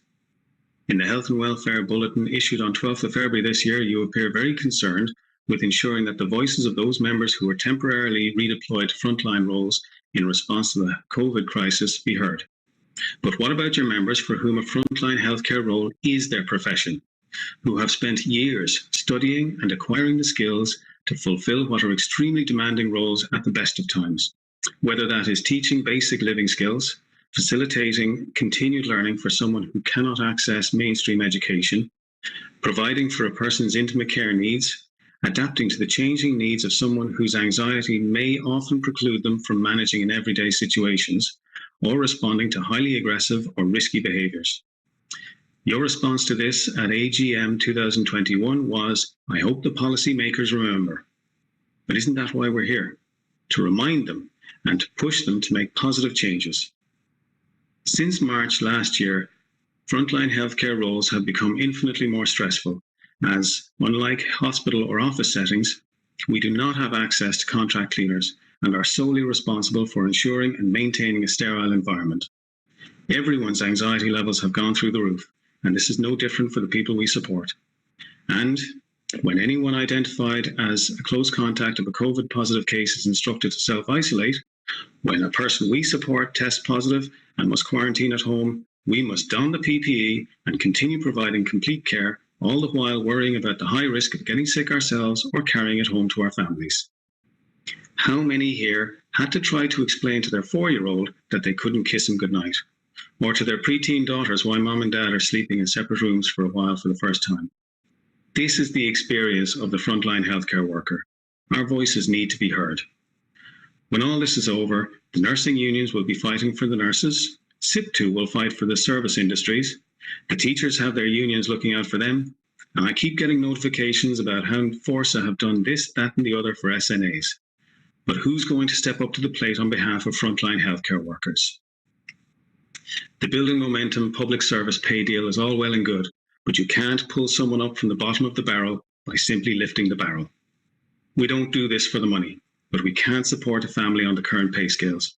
In the Health and Welfare Bulletin issued on 12th of February this year, you appear very concerned with ensuring that the voices of those members who were temporarily redeployed to frontline roles in response to the COVID crisis be heard. But what about your members for whom a frontline healthcare role is their profession, who have spent years studying and acquiring the skills to fulfill what are extremely demanding roles at the best of times, whether that is teaching basic living skills, facilitating continued learning for someone who cannot access mainstream education, providing for a person's intimate care needs, adapting to the changing needs of someone whose anxiety may often preclude them from managing in everyday situations, or responding to highly aggressive or risky behaviours. Your response to this at AGM 2021 was, I hope the policymakers remember. But isn't that why we're here? To remind them and to push them to make positive changes. Since March last year, frontline healthcare roles have become infinitely more stressful, as, unlike hospital or office settings, we do not have access to contract cleaners and are solely responsible for ensuring and maintaining a sterile environment. Everyone's anxiety levels have gone through the roof, and this is no different for the people we support. And when anyone identified as a close contact of a COVID positive case is instructed to self-isolate, when a person we support tests positive and must quarantine at home, we must don the PPE and continue providing complete care, all the while worrying about the high risk of getting sick ourselves or carrying it home to our families. How many here had to try to explain to their 4-year-old that they couldn't kiss him goodnight, or to their preteen daughters why mom and dad are sleeping in separate rooms for a while for the first time? This is the experience of the frontline healthcare worker. Our voices need to be heard. When all this is over, the nursing unions will be fighting for the nurses, SIP2 will fight for the service industries, the teachers have their unions looking out for them, and I keep getting notifications about how Fórsa have done this, that and the other for SNAs. But who's going to step up to the plate on behalf of frontline healthcare workers? The Building Momentum public service pay deal is all well and good, but you can't pull someone up from the bottom of the barrel by simply lifting the barrel. We don't do this for the money, but we can't support a family on the current pay scales.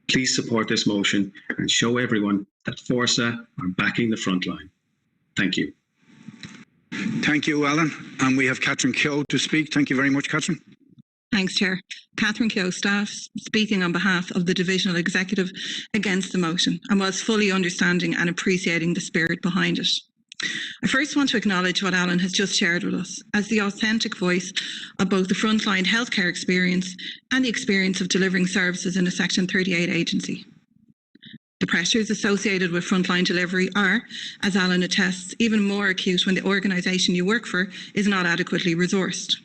Please support this motion and show everyone that Fórsa are backing the front line. Thank you. Thank you, Alan. And we have Catherine Keogh to speak. Thank you very much, Catherine. Thanks, Chair. Catherine Keogh, staff, speaking on behalf of the Divisional Executive against the motion, and whilst fully understanding and appreciating the spirit behind it. I first want to acknowledge what Alan has just shared with us as the authentic voice of both the frontline healthcare experience and the experience of delivering services in a Section 38 agency. The pressures associated with frontline delivery are, as Alan attests, even more acute when the organisation you work for is not adequately resourced.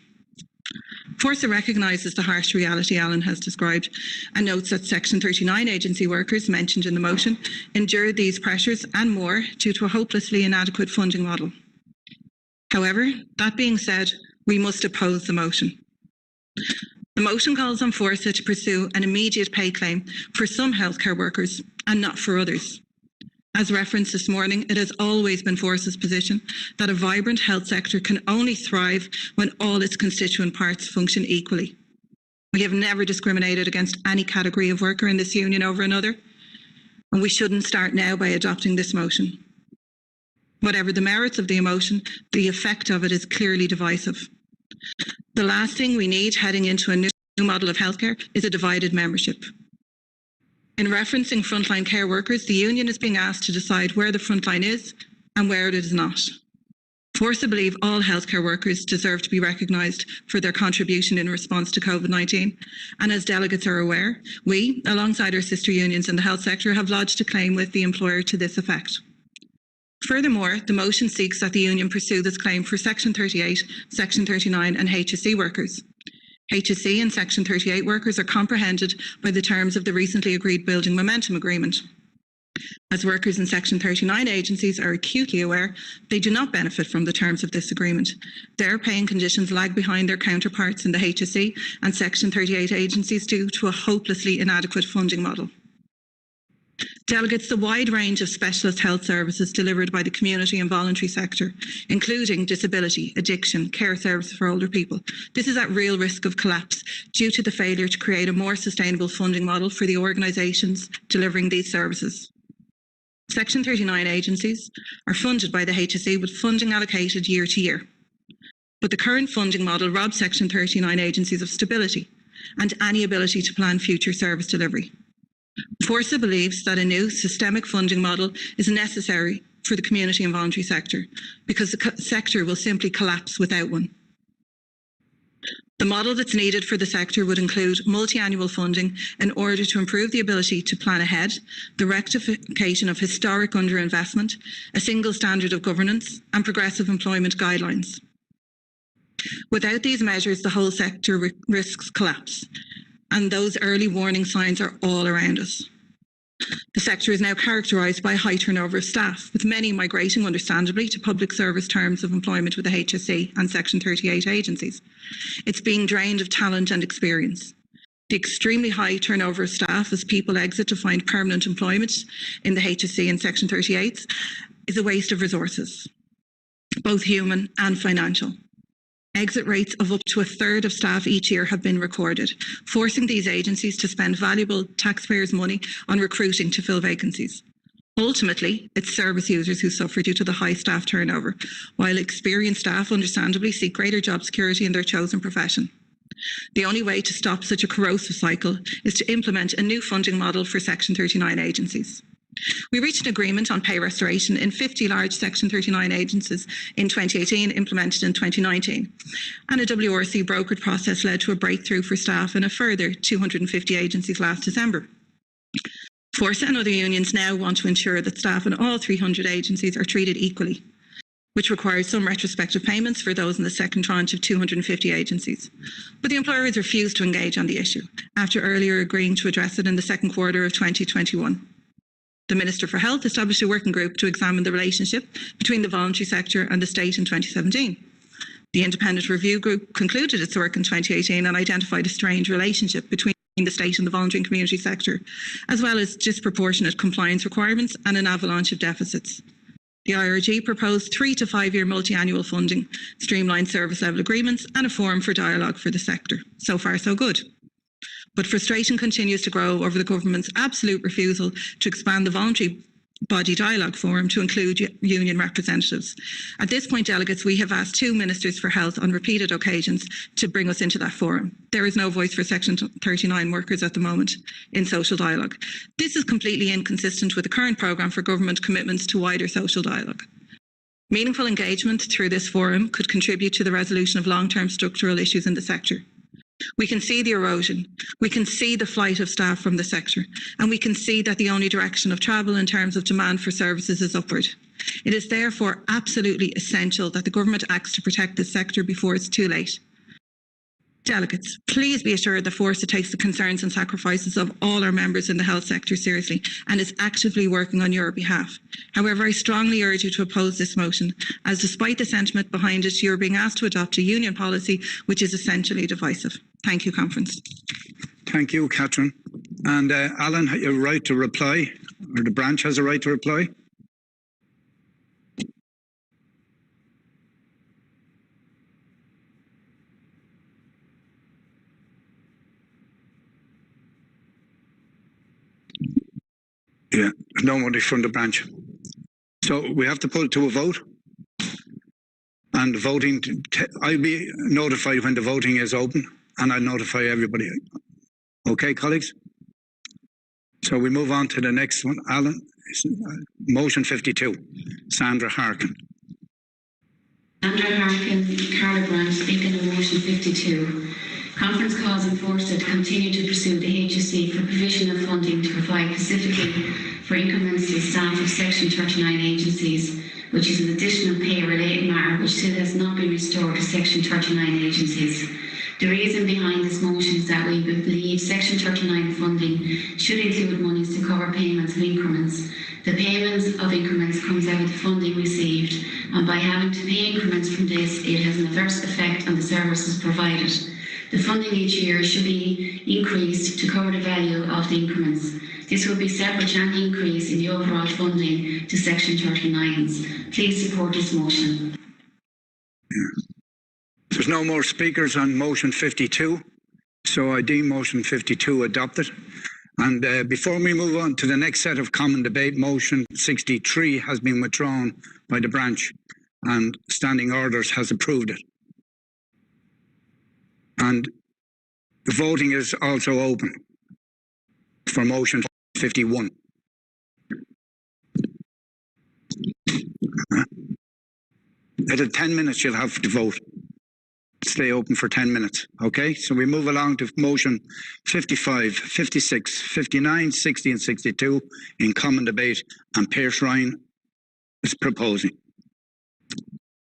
Fórsa recognises the harsh reality Alan has described and notes that Section 39 agency workers mentioned in the motion endure these pressures and more due to a hopelessly inadequate funding model. However, that being said, we must oppose the motion. The motion calls on Fórsa to pursue an immediate pay claim for some healthcare workers and not for others. As referenced this morning, it has always been Fórsa's position that a vibrant health sector can only thrive when all its constituent parts function equally. We have never discriminated against any category of worker in this union over another, and we shouldn't start now by adopting this motion. Whatever the merits of the motion, the effect of it is clearly divisive. The last thing we need heading into a new model of healthcare is a divided membership. In referencing frontline care workers, the union is being asked to decide where the frontline is and where it is not. Fórsa believe all healthcare workers deserve to be recognised for their contribution in response to COVID-19. And as delegates are aware, we, alongside our sister unions in the health sector, have lodged a claim with the employer to this effect. Furthermore, the motion seeks that the union pursue this claim for Section 38, Section 39 and HSE workers. HSE and Section 38 workers are comprehended by the terms of the recently agreed Building Momentum Agreement. As workers in Section 39 agencies are acutely aware, they do not benefit from the terms of this agreement. Their pay and conditions lag behind their counterparts in the HSE and Section 38 agencies due to a hopelessly inadequate funding model. Delegates, the wide range of specialist health services delivered by the community and voluntary sector, including disability, addiction, care services for older people, this is at real risk of collapse due to the failure to create a more sustainable funding model for the organisations delivering these services. Section 39 agencies are funded by the HSE with funding allocated year to year. But the current funding model robs Section 39 agencies of stability and any ability to plan future service delivery. Fórsa believes that a new systemic funding model is necessary for the community and voluntary sector because the sector will simply collapse without one. The model that's needed for the sector would include multi-annual funding in order to improve the ability to plan ahead, the rectification of historic underinvestment, a single standard of governance and progressive employment guidelines. Without these measures, the whole sector risks collapse, and those early warning signs are all around us. The sector is now characterised by a high turnover of staff, with many migrating, understandably, to public service terms of employment with the HSE and Section 38 agencies. It's being drained of talent and experience. The extremely high turnover of staff as people exit to find permanent employment in the HSE and Section 38 is a waste of resources, both human and financial. Exit rates of up to a third of staff each year have been recorded, forcing these agencies to spend valuable taxpayers' money on recruiting to fill vacancies. Ultimately, it's service users who suffer due to the high staff turnover, while experienced staff understandably seek greater job security in their chosen profession. The only way to stop such a corrosive cycle is to implement a new funding model for Section 39 agencies. We reached an agreement on pay restoration in 50 large Section 39 agencies in 2018, implemented in 2019. And a WRC brokered process led to a breakthrough for staff in a further 250 agencies last December. Fórsa and other unions now want to ensure that staff in all 300 agencies are treated equally, which requires some retrospective payments for those in the second tranche of 250 agencies. But the employer has refused to engage on the issue, after earlier agreeing to address it in the second quarter of 2021. The Minister for Health established a working group to examine the relationship between the voluntary sector and the state in 2017. The independent review group concluded its work in 2018 and identified a strained relationship between the state and the voluntary and community sector, as well as disproportionate compliance requirements and an avalanche of deficits. The IRG proposed 3 to 5 year multi-annual funding, streamlined service level agreements and a forum for dialogue for the sector. So far, so good. But frustration continues to grow over the government's absolute refusal to expand the voluntary body dialogue forum to include union representatives. At this point, delegates, we have asked 2 ministers for health on repeated occasions to bring us into that forum. There is no voice for Section 39 workers at the moment in social dialogue. This is completely inconsistent with the current programme for government commitments to wider social dialogue. Meaningful engagement through this forum could contribute to the resolution of long-term structural issues in the sector. We can see the erosion, we can see the flight of staff from the sector, and we can see that the only direction of travel in terms of demand for services is upward. It is therefore absolutely essential that the government acts to protect this sector before it's too late. Delegates, please be assured that Fórsa takes the concerns and sacrifices of all our members in the health sector seriously and is actively working on your behalf. However, I strongly urge you to oppose this motion, as despite the sentiment behind it, you are being asked to adopt a union policy which is essentially divisive. Thank you, Conference. Thank you, Catherine. And Alan, you have a right to reply, or the branch has a right to reply. Yeah, nobody from the branch. So we have to put it to a vote. And voting, I'll be notified when the voting is open, and I'll notify everybody. Okay, colleagues? So we move on to the next one. Alan, motion 52, Sandra Harkin. Andrew Harkin, Carla Grant, speaking on motion 52. Conference calls on Fórsa to continue to pursue the HSE for provision of funding to provide specifically for increments to the staff of Section 39 agencies, which is an additional pay-related matter which still has not been restored to Section 39 agencies. The reason behind this motion is that we believe Section 39 funding should include monies to cover payments of increments. The payments of increments comes out of the funding received, and by having to pay increments from this, it has an adverse effect on the services provided. The funding each year should be increased to cover the value of the increments. This will be separate to any increase in the overall funding to Section 39s. Please support this motion. There's no more speakers on motion 52, so I deem motion 52 adopted. And before we move on to the next set of common debate, motion 63 has been withdrawn by the branch and standing orders has approved it. And the voting is also open for motion 51. At 10 minutes you'll have to vote. Stay open for 10 minutes. Okay, so we move along to motion 55, 56, 59, 60 and 62 in common debate, and Pierce Ryan is proposing.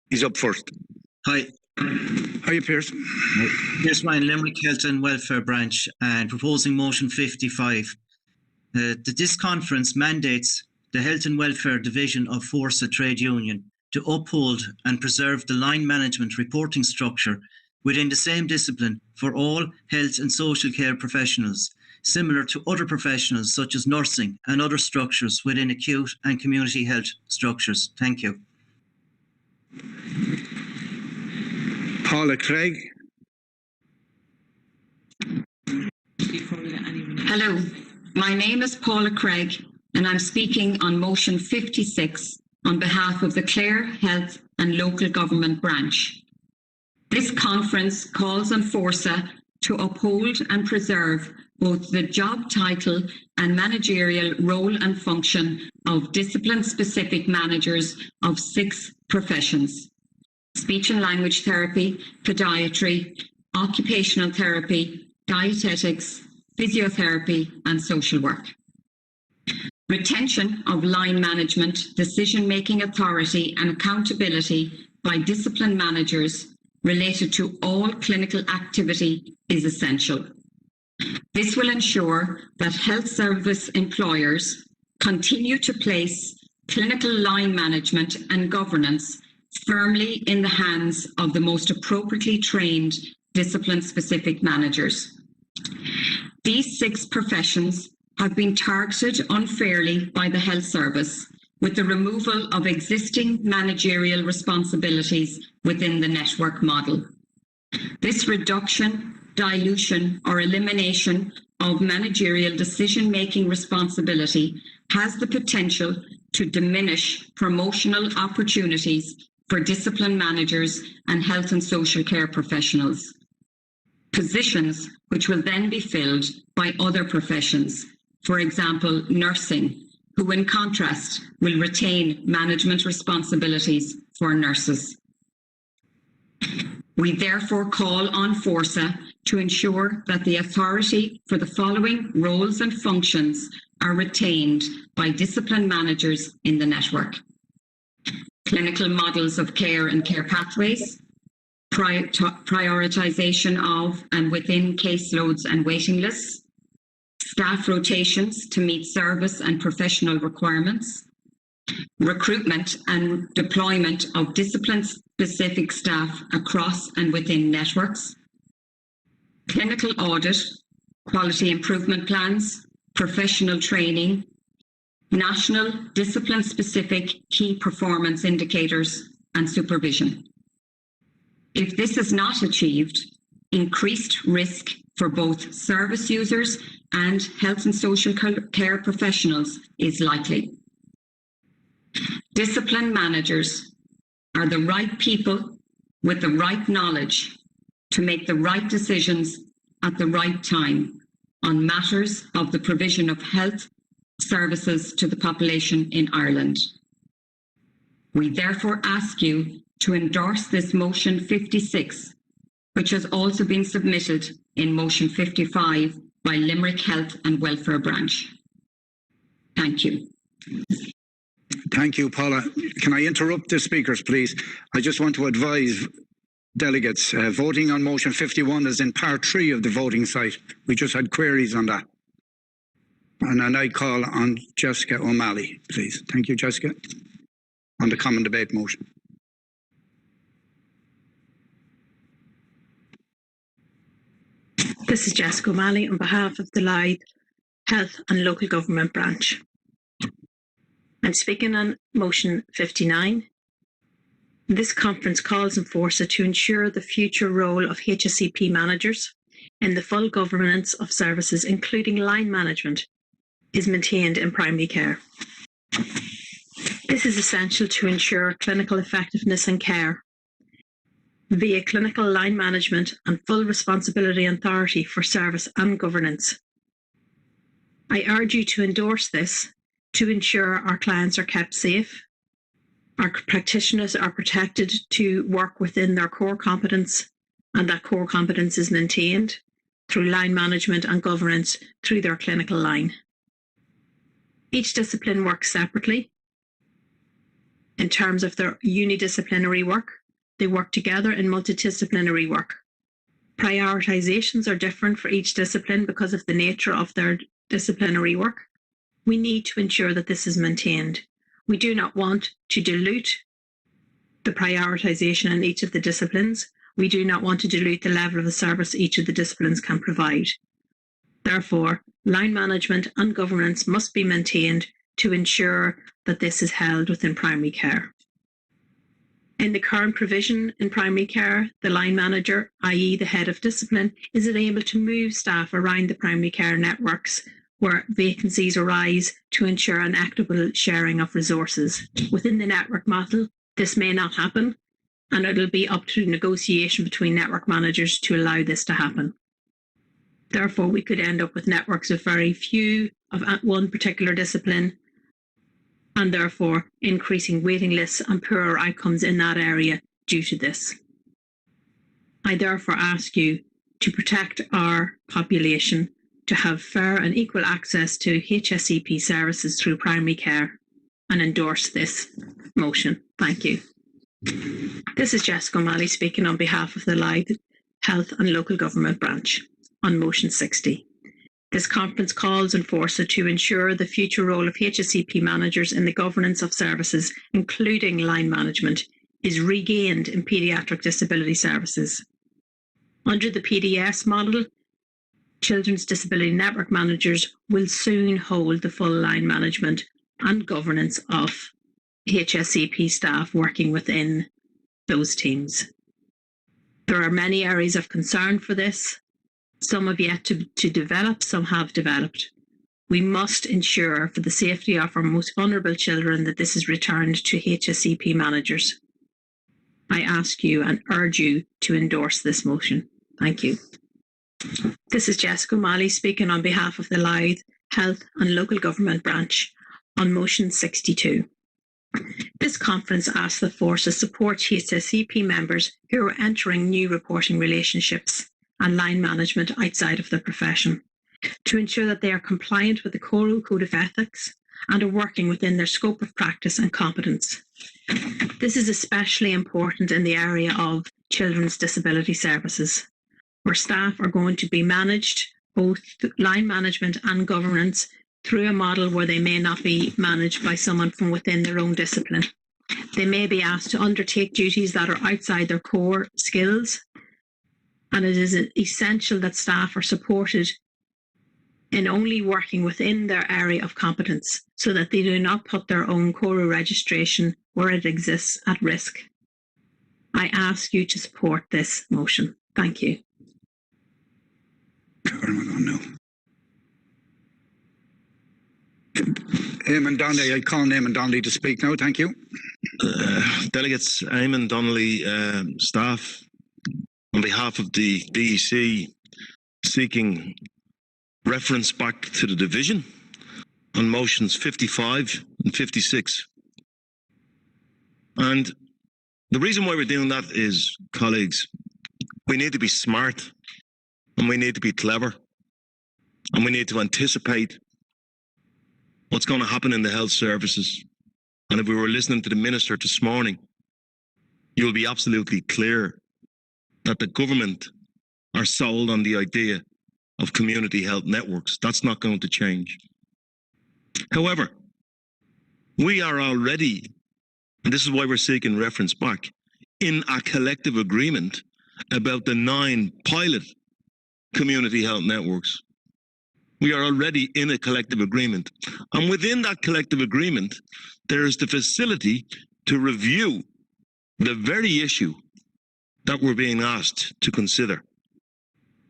He's up first. Hi. Hiya, Pierce. Pierce Ryan, Limerick Health and Welfare Branch, and proposing motion 55. That this conference mandates the Health and Welfare Division of Fórsa Trade Union to uphold and preserve the line management reporting structure within the same discipline for all health and social care professionals, similar to other professionals such as nursing and other structures within acute and community health structures. Thank you. Paula Craig. Hello, my name is Paula Craig and I'm speaking on motion 56 on behalf of the Clare Health and Local Government Branch. This conference calls on Fórsa to uphold and preserve both the job title and managerial role and function of discipline-specific managers of 6 professions: speech and language therapy, podiatry, occupational therapy, dietetics, physiotherapy, and social work. Retention of line management, decision-making authority and accountability by discipline managers related to all clinical activity is essential. This will ensure that health service employers continue to place clinical line management and governance firmly in the hands of the most appropriately trained discipline-specific managers. These 6 professions have been targeted unfairly by the health service with the removal of existing managerial responsibilities within the network model. This reduction, dilution, or elimination of managerial decision-making responsibility has the potential to diminish promotional opportunities for discipline managers and health and social care professionals. Positions which will then be filled by other professions, for example, nursing, who in contrast will retain management responsibilities for nurses. We therefore call on Fórsa to ensure that the authority for the following roles and functions are retained by discipline managers in the network: clinical models of care and care pathways, prioritisation of and within caseloads and waiting lists, staff rotations to meet service and professional requirements, recruitment and deployment of discipline-specific staff across and within networks, clinical audit, quality improvement plans, professional training, national discipline-specific key performance indicators, and supervision. If this is not achieved, increased risk for both service users and health and social care professionals is likely. Discipline managers are the right people with the right knowledge to make the right decisions at the right time on matters of the provision of health services to the population in Ireland. We therefore ask you to endorse this motion 56, which has also been submitted in motion 55 by Limerick Health and Welfare Branch. Thank you. Thank you, Paula. Can I interrupt the speakers, please? I just want to advise delegates, voting on motion 51 is in part 3 of the voting site. We just had queries on that. And then I call on Jessica O'Malley, please. Thank you, Jessica. On the common debate motion. This is Jessica O'Malley on behalf of the Live Health and Local Government Branch. I'm speaking on motion 59. This conference calls on Fórsa to ensure the future role of HSCP managers in the full governance of services, including line management, is maintained in primary care. This is essential to ensure clinical effectiveness and care via clinical line management and full responsibility and authority for service and governance. I urge you to endorse this to ensure our clients are kept safe, our practitioners are protected to work within their core competence, and that core competence is maintained through line management and governance through their clinical line. Each discipline works separately. In terms of their unidisciplinary work, they work together in multidisciplinary work. Prioritizations are different for each discipline because of the nature of their disciplinary work. We need to ensure that this is maintained. We do not want to dilute the prioritization in each of the disciplines. We do not want to dilute the level of the service each of the disciplines can provide. Therefore, line management and governance must be maintained to ensure that this is held within primary care. In the current provision in primary care, the line manager, i.e. the head of discipline, is able to move staff around the primary care networks where vacancies arise to ensure an equitable sharing of resources. Within the network model, this may not happen, and it'll be up to negotiation between network managers to allow this to happen. Therefore, we could end up with networks of very few of one particular discipline, and therefore increasing waiting lists and poorer outcomes in that area due to this. I therefore ask you to protect our population, to have fair and equal access to HSCP services through primary care, and endorse this motion. Thank you. This is Jessica O'Malley speaking on behalf of the Live Health and Local Government Branch on motion 60. This conference calls on Fórsa to ensure the future role of HSCP managers in the governance of services, including line management, is regained in paediatric disability services. Under the PDS model, Children's Disability Network managers will soon hold the full line management and governance of HSCP staff working within those teams. There are many areas of concern for this. Some have yet to develop, some have developed. We must ensure for the safety of our most vulnerable children that this is returned to HSCP managers. I ask you and urge you to endorse this motion. Thank you. This is Jessica O'Malley speaking on behalf of the Live Health and Local Government Branch on motion 62. This conference asks that Fórsa support HSCP members who are entering new reporting relationships and line management outside of the profession to ensure that they are compliant with the Choral Code of Ethics and are working within their scope of practice and competence. This is especially important in the area of children's disability services, where staff are going to be managed, both line management and governance, through a model where they may not be managed by someone from within their own discipline. They may be asked to undertake duties that are outside their core skills, and it is essential that staff are supported in only working within their area of competence so that they do not put their own core registration where it exists at risk. I ask you to support this motion. Thank you. Eamon Donnelly, I call Eamon Donnelly to speak now. Thank you. Delegates, Eamon Donnelly, staff, on behalf of the DEC, seeking reference back to the division on motions 55 and 56. And the reason why we're doing that is, colleagues, we need to be smart and we need to be clever and we need to anticipate what's going to happen in the health services. And if we were listening to the Minister this morning, you'll be absolutely clear that the government are sold on the idea of community health networks. That's not going to change. However, we are already, and this is why we're seeking reference back, in a collective agreement about the 9 pilot community health networks. We are already in a collective agreement. And within that collective agreement, there is the facility to review the very issue that we're being asked to consider.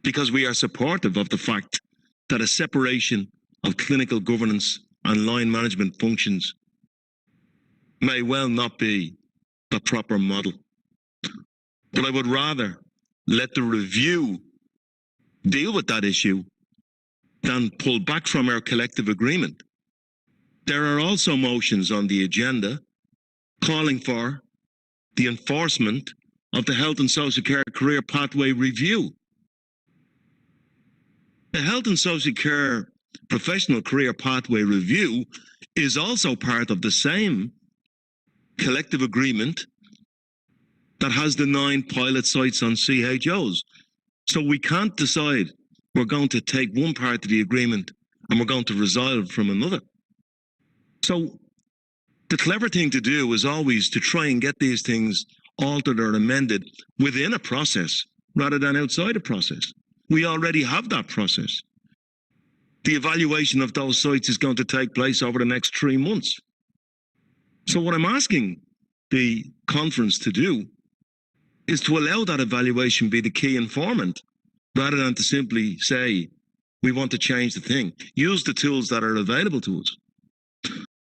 Because we are supportive of the fact that a separation of clinical governance and line management functions may well not be the proper model. But I would rather let the review deal with that issue than pull back from our collective agreement. There are also motions on the agenda calling for the enforcement of the Health and Social Care Career Pathway Review. The Health and Social Care Professional Career Pathway Review is also part of the same collective agreement that has the 9 pilot sites on CHOs. So we can't decide we're going to take one part of the agreement and we're going to resolve from another. So the clever thing to do is always to try and get these things altered or amended within a process rather than outside a process. We already have that process. The evaluation of those sites is going to take place over the next 3 months. So what I'm asking the conference to do is to allow that evaluation be the key informant rather than to simply say, we want to change the thing. Use the tools that are available to us.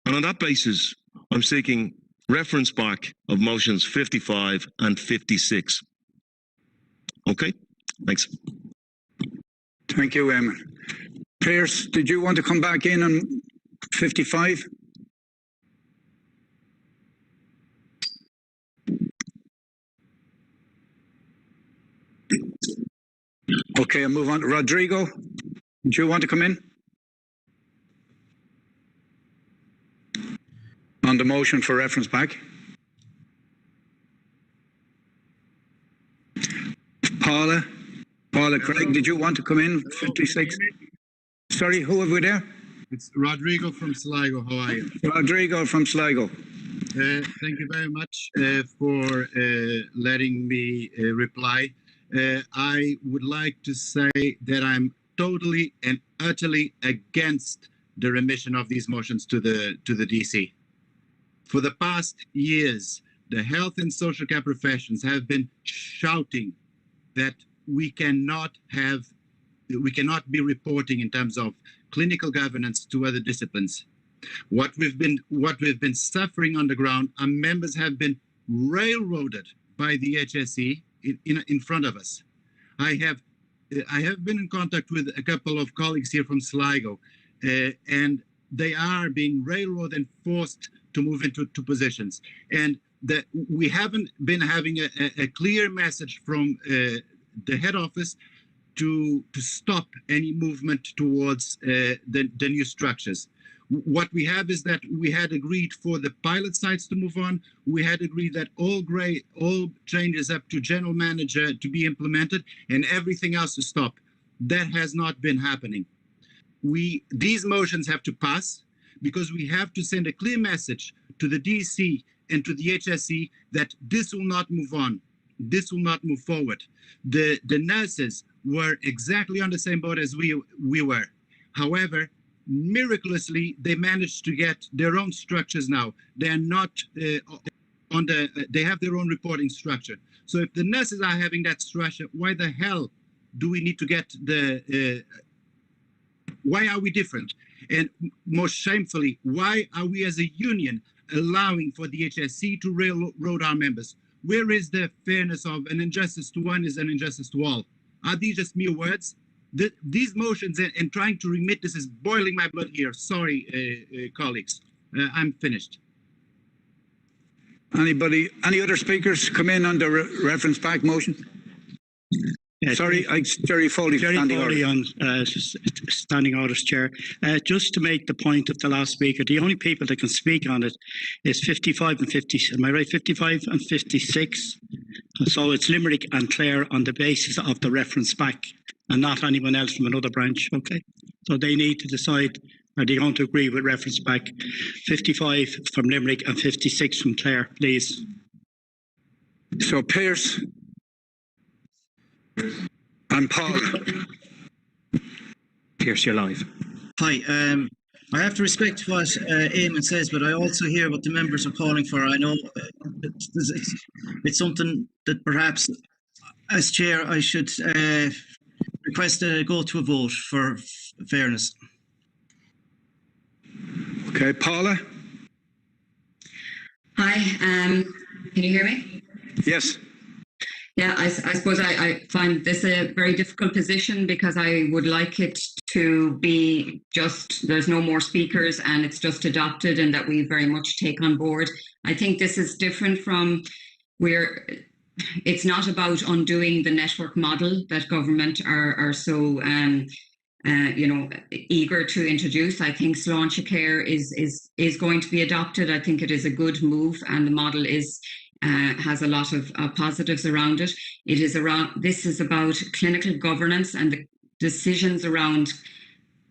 And on that basis, I'm seeking reference back of motions 55 and 56. Okay, thanks. Thank you, Pierce, did you want to come back in on 55? Okay, I'll move on. Rodrigo, do you want to come in? On the motion for reference back? Paula Craig, did you want to come in? 56? Sorry, who have we there? It's Rodrigo from Sligo. How are you? Rodrigo from Sligo. Thank you very much for letting me reply. I would like to say that I'm totally and utterly against the remission of these motions to the DC. For the past years, the health and social care professions have been shouting that we cannot be reporting in terms of clinical governance to other disciplines. What we've been suffering on the ground, our members have been railroaded by the HSE in front of us. I have been in contact with a couple of colleagues here from Sligo, and they are being railroaded and forced to move into positions. And that we haven't been having a clear message from the head office to stop any movement towards the new structures. What we have is that we had agreed for the pilot sites to move on. We had agreed that all changes up to general manager to be implemented and everything else to stop. That has not been happening. These motions have to pass because we have to send a clear message to the DC and to the HSE that this will not move on. This will not move forward. The nurses were exactly on the same boat as we were. However, miraculously, they managed to get their own structures now. They are not they have their own reporting structure. So if the nurses are having that structure, why the hell do we need to get why are we different? And most shamefully, why are we as a union allowing for the HSE to railroad our members? Where is the fairness of an injustice to one is an injustice to all? Are these just mere words? These motions and trying to remit this is boiling my blood here. Sorry, colleagues. I'm finished. Anybody, any other speakers come in on the reference back motion? Sorry, Jerry Foley, standing order. on standing orders, Chair. Just to make the point of the last speaker, the only people that can speak on it is 55 and 50. Am I right? 55 and 56. So it's Limerick and Clare on the basis of the reference back, and not anyone else from another branch. Okay. So they need to decide. Are they going to agree with reference back? 55 from Limerick and 56 from Clare, please. So Pearse and Paul. Pearse, you're live. Hi. I have to respect what Eamon says, but I also hear what the members are calling for. I know it's something that perhaps, as chair, I should request to go to a vote for fairness. Okay, Paula. Hi, can you hear me? Yes. Yeah, I suppose I find this a very difficult position because I would like it to be just, there's no more speakers and it's just adopted and that we very much take on board. I think this is different from where it's not about undoing the network model that government are so eager to introduce. I think Sláinte Care is going to be adopted. I think it is a good move and the model is has a lot of positives around it. This is about clinical governance and the decisions around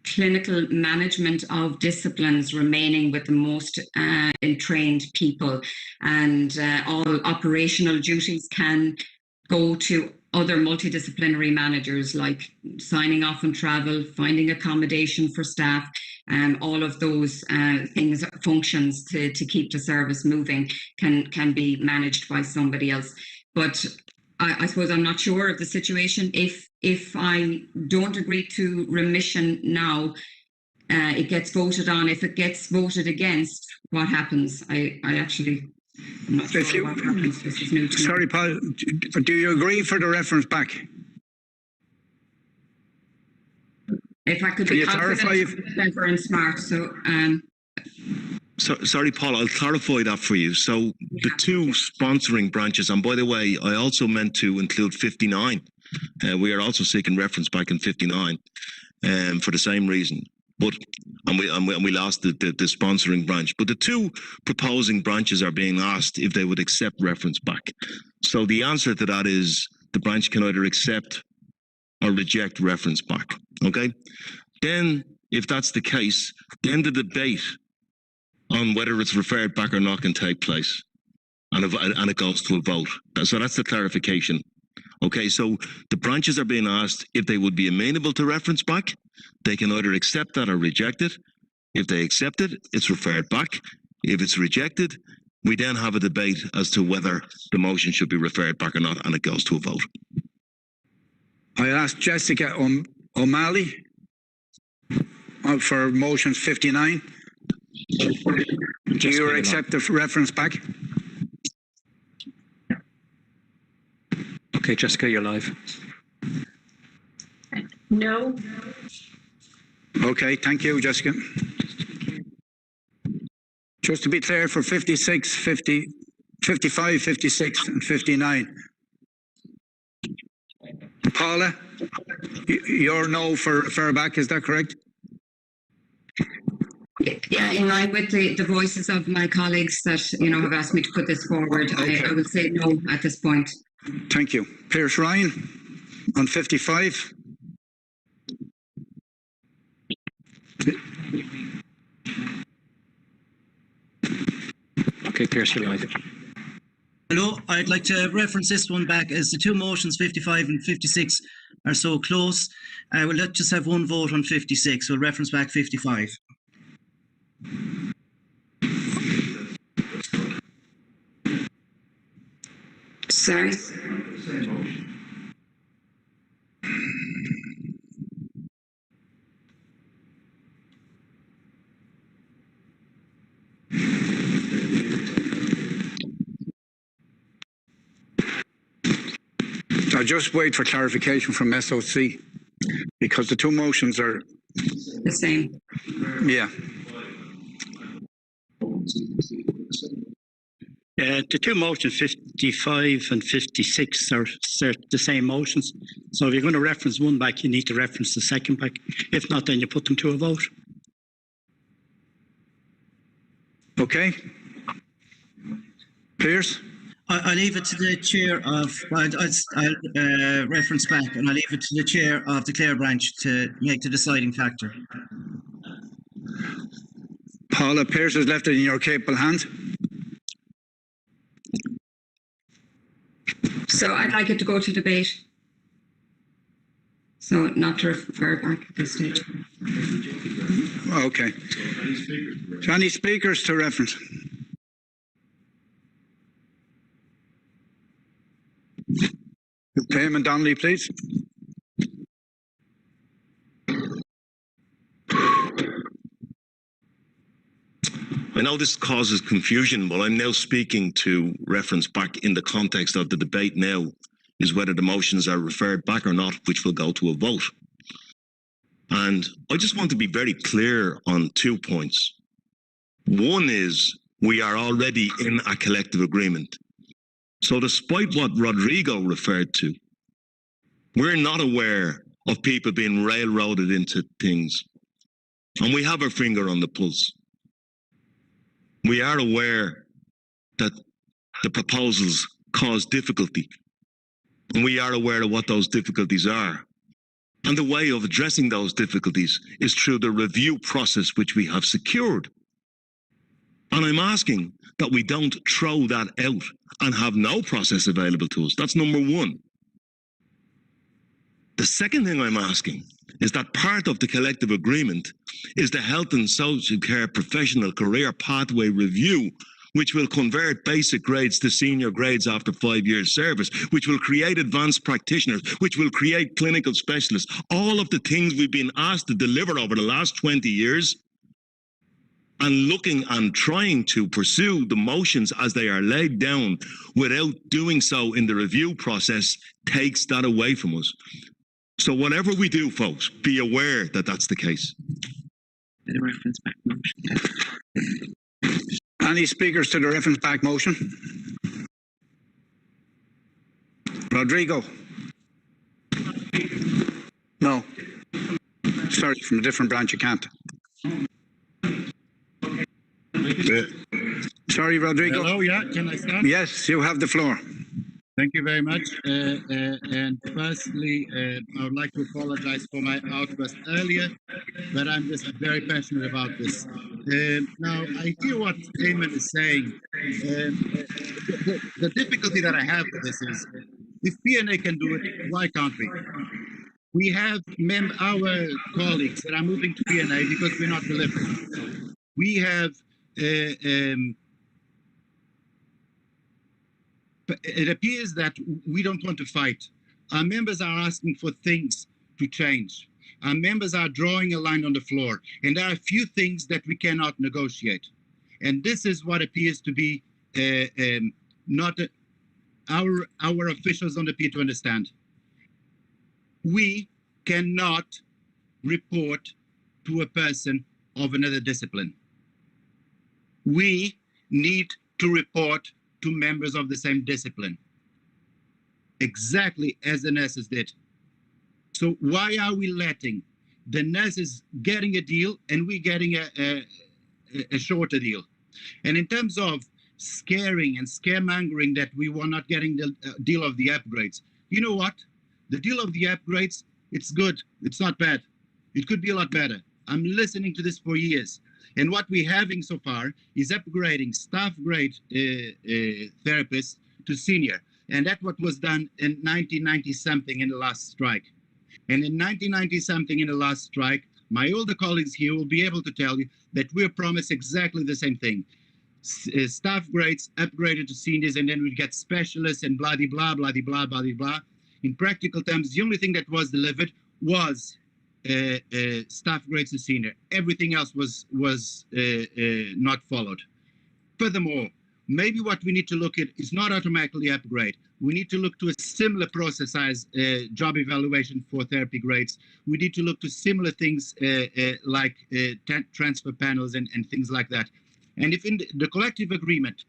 clinical management of disciplines remaining with the most entrained people, and all operational duties can go to other multidisciplinary managers, like signing off on travel, finding accommodation for staff, all of those functions to keep the service moving can be managed by somebody else. But I suppose I'm not sure of the situation. If I don't agree to remission now, it gets voted on. If it gets voted against, what happens? I'm not sure what happens. This is new to me. Sorry, Paul. Do you agree for the reference back? If I could be confident and smart, Sorry, Paul, I'll clarify that for you. So the two sponsoring branches, and by the way, I also meant to include 59. We are also seeking reference back in 59 for the same reason. But and we lost the sponsoring branch. But the two proposing branches are being asked if they would accept reference back. So the answer to that is the branch can either accept or reject reference back. Okay? Then, if that's the case, then the debate on whether it's referred back or not can take place, and it goes to a vote. So that's the clarification. Okay, so the branches are being asked if they would be amenable to reference back. They can either accept that or reject it. If they accept it, it's referred back. If it's rejected, we then have a debate as to whether the motion should be referred back or not, and it goes to a vote. I asked Jessica O'Malley for motion 59. Do you accept the reference back? Okay, Jessica, you're live. No. Okay, thank you, Jessica. Just to be clear, for 56, 50, 55, 56 and 59. Paula, you're no for refer back, is that correct? Yeah, in line with the voices of my colleagues that have asked me to put this forward, okay. I would say no at this point. Thank you. Pearse Ryan on 55. Okay, Pearse, you're live. Hello, I'd like to reference this one back as the two motions 55 and 56 are so close. Let's just have one vote on 56. We'll reference back 55. Sorry. I'll just wait for clarification from SOC because the two motions are the same. Yeah. The two motions, 55 and 56, are the same motions. So if you're going to reference one back, you need to reference the second back. If not, then you put them to a vote. Okay. Pierce? I leave it to the chair of, I'll reference back, and I leave it to the chair of the Clare branch to make the deciding factor. Paula, Pierce has left it in your capable hands. So I'd like it to go to debate. So not to refer back at this stage. Okay. So any speakers to reference? Payment Donnelly, please. I know this causes confusion, but I'm now speaking to reference back in the context of the debate now is whether the motions are referred back or not, which will go to a vote. And I just want to be very clear on 2 points. One is we are already in a collective agreement. So despite what Rodrigo referred to, we're not aware of people being railroaded into things. And we have our finger on the pulse. We are aware that the proposals cause difficulty. And we are aware of what those difficulties are. And the way of addressing those difficulties is through the review process which we have secured. And I'm asking that we don't throw that out and have no process available to us. That's number one. The second thing I'm asking is that part of the collective agreement is the Health and Social Care Professional Career Pathway Review, which will convert basic grades to senior grades after 5 years service, which will create advanced practitioners, which will create clinical specialists. All of the things we've been asked to deliver over the last 20 years, and looking and trying to pursue the motions as they are laid down without doing so in the review process takes that away from us. So whatever we do, folks, be aware that that's the case. The reference back motion. Any speakers to the reference back motion? Rodrigo? No. Sorry, from a different branch, you can't. Sorry, Rodrigo. Hello, yeah, can I start? Yes, you have the floor. Thank you very much. And firstly, I would like to apologize for my outburst earlier, but I'm just very passionate about this. Now, I hear what Eamon is saying. The difficulty that I have with this is, if PNA can do it, why can't we? We have our colleagues that are moving to PNA because we're not delivering. We have it appears that we don't want to fight. Our members are asking for things to change. Our members are drawing a line on the floor, and there are a few things that we cannot negotiate. And this is what appears to be not our officials don't appear to understand. We cannot report to a person of another discipline. We need to report to members of the same discipline, exactly as the nurses did. So why are we letting the nurses getting a deal and we getting a shorter deal? And in terms of scaring and scaremongering that we were not getting the deal of the upgrades, you know what? The deal of the upgrades, it's good. It's not bad. It could be a lot better. I'm listening to this for years. And what we're having so far is upgrading staff grade therapists to senior. And that's what was done in 1990-something in the last strike. And in 1990-something in the last strike, my older colleagues here will be able to tell you that we're promised exactly the same thing. Staff grades upgraded to seniors, and then we get specialists and blah, blah, blah, blah, blah, blah. In practical terms, the only thing that was delivered was staff grades to senior. Everything else was not followed. Furthermore, maybe what we need to look at is not automatically upgrade. We need to look to a similar process as job evaluation for therapy grades. We need to look to similar things like transfer panels and things like that. And if in the collective agreement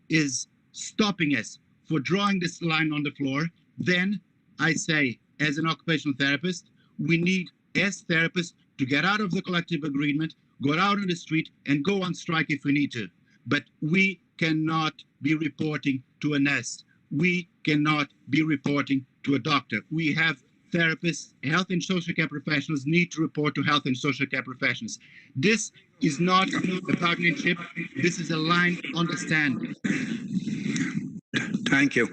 is stopping us for drawing this line on the floor, then I say, as an occupational therapist, we need, as therapists, to get out of the collective agreement, go out on the street, and go on strike if we need to. But we cannot be reporting to a nurse. We cannot be reporting to a doctor. We have therapists, health and social care professionals need to report to health and social care professionals. This is not a bargaining chip. This is a line on the stand. Thank you.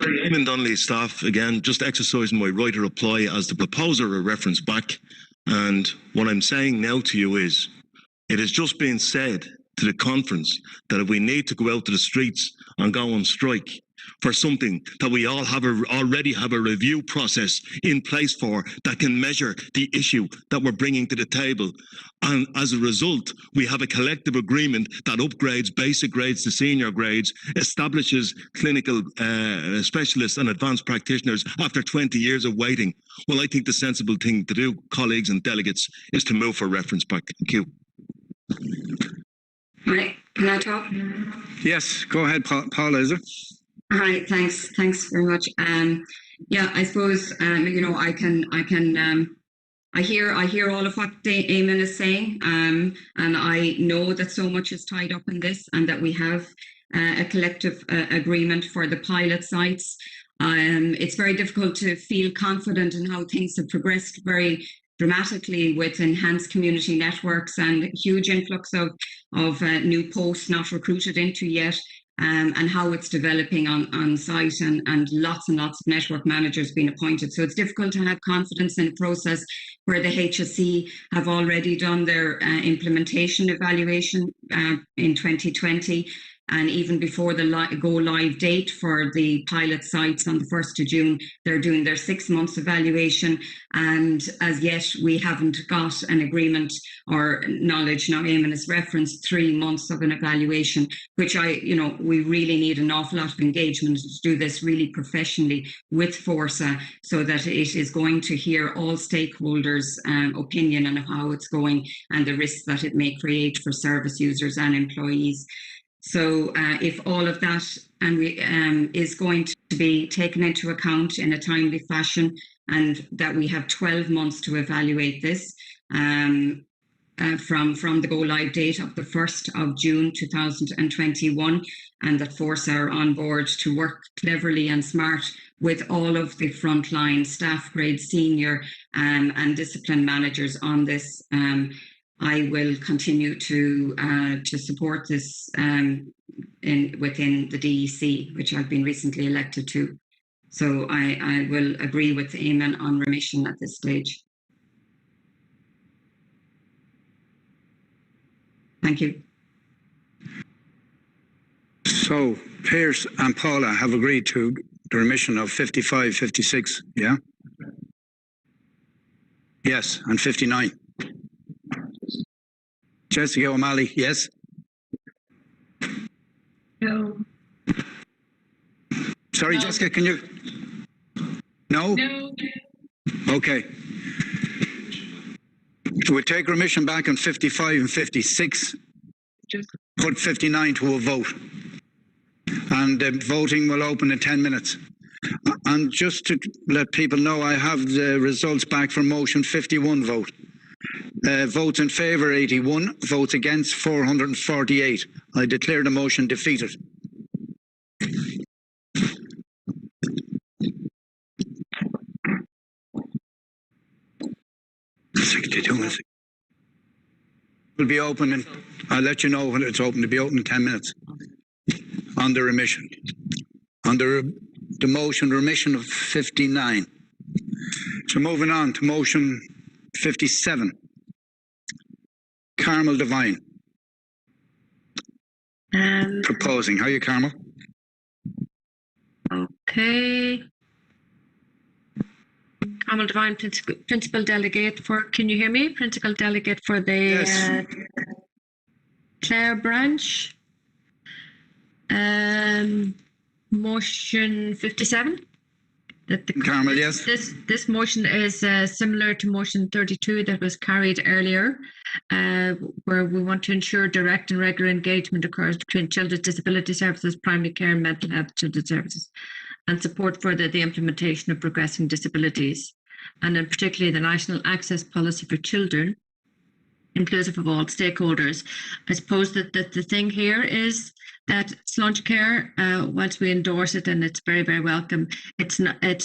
Eamon Donnelly, staff, again, just exercising my right to reply as the proposer, a reference back. And what I'm saying now to you is, it has just been said to the conference that if we need to go out to the streets and go on strike for something that we all already have a review process in place for that can measure the issue that we're bringing to the table. And as a result, we have a collective agreement that upgrades basic grades to senior grades, establishes clinical specialists and advanced practitioners after 20 years of waiting. Well, I think the sensible thing to do, colleagues and delegates, is to move for reference back. Thank you. Right, can I talk? Yes, go ahead, Paula, is it? All right, thanks very much. Yeah, I suppose you know, I hear all of what Eamon is saying, and I know that so much is tied up in this, and that we have a collective agreement for the pilot sites. It's very difficult to feel confident in how things have progressed very dramatically with enhanced community networks and huge influx of new posts not recruited into yet. And how it's developing on site, and lots of network managers being appointed. So it's difficult to have confidence in a process where the HSE have already done their implementation evaluation in 2020. And even before the go live date for the pilot sites on the 1st of June, they're doing their 6 months evaluation. And as yet, we haven't got an agreement or knowledge. Now, Eamon has referenced 3 months of an evaluation, which we really need an awful lot of engagement to do this really professionally with Fórsa, so that it is going to hear all stakeholders' opinion on how it's going and the risks that it may create for service users and employees. So if all of that is going to be taken into account in a timely fashion, and that we have 12 months to evaluate this from the go live date of the 1st of June 2021, and that Fórsa are on board to work cleverly and smart with all of the frontline staff, grade senior and discipline managers on this. I will continue to support this within the DEC, which I've been recently elected to. So I will agree with Eamon on remission at this stage. Thank you. So Pierce and Paula have agreed to the remission of 55, 56, yeah? Yes, and 59. Jessica O'Malley, yes? No. Sorry, no. Jessica, can you? No? No. Okay. We'll take remission back on 55 and 56. Put 59 to a vote. And voting will open in 10 minutes. And just to let people know, I have the results back for motion 51 vote. Votes in favour 81, votes against 448. I declare the motion defeated. Will be open, and I'll let you know when it's open. It'll be open in 10 minutes. On the remission. Under the motion remission of 59. So moving on to motion 57. Carmel Devine. Proposing. How are you, Carmel? Okay. Carmel Devine, Principal Delegate for, can you hear me? Principal Delegate for the yes. Clare branch. Motion 57. That the, Carmel, yes. This motion is similar to motion 32 that was carried earlier, where we want to ensure direct and regular engagement occurs between children's disability services, primary care and mental health children's services, and support further the implementation of progressing disabilities, and in particularly the National Access Policy for Children, inclusive of all stakeholders. I suppose that the thing here is that Sludge Care, whilst we endorse it and it's very, very welcome, it's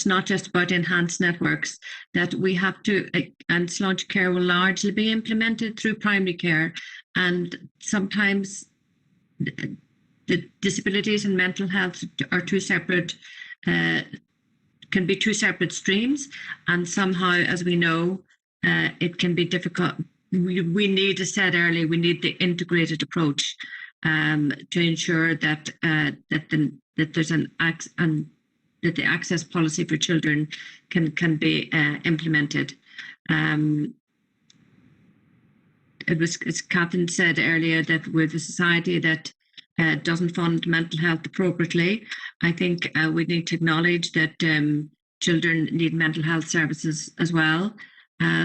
not just about enhanced networks, that we have to, and Sludge Care will largely be implemented through primary care, and sometimes the disabilities and mental health are two separate, can be two separate streams, and somehow, as we know, it can be difficult. We need, as said earlier, we need the integrated approach to ensure that that there's an and that the access policy for children can be implemented. It was, as Catherine said earlier, that we're the society that doesn't fund mental health appropriately. I think we need to acknowledge that children need mental health services as well.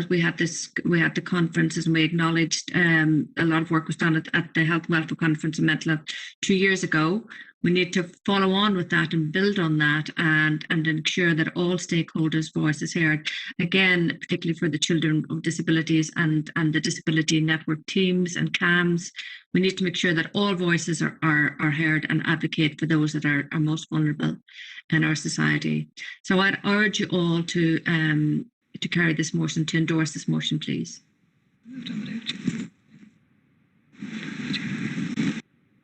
We had the conferences, and we acknowledged a lot of work was done at the Health and Welfare Conference on Mental Health 2 years ago. We need to follow on with that and build on that, and ensure that all stakeholders' voice is heard. Again, particularly for the children with disabilities and the disability network teams and CAMs, we need to make sure that all voices are heard and advocate for those that are most vulnerable in our society. So I'd urge you all to carry this motion, to endorse this motion, please.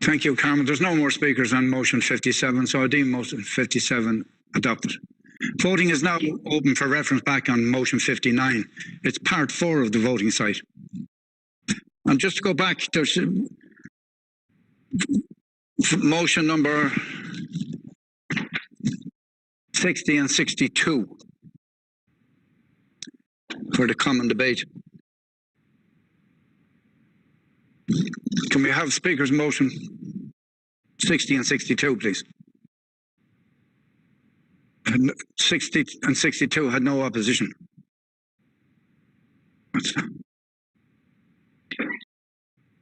Thank you, Carmen. There's no more speakers on motion 57, so I deem motion 57 adopted. Voting is now open for reference back on motion 59. It's part 4 of the voting site. And just to go back, there's motion number 60 and 62 for the common debate. Can we have speakers motion 60 and 62, please? 60 and 62 had no opposition.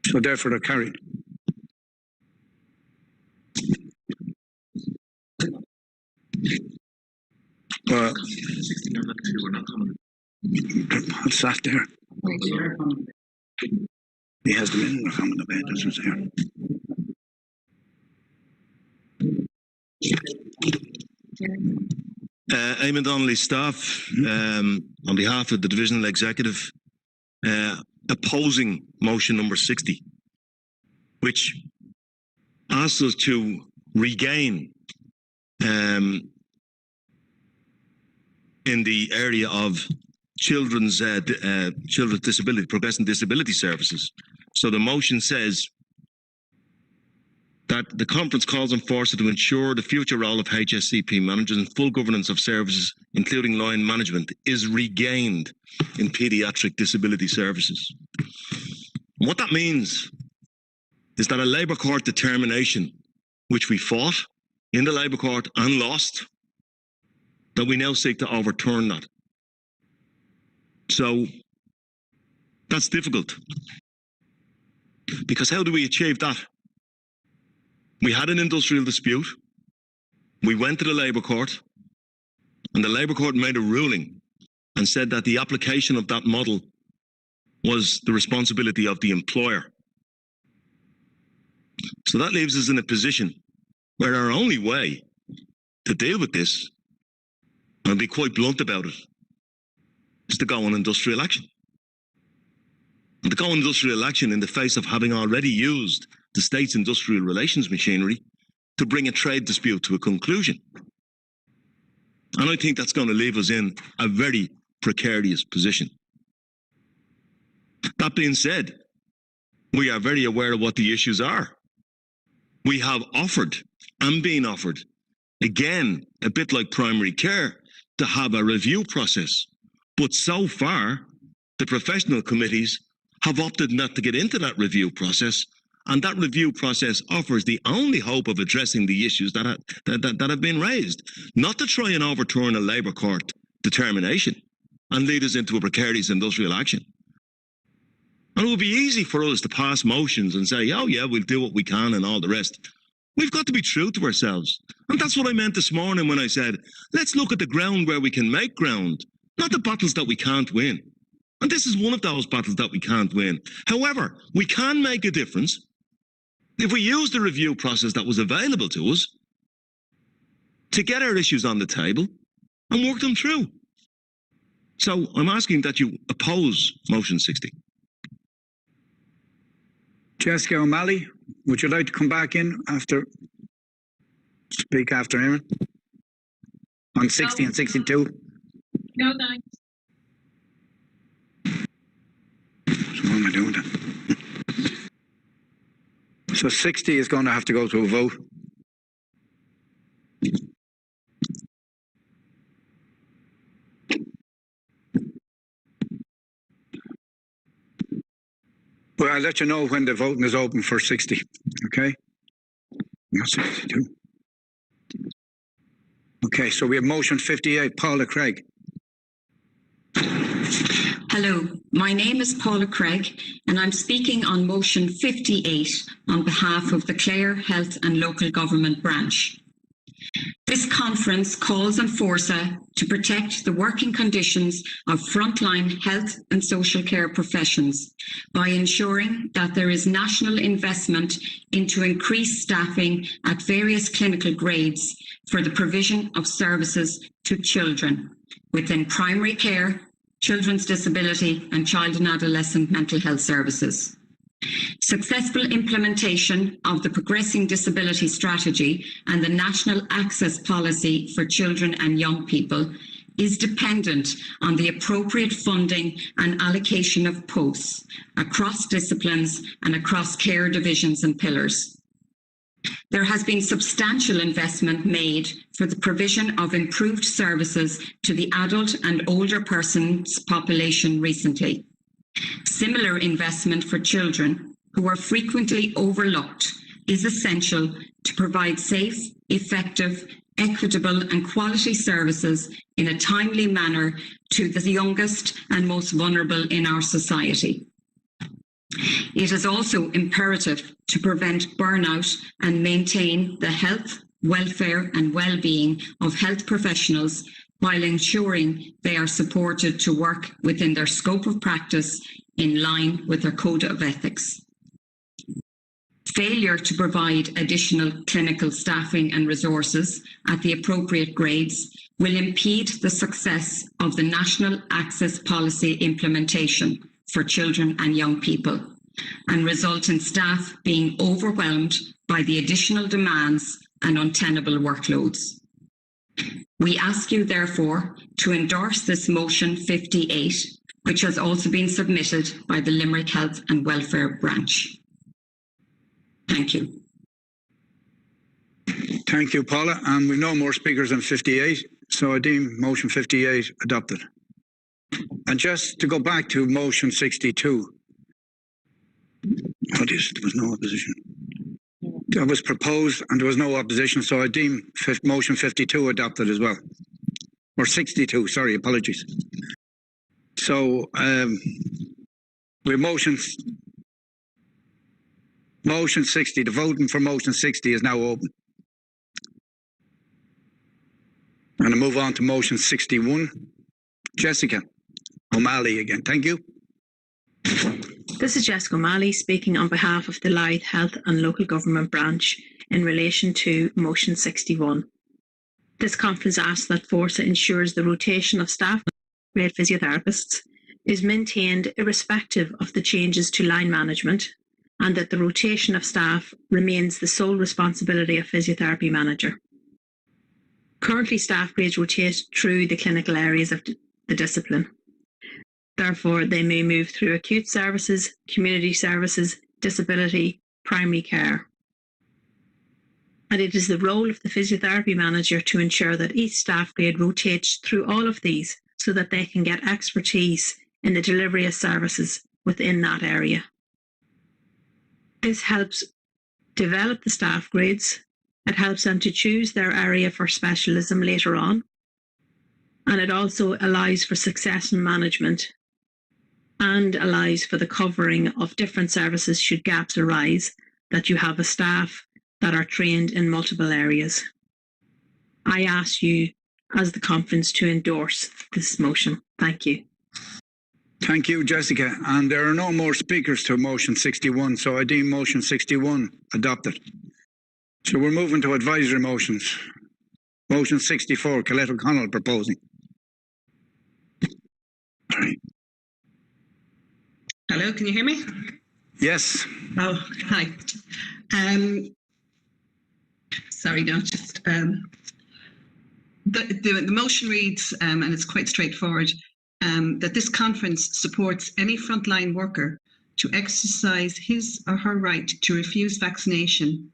So therefore they're carried. What's that there? He has them in the common debate, this is here. Eamon Donnelly, staff, on behalf of the Divisional Executive, opposing motion number 60, which asks us to regain in the area of children's disability, progressing disability services. So the motion says that the conference calls on Fórsa to ensure the future role of HSCP managers and full governance of services, including line management, is regained in paediatric disability services. And what that means is that a Labour Court determination, which we fought in the Labour Court and lost, that we now seek to overturn that. So that's difficult, because how do we achieve that? We had an industrial dispute. We went to the Labour Court, and the Labour Court made a ruling and said that the application of that model was the responsibility of the employer. So that leaves us in a position where our only way to deal with this, and be quite blunt about it, is to go on industrial action. And to go on industrial action in the face of having already used the state's industrial relations machinery to bring a trade dispute to a conclusion. And I think that's going to leave us in a very precarious position. That being said, we are very aware of what the issues are. We have offered and been offered, again, a bit like primary care, to have a review process. But so far, the professional committees have opted not to get into that review process And that review process offers the only hope of addressing the issues that have been raised, not to try and overturn a Labour court determination and lead us into a precarious industrial action. And it would be easy for us to pass motions and say, oh yeah, we'll do what we can and all the rest. We've got to be true to ourselves. And that's what I meant this morning when I said, let's look at the ground where we can make ground, not the battles that we can't win. And this is one of those battles that we can't win. However, we can make a difference if we use the review process that was available to us to get our issues on the table and work them through. So I'm asking that you oppose motion 60. Jessica O'Malley, would you like to come back in speak after Aaron? On 60 and 62? No, thanks. So what am I doing then? So 60 is going to have to go to a vote. Well, I'll let you know when the voting is open for 60, okay? Not 62. Okay, so we have motion 58, Paula Craig. Hello, my name is Paula Craig and I'm speaking on motion 58 on behalf of the Clare Health and Local Government Branch. This conference calls on Fórsa to protect the working conditions of frontline health and social care professions by ensuring that there is national investment into increased staffing at various clinical grades for the provision of services to children within primary care, children's disability and child and adolescent mental health services. Successful implementation of the Progressing Disability Strategy and the National Access Policy for Children and Young People is dependent on the appropriate funding and allocation of posts across disciplines and across care divisions and pillars. There has been substantial investment made for the provision of improved services to the adult and older persons population recently. Similar investment for children who are frequently overlooked is essential to provide safe, effective, equitable and quality services in a timely manner to the youngest and most vulnerable in our society. It is also imperative to prevent burnout and maintain the health, welfare and well-being of health professionals while ensuring they are supported to work within their scope of practice in line with their code of ethics. Failure to provide additional clinical staffing and resources at the appropriate grades will impede the success of the National Access Policy implementation for children and young people and result in staff being overwhelmed by the additional demands and untenable workloads. We ask you, therefore, to endorse this motion 58, which has also been submitted by the Limerick Health and Welfare Branch. Thank you. Thank you, Paula. And we've no more speakers on 58, so I deem motion 58 adopted. And just to go back to motion 62, there was no opposition. That was proposed and there was no opposition, so I deem motion 52 adopted as well. Or 62, sorry, apologies. So with motion 60, the voting for motion 60 is now open. And I move on to motion 61. Jessica O'Malley again. Thank you. This is Jessica O'Malley speaking on behalf of the Louth Health and Local Government Branch in relation to motion 61. This conference asks that Fórsa ensures the rotation of staff grade physiotherapists is maintained irrespective of the changes to line management and that the rotation of staff remains the sole responsibility of physiotherapy manager. Currently, staff grades rotate through the clinical areas of the discipline. Therefore, they may move through acute services, community services, disability, primary care. And it is the role of the physiotherapy manager to ensure that each staff grade rotates through all of these so that they can get expertise in the delivery of services within that area. This helps develop the staff grades. It helps them to choose their area for specialism later on. And it also allows for succession management and allows for the covering of different services should gaps arise, that you have a staff that are trained in multiple areas. I ask you as the conference to endorse this motion. Thank you. Thank you, Jessica. And there are no more speakers to motion 61, so I deem motion 61 adopted. So we're moving to advisory motions. Motion 64, Colette O'Connell proposing. Hello, can you hear me? Yes. Oh, hi. Sorry, no, just the motion reads, and it's quite straightforward, that this conference supports any frontline worker to exercise his or her right to refuse vaccination,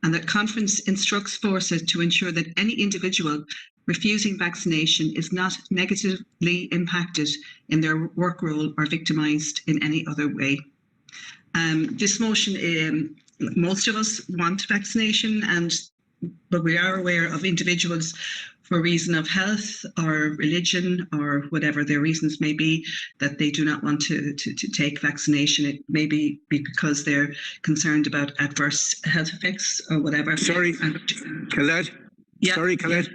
and that conference instructs Fórsa to ensure that any individual refusing vaccination is not negatively impacted in their work role or victimised in any other way. This motion, most of us want vaccination, but we are aware of individuals for reason of health or religion or whatever their reasons may be that they do not want to take vaccination. It may be because they're concerned about adverse health effects or whatever. Sorry, Colette. Yeah. Sorry, Colette.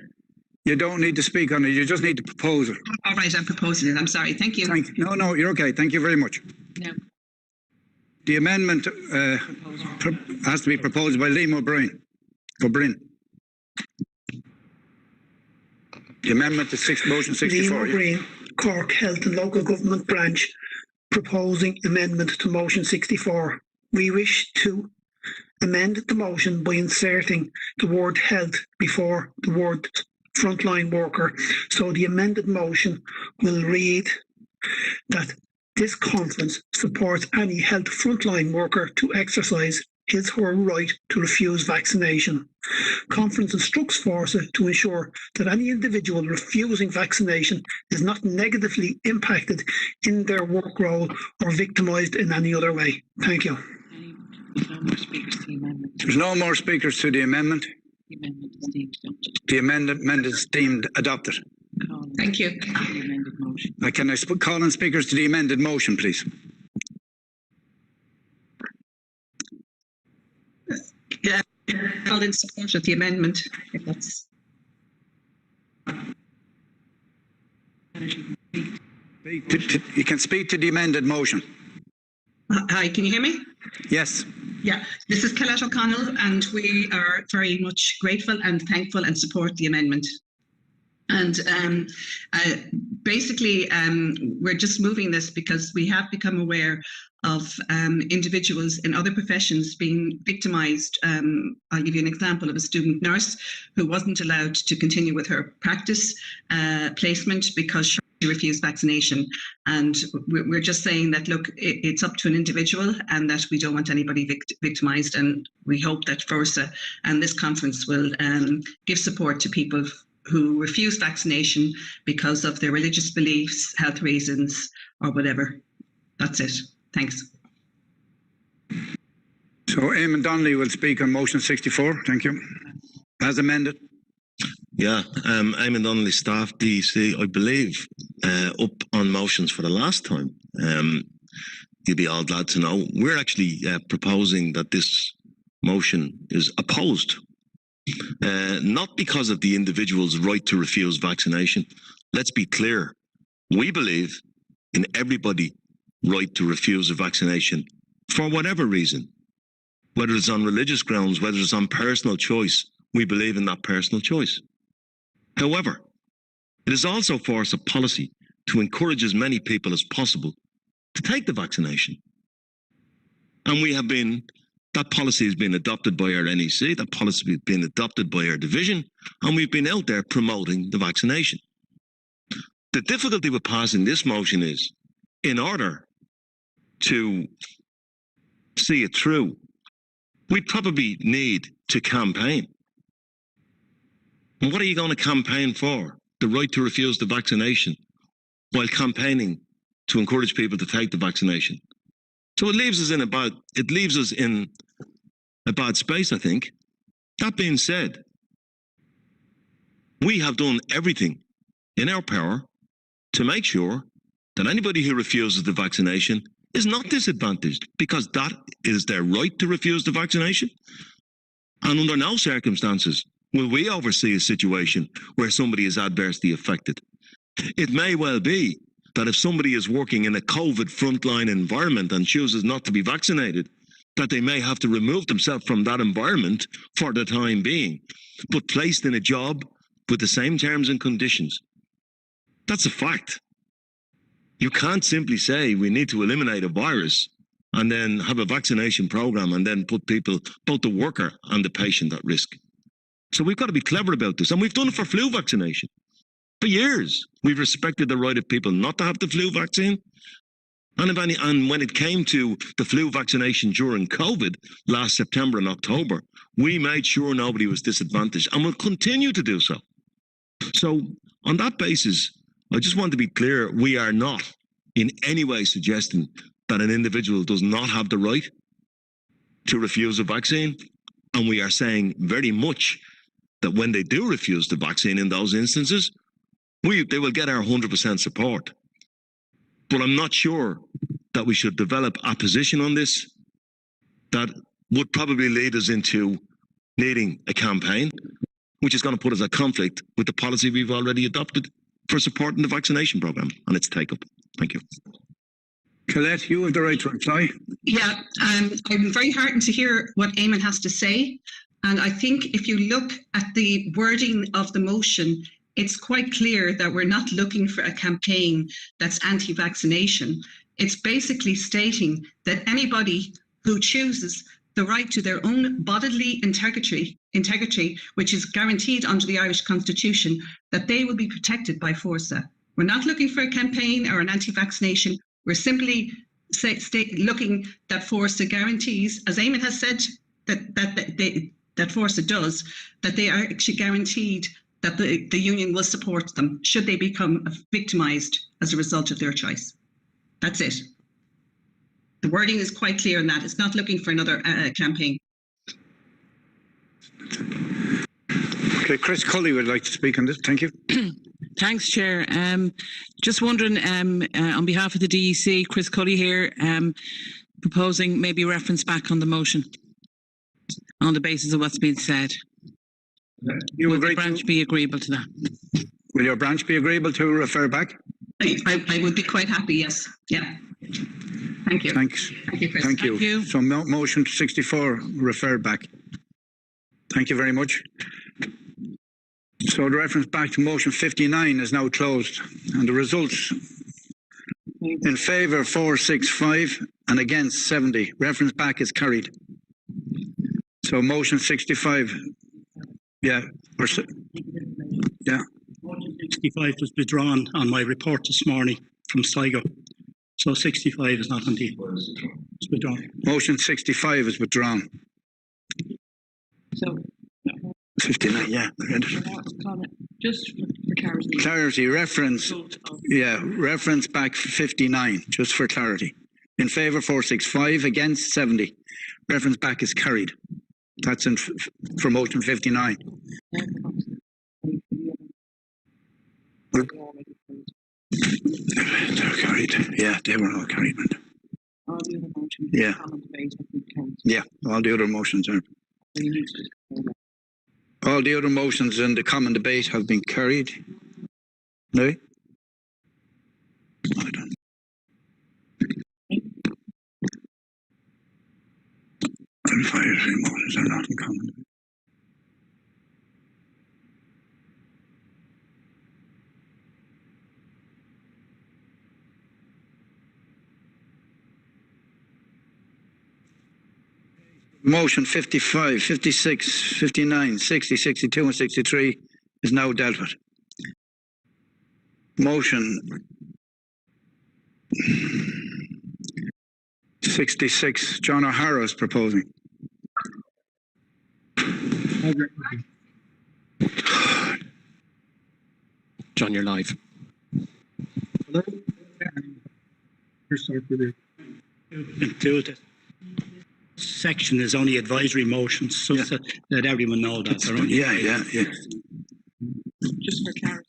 You don't need to speak on it. You just need to propose it. All right, I'm proposing it. I'm sorry. Thank you. No, you're okay. Thank you very much. No. The amendment has to be proposed by Liam O'Brien. The amendment to motion 64. Liam O'Brien, Cork Health and Local Government Branch, proposing amendment to motion 64. We wish to amend the motion by inserting the word health before the word frontline worker. So the amended motion will read that this conference supports any health frontline worker to exercise his or her right to refuse vaccination. Conference instructs Fórsa to ensure that any individual refusing vaccination is not negatively impacted in their work role or victimised in any other way. Thank you. There's no more speakers to the amendment. The amendment is deemed adopted. Thank you. Can I call on speakers to the amended motion, please? Yeah, all in support of the amendment, if that's... You can speak to the amended motion. Hi, can you hear me? Yes. Yeah, this is Colette O'Connell, and we are very much grateful and thankful and support the amendment. And basically, we're just moving this because we have become aware of individuals in other professions being victimised. I'll give you an example of a student nurse who wasn't allowed to continue with her practice placement because she refused vaccination. And we're just saying that, look, it's up to an individual and that we don't want anybody victimised. And we hope that Fórsa and this conference will give support to people who refuse vaccination because of their religious beliefs, health reasons, or whatever. That's it. Thanks. So Eamon Donnelly will speak on motion 64. Thank you. As amended. Yeah, Eamon Donnelly, staff DC, I believe, up on motions for the last time. You'd be all glad to know. We're actually proposing that this motion is opposed. Not because of the individual's right to refuse vaccination. Let's be clear. We believe in everybody's right to refuse a vaccination for whatever reason. Whether it's on religious grounds, whether it's on personal choice, we believe in that personal choice. However, it is also Fórsa policy to encourage as many people as possible to take the vaccination. And that policy has been adopted by our NEC, that policy has been adopted by our division, and we've been out there promoting the vaccination. The difficulty with passing this motion is, in order to see it through, we probably need to campaign. And what are you going to campaign for? The right to refuse the vaccination, while campaigning to encourage people to take the vaccination. So it leaves us in a bad space, I think. That being said, we have done everything in our power to make sure that anybody who refuses the vaccination is not disadvantaged, because that is their right to refuse the vaccination. And under no circumstances will we oversee a situation where somebody is adversely affected. It may well be that if somebody is working in a COVID frontline environment and chooses not to be vaccinated, that they may have to remove themselves from that environment for the time being, but placed in a job with the same terms and conditions. That's a fact. You can't simply say we need to eliminate a virus and then have a vaccination program and then put people, both the worker and the patient, at risk. So we've got to be clever about this. And we've done it for flu vaccination. For years, we've respected the right of people not to have the flu vaccine. And when it came to the flu vaccination during COVID last September and October, we made sure nobody was disadvantaged, and will continue to do so. So on that basis, I just want to be clear, we are not in any way suggesting that an individual does not have the right to refuse a vaccine. And we are saying very much that when they do refuse the vaccine in those instances, they will get our 100% support. But I'm not sure that we should develop a position on this that would probably lead us into needing a campaign, which is going to put us at conflict with the policy we've already adopted for supporting the vaccination programme and its take-up. Thank you. Colette, you have the right to reply. Yeah, I'm very heartened to hear what Eamon has to say. And I think if you look at the wording of the motion, it's quite clear that we're not looking for a campaign that's anti-vaccination. It's basically stating that anybody who chooses the right to their own bodily integrity, which is guaranteed under the Irish Constitution, that they will be protected by Fórsa. We're not looking for a campaign or an anti-vaccination. We're simply looking that Fórsa guarantees, as Eamon has said, that Fórsa does, that they are actually guaranteed that the union will support them should they become victimised as a result of their choice. That's it. The wording is quite clear in that. It's not looking for another campaign. Okay, Chris Cully would like to speak on this. Thank you. Thanks, Chair. Just wondering, on behalf of the DEC, Chris Cully here, proposing maybe reference back on the motion on the basis of what's been said. Will the branch be agreeable to that? Will your branch be agreeable to refer back? I would be quite happy, yes. Yeah. Thank you. Thanks. Thank you, Chris. Thank you. So motion 64 referred back. Thank you very much. So the reference back to motion 59 is now closed, and the results in favour 465 and against 70. Reference back is carried. So motion 65. Yeah. 65 was withdrawn on my report this morning from Sligo. So 65 is not indeed. It's withdrawn. Motion 65 is withdrawn. So 59, yeah. Just for clarity. Clarity, reference. Yeah, reference back 59, just for clarity. In favour 465, against 70. Reference back is carried. That's for motion 59. They're carried. Yeah, they were all carried. Yeah. Yeah, all the other motions are. All the other motions in the common debate have been carried. No? I don't. And 5 motions are not in common debate. Motion 55, 56, 59, 60, 62 and 63 is now dealt with. Motion 66, John O'Hara is proposing. John, you're live. Hello. Do it. Section is only advisory motions, so that everyone know that. Yeah. Just for clarity.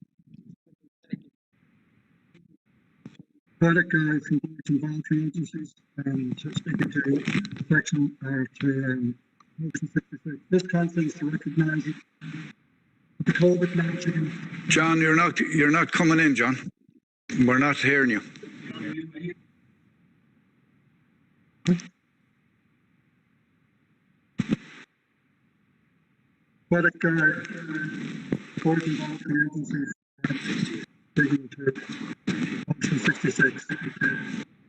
Product from voluntary agencies to speaking to section to motion 66. This conference to recognise the COVID-19. John, you're not coming in, John. We're not hearing you. Product supporting voluntary agencies speaking to motion 66.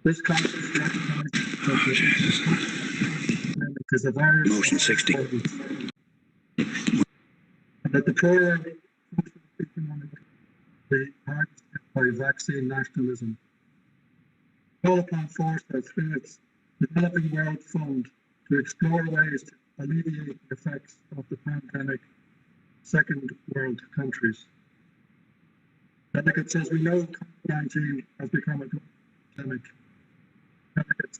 This conference recognizes because the virus motion 60. And that the poor be targeted by vaccine nationalism. Call upon Fórsa through its Developing World Fund to explore ways to alleviate the effects of the pandemic second world countries. Delegate says we know COVID-19 has become a global pandemic. Delegates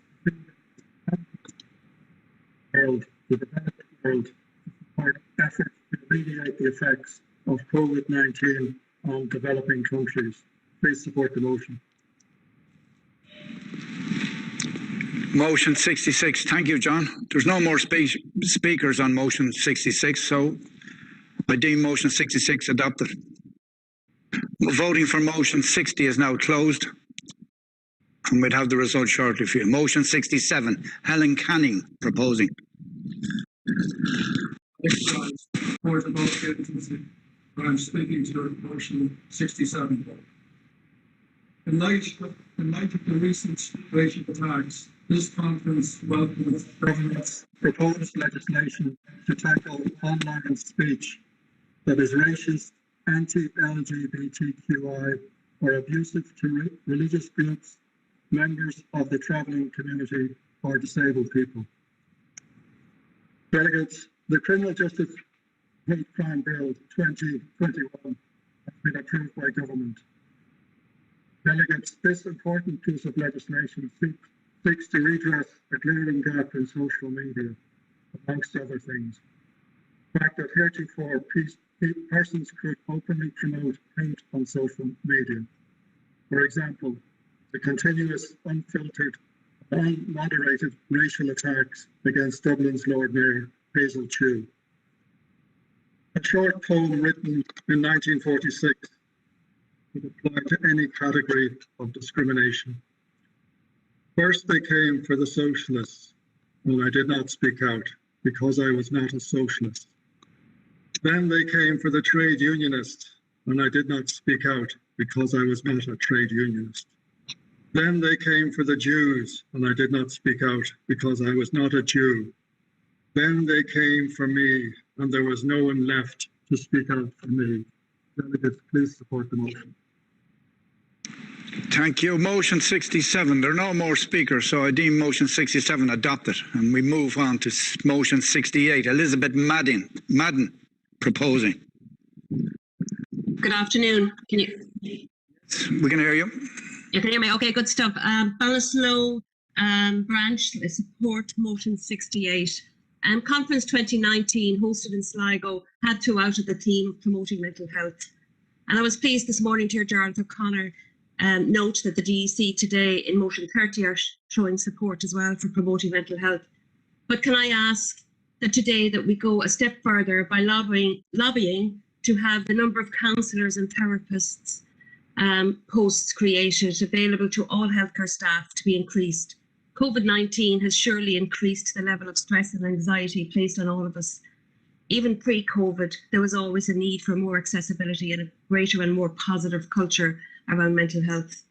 world, the developing world, to support efforts to alleviate the effects of COVID-19 on developing countries. Please support the motion. Motion 66. Thank you, John. There's no more speakers on motion 66, so I deem motion 66 adopted. Voting for motion 60 is now closed. And we'll have the result shortly for you. Motion 67, Helen Canning proposing. I'm speaking to motion 67. In light of the recent racial attacks, this conference welcomes government's proposed legislation to tackle online speech that is racist, anti-LGBTQI, or abusive to religious groups, members of the travelling community, or disabled people. Delegates, the Criminal Justice Hate Crime Bill 2021 has been approved by government. Delegates, this important piece of legislation seeks to redress a glaring gap in social media, amongst other things. The fact that heretofore persons could openly promote hate on social media. For example, the continuous, unfiltered, unmoderated racial attacks against Dublin's Lord Mayor, Hazel Chew. A short poem written in 1946 would apply to any category of discrimination. First they came for the socialists, and I did not speak out because I was not a socialist. Then they came for the trade unionists, and I did not speak out because I was not a trade unionist. Then they came for the Jews, and I did not speak out because I was not a Jew. Then they came for me, and there was no one left to speak out for me. Delegates, please support the motion. Thank you. Motion 67. There are no more speakers, so I deem motion 67 adopted. And we move on to motion 68. Elizabeth Madden proposing. Good afternoon. Can you? We can hear you. You can hear me? Okay, good stuff. Ballinasloe branch, support motion 68. Conference 2019 hosted in Sligo had two out of the theme of promoting mental health. And I was pleased this morning to hear Gerald O'Connor note that the DEC today in motion 30 are showing support as well for promoting mental health. But can I ask that today that we go a step further by lobbying to have the number of counsellors and therapists posts created available to all healthcare staff to be increased. COVID-19 has surely increased the level of stress and anxiety placed on all of us. Even pre-COVID, there was always a need for more accessibility and a greater and more positive culture around mental health.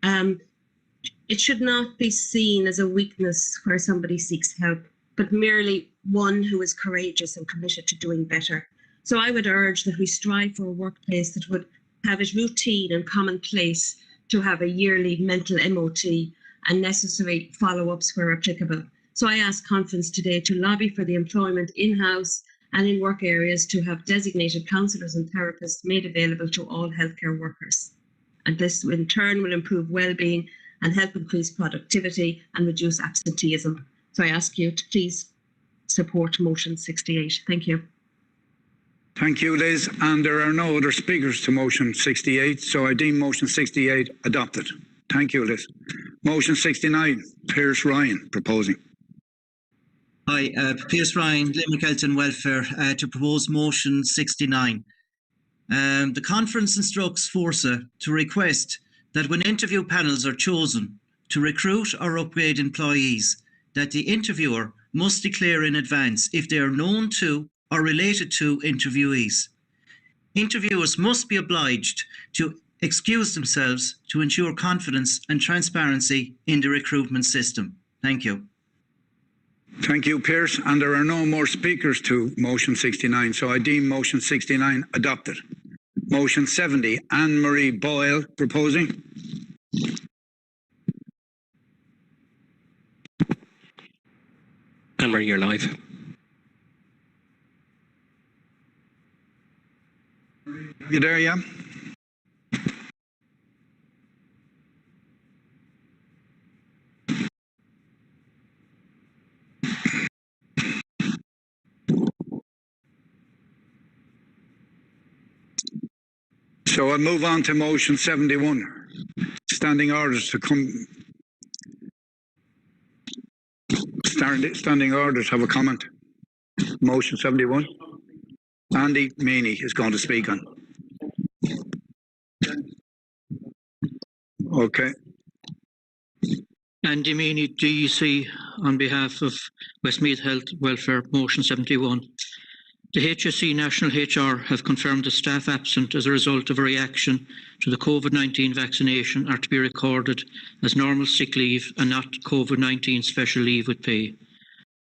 It should not be seen as a weakness where somebody seeks help, but merely one who is courageous and committed to doing better. So I would urge that we strive for a workplace that would have it routine and commonplace to have a yearly mental MOT and necessary follow-ups where applicable. So I ask conference today to lobby for the employment in-house and in work areas to have designated counsellors and therapists made available to all healthcare workers. And this in turn will improve well-being and help increase productivity and reduce absenteeism. So I ask you to please support motion 68. Thank you. Thank you, Liz. And there are no other speakers to motion 68, so I deem motion 68 adopted. Thank you, Liz. Motion 69, Pierce Ryan proposing. Hi, Pierce Ryan, Limerick Health and Welfare, to propose motion 69. The conference instructs Fórsa to request that when interview panels are chosen to recruit or upgrade employees, that the interviewer must declare in advance if they are known to or related to interviewees. Interviewers must be obliged to excuse themselves to ensure confidence and transparency in the recruitment system. Thank you. Thank you, Pierce. And there are no more speakers to motion 69, so I deem motion 69 adopted. Motion 70, Anne-Marie Boyle proposing. Anne-Marie, you're live. You there, yeah? So I'll move on to motion 71. Standing orders to come. Standing orders have a comment. Motion 71. Andy Meany is going to speak on. Okay. Andy Meany, DEC, on behalf of Westmeath Health Welfare, motion 71. The HSE National HR have confirmed that staff absent as a result of a reaction to the COVID-19 vaccination are to be recorded as normal sick leave and not COVID-19 special leave with pay.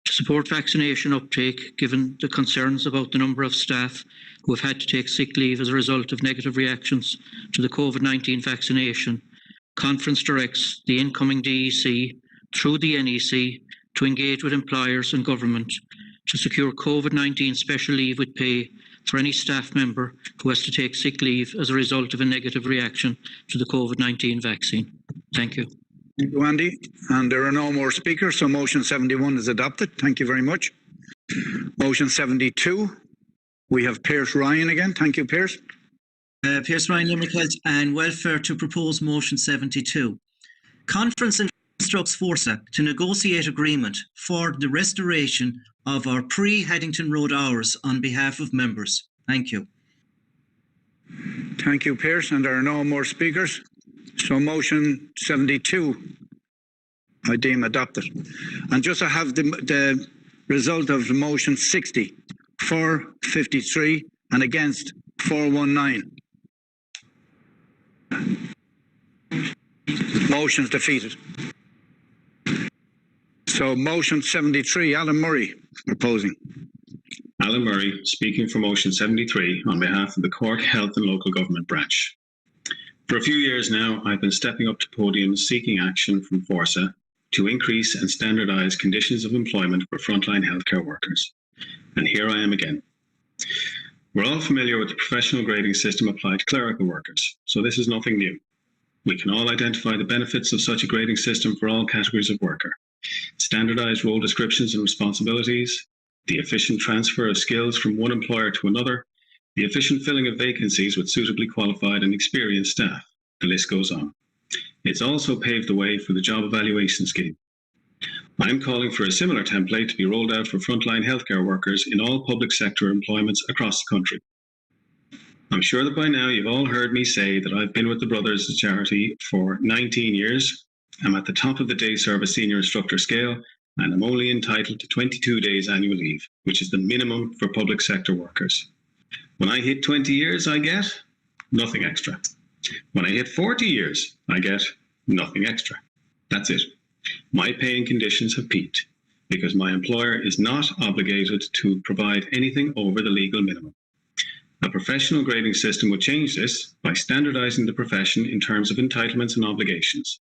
To support vaccination uptake, given the concerns about the number of staff who have had to take sick leave as a result of negative reactions to the COVID-19 vaccination, Conference directs the incoming DEC through the NEC to engage with employers and government to secure COVID-19 special leave with pay for any staff member who has to take sick leave as a result of a negative reaction to the COVID-19 vaccine. Thank you. Thank you, Andy. And there are no more speakers, so motion 71 is adopted. Thank you very much. Motion 72, we have Pierce Ryan again. Thank you, Pierce. Pierce Ryan, Limerick Health and Welfare to propose motion 72. Conference instructs Fórsa to negotiate agreement for the restoration of our pre-Haddington Road hours on behalf of members. Thank you. Thank you, Pierce. And there are no more speakers. So motion 72, I deem adopted. And just to have the result of the motion 60, for 53 and against 419. Motion's defeated. So motion 73, Alan Murray proposing. Alan Murray speaking for motion 73 on behalf of the Cork Health and Local Government Branch. For a few years now, I've been stepping up to podiums seeking action from Fórsa to increase and standardise conditions of employment for frontline healthcare workers. And here I am again. We're all familiar with the professional grading system applied to clerical workers, so this is nothing new. We can all identify the benefits of such a grading system for all categories of worker. Standardised role descriptions and responsibilities, the efficient transfer of skills from one employer to another, the efficient filling of vacancies with suitably qualified and experienced staff. The list goes on. It's also paved the way for the job evaluation scheme. I'm calling for a similar template to be rolled out for frontline healthcare workers in all public sector employments across the country. I'm sure that by now you've all heard me say that I've been with the Brothers Charity for 19 years. I'm at the top of the day service senior instructor scale, and I'm only entitled to 22 days annual leave, which is the minimum for public sector workers. When I hit 20 years, I get nothing extra. When I hit 40 years, I get nothing extra. That's it. My pay and conditions have peaked because my employer is not obligated to provide anything over the legal minimum. A professional grading system would change this by standardising the profession in terms of entitlements and obligations.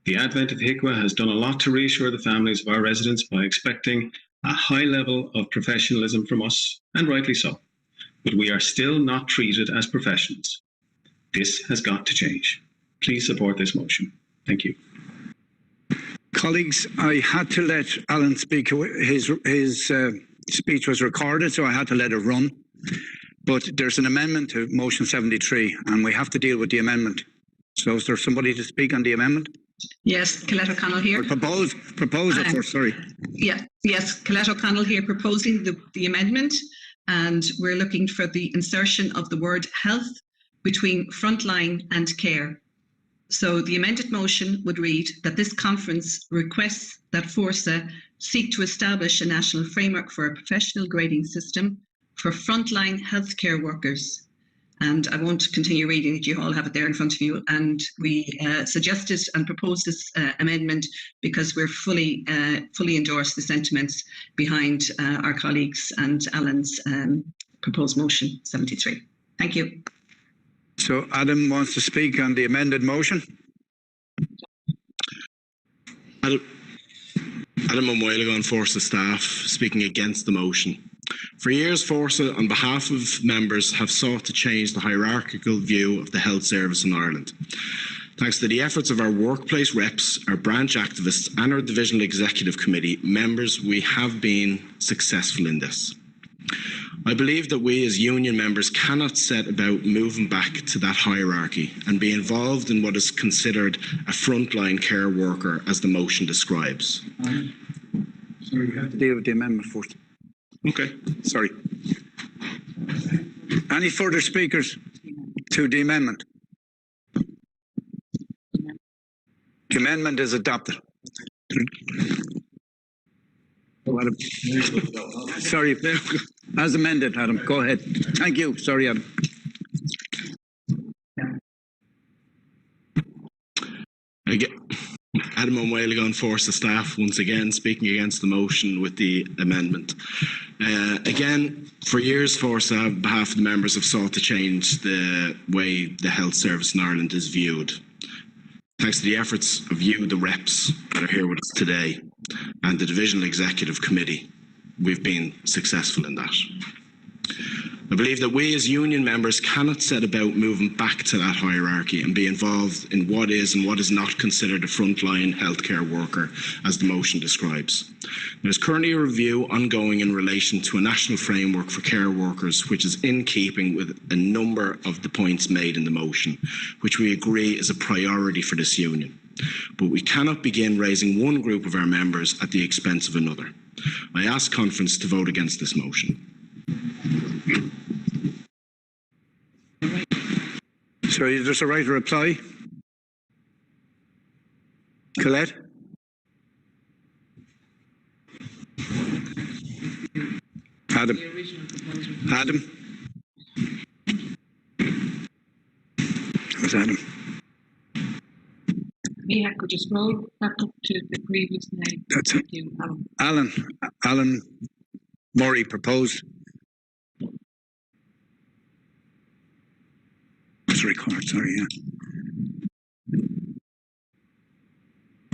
The advent of HICWA has done a lot to reassure the families of our residents by expecting a high level of professionalism from us, and rightly so. But we are still not treated as professionals. This has got to change. Please support this motion. Thank you. Colleagues, I had to let Alan speak. His speech was recorded, so I had to let it run. But there's an amendment to motion 73, and we have to deal with the amendment. So is there somebody to speak on the amendment? Yes, Colette O'Connell here. Proposal for, sorry. Yeah, yes, Colette O'Connell here proposing the amendment, and we're looking for the insertion of the word health between frontline and care. So the amended motion would read that this conference requests that Fórsa seek to establish a national framework for a professional grading system for frontline healthcare workers. And I won't continue reading it, you all have it there in front of you. And we suggested and proposed this amendment because we're fully endorse the sentiments behind our colleagues and Alan's proposed motion 73. Thank you. So Adam wants to speak on the amended motion. Adam O'Moyligan, Fórsa staff, speaking against the motion. For years, Fórsa, on behalf of members, have sought to change the hierarchical view of the health service in Ireland. Thanks to the efforts of our workplace reps, our branch activists and our divisional executive committee members, we have been successful in this. I believe that we as union members cannot set about moving back to that hierarchy and be involved in what is considered a frontline care worker, as the motion describes. Sorry, you have to deal with the amendment first. Okay. Sorry. Any further speakers to the amendment? The amendment is adopted. Sorry, as amended, Adam. Go ahead. Thank you. Sorry, Adam. Adam O'Moyligan, Fórsa staff, once again speaking against the motion with the amendment. Again, for years, Fórsa, on behalf of the members, have sought to change the way the health service in Ireland is viewed. Thanks to the efforts of you, the reps that are here with us today, and the Divisional Executive Committee, we've been successful in that. I believe that we as union members cannot set about moving back to that hierarchy and be involved in what is and what is not considered a frontline healthcare worker, as the motion describes. There is currently a review ongoing in relation to a national framework for care workers, which is in keeping with a number of the points made in the motion, which we agree is a priority for this union. But we cannot begin raising one group of our members at the expense of another. I ask conference to vote against this motion. So there's a right to reply. Colette? Adam? Adam? Who's Adam? Yeah, could you scroll back up to the previous name? That's it. You, Alan Murray proposed. It's record, sorry, yeah.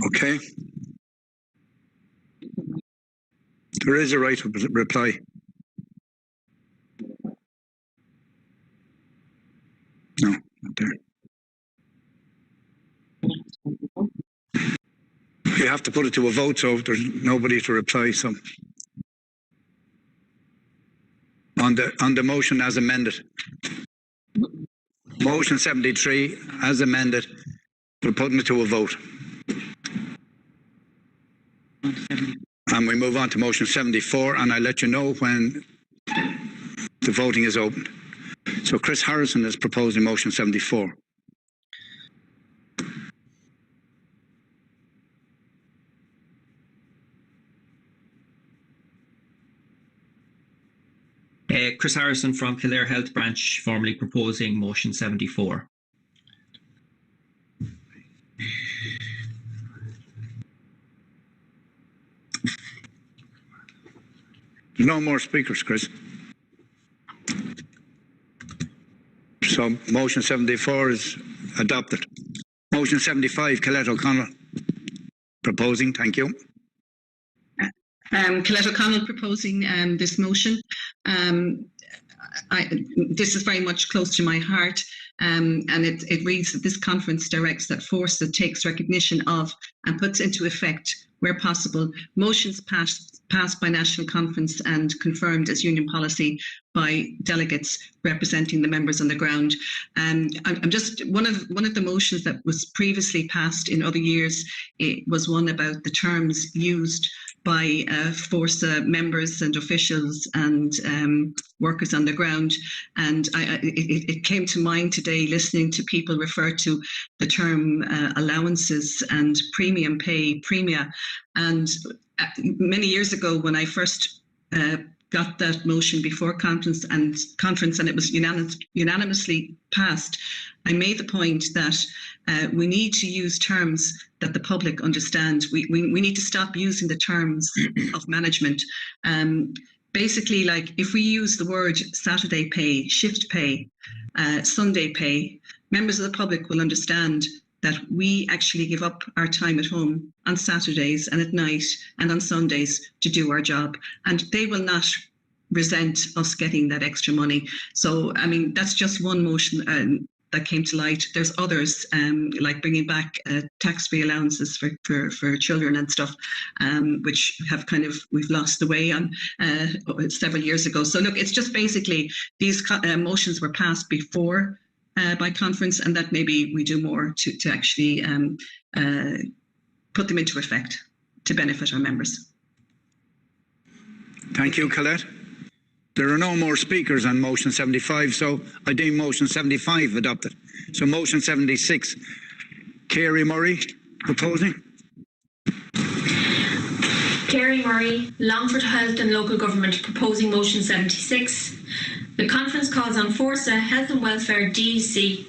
Okay. There is a right to reply. No, not there. You have to put it to a vote, so there's nobody to reply. So on the motion as amended, motion 73 as amended, we're putting it to a vote. And we move on to motion 74, and I'll let you know when the voting is open. So Chris Harrison is proposing motion 74. Chris Harrison from Kildare Health Branch, formally proposing motion 74. There's no more speakers, Chris. So motion 74 is adopted. Motion 75, Colette O'Connell proposing. Thank you. Colette O'Connell proposing this motion. This is very much close to my heart. And it reads that this conference directs that Fórsa takes recognition of and puts into effect, where possible, motions passed by National Conference and confirmed as union policy by delegates representing the members on the ground. I'm just one of the motions that was previously passed in other years. It was one about the terms used by Fórsa members and officials and workers on the ground. And it came to mind today listening to people refer to the term allowances and premium pay, premia. And many years ago, when I first got that motion before conference and it was unanimously passed, I made the point that we need to use terms that the public understand. We need to stop using the terms of management. Basically, like if we use the word Saturday pay, shift pay, Sunday pay, members of the public will understand that we actually give up our time at home on Saturdays and at night and on Sundays to do our job. And they will not resent us getting that extra money. So, I mean, that's just one motion that came to light. There's others, like bringing back tax-free allowances for children and stuff, which have we've lost the way on several years ago. So look, it's just basically these motions were passed before by conference, and that maybe we do more to actually put them into effect to benefit our members. Thank you, Colette. There are no more speakers on motion 75, so I deem motion 75 adopted. So motion 76, Kerry Murray proposing. Kerry Murray, Longford Health and Local Government, proposing motion 76. The conference calls on Fórsa Health and Welfare DEC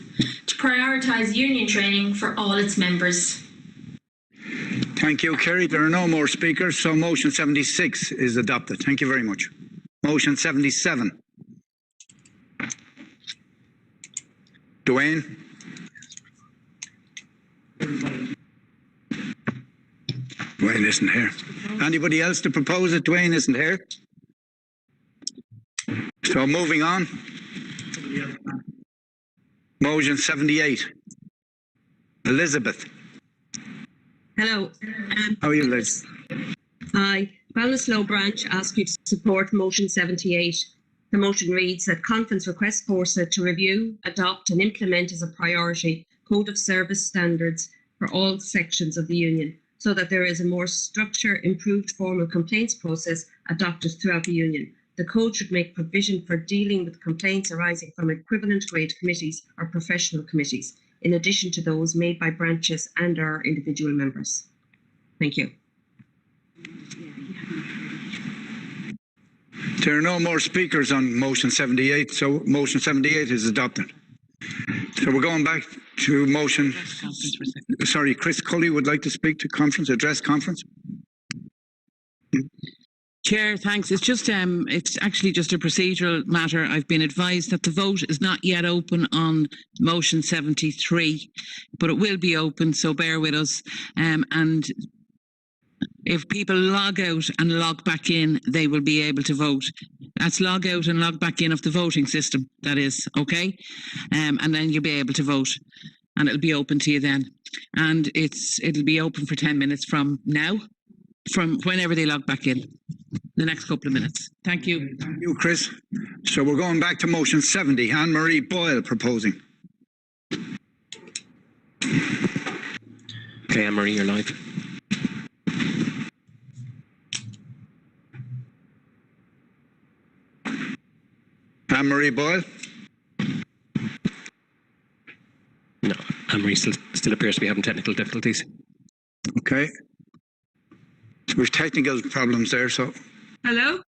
to prioritise union training for all its members. Thank you, Kerry. There are no more speakers, so motion 76 is adopted. Thank you very much. Motion 77. Dwayne. Dwayne isn't here. Anybody else to propose it? Dwayne isn't here. So moving on. Motion 78. Elizabeth. Hello. How are you, Liz? Hi. Ballinasloe Branch asks you to support motion 78. The motion reads that conference requests Fórsa to review, adopt and implement as a priority code of service standards for all sections of the union, so that there is a more structured, improved formal complaints process adopted throughout the union. The code should make provision for dealing with complaints arising from equivalent grade committees or professional committees, in addition to those made by branches and our individual members. Thank you. There are no more speakers on motion 78, so motion 78 is adopted. So we're going back to motion. Sorry, Chris Cully would like to speak to conference, address conference. Chair, thanks. It's actually just a procedural matter. I've been advised that the vote is not yet open on motion 73, but it will be open, so bear with us. And if people log out and log back in, they will be able to vote. That's log out and log back in of the voting system, that is, okay? And then you'll be able to vote, and it'll be open to you then. And it'll be open for 10 minutes from now, from whenever they log back in, the next couple of minutes. Thank you. Thank you, Chris. So we're going back to motion 70. Anne-Marie Boyle proposing. Okay, Anne-Marie, you're live. Anne-Marie Boyle? No, Anne-Marie still appears to be having technical difficulties. Okay. So we've technical problems there, so. Hello?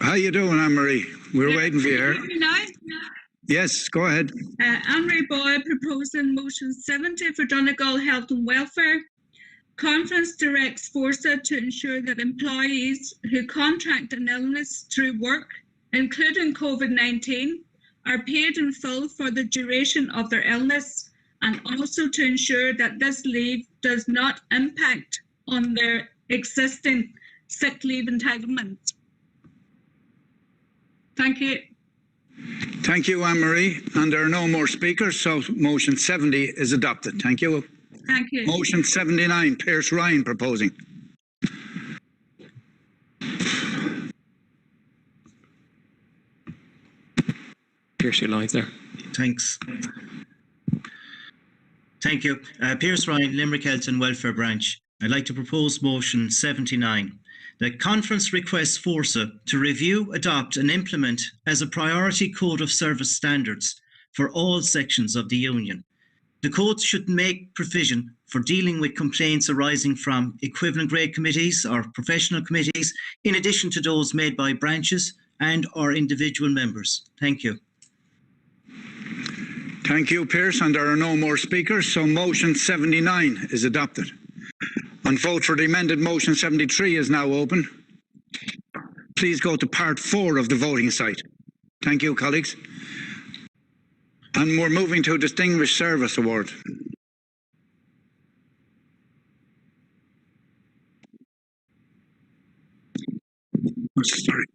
How you doing, Anne-Marie? We're waiting for you here. Can you hear me now? Yes, go ahead. Anne-Marie Boyle proposing motion 70 for Donegal Health and Welfare. Conference directs Fórsa to ensure that employees who contract an illness through work, including COVID-19, are paid in full for the duration of their illness, and also to ensure that this leave does not impact on their existing sick leave entitlements. Thank you. Thank you, Anne-Marie. And there are no more speakers, so motion 70 is adopted. Thank you. Thank you. Motion 79, Pierce Ryan proposing. Pierce, you're live there. Thanks. Thank you. Pierce Ryan, Limerick Health and Welfare Branch. I'd like to propose motion 79. The conference requests Fórsa to review, adopt and implement as a priority code of service standards for all sections of the Union. The code should make provision for dealing with complaints arising from equivalent grade committees or professional committees, in addition to those made by branches and or individual members. Thank you. Thank you, Pierce. And there are no more speakers, so motion 79 is adopted. And vote for the amended motion 73 is now open. Please go to part 4 of the voting site. Thank you, colleagues. And we're moving to Distinguished Service Award. Sorry.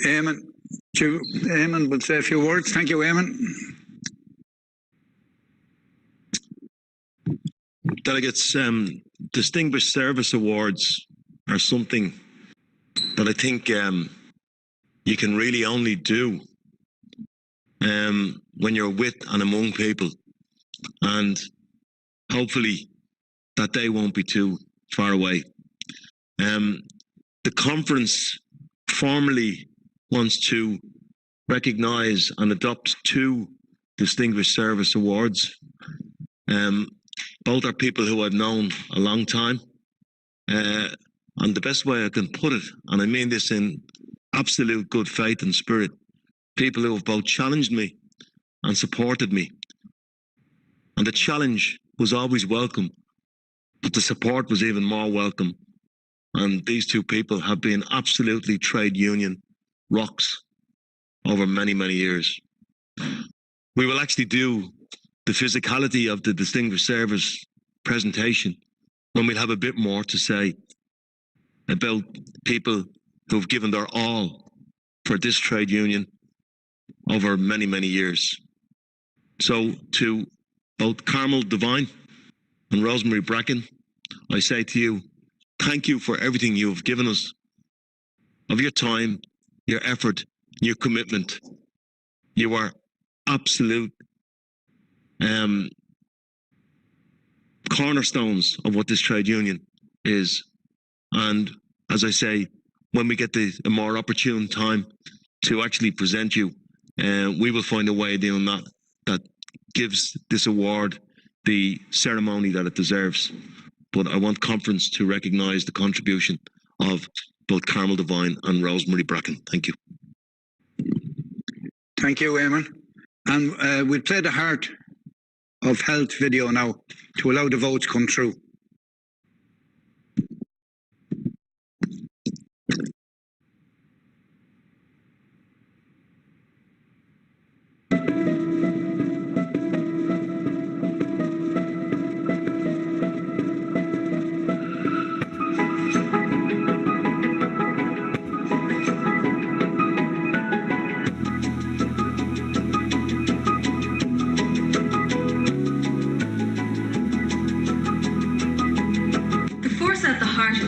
Eamon will say a few words. Thank you, Eamon. Delegates, Distinguished Service Awards are something that I think you can really only do when you're with and among people, and hopefully that day won't be too far away. The conference formally wants to recognise and adopt 2 Distinguished Service Awards. Both are people who I've known a long time. And the best way I can put it, and I mean this in absolute good faith and spirit, people who have both challenged me and supported me. And the challenge was always welcome, but the support was even more welcome. And these 2 people have been absolutely trade union rocks over many, many years. We will actually do the physicality of the Distinguished Service presentation when we'll have a bit more to say about people who've given their all for this trade union over many, many years. So to both Carmel Devine and Rosemary Bracken, I say to you, thank you for everything you have given us, of your time, your effort, your commitment. You are absolute cornerstones of what this trade union is. And as I say, when we get a more opportune time to actually present you, we will find a way of doing that gives this award the ceremony that it deserves. But I want conference to recognise the contribution of both Carmel Devine and Rosemary Bracken. Thank you. Thank you, Eamon. And we'll play the Heart of Health video now to allow the votes come through.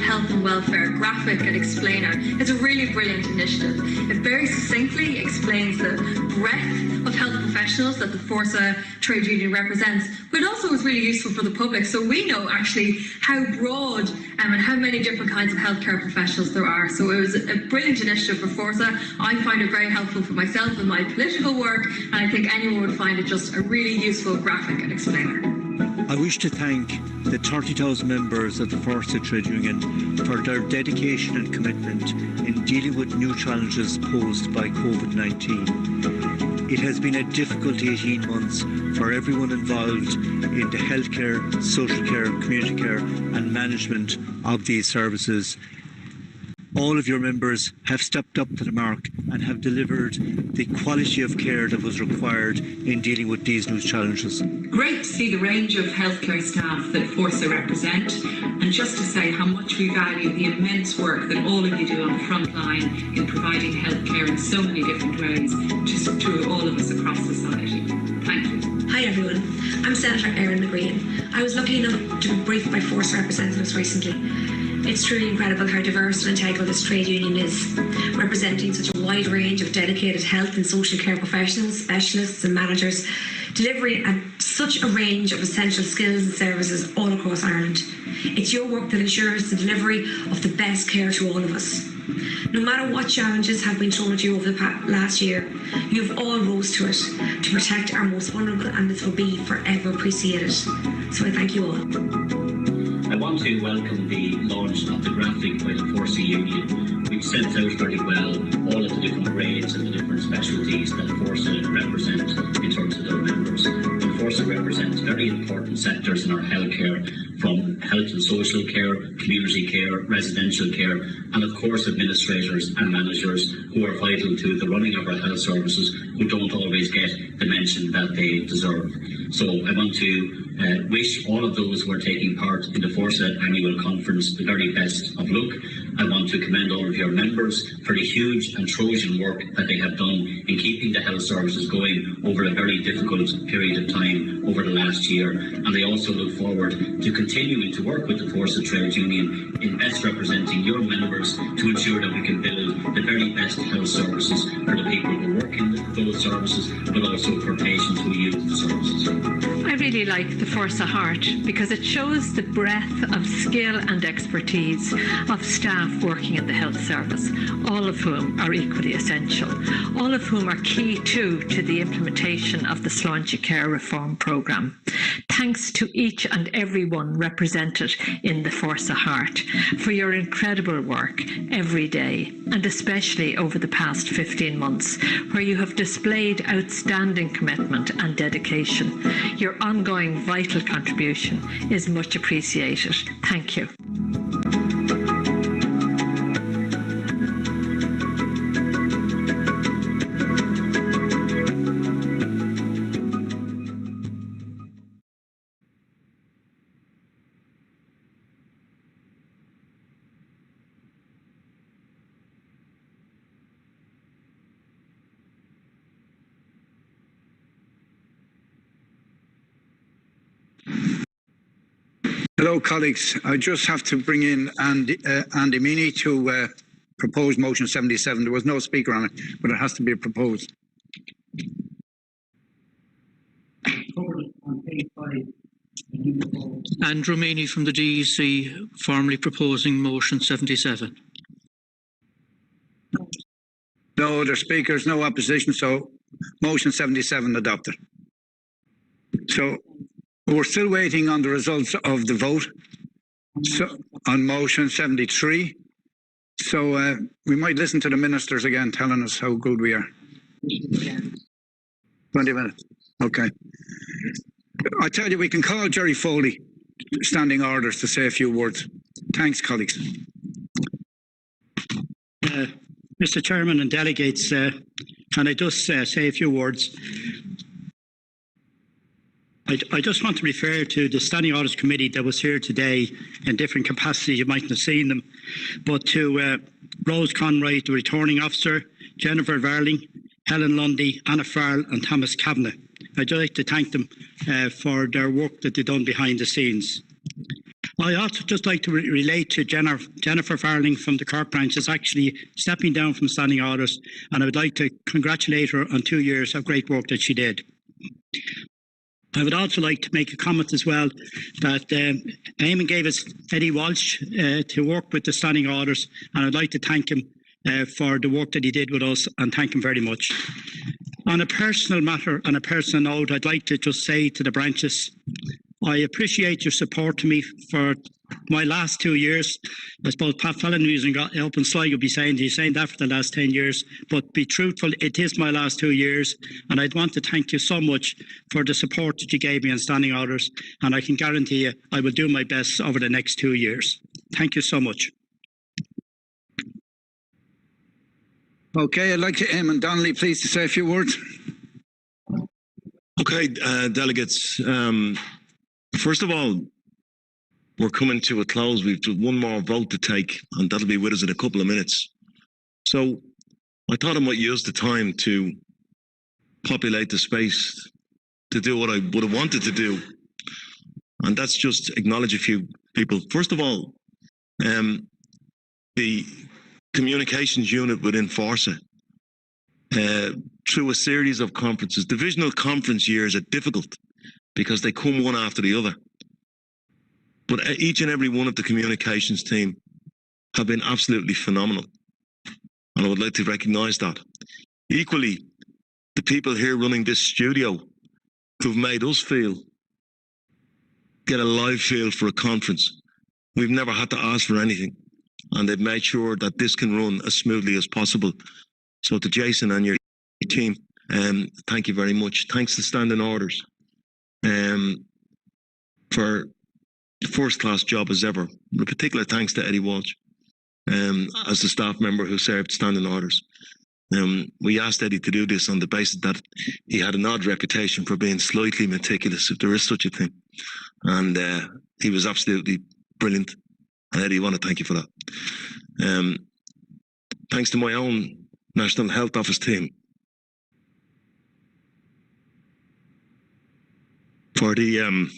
Health and Welfare graphic and explainer is a really brilliant initiative. It very succinctly explains the breadth of health professionals that the Fórsa trade union represents, but it also is really useful for the public, so we know actually how broad and how many different kinds of healthcare professionals there are. So it was a brilliant initiative for Fórsa. I find it very helpful for myself in my political work, and I think anyone would find it just a really useful graphic and explainer. I wish to thank the 30,000 members of the Fórsa Trade Union for their dedication and commitment in dealing with new challenges posed by COVID-19. It has been a difficult 18 months for everyone involved in the healthcare, social care, community care and management of these services. all of your members have stepped up to the mark and have delivered the quality of care that was required in dealing with these new challenges. Great to see the range of healthcare staff that Fórsa represent, and just to say how much we value the immense work that all of you do on the front line in providing healthcare in so many different ways to all of us across society. Thank you. Hi everyone, I'm Senator Erin McGreen. I was lucky enough to be briefed by Fórsa representatives recently. It's truly incredible how diverse and integral this trade union is, representing such a wide range of dedicated health and social care professionals, specialists and managers, delivering such a range of essential skills and services all across Ireland. It's your work that ensures the delivery of the best care to all of us. No matter what challenges have been thrown at you over the last year, you've all rose to it to protect our most vulnerable, and this will be forever appreciated. So I thank you all. I want to welcome the launch of the graphic by the Fórsa Union, which sets out very well all of the different grades and the different specialties that Fórsa represent in terms of their members. And Fórsa represents very important sectors in our healthcare, from health and social care, community care, residential care, and of course administrators and managers who are vital to the running of our health services, who don't always get the mention that they deserve. So I want to wish all of those who are taking part in the Fórsa annual conference the very best of luck. I want to commend all of your members for the huge and Trojan work that they have done in keeping the health services going over a very difficult period of time over the last year. And I also look forward to continuing to work with the Fórsa Trade Union in best representing your members to ensure that we can build the very best health services for the people who work in those services, but also for patients who use the services. I really like the Fórsa Heart because it shows the breadth of skill and expertise of staff working in the health service, all of whom are equally essential, all of whom are key to the implementation of the Sláinte Care Reform Programme. Thanks to each and every one represented in the Fórsa Heart for your incredible work every day, and especially over the past 15 months, where you have displayed outstanding commitment and dedication. Your ongoing vital contribution is much appreciated. Thank you. Hello, colleagues. I just have to bring in Andy Meany to propose motion 77. There was no speaker on it, but it has to be proposed. Andrew Meany from the DEC, formally proposing motion 77. No other speakers, no opposition, so motion 77 adopted. So we're still waiting on the results of the vote on motion 73. So we might listen to the ministers again telling us how good we are. 20 minutes. Okay. I tell you, we can call Jerry Foley standing orders to say a few words. Thanks, colleagues. Mr. Chairman and delegates, can I just say a few words? I just want to refer to the Standing Audit Committee that was here today in different capacities. You mightn't have seen them, but to Rose Conroy, the returning officer, Jennifer Varling, Helen Lundy, Anna Farrell and Thomas Kavanagh. I'd like to thank them for their work that they've done behind the scenes. I also just like to relate to Jennifer Farrelling from the Cork branch is actually stepping down from standing audit, and I would like to congratulate her on 2 years of great work that she did. I would also like to make a comment as well that Eamon gave us Eddie Walsh to work with the standing auditors, and I'd like to thank him for the work that he did with us, and thank him very much. On a personal matter and a personal note, I'd like to just say to the branches, I appreciate your support to me for my last 2 years. I suppose Pat Fallon using up in Sligo will be saying he's saying that for the last 10 years, but be truthful, it is my last 2 years, and I'd want to thank you so much for the support that you gave me on standing orders, and I can guarantee you I will do my best over the next 2 years. Thank you so much. Okay, I'd like to Eamon Donnelly, please, to say a few words. Okay, delegates. First of all, we're coming to a close. We've got one more vote to take, and that'll be with us in a couple of minutes. So I thought I might use the time to populate the space to do what I would have wanted to do. And that's just acknowledge a few people. First of all, the communications unit within Fórsa, through a series of conferences. Divisional conference years are difficult because they come one after the other. But each and every one of the communications team have been absolutely phenomenal. And I would like to recognise that. Equally, the people here running this studio who've made us get a live feel for a conference. We've never had to ask for anything. And they've made sure that this can run as smoothly as possible. So to Jason and your team, thank you very much. Thanks to Standing Orders for the first-class job as ever. In particular, thanks to Eddie Walsh as the staff member who served Standing Orders. We asked Eddie to do this on the basis that he had an odd reputation for being slightly meticulous, if there is such a thing. And he was absolutely brilliant. And Eddie, I want to thank you for that. Thanks to my own National Health Office team for the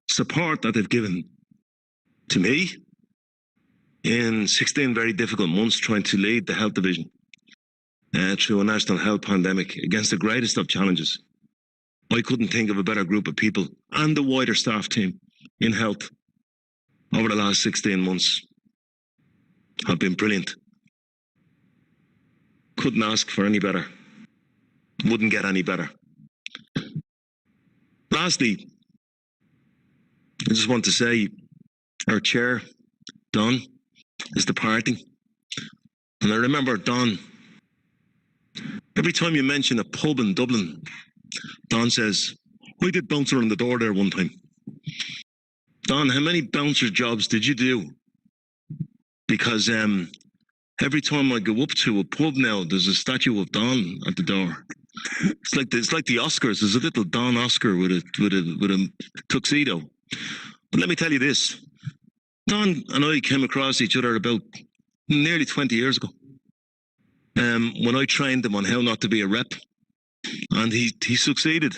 support that they've given to me in 16 very difficult months trying to lead the health division through a national health pandemic against the greatest of challenges. I couldn't think of a better group of people and the wider staff team in health over the last 16 months have been brilliant. Couldn't ask for any better. Wouldn't get any better. Lastly, I just want to say our chair, Don, is departing. And I remember Don, every time you mention a pub in Dublin, Don says, I did bouncer on the door there one time. Don, how many bouncer jobs did you do? Because every time I go up to a pub now, there's a statue of Don at the door. It's like the Oscars. There's a little Don Oscar with a tuxedo. But let me tell you this: Don and I came across each other about nearly 20 years ago. When I trained him on how not to be a rep, and he succeeded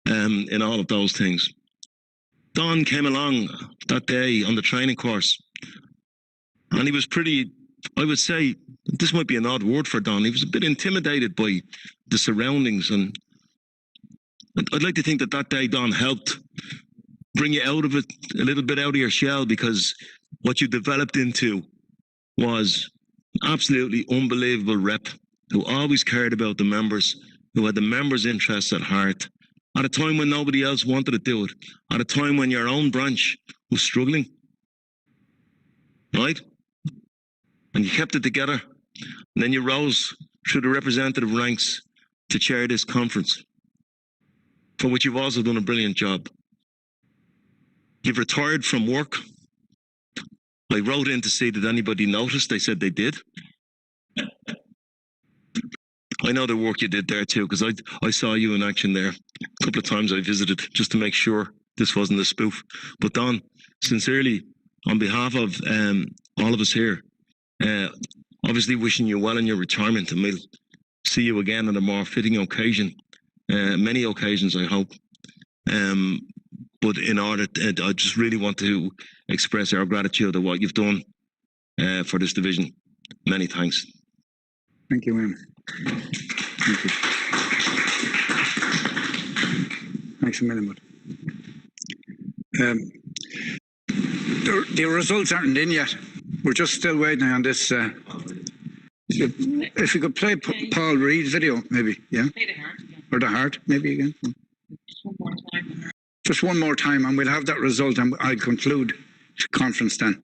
in all of those things. Don came along that day on the training course, and he was pretty, I would say, this might be an odd word for Don, he was a bit intimidated by the surroundings, and I'd like to think that day Don helped bring you out of it, a little bit out of your shell, because what you developed into was an absolutely unbelievable rep who always cared about the members, who had the members' interests at heart, at a time when nobody else wanted to do it, at a time when your own branch was struggling, right? And you kept it together, and then you rose through the representative ranks to chair this conference, for which you've also done a brilliant job. You've retired from work. I wrote in to see did anybody notice. They said they did. I know the work you did there too, because I saw you in action there. A couple of times I visited just to make sure this wasn't a spoof. But Don, sincerely, on behalf of all of us here, obviously wishing you well in your retirement, and we'll see you again on a more fitting occasion, many occasions I hope. But in order, I just really want to express our gratitude of what you've done for this division. Many thanks. Thank you, Eamon. Thank you. Thanks a million. The results aren't in yet. We're just still waiting on this. If you could play Paul Reed's video, maybe, yeah? Or the heart, maybe again. Just one more time, and we'll have that result, and I'll conclude the conference then.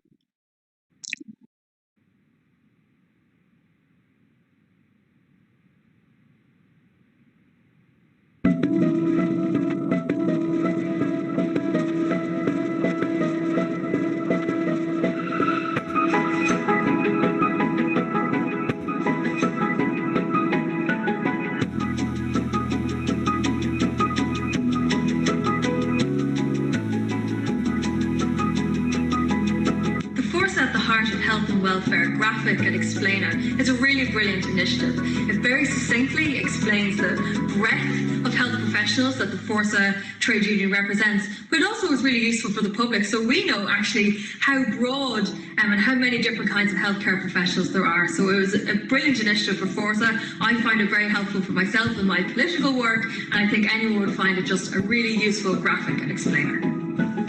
welfare graphic and explainer is a really brilliant initiative. It very succinctly explains the breadth of health professionals that the Fórsa trade union represents, but it also is really useful for the public, so we know actually how broad and how many different kinds of healthcare professionals there are. So it was a brilliant initiative for Fórsa. I find it very helpful for myself in my political work, and I think anyone would find it just a really useful graphic and explainer.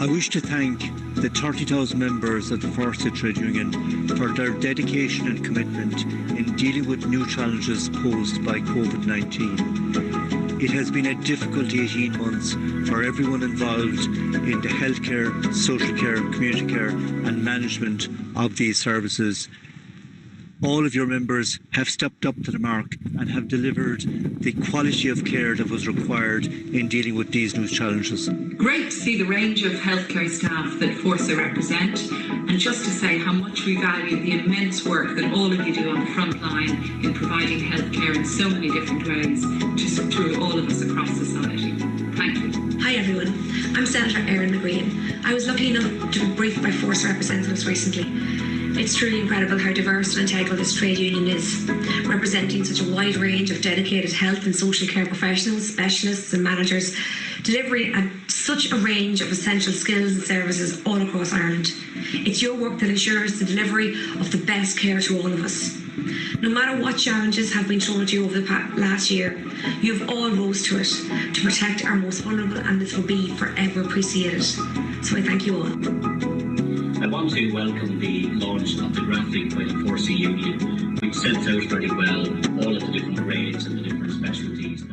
I wish to thank the 30,000 members of the Fórsa Trade Union for their dedication and commitment in dealing with new challenges posed by COVID-19. It has been a difficult 18 months for everyone involved in the healthcare, social care, community care and management of these services. All of your members have stepped up to the mark and have delivered the quality of care that was required in dealing with these new challenges. Great to see the range of healthcare staff that Fórsa represent, and just to say how much we value the immense work that all of you do on the front line in providing healthcare in so many different ways to all of us across society. Thank you. Hi everyone, I'm Senator Erin McGreen. I was lucky enough to be briefed by Fórsa representatives recently. It's truly incredible how diverse and integral this trade union is, representing such a wide range of dedicated health and social care professionals, specialists and managers, delivering such a range of essential skills and services all across Ireland. It's your work that ensures the delivery of the best care to all of us. No matter what challenges have been thrown at you over the last year, you have all rose to it to protect our most vulnerable, and this will be forever appreciated. So I thank you all. I want to welcome the launch of the graphic by the Fórsa Union, which sets out very well all of the different grades and the different specialties.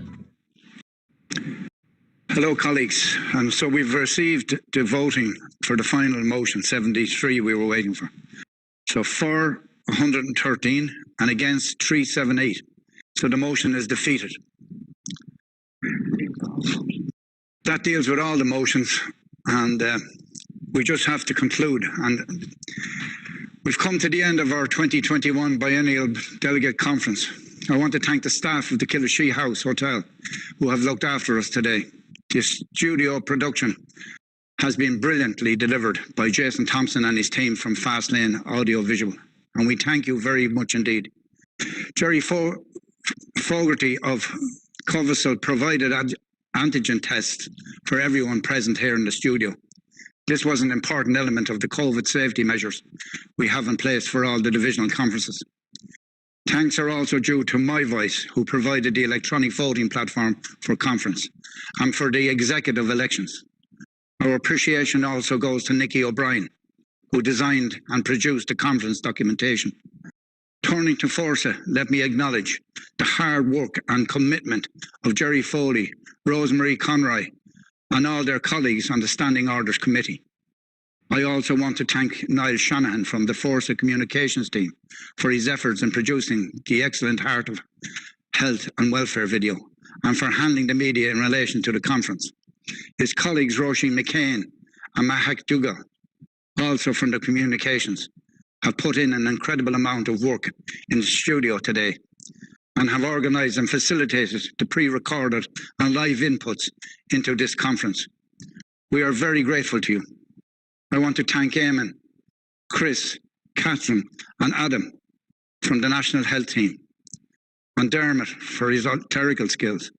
Hello colleagues, and so we've received the voting for the final motion, 73 we were waiting for. So for 113 and against 378. So the motion is defeated. That deals with all the motions, and we just have to conclude. And we've come to the end of our 2021 Biennial Delegate Conference. I want to thank the staff of the Killashee House Hotel who have looked after us today. This studio production has been brilliantly delivered by Jason Thompson and his team from Fastlane Audio Visual, and we thank you very much indeed. Jerry Fogarty of Covasol provided antigen tests for everyone present here in the studio. This was an important element of the COVID safety measures we have in place for all the divisional conferences. Thanks are also due to My Voice, who provided the electronic voting platform for conference, and for the executive elections. Our appreciation also goes to Nicky O'Brien, who designed and produced the conference documentation. Turning to Fórsa, let me acknowledge the hard work and commitment of Jerry Foley, Rosemary Conroy, and all their colleagues on the Standing Orders Committee. I also want to thank Niall Shanahan from the Fórsa Communications team for his efforts in producing the excellent Heart of Health and Welfare video, and for handling the media in relation to the conference. His colleagues Roisin McCain and Mahak Dugal, also from the Communications, have put in an incredible amount of work in the studio today, and have organised and facilitated the pre-recorded and live inputs into this conference. We are very grateful to you. I want to thank Eamon, Chris, Catherine and Adam from the National Health Team, and Dermot for his clerical skills.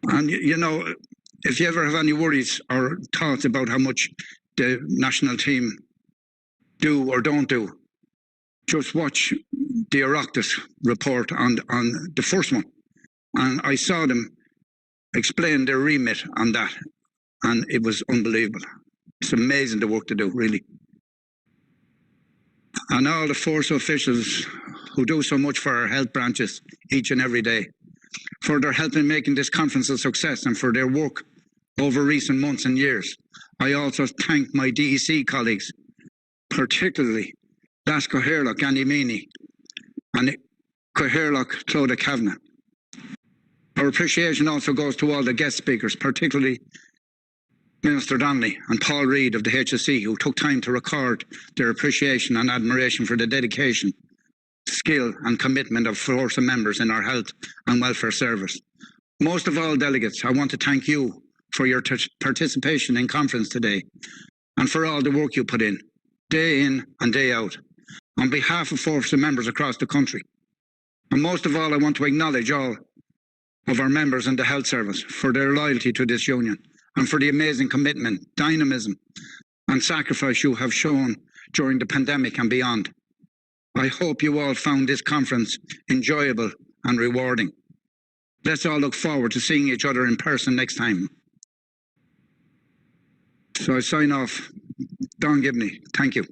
And you know, if you ever have any worries or thoughts about how much the national team do or don't do, just watch the Oireachtas report on the first one. And I saw them explain their remit on that, and it was unbelievable. It's amazing the work they do, really. And all the Fórsa officials who do so much for our health branches each and every day, for their help in making this conference a success and for their work over recent months and years. I also thank my DEC colleagues, particularly Das Coherlock Andy Meany and Coherlock Clodagh Kavanagh. Our appreciation also goes to all the guest speakers, particularly Minister Donnelly and Paul Reid of the HSE, who took time to record their appreciation and admiration for the dedication, skill and commitment of Fórsa members in our health and welfare service. Most of all, delegates, I want to thank you for your participation in conference today and for all the work you put in, day in and day out. on behalf of Fórsa members across the country. And most of all, I want to acknowledge all of our members in the health service for their loyalty to this union and for the amazing commitment, dynamism and sacrifice you have shown during the pandemic and beyond. I hope you all found this conference enjoyable and rewarding. Let's all look forward to seeing each other in person next time. So I sign off. Don Gibney, thank you.